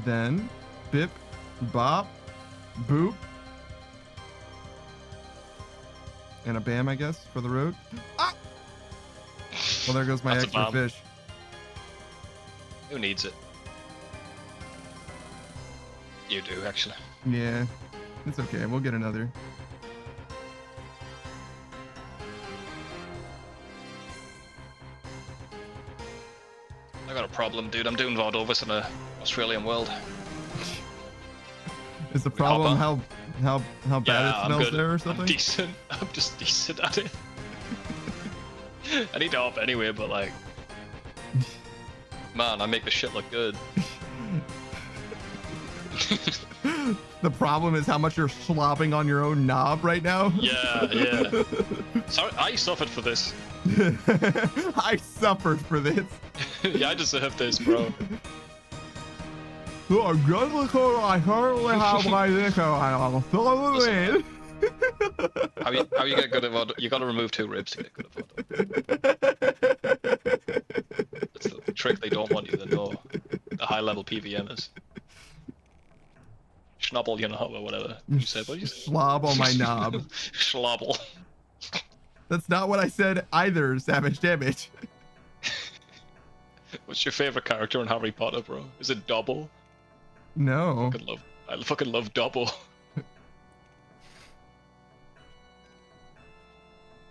Then, bip, bop, boop. And a bam, I guess, for the road. Ah! Well, there goes my That's a extra bomb. fish. Who needs it? You do, actually. Yeah, it's okay. We'll get another. I got a problem, dude. I'm doing Vardovis in a Australian world. Is the problem how bad Yeah, it I'm smells good. there or I'm something? decent. I'm just decent at it. I need to hop anyway, but like, man, I make the shit look good. The problem is how much you're slopping on your own knob right now. Yeah. Sorry, I suffered for this. I suffered for this. Yeah, I deserve this, bro. So I'm just I currently have my liquor and I'll throw it in. How you get good at Vaudeau? You got to remove 2 ribs to get good at Vaudeau. That's the trick they don't want you to know. The high level PVMers. Schnobble, you know, or whatever you said. What did you say? Schlob on my knob. Schlobble. That's not what I said either, Savage Damage. What's your favorite character in Harry Potter, bro? Is it Double? No. I fucking love Double.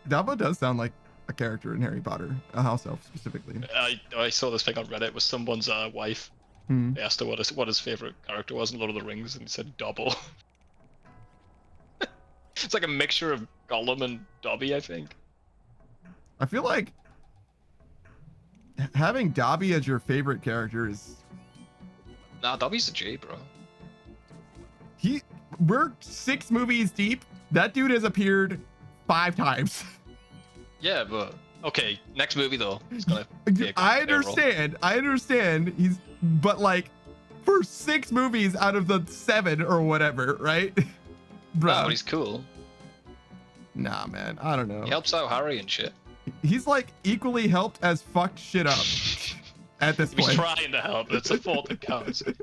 Dabo does sound like a character in Harry Potter, a house elf specifically. I saw this thing on Reddit with someone's wife. Hmm. They asked her what his favorite character was in Lord of the Rings, and he said Double. It's like a mixture of Gollum and Dobby, I think. I feel like having Dobby as your favorite character is Nah, Dobby's a G, bro. we're 6 movies deep. That dude has appeared 5 times. Yeah, but okay. Next movie though, he's gonna. I understand. But like, for 6 movies out of the 7 or whatever, right? Bro. Nah, but he's cool. Nah, man. I don't know. He helps out Harry and shit. He's like equally helped as fucked shit up at this He's point. trying to help. It's a fault that counts. Come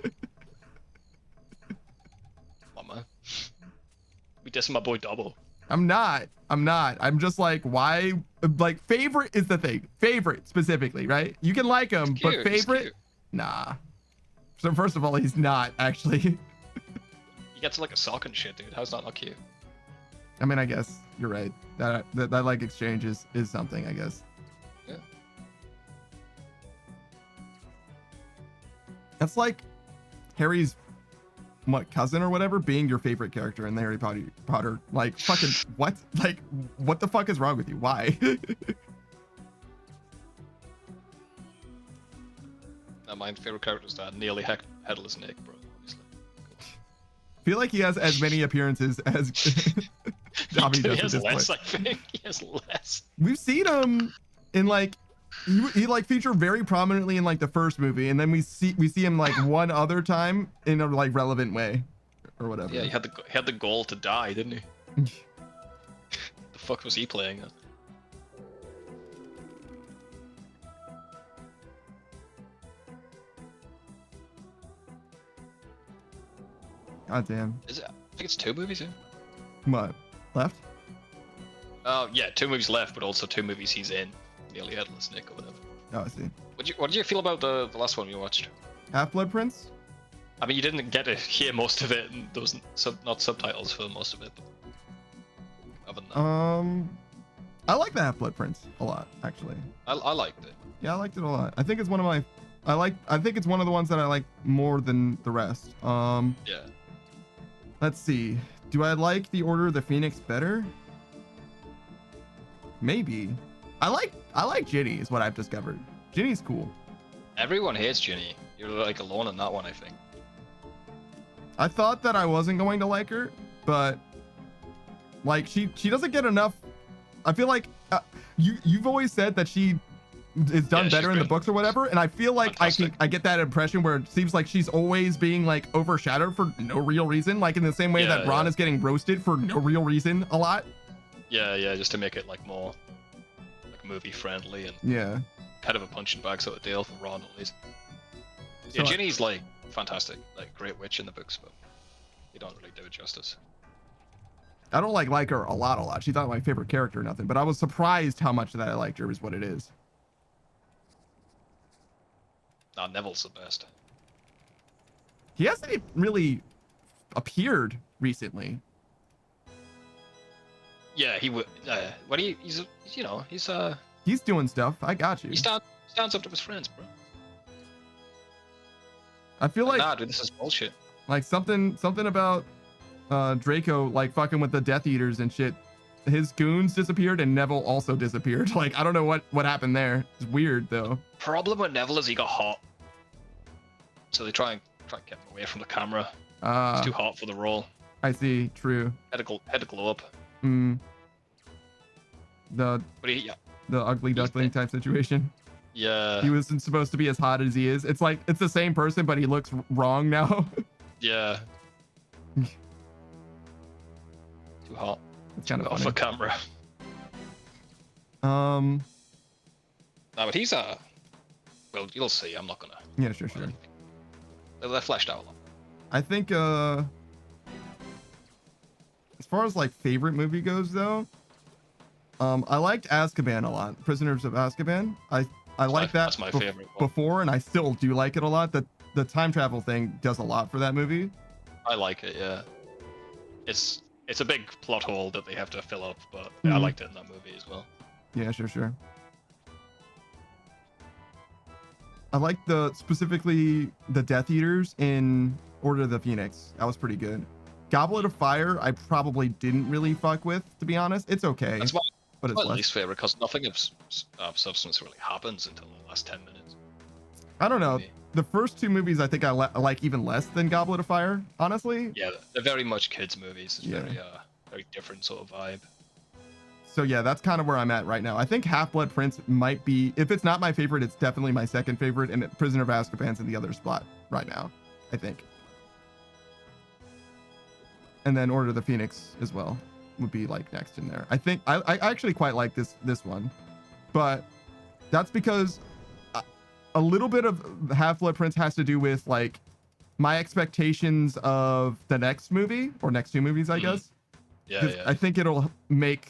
on, man. We dissing my boy Double. I'm not. I'm just like, why? Like, favorite is the thing. Favorite specifically, right? You can like him, He's but cute, he's favorite, cute. nah. So first of all, he's not actually. He gets like a sock and shit, dude. How's that not cute? I mean, I guess you're right. That like exchange is something, I guess. Yeah. That's like Harry's cousin or whatever being your favorite character in the Harry Potter. Like, fucking what? Like, what the fuck is wrong with you? Why? Now, my favorite character is that nearly headless Nick, bro. Obviously. I feel like he has as many appearances as Dobby does He at has this less, point. I think. He has less. We've seen him in like he like featured very prominently in like the first movie, and then we see him like one other time in a like relevant way or whatever. Yeah, he had the goal to die, didn't he? The fuck was he playing at? God damn. Is it? I think it's 2 movies, yeah. What? Left? Oh yeah, 2 movies left, but also 2 movies he's in. Nearly headless Nick or whatever. Oh, I see. What did you feel about the last one you watched? Half-Blood Prince? I mean, you didn't get to hear most of it, and there was not subtitles for most of it. But other than that, I like the Half-Blood Prince a lot, actually. I liked it. Yeah, I liked it a lot. I think it's one of my I think it's one of the ones that I like more than the rest. Yeah. Let's see. Do I like the Order of the Phoenix better? Maybe. I like Ginny is what I've discovered. Ginny's cool. Everyone hates Ginny. You're like alone in that one, I think. I thought that I wasn't going to like her, but like she doesn't get enough. I feel like you've always said that she is done Yeah, better she's in the great. books or whatever, and I feel like Fantastic. I get that impression where it seems like she's always being like overshadowed for no real reason, like in the same way Yeah, that Ron yeah. is getting roasted for no real reason a lot. Yeah, just to make it like more like movie friendly and Yeah. kind of a punching bag sort of deal for Ron at least. So Yeah, Ginny's like fantastic, like great witch in the books, but you don't really do it justice. I don't like her a lot. She's not my favorite character or nothing, but I was surprised how much that I liked her is what it is. Nah, Neville's the best. He hasn't really appeared recently. Yeah, he would. What he's you know He's doing stuff. I got you. he stands up to his friends, bro. I feel like Nah, dude, this is bullshit. like something about Draco like fucking with the Death Eaters and shit. His goons disappeared and Neville also disappeared. Like I don't know what happened there. It's weird though. Problem with Neville is he got hot, so they try and keep him away from the camera. He's too hot for the role. I see. True. Had to glow up. The But yeah, ugly duckling type situation. yeah, He wasn't supposed to be as hot as he is. It's like it's the same person, but he looks wrong now. yeah. Too hot. It's kind of Hot for funny. camera. Um, No, but he's well, you'll see. I'm not gonna. yeah, sure. They're fleshed out a lot. I think as far as like favorite movie goes though, I liked Azkaban a lot. Prisoners of Azkaban. I like that That's my favorite one. before, and I still do like it a lot. The time travel thing does a lot for that movie. I like it. Yeah. It's a big plot hole that they have to fill up, but yeah, I Mhm. liked it in that movie as well. Yeah, sure. I like specifically the Death Eaters in Order of the Phoenix. That was pretty good. Goblet of Fire, I probably didn't really fuck with, to be honest. It's okay, That's but it's my less. least favorite because nothing of substance really happens until the last 10 minutes. I don't know. Maybe. The first two movies I think I like even less than Goblet of Fire, honestly. Yeah, they're very much kids' movies. It's Yeah. very different sort of vibe. So yeah, that's kind of where I'm at right now. I think Half-Blood Prince might be, if it's not my favorite, it's definitely my second favorite, and Prisoner of Azkaban's in the other spot right now, I think. And then Order of the Phoenix as well would be like next in there. I think I actually quite like this one, but that's because a little bit of Half-Blood Prince has to do with like my expectations of the next movie or next two movies, I guess. Yeah. I think it'll make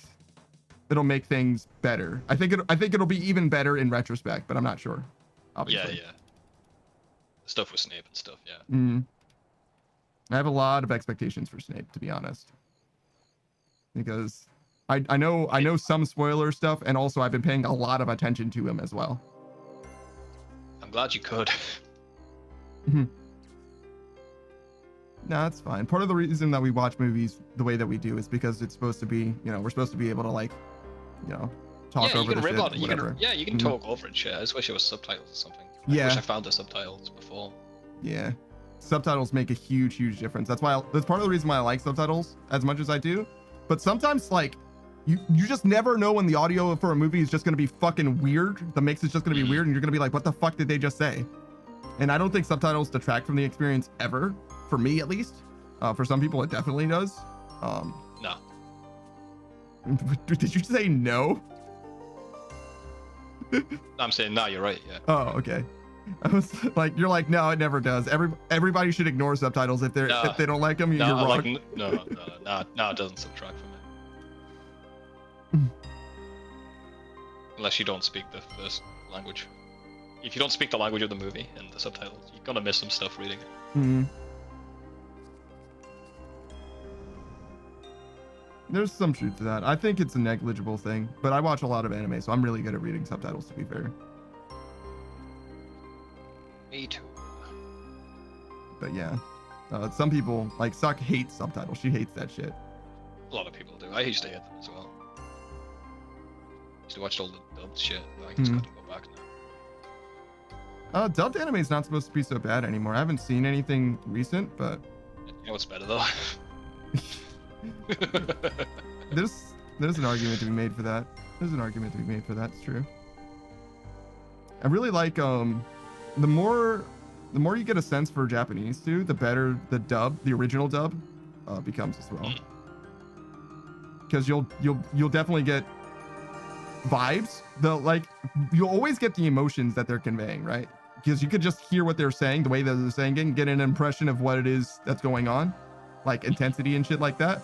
things better. I think it'll be even better in retrospect, but I'm not sure. Obviously. Yeah. Stuff with Snape and stuff. Yeah. I have a lot of expectations for Snape, to be honest, because I know some spoiler stuff, and also I've been paying a lot of attention to him as well. I'm glad you could. No, that's fine. Part of the reason that we watch movies the way that we do is because it's supposed to be, we're supposed to be able to like, talk yeah, over the shit, whatever. You can talk over and shit. I just wish it was subtitles or something. Yeah. I wish I found the subtitles before. Yeah. Subtitles make a huge difference. That's part of the reason why I like subtitles as much as I do. But sometimes like you just never know when the audio for a movie is just going to be fucking weird. The mix is just going to be weird, and you're going to be like, what the fuck did they just say? And I don't think subtitles detract from the experience ever, for me at least. For some people it definitely does. No. Did you say no? I'm saying no, you're right, yeah. Oh, okay. I was like, you're like, no, it never does. Everybody should ignore subtitles if they don't like them. You're No, wrong. like, no, it doesn't subtract from it. Unless you don't speak the first language. If you don't speak the language of the movie and the subtitles, you're gonna miss some stuff reading it. Mhm. There's some truth to that. I think it's a negligible thing, but I watch a lot of anime, so I'm really good at reading subtitles, to be fair. Me too. But yeah, some people like Suck hates subtitles. She hates that shit. A lot of people do. I used to hate them as well. Used to watch all the dubbed shit, but I just got to go back now. Dubbed anime is not supposed to be so bad anymore. I haven't seen anything recent, but You know what's better though? there's an argument to be made for that. It's true. I really like the more you get a sense for Japanese too, the better the original dub becomes as well. Because you'll definitely get vibes. You'll always get the emotions that they're conveying, right? Because you could just hear what they're saying, the way that they're saying it, and get an impression of what it is that's going on, like intensity and shit like that.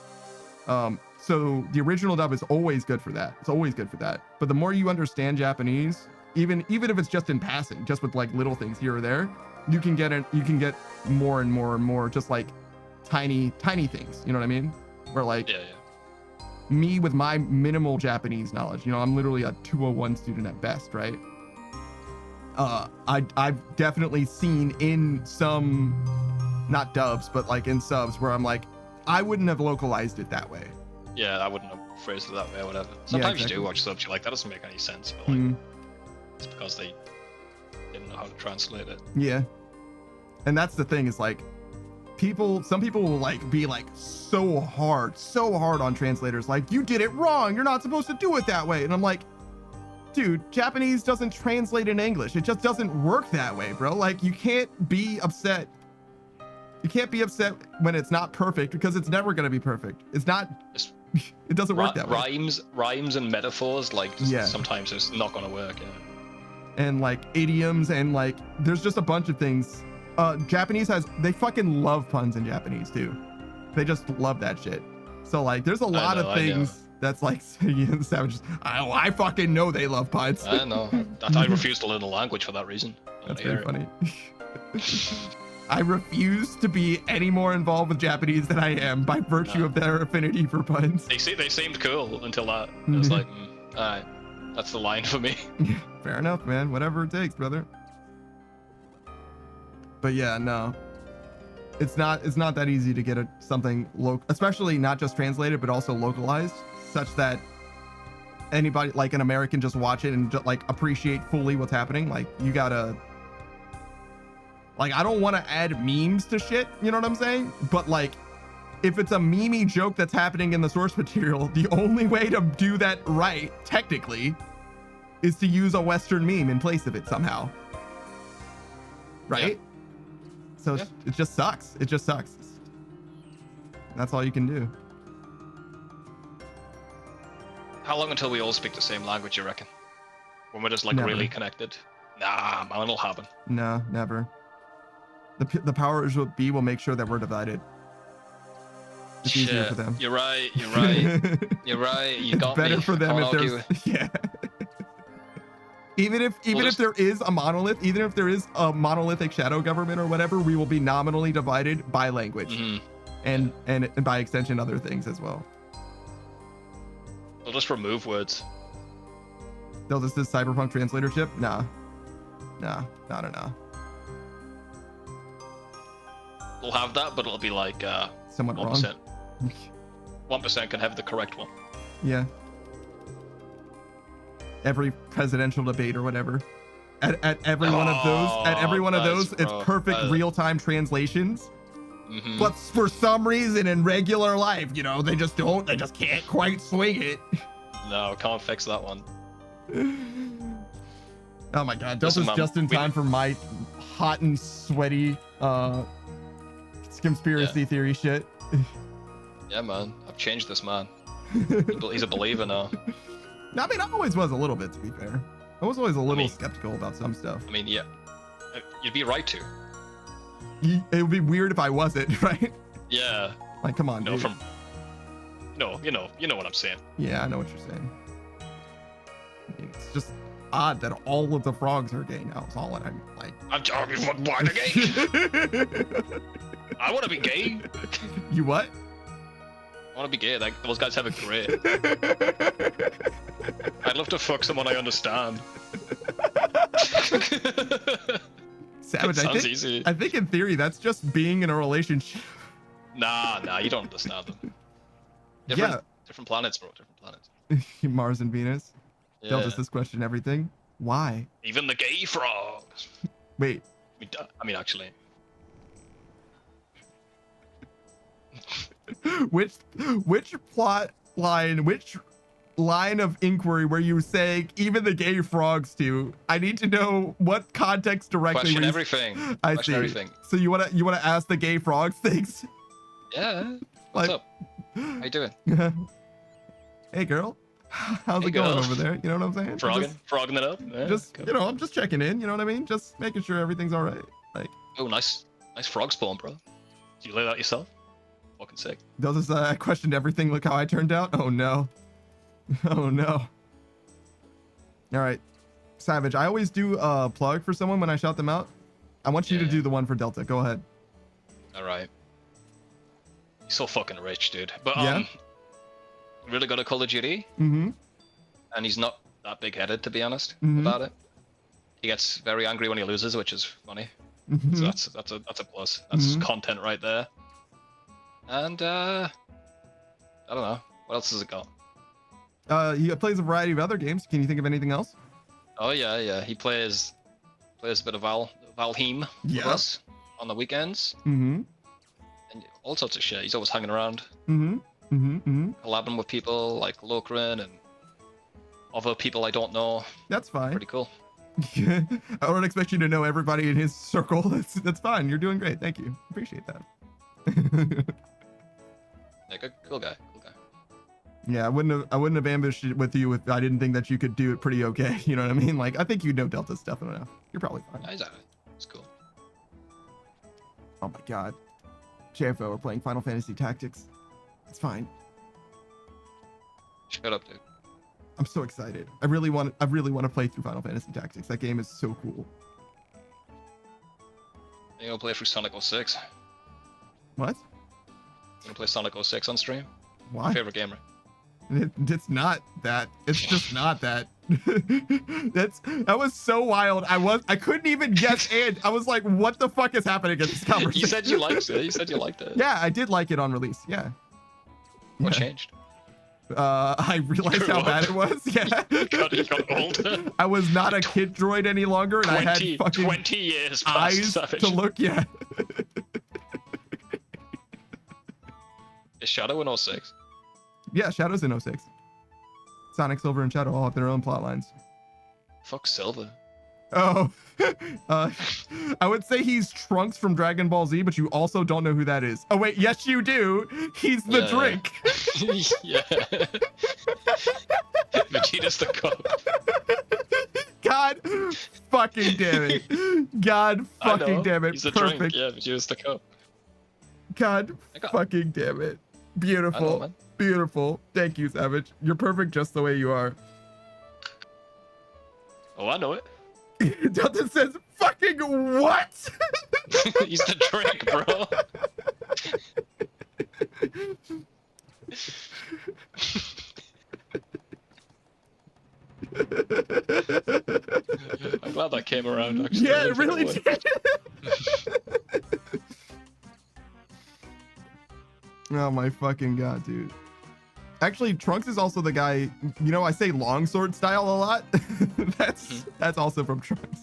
So the original dub is always good for that. It's always good for that. But the more you understand Japanese, even if it's just in passing, just with like little things here or there, you can get more and more just like tiny things. You know what I mean? Where like Yeah. me with my minimal Japanese knowledge, I'm literally a 201 student at best, right? I've definitely seen in some, not dubs, but like in subs where I'm like, I wouldn't have localized it that way. Yeah, I wouldn't have phrased it that way or whatever. Sometimes you do watch subs, you're like, that doesn't make any sense, but like, it's because they didn't know how to translate it. Yeah. And that's the thing is like, some people will like be like so hard on translators. Like, you did it wrong. You're not supposed to do it that way. And I'm like, dude, Japanese doesn't translate in English. It just doesn't work that way, bro. Like, you can't be upset. You can't be upset when it's not perfect because it's never going to be perfect. It's not It doesn't work that way. Rhymes and metaphors, like, just Yeah. sometimes it's not gonna work. Yeah. And like idioms and like there's just a bunch of things. Japanese they fucking love puns in Japanese too. They just love that shit. So like there's a lot of things that's like Savage. I fucking know they love puns. I know. I refuse to learn the language for that reason. That's very funny. I refuse to be any more involved with Japanese than I am by virtue of their affinity for puns. They seemed cool until that. It was like, all right, that's the line for me. Fair enough, man. Whatever it takes, brother. But yeah, no. It's not that easy to get something local, especially not just translated, but also localized, such that anybody like an American just watch it and just like appreciate fully what's happening. Like you gotta, like, I don't want to add memes to shit, you know what I'm saying? But like, if it's a memey joke that's happening in the source material, the only way to do that right, technically, is to use a Western meme in place of it somehow. Right? Yeah. So it just sucks. It just sucks. That's all you can do. How long until we all speak the same language, you reckon? When we're just like Never. really connected? Nah, man, it'll happen. No, never. The powers will be will make sure that we're divided. It's easier for them. You're right. You're right. You're right. You got It's better me. for them I if won't there's argue. yeah. Even if there is a monolith, even if there is a monolithic shadow government or whatever, we will be nominally divided by language, and by extension other things as well. They'll just remove words. They'll just this cyberpunk translator chip? Nah. We'll have that, but it'll be like Somewhat 1%. wrong. 1% can have the correct one. Yeah. Every presidential debate or whatever. At every one of those, it's perfect real-time translations. But for some reason in regular life, you know, they just can't quite swing it. No, can't fix that one. Oh my god, Listen, Delta's man, just in time for my hot and sweaty conspiracy theory shit. Yeah, man. I've changed this man. He's a believer now. I mean, I always was a little bit, to be fair. I was always a little mean- skeptical about some stuff. I mean, yeah. You'd be right to. It would be weird if I wasn't, right? Yeah. Like, come on, No, dude. you know what I'm saying. Yeah, I know what you're saying. I mean, it's just odd that all of the frogs are gay now. It's all what I'm like. I'm talking about why they're gay. I want to be gay. You what? I want to be gay. Like, those guys have it great. I'd love to fuck someone I understand. Savage, Sounds easy. I think in theory that's just being in a relationship. Nah, you don't understand them. Different planets, bro. Different planets. Mars and Venus. Yeah. They'll just this question everything. Why? Even the gay frogs. Wait. I mean, actually. Which plot line, which line of inquiry were you saying even the gay frogs to? I need to know what context directly. Question everything. I Question see. everything. So you wanna ask the gay frogs things? Yeah. What's Like, up? How you doing? hey girl, how's Hey, it going girl. over there? You know what I'm saying? Frogging it up. Yeah, Just cool. you know, I'm just checking in. You know what I mean? Just making sure everything's all right. Like, Oh, nice frog spawn, bro. Did you lay that yourself? Fucking sick. those is I questioned everything. Look how I turned out. Oh no. Oh no. All right, Savage. I always do a plug for someone when I shout them out. I want you to Yeah. do the one for Delta. Go ahead. All right. He's so fucking rich, dude. But Yeah? really got a Call of Duty, Mm-hmm. and he's not that big-headed, to be honest, Mhm. about it. He gets very angry when he loses, which is funny. Mm-hmm. So that's a plus. That's Mhm. content right there. And I don't know. What else has it got? He plays a variety of other games. Can you think of anything else? Oh yeah. He plays a bit of Valheim with Yeah. us on the weekends Mm-hmm. and all sorts of shit. He's always hanging around, Mm-hmm. Mm-hmm. Mm-hmm. collabing with people like Lokrin and other people I don't know. That's fine. Pretty cool. I don't expect you to know everybody in his circle. That's fine. You're doing great. Thank you. Appreciate that. Yeah, cool guy. Yeah, I wouldn't have ambushed it with you if I didn't think that you could do it pretty okay. You know what I mean? Like, I think you know Delta stuff enough. You're probably fine. Nice, it's cool. Oh my god. JFO, we're playing Final Fantasy Tactics. It's fine. Shut up, dude. I'm so excited. I really want to play through Final Fantasy Tactics. That game is so cool. You gonna play through Sonic 06? What? You gonna play Sonic 06 on stream? Why? Favorite game, right? It's not that. It's just not that. That was so wild. I couldn't even guess, and I was like, what the fuck is happening in this conversation? You said you liked it. You said you liked it. Yeah, I did like it on release. Yeah. What Yeah. changed? I realized how bad it was. Yeah. You got older. I was not a kid droid any longer, and I had fucking 20 years past eyes Savage. to look. Yeah. Is Shadow in 06? Yeah, Shadow's in 06. Sonic, Silver, and Shadow all have their own plot lines. Fuck Silver. Oh, I would say he's Trunks from Dragon Ball Z, but you also don't know who that is. Oh wait, yes you do. He's the Yeah. drink. Yeah. Vegeta's the cup. God fucking damn it. God I fucking know. damn it. He's the Perfect. drink. Yeah, Vegeta's the cup. God I got- fucking damn it. Beautiful. I know, man. Beautiful. Thank you, Savage. You're perfect just the way you are. Oh, I know it. Delta says, fucking what? He's the drink, bro. I'm glad that came around, actually. Yeah, it really did. Oh my fucking god, dude. Actually, Trunks is also the guy, you know, I say longsword style a lot. That's also from Trunks.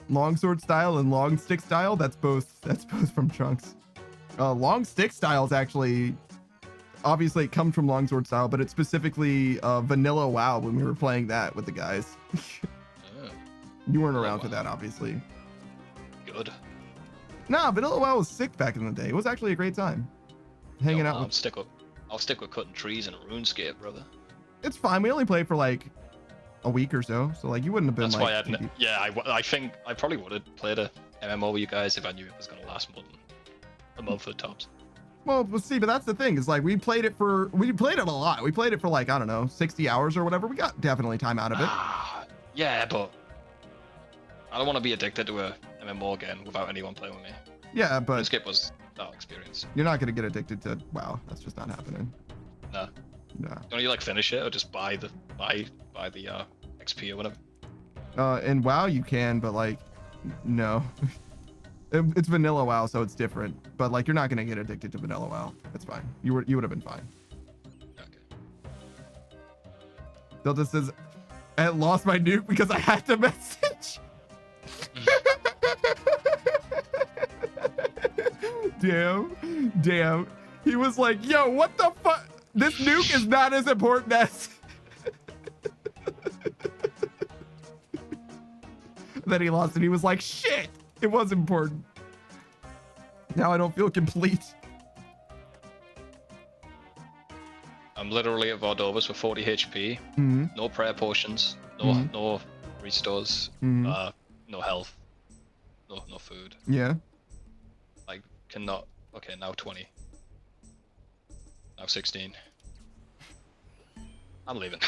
Longsword style and long stick style, that's both from Trunks. Long stick style is actually, obviously it comes from longsword style, but it's specifically vanilla WoW when we were playing that with the guys. Oh, You weren't around Vanilla for that, WoW. obviously. good. Nah, vanilla WoW was sick back in the day. It was actually a great time. Hanging out with, I'll stick with cutting trees and RuneScape, brother. it's fine. We only played for like a week or so, so like you wouldn't have been That's like why too deep. I think I probably would have played a MMO with you guys if I knew it was gonna last more than a month at tops. Well, see, but that's the thing is like we played it a lot. We played it for like, I don't know, 60 hours or whatever. We got definitely time out of it. Yeah, but I don't want to be addicted to a MMO again without anyone playing with me. Yeah, but RuneScape was that experience. you're not gonna get addicted to WoW. That's just not happening. No. No. Don't you like finish it or just buy the XP or whatever? In WoW you can, but like, no. It's vanilla WoW, so it's different. But like, you're not gonna get addicted to vanilla WoW. That's fine. You would have been fine. Okay. Delta says, I lost my nuke because I had to message. Damn. He was like, yo, what the fuck? This nuke is not as important as. Then he lost it. He was like, shit, it was important. Now I don't feel complete. I'm literally at Vardovas with 40 HP, Mm-hmm. no prayer potions, no Mhm. no restores, Mhm. no health, no food. Yeah. Like cannot. Okay, now 20. Now 16. I'm leaving.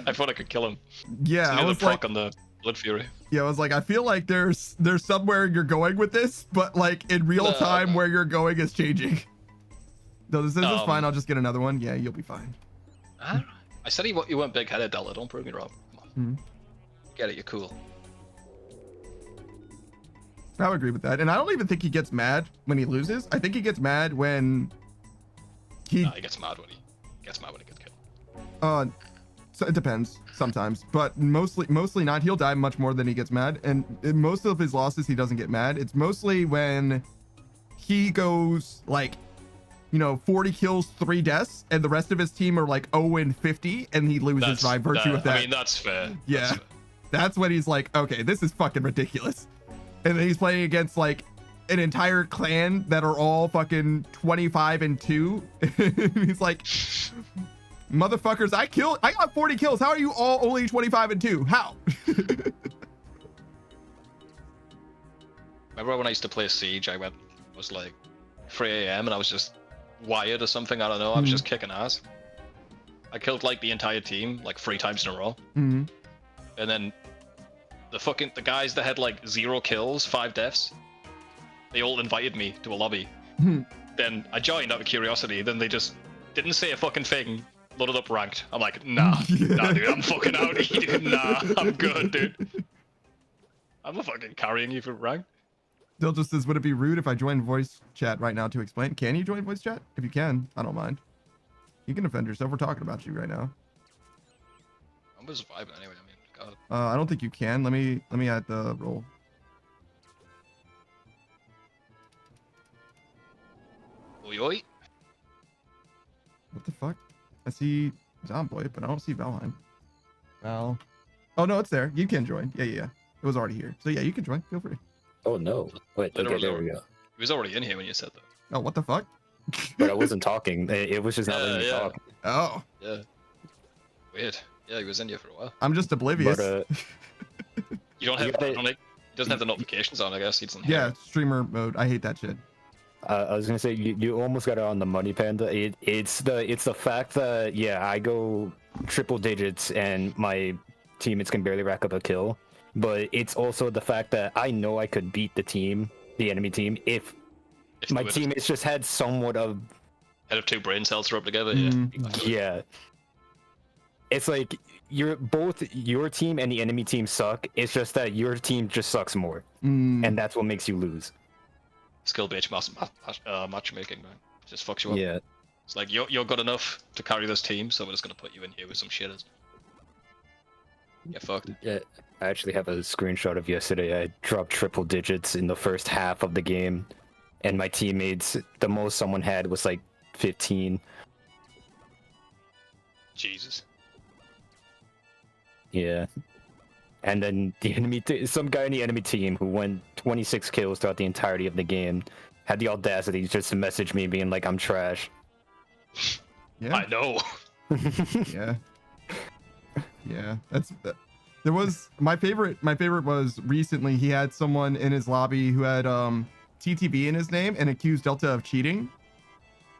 I thought I could kill him. Yeah. I I was proc like, on the Blood Fury. yeah, I was like, I feel like there's somewhere you're going with this, but like in real No, time no. where you're going is changing. No, this is fine. Um, I'll just get another one. Yeah, you'll be fine. I said you weren't big-headed, Delta. Don't prove me wrong. Come on. Mhm. Get it, you're cool. I would agree with that. And I don't even think he gets mad when he loses. I think he gets mad when he Nah, he gets mad when he gets killed. so it depends sometimes, but mostly not. He'll die much more than he gets mad. And in most of his losses, he doesn't get mad. It's mostly when he goes like, 40 kills, 3 deaths, and the rest of his team are like 0 and 50, and he loses by virtue of that. I mean, that's fair. Yeah. That's fair. That's when he's like, okay, this is fucking ridiculous. And then he's playing against like an entire clan that are all fucking 25-2. He's like, motherfuckers, I got 40 kills. How are you all only 25-2? How? Remember when I used to play Siege? It was like 3 a.m. and I was just wired or something. I don't know. I was just kicking ass. I killed like the entire team like 3 times in a row. Mm-hmm. And then the guys that had like 0 kills, 5 deaths, they all invited me to a lobby. Then I joined out of curiosity. Then they just didn't say a fucking thing. Loaded up ranked. I'm like, nah, nah, dude, I'm fucking out of here, dude. Nah, I'm good, dude. I'm not fucking carrying you for rank. Dill just says, would it be rude if I joined voice chat right now to explain? Can you join voice chat? If you can, I don't mind. You can defend yourself. We're talking about you right now. I'm just vibing anyway. I mean, God. I don't think you can. Let me add the role. Oi, oi. What the fuck? I see Zomboy, but I don't see Valheim. Val. Oh no, it's there. You can join. Yeah. It was already here. So yeah, you can join. Feel free. Oh no. Wait, okay, there we go. He was already in here when you said that. Oh, what the fuck? But I wasn't talking. It was just not letting me talk. Oh. Yeah. Weird. Yeah, he was in here for a while. I'm just oblivious. But You don't have. He doesn't have the notifications on. I guess he doesn't hear. Yeah, streamer mode. I hate that shit. I was gonna say you almost got it on the money, Panda. It's the fact that I go triple digits and my teammates can barely rack up a kill, but it's also the fact that I know I could beat the enemy team, if my teammates just had somewhat of head of 2 brain cells rubbed together. Yeah. It's like both your team and the enemy team suck. It's just that your team just sucks more, and that's what makes you lose. Skill-based matchmaking, man. Just fucks you up. Yeah. It's like you're good enough to carry this team, so we're just gonna put you in here with some shitters. Get fucked. Yeah, I actually have a screenshot of yesterday. I dropped triple digits in the first half of the game, and my teammates, the most someone had was like 15. Jesus. Yeah. And then the enemy, some guy in the enemy team who went 26 kills throughout the entirety of the game, had the audacity just to message me being like, I'm trash. Yeah. I know. Yeah. There was my favorite was recently he had someone in his lobby who had TTV in his name and accused Delta of cheating.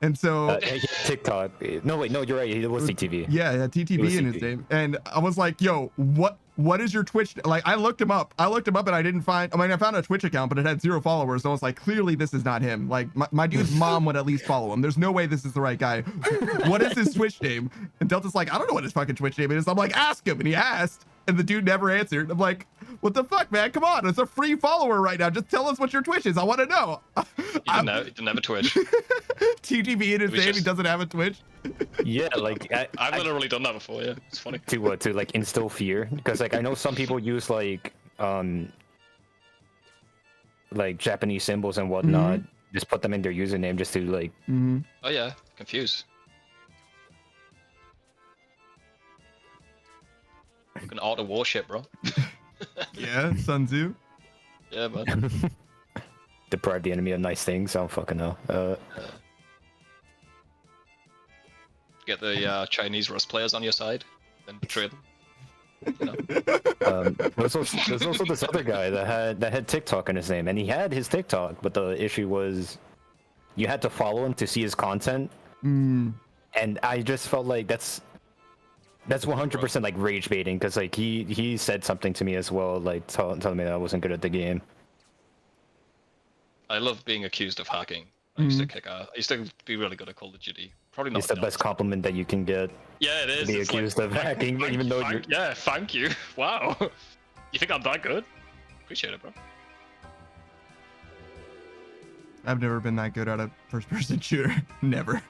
And so TikTok. No, wait, no, you're right. It was TTV. Yeah, he had TTV in his name. And I was like, yo, what is your Twitch? Like, I looked him up and I didn't find, I found a Twitch account, but it had 0 followers. So I was like, clearly this is not him. Like, my dude's mom would at least follow him. There's no way this is the right guy. What is his Twitch name? And Delta's like, I don't know what his fucking Twitch name is. I'm like, ask him. And he asked, and the dude never answered. I'm like, what the fuck, man? Come on. It's a free follower right now. Just tell us what your Twitch is. I want to know. He didn't have a Twitch. TTV in his name. He doesn't have a Twitch. Yeah, like I've literally done that before. Yeah, it's funny. To like instill fear, because like I know some people use like Japanese symbols and whatnot. Just put them in their username just to like. Oh yeah, confuse. You can auto warship, bro. Yeah, Sun Tzu. Yeah, man. Deprive the enemy of nice things. I don't fucking know. Get the Chinese Rust players on your side, then betray them. You know? There's also this other guy that had TikTok in his name, and he had his TikTok, but the issue was you had to follow him to see his content. And I just felt like that's 100% like rage baiting, because like he said something to me as well, like telling me that I wasn't good at the game. I love being accused of hacking. I used to kick ass. I used to be really good at Call of Duty. Probably not. It's the best compliment that you can get. Yeah, it is. To be accused of hacking, even though you're. Yeah, thank you. Wow. You think I'm that good? Appreciate it, bro. I've never been that good at a first-person shooter. Never.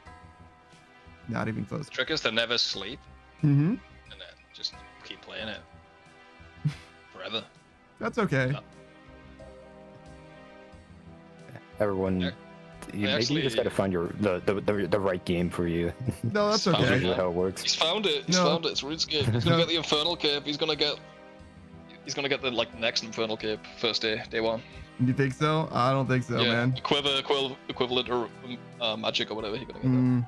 Not even close. The trick is to never sleep. And then just keep playing it forever. That's okay. Everyone, you just gotta find the right game for you. No, that's okay. Usually how it works. He's found it. He's found it. It's RuneScape. He's gonna get the Infernal Cape. He's gonna get He's gonna get the next Infernal Cape first day one. You think so? I don't think so, Yeah, man. equivalent or magic or whatever he's gonna get.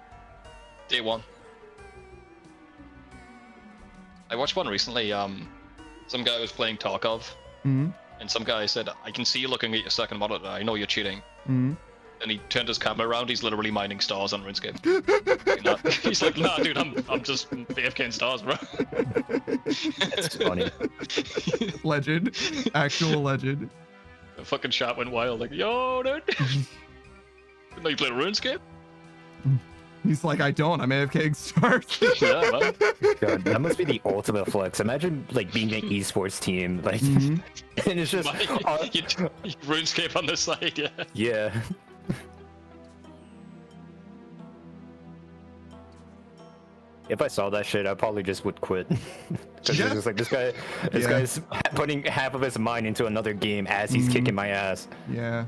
Day one. I watched one recently. Some guy was playing Tarkov, and some guy said, "I can see you looking at your second monitor. I know you're cheating." And he turned his camera around. He's literally mining stars on RuneScape. He's like, "Nah, dude, I'm just AFKing stars, bro." That's funny. Legend, actual legend. The fucking chat went wild. Like, yo, dude. Didn't know you played RuneScape? He's like, I don't. I'm AFKing stars. Yeah, man. God, that must be the ultimate flex. Imagine being an esports team, and it's just you RuneScape on the side, yeah. yeah. If I saw that shit, I probably just would quit. Because it's just like this guy's putting half of his mind into another game as he's kicking my ass. Yeah.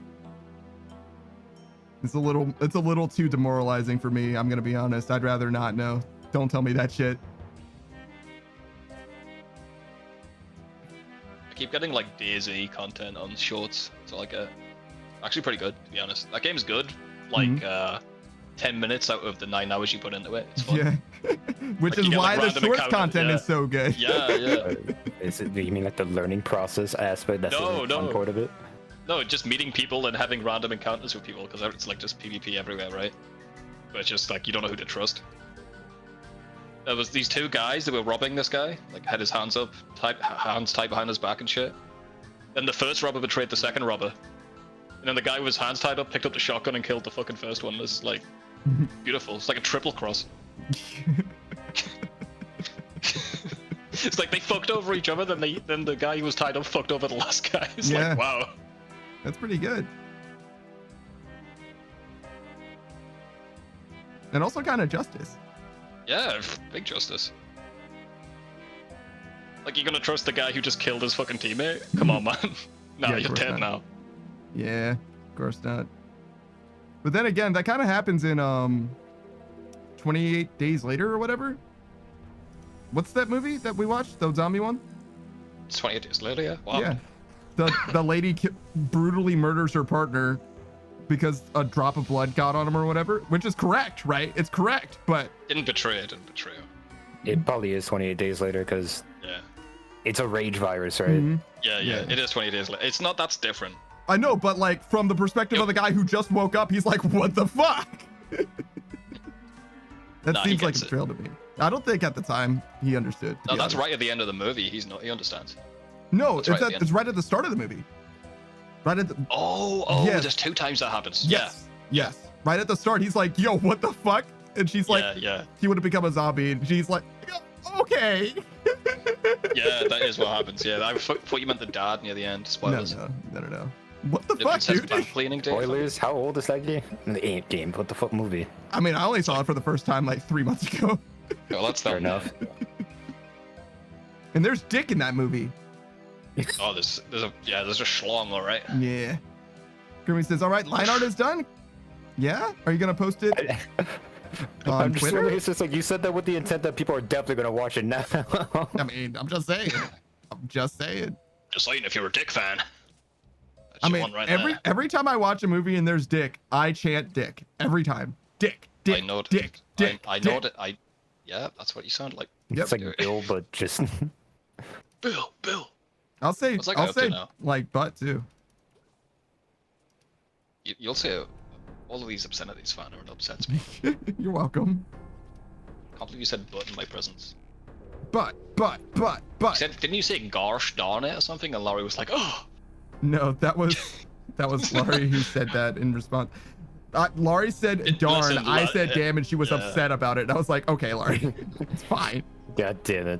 It's a little too demoralizing for me. I'm gonna be honest. I'd rather not know. Don't tell me that shit. I keep getting DayZ content on shorts, so actually pretty good to be honest. That game's good. 10 minutes out of the 9 hours you put into it. It's fun. Yeah. Which is why the shorts content is so good. Yeah. Is it? You mean the learning process aspect? That's the fun part of it. No, just meeting people and having random encounters with people, because it's just PvP everywhere, right? But it's just you don't know who to trust. There was these two guys that were robbing this guy, had his hands up, hands tied behind his back and shit. Then the first robber betrayed the second robber. And then the guy with his hands tied up picked up the shotgun and killed the fucking first one. This is beautiful. It's like a triple cross. It's like they fucked over each other, then the guy who was tied up fucked over the last guy. It's wow. That's pretty good. And also kind of justice. Yeah, big justice. You're gonna trust the guy who just killed his fucking teammate? Come on, man. Nah, you're dead now. Yeah, of course not. But then again, that kind of happens in 28 Days Later or whatever. What's that movie that we watched? The zombie one? It's 28 Days Later, yeah. Wow. Yeah. The lady brutally murders her partner because a drop of blood got on him or whatever, which is correct, right? It's correct, but Didn't betray her. It probably is 28 days later because it's a rage virus, right? Yeah. It is 28 days later. It's not that's different. I know, but from the perspective of the guy who just woke up, he's like, what the fuck? That seems like a betrayal to me. I don't think at the time he understood. No, that's right at the end of the movie. He understands. No, it's right at the start of the movie. Right at the yes. There's 2 times that happens. Yes. Right at the start, he's like, yo, what the fuck? And she's like, he would have become a zombie, and she's like, okay. Yeah, that is what happens. Yeah, I thought you meant the dad near the end. Spoilers. No. What the fuck, dude? Cleaning day. Spoilers? How old is that game? It ain't game. What the fuck movie? I mean, I only saw it for the first time 3 months ago. Well, that's fair enough. And there's dick in that movie. Oh, there's a schlong, all right. Yeah. Grimmy says, all right, line art is done. Yeah? Are you going to post it on I'm just Twitter? wondering, it's just you said that with the intent that people are definitely going to watch it now. I mean, I'm just saying. Just saying if you're a dick fan. I mean, every time I watch a movie and there's dick, I chant dick. Every time. Dick. I know it. Dick. I know it. Yeah, that's what you sound like. Yep. It's like Bill, but just... Bill. I'll say butt too. You'll say all of these obscenities, fan, are upsets me. You're welcome. Can't believe you said butt in my presence. But. Didn't you say gosh darn it or something? And Laurie was like, oh. No, that was Laurie who said that in response. Laurie said darn, I said damn, and she was upset about it. And I was like, okay, Laurie, it's fine. God damn it.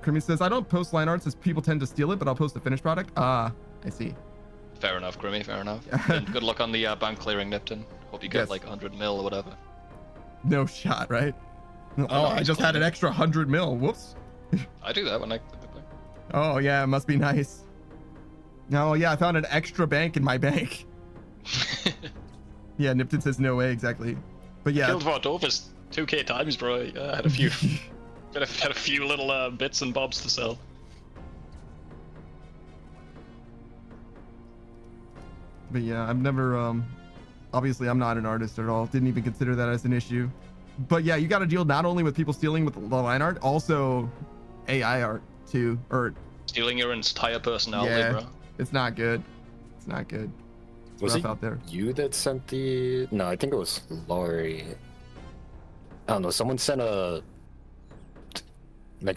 Creamy says, I don't post line arts as people tend to steal it, but I'll post the finished product. I see. Fair enough, Grimmy, fair enough. And good luck on the bank clearing, Nipton. Hope you get 100 mil or whatever. No shot, right? I just had an extra 100 mil. Whoops. I do that when I... Oh, yeah, it must be nice. Oh, yeah, I found an extra bank in my bank. Yeah, Nipton says no way, exactly. But yeah. Killed Vardovus 2k times, bro. Yeah, I had a few Got a few little bits and bobs to sell. But yeah, I've never obviously I'm not an artist at all. Didn't even consider that as an issue. But yeah, you got to deal not only with people stealing with the line art, also AI art too. Or Stealing your entire personality, yeah, bro. it's not good. It's not good. It's Was rough it out there. you that sent the? No, I think it was Laurie. I don't know. Someone sent a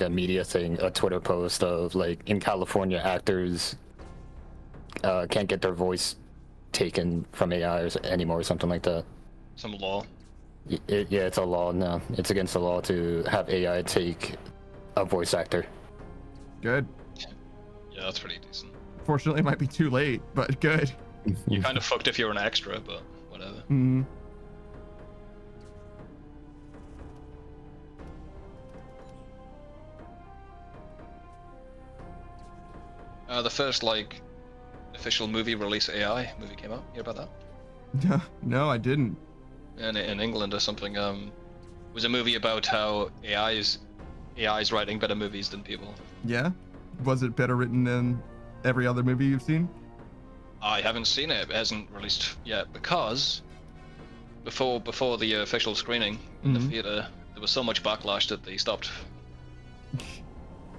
media thing, a Twitter post of like in California actors can't get their voice taken from AI anymore or something like that. Some law. Yeah, it's a law now. It's against the law to have AI take a voice actor. Good. Yeah, that's pretty decent. Fortunately, it might be too late, but good. You're kind of fucked if you're an extra, but whatever. Mm. The first like official movie release AI movie came out. Hear about that? No, I didn't. In England or something. It was a movie about how AI's writing better movies than people. Yeah. Was it better written than every other movie you've seen? I haven't seen it. It hasn't released yet because before the official screening in the theater, there was so much backlash that they stopped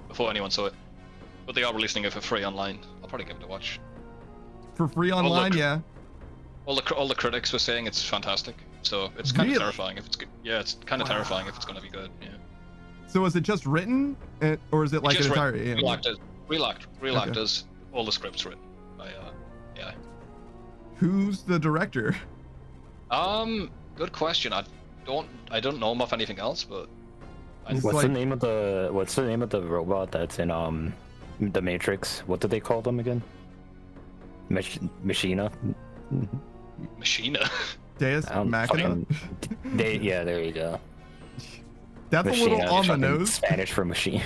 before anyone saw it. But they are releasing it for free online. I'll probably give it a watch. For free online, yeah. All the critics were saying it's fantastic. So it's kind Really? of terrifying if it's good. Yeah, it's kind of terrifying if it's going to be good. Yeah. So is it just written, or is it like an Just entire? real actors, real Okay. actors. All the scripts written by AI. Who's the director? Good question. I don't know him off anything else, but It's What's like- the name of the robot that's in the Matrix? What do they call them again? Machina. Machina. Deus I don't Machina. Yeah, there you go. That's a little on the fucking nose. Spanish for machine.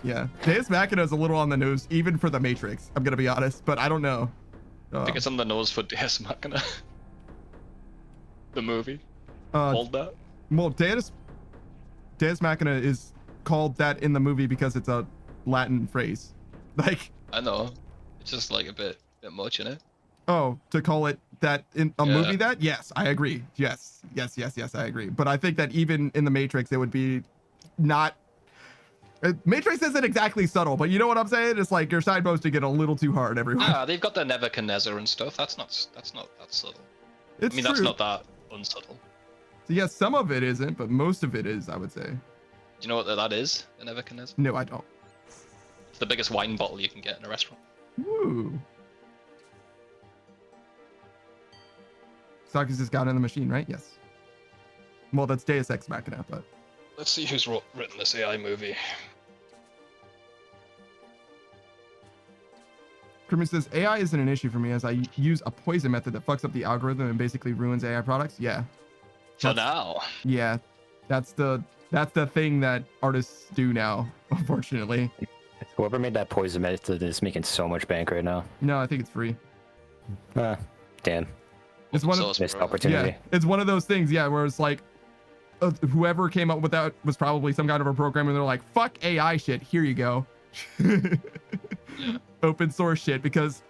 Yeah, Deus Machina is a little on the nose, even for the Matrix. I'm gonna be honest, but I don't know. I think it's on the nose for Deus Machina. The movie Uh, called that. well, Deus Machina is called that in the movie because it's a Latin phrase. Like, I know. It's just like a bit much in it. oh, to call it that in a Yeah. movie that? Yes, I agree. Yes, I agree. But I think that even in the Matrix, it would be not. Matrix isn't exactly subtle, but you know what I'm saying? It's like you're signposting to get a little too hard everywhere. Ah, they've got the Nebuchadnezzar and stuff. That's not that subtle. It's I mean, true. that's not that unsubtle. So yes, some of it isn't, but most of it is, I would say. Do you know what that is? The Nebuchadnezzar. No, I don't. It's the biggest wine bottle you can get in a restaurant. Woo. Saku's just got in the machine, right? Yes. Well, that's Deus Ex Machina, but Let's see who's written this AI movie. Kermit says AI isn't an issue for me as I use a poison method that fucks up the algorithm and basically ruins AI products. Yeah. For now. Yeah. That's the thing that artists do now, unfortunately. Whoever made that poison method is making so much bank right now. No, I think it's free. Damn. It's one of Source, Missed bro. opportunity. yeah, it's one of those things, yeah, where it's like whoever came up with that was probably some kind of a program and they're like, fuck AI shit, here you go. Open source shit, because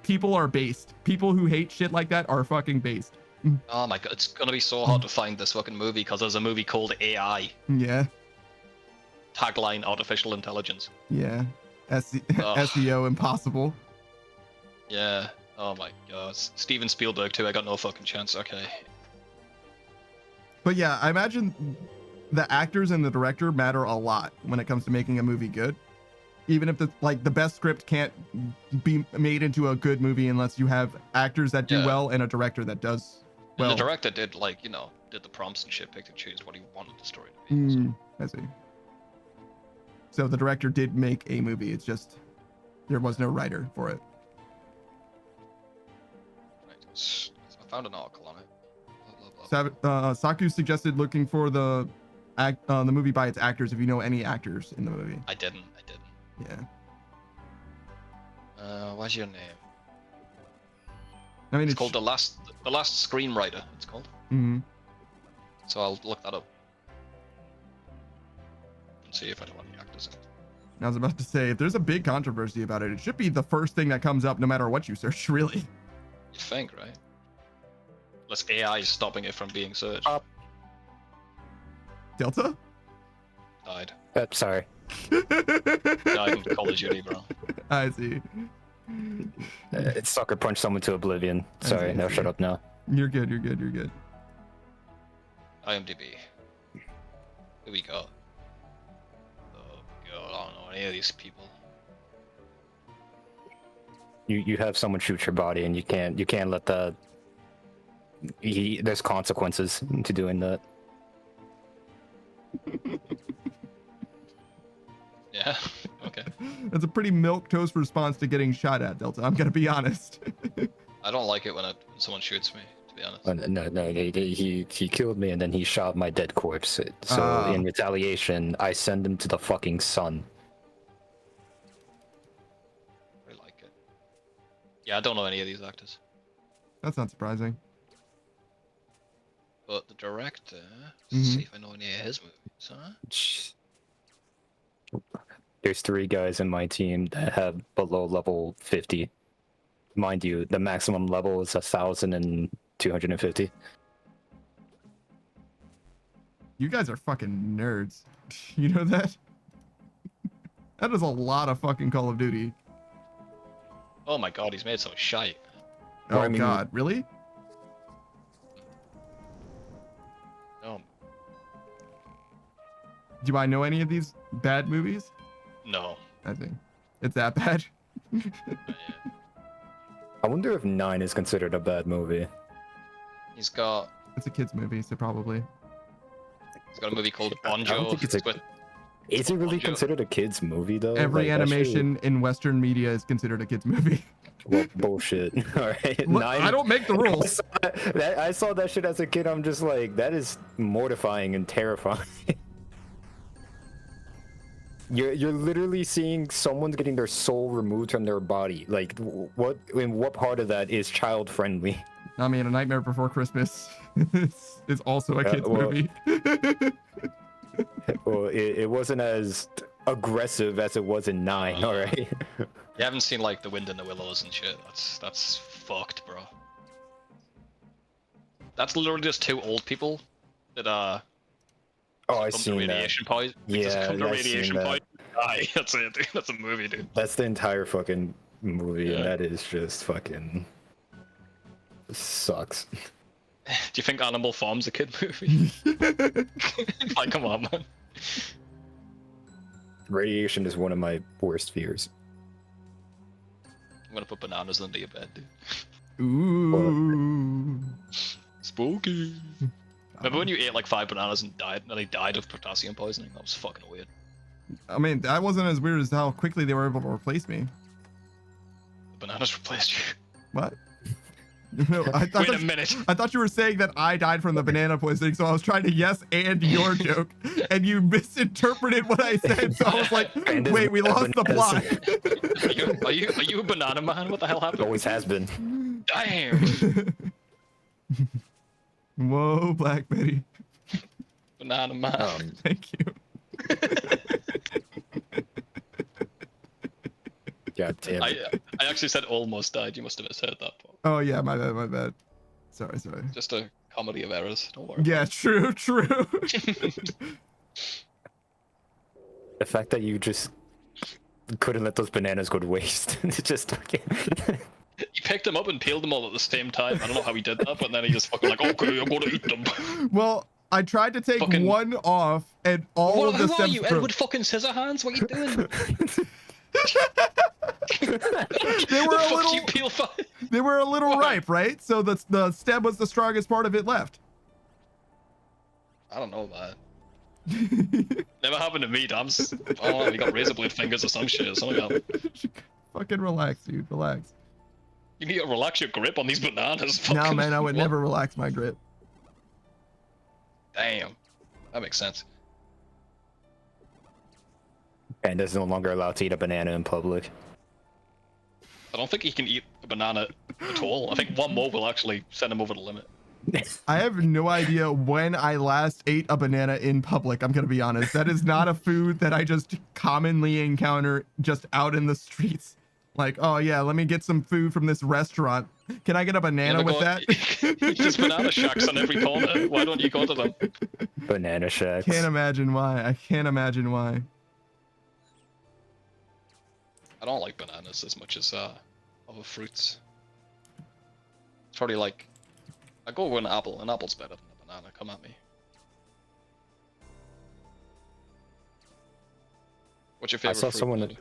people are based. People who hate shit like that are fucking based. Oh my god, it's gonna be so hard to find this fucking movie because there's a movie called AI. Yeah. Tagline: artificial intelligence. Yeah. Ugh. SEO impossible. Yeah. Oh my god. Steven Spielberg too. I got no fucking chance. Okay. But yeah, I imagine the actors and the director matter a lot when it comes to making a movie good. Even if the best script can't be made into a good movie unless you have actors that do Yeah. well and a director that does well. And the director did did the prompts and shit, picked and choose what he wanted the story to be. So. I see. So the director did make a movie. It's just there was no writer for it. Right, I found an article on it. Blah, blah, blah. Saku suggested looking for the movie by its actors if you know any actors in the movie. I didn't. Yeah. What's your name? I mean, It's called the last screenwriter. It's called. Mhm. So I'll look that up. and see if I don't have any actors in it. I was about to say, if there's a big controversy about it, it should be the first thing that comes up no matter what you search, really. You think, right? Unless AI is stopping it from being searched. Delta? Died. Sorry. Died in Call of Duty, bro. I see. It's sucker punch someone to oblivion. Sorry, no, shut up now. You're good, you're good, you're good. IMDb. Here we go. Oh god, I don't know any of these people. You have someone shoot your body, and you can't let that. There's consequences to doing that. Yeah. Okay. That's a pretty milquetoast response to getting shot at, Delta. I'm gonna be honest. I don't like it when someone shoots me, to be honest. No, he killed me, and then he shot my dead corpse. So in retaliation, I send him to the fucking sun. I like it. Yeah, I don't know any of these actors. That's not surprising. But the director, Mhm. see if I know any of his movies, huh? There's 3 guys in my team that have below level 50. Mind you, the maximum level is 1,250. You guys are fucking nerds. You know that? That is a lot of fucking Call of Duty. Oh my god, he's made so shite. Oh I mean- god, really? No, Do I know any of these bad movies? no. I think it's that bad. Yeah. I wonder if 9 is considered a bad movie. He's got It's a kids movie, so probably. a movie called I don't Bonjo. think it's a- Is it really Bonjo. considered a kids movie though? Every Like, that shit- animation in Western media is considered a kids movie. Well, bullshit. All right. Look, 9... I don't make the rules. I saw that shit as a kid. I'm just like, that is mortifying and terrifying. You're literally seeing someone's getting their soul removed from their body. Like, what part of that is child friendly? I mean, A Nightmare Before Christmas is also a kids well- movie. Well, it wasn't as aggressive as it was in 9. All right. You haven't seen like The Wind in the Willows and shit. That's fucked, bro. That's literally just 2 old people that Oh, I come to seen that. radiation poison. Yeah, come to I seen radiation that. poison. Die. That's it, dude. That's a movie, dude. That's the entire fucking movie, Yeah. and that is just fucking sucks. Do you think Animal Farm's a kid movie? Like, come on, man. Radiation is one of my worst fears. I'm gonna put bananas under your bed, dude. Ooh. Spooky. Remember when you ate like 5 bananas and nearly died of potassium poisoning? That was fucking weird. I mean, that wasn't as weird as how quickly they were able to replace me. The bananas replaced you. What? No, I Wait thought a minute. I thought you were saying that I died from the banana poisoning, so I was trying to yes and your joke, and you misinterpreted what I said. So I was like, And this wait, we lost the plot. Are you a banana man? What the hell happened? Always has been. Damn. Whoa, Black Betty. Banana man. Thank you. God damn it. I actually said almost died. You must have misheard that part. Oh yeah, my bad, my bad. Sorry, sorry. Just a comedy of errors. Don't worry. Yeah, true, true. The fact that you just couldn't let those bananas go to waste. It's just fucking... He picked them up and peeled them all at the same time. I don't know how he did that, but then he just fucking like, okay, I'm gonna eat them. Well, I tried to take Fucking- one off, and all What, of the who are stems you, broke. Edward fucking Scissorhands? What are you doing? They were the a fuck little, you peel fi- they were a little What? ripe, right? So the stem was the strongest part of it left. I don't know, man. Never happened to me, Dams. I don't know, you got razor blade fingers or some shit or something else. Fucking relax, dude. Relax. You need to relax your grip on these bananas. No, fucking- man, I would what? never relax my grip. Damn. That makes sense. And is no longer allowed to eat a banana in public. I don't think he can eat a banana at all. I think one more will actually send him over the limit. I have no idea when I last ate a banana in public. I'm gonna be honest. That is not a food that I just commonly encounter just out in the streets. Like, oh yeah, let me get some food from this restaurant. Can I get a banana with that? There's banana shacks on every corner. Why don't you go to them? Banana shacks. Can't imagine why. I can't imagine why. I don't like bananas as much as other fruits. It's probably like I go with an apple. An apple's better than a banana. Come at me. What's your favorite saw fruit? someone Bud?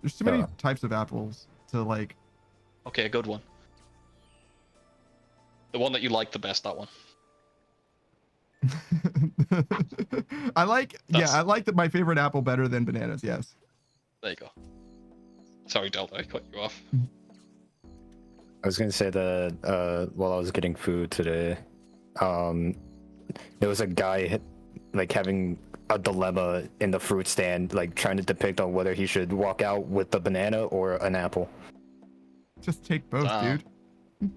There's too many types of apples to like. Okay, a good one. The one that you like the best. That one. I like, That's- yeah, I like that my favorite apple better than bananas. Yes. There you go. Sorry, Delta. I cut you off. I was gonna say that while I was getting food today, there was a guy like having a dilemma in the fruit stand, like trying to depict on whether he should walk out with the banana or an apple. Just take both, Damn. dude.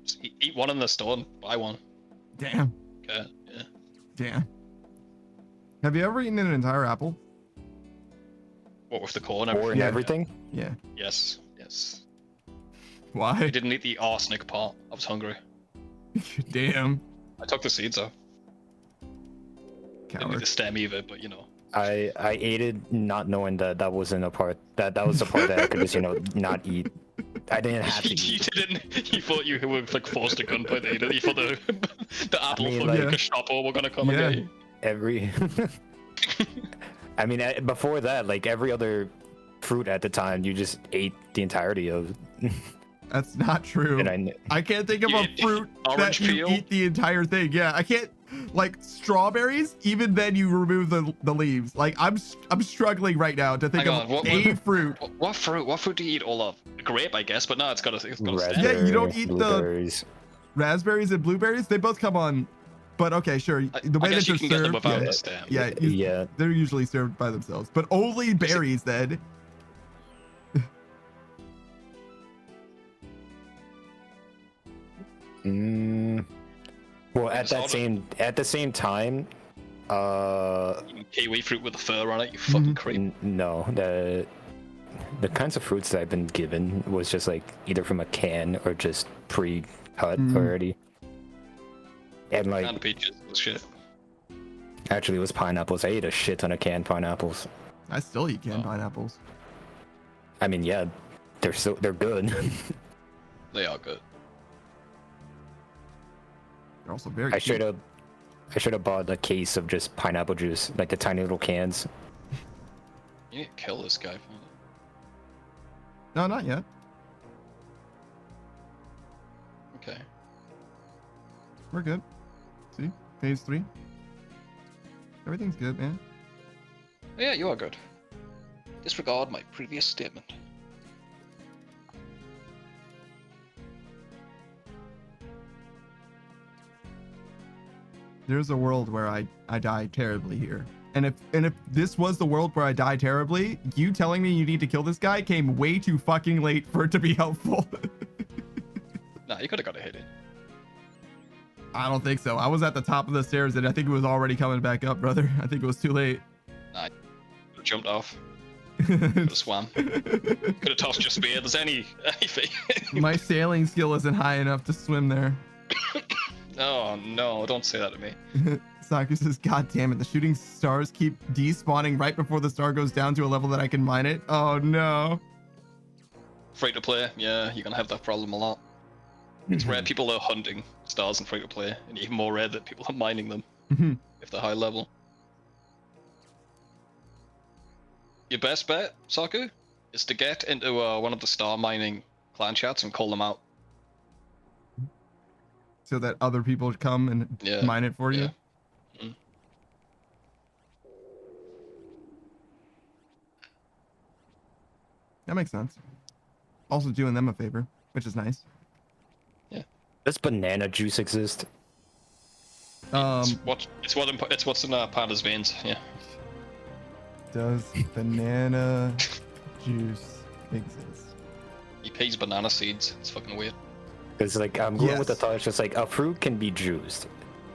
Just eat one in the store and buy one. Damn. Okay. Yeah. Damn. Have you ever eaten an entire apple? What with the corn? Or in Yeah. everything. Yeah. Yes. Yes. I Why? didn't eat the arsenic part. I was hungry. Damn. I took the seeds out. Didn't eat Coward. the stem either, but you know. I ate it not knowing that that wasn't a part that was the part that I could just not eat. I didn't have to You eat. didn't. You thought you were like forced to gunplay to eat it. You thought the apple mean, from like- the Gestapo were gonna come Yeah. and get you. Every I mean, before that, like every other fruit at the time, you just ate the entirety of. That's not true. And I can't think of You a eat fruit orange that you peel? eat the entire thing. Yeah, I can't. Like strawberries, even then you remove the leaves. Like I'm struggling right now to think Hang of on, what- a fruit. What fruit? What fruit do you eat all of? A grape, I guess, but no, it's got a stem. Yeah, you don't eat the- blueberries. Raspberries and blueberries, they both come on. But okay, sure. The I way guess that you they're can get them served, without yeah, the stem. yeah, Yeah. they're usually served by themselves. But only berries then. Well, at Soda. the same time, Eating kiwi fruit with the fur on it, you fucking creep. no, the kinds of fruits that I've been given was just like either from a can or just pre-cut already. And like And peaches, was shit. actually, it was pineapples. I ate a shit ton of canned pineapples. I still eat canned Oh. pineapples. I mean, yeah, they're good. They are good. They're also very. I cheap. should have bought a case of just pineapple juice, like the tiny little cans. You need to kill this guy. No, not yet. Okay. We're good. See, phase 3. Everything's good, man. Yeah, you are good. Disregard my previous statement. There's a world where I die terribly here. And if this was the world where I die terribly, you telling me you need to kill this guy came way too fucking late for it to be helpful. Nah, you could have got a hit in. I don't think so. I was at the top of the stairs and I think it was already coming back up, brother. I think it was too late. Nah, could have jumped off. Could have swam. Could have tossed your spear. There's anything. My sailing skill isn't high enough to swim there. Oh no! Don't say that to me. Saku says, God damn it, the shooting stars keep despawning right before the star goes down to a level that I can mine it. Oh no. Free to play, yeah, you're gonna have that problem a lot. It's rare people are hunting stars in free to play, and even more rare that people are mining them if they're high level. Your best bet, Saku, is to get into one of the star mining clan chats and call them out. So that other people come and Yeah, mine it for you. yeah. Mm. That makes sense. Also doing them a favor, which is nice. Does banana juice exist? It's what's in Panda's veins. Yeah. Does banana juice exist? He pays banana seeds. It's fucking weird. Because like I'm going with the Yes. thought, it's just like a fruit can be juiced,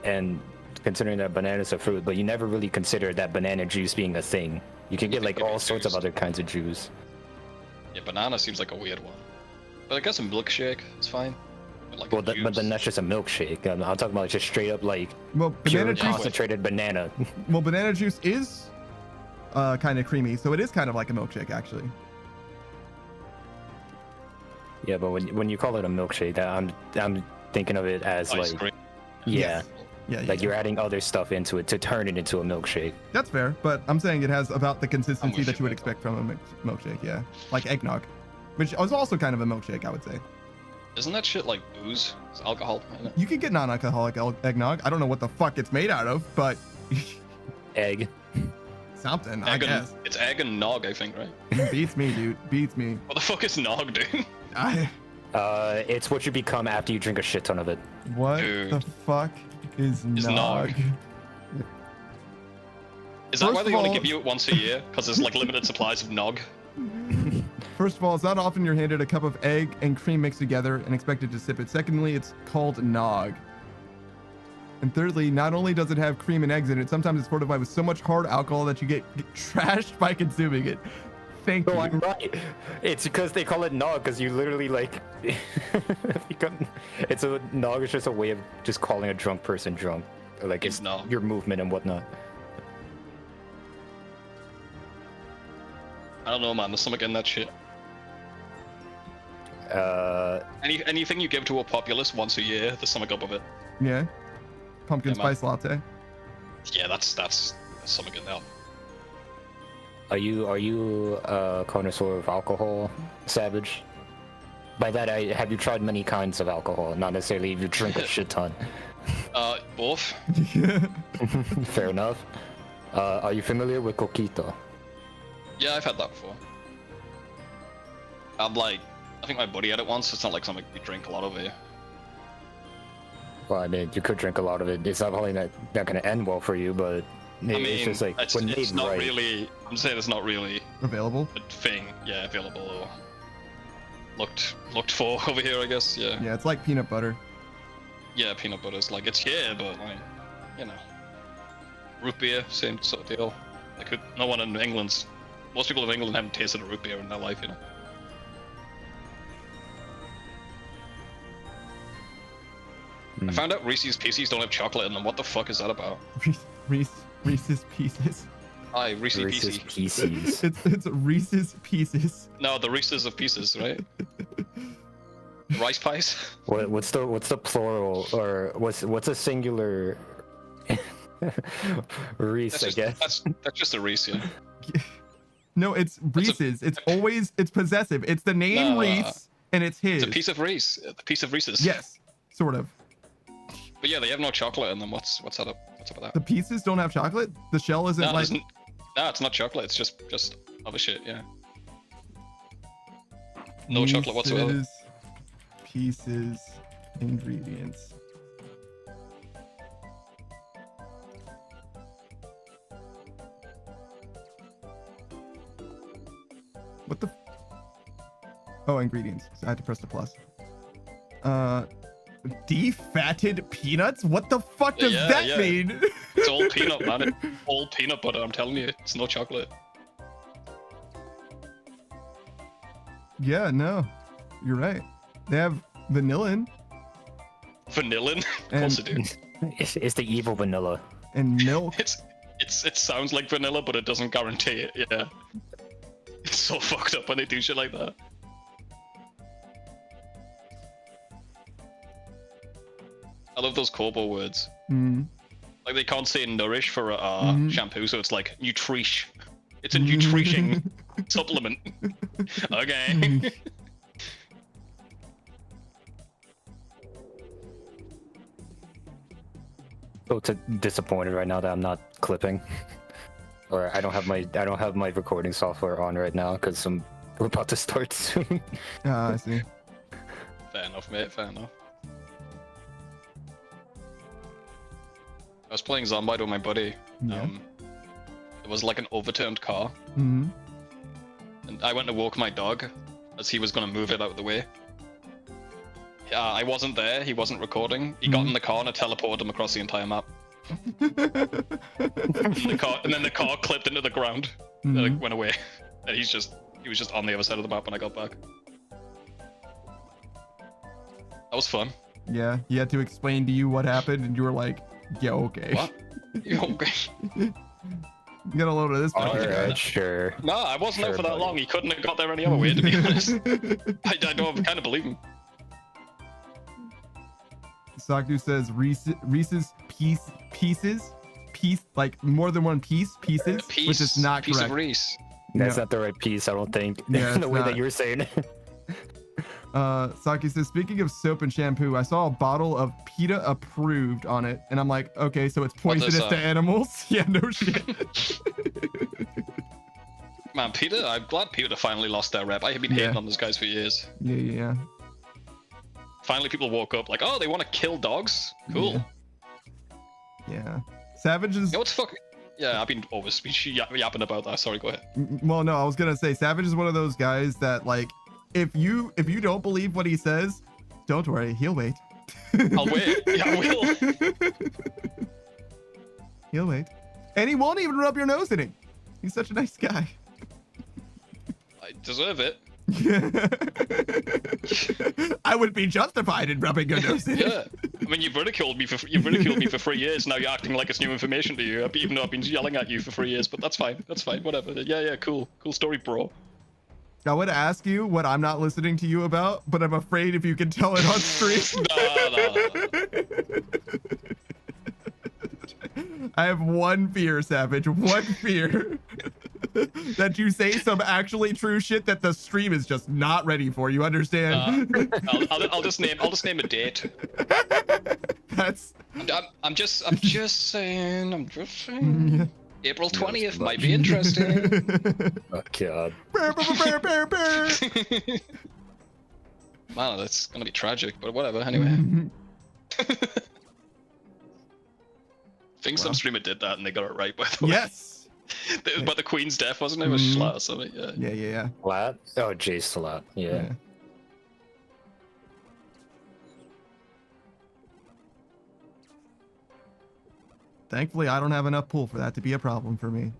and considering that banana's a fruit, but you never really consider that banana juice being a thing. You can get like all sorts of other kinds of juice. Yeah, banana seems like a weird one. But I guess a milkshake is fine. But like Well, a but then juice- that's just a milkshake. I'm talking about just straight up like Well, pure banana juice. concentrated banana. Well, banana juice is kind of creamy, so it is kind of like a milkshake, actually. Yeah, but when you call it a milkshake, I'm thinking of it as ice like cream. yeah, Yes. Yeah, like yeah. you're adding other stuff into it to turn it into a milkshake. That's fair, but I'm saying it has about the consistency with that you you, would Michael. expect from a milkshake. Yeah, like eggnog, which is also kind of a milkshake, I would say. Isn't that shit like booze? It's alcohol in it. You could get non-alcoholic eggnog. I don't know what the fuck it's made out of, but Egg. something, I Egg and, guess. it's egg and nog, I think, right? Beats me, dude. Beats me. What the fuck is nog, dude? It's what you become after you drink a shit ton of it. What Dude. the fuck is Is nog? nog. Is that First why they of only all- give you it once a year? Because there's like limited supplies of nog. First of all, it's not often you're handed a cup of egg and cream mixed together and expected to sip it. Secondly, it's called nog. And thirdly, not only does it have cream and eggs in it, sometimes it's fortified with so much hard alcohol that you get trashed by consuming it. Thank No, you. I'm right. It's because they call it nog, because you literally like, it's a nog is just a way of just calling a drunk person drunk, like It's it's nog. your movement and whatnot. I don't know, man. There's something in that shit. Anything you give to a populace once a year, there's something up with it. Yeah. Pumpkin Yeah, man. spice latte. Yeah, that's something in there. Are you a connoisseur of alcohol, Savage? By that, have you tried many kinds of alcohol? Not necessarily if you drink a shit ton. Both. Fair enough. Are you familiar with coquito? Yeah, I've had that before. I think my buddy had it once. It's not like something we drink a lot of here. Well, I mean, you could drink a lot of it. It's not probably not gonna end well for you, but I mean, it's just like it's when made not right. really. I'm saying it's not really Available. a thing. Yeah, available or looked for over here, I guess. Yeah. Yeah, it's like peanut butter. Yeah, peanut butter's like it's here, but like, you know, root beer, same sort of deal. Like no one in England's. Most people in England haven't tasted a root beer in their life, you know. I found out Reese's Pieces don't have chocolate in them. What the fuck is that about? Reese's Pieces. Aye, Reese's Reese's Pieces. Pieces. It's Reese's Pieces. No, the Reese's of Pieces, right? Rice pies? What's the plural, or what's a singular? Reese, I guess. That's just a Reese, yeah. No, it's Reese's. It's possessive. It's the name No. Reese, and it's his. It's a piece of Reese. A piece of Reese's. Yes, sort of. But yeah, they have no chocolate in them. What's that up? What's up with The that? pieces don't have chocolate. The shell isn't No, it like. doesn't- no, it's not chocolate. It's just other shit. Yeah. No chocolate whatsoever. Reese's Pieces ingredients. What the? Oh, ingredients. So I had to press the plus. Defatted peanuts? What the fuck does Yeah, that yeah. mean? It's all peanut, man. It's all peanut butter. I'm telling you, it's no chocolate. Yeah, no, you're right. They have vanillin Vanillin? Of course it do. It's the evil vanilla. and milk. It sounds like vanilla, but it doesn't guarantee it. Yeah. It's so fucked up when they do shit like that. I love those Kobo words. Mm. Like they can't say nourish for a Mhm. shampoo, so it's like nutrish. It's a nutrishing supplement. Okay. So disappointed right now that I'm not clipping, or I don't have my recording software on right now because we're about to start soon. Ah, I see. Fair enough, mate. Fair enough. I was playing Zombie with my buddy. Yeah. It was like an overturned car, Mm. and I went to walk my dog as he was gonna move it out of the way. I wasn't there. He wasn't recording. He got in the car and I teleported him across the entire map. And then the car clipped into the ground. And it went away. And he was just on the other side of the map when I got back. That was fun. Yeah, he had to explain to you what happened, and you were like, "Yeah, okay." What? You okay? Get a load of this. Alright, sure. No, I wasn't Sure, there for that buddy. long. He couldn't have got there any other way, to be honest. I don't kind of believe him. Sakdu says Reese's pieces, like more than one pieces, which is not piece correct. of Reese. That's No. not the right piece, I don't think. Yeah, the it's way not. that you were saying it. Saki says, speaking of soap and shampoo, I saw a bottle of PETA approved on it, and I'm like, okay, so it's poisonous to animals? Yeah, no shit. Man, Peter, I'm glad Peter finally lost their rep. I have been hating on those guys for years. Yeah. Finally, people woke up like, oh, they want to kill dogs? Cool. Yeah. Savage is... You know what's fucking... Yeah, I've been yapping about that. Sorry, go ahead. Well, no, I was gonna say, Savage is one of those guys that, like, if you don't believe what he says, don't worry, he'll wait. I'll wait. Yeah, I will. He'll wait. And he won't even rub your nose in it. He's such a nice guy. I deserve it. I would be justified in rubbing your nose in it. Yeah. I mean, you've ridiculed me for 3 years. Now you're acting like it's new information to you, even though I've been yelling at you for 3 years. But that's fine. That's fine. Whatever. Yeah. Cool story, bro. I would ask you what I'm not listening to you about, but I'm afraid if you can tell it on stream. No. I have one fear, Savage. One fear. That you say some actually true shit that the stream is just not ready for. You understand? I'll just name a date. That's. I'm just saying. Yeah. April 20th might be interesting. Oh, God. Wow, that's gonna be tragic, but whatever. Anyway. I think some streamer did that and they got it right, by the way. Yes. It was about the Queen's death, wasn't it? It was Schlatt or something, yeah. Yeah. Slat? Oh, Jay Slat. Yeah. Thankfully, I don't have enough pool for that to be a problem for me.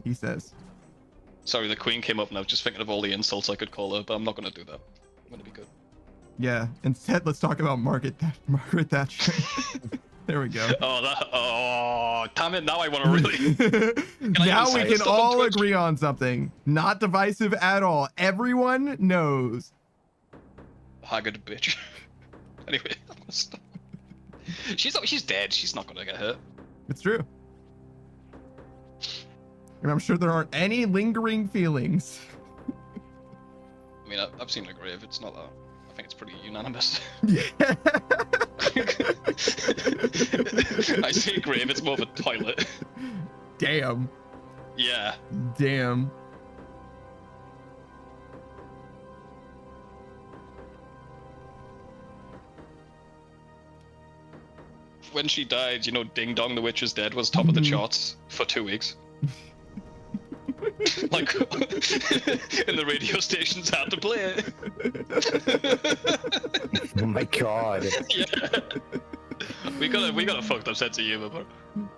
He says. Sorry, the Queen came up and I was just thinking of all the insults I could call her, but I'm not gonna do that. I'm gonna be good. Yeah. Instead, let's talk about Margaret Thatcher. There we go. Oh, damn it, now I want to really... Now we can all agree on something. Not divisive at all. Everyone knows. Haggard bitch. Anyway, I'm gonna stop. She's dead. She's not gonna get hurt. It's true. And I'm sure there aren't any lingering feelings. I mean, I've seen her grave. It's not that. I think it's pretty unanimous. Yeah. I say grave, it's more of a toilet. Damn. Yeah. Damn. When she died, you know, Ding Dong the Witch is Dead was top of the charts for 2 weeks. Like, and the radio stations had to play it. Oh my God. Yeah. We got a fucked up sense of humor, but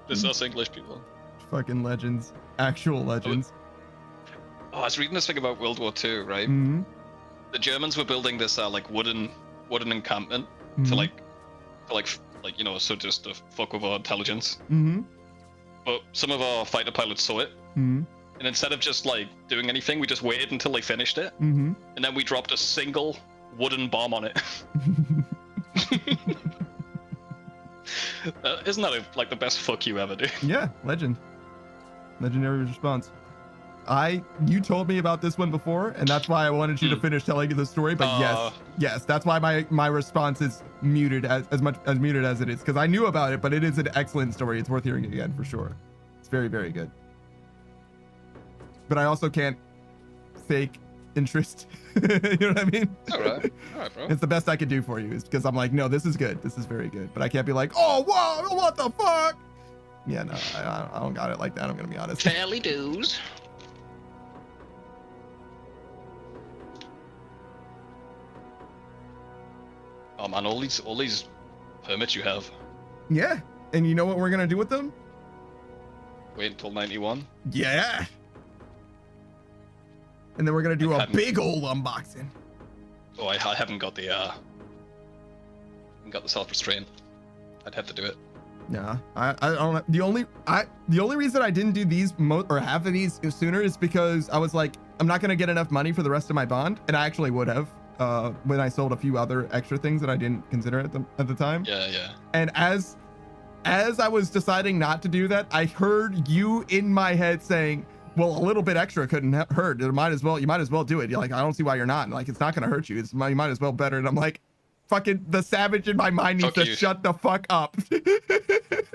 this us English people. Fucking legends. Actual legends. Oh, I was reading this thing about World War II, right? Mm-hmm. The Germans were building this like wooden encampment to like you know, so just to fuck with our intelligence. Mm-hmm. But some of our fighter pilots saw it, Mm-hmm. and instead of just like doing anything, we just waited until they finished it, Mm-hmm. and then we dropped a single wooden bomb on it. Isn't that like the best fuck you ever do? Yeah, legend. Legendary response. You told me about this one before, and that's why I wanted you to finish telling the story. But yes, that's why my response is muted as much as muted as it is, because I knew about it, but it is an excellent story. It's worth hearing again for sure. It's very, very good. But I also can't fake interest. You know what I mean? All right, bro. It's the best I can do for you, is because I'm like, no, this is good. This is very good. But I can't be like, oh, whoa, what the fuck? Yeah, no, I don't got it like that. I'm gonna be honest. Fairly dues. Oh man, all these permits you have. Yeah. And you know what we're gonna do with them? Wait until 91. Yeah. And then we're gonna do a big old unboxing. Oh, I haven't got the self-restraint. I'd have to do it. Yeah, I don't. The only reason I didn't do these or half of these sooner is because I was like, I'm not gonna get enough money for the rest of my bond, and I actually would have when I sold a few other extra things that I didn't consider at the time. Yeah. And as I was deciding not to do that, I heard you in my head saying, well, a little bit extra couldn't hurt. You might as well do it. You're like, I don't see why you're not. And like, it's not gonna hurt you. You might as well better. And I'm like, fucking the savage in my mind needs to shut the fuck up.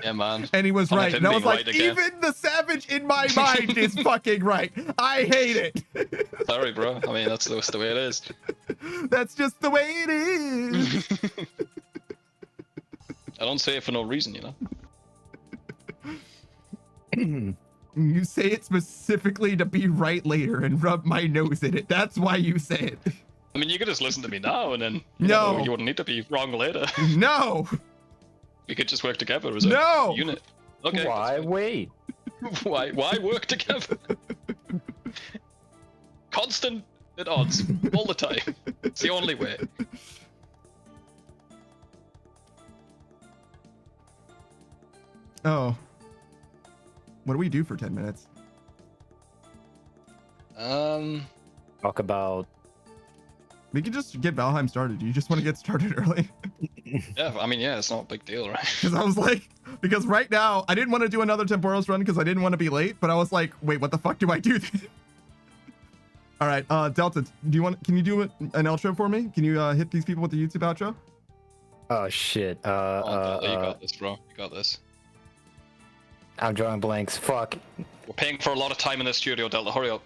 Yeah, man. And he was right. And I was like, even the savage in my mind is fucking right. I hate it. Sorry, bro. I mean, that's just the way it is. That's just the way it is. I don't say it for no reason, you know. You say it specifically to be right later and rub my nose in it. That's why you say it. I mean, you could just listen to me now, and then you wouldn't need to be wrong later. No. We could just work together as a unit. Okay. Why wait? Why work together? Constant at odds all the time. It's the only way. Oh. What do we do for 10 minutes? Talk about. We could just get Valheim started. You just want to get started early? Yeah, I mean, yeah, it's not a big deal, right? Because I was like, because right now I didn't want to do another Temporos run because I didn't want to be late, but I was like, wait, what the fuck do I do? All right, Delta, can you do an outro for me? Can you hit these people with the YouTube outro? Oh shit. You got this, bro. You got this. I'm drawing blanks. Fuck. We're paying for a lot of time in the studio, Delta. Hurry up.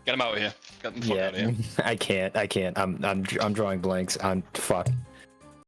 Get him out of here. Get him out of here. I can't. I'm drawing blanks. I'm fuck.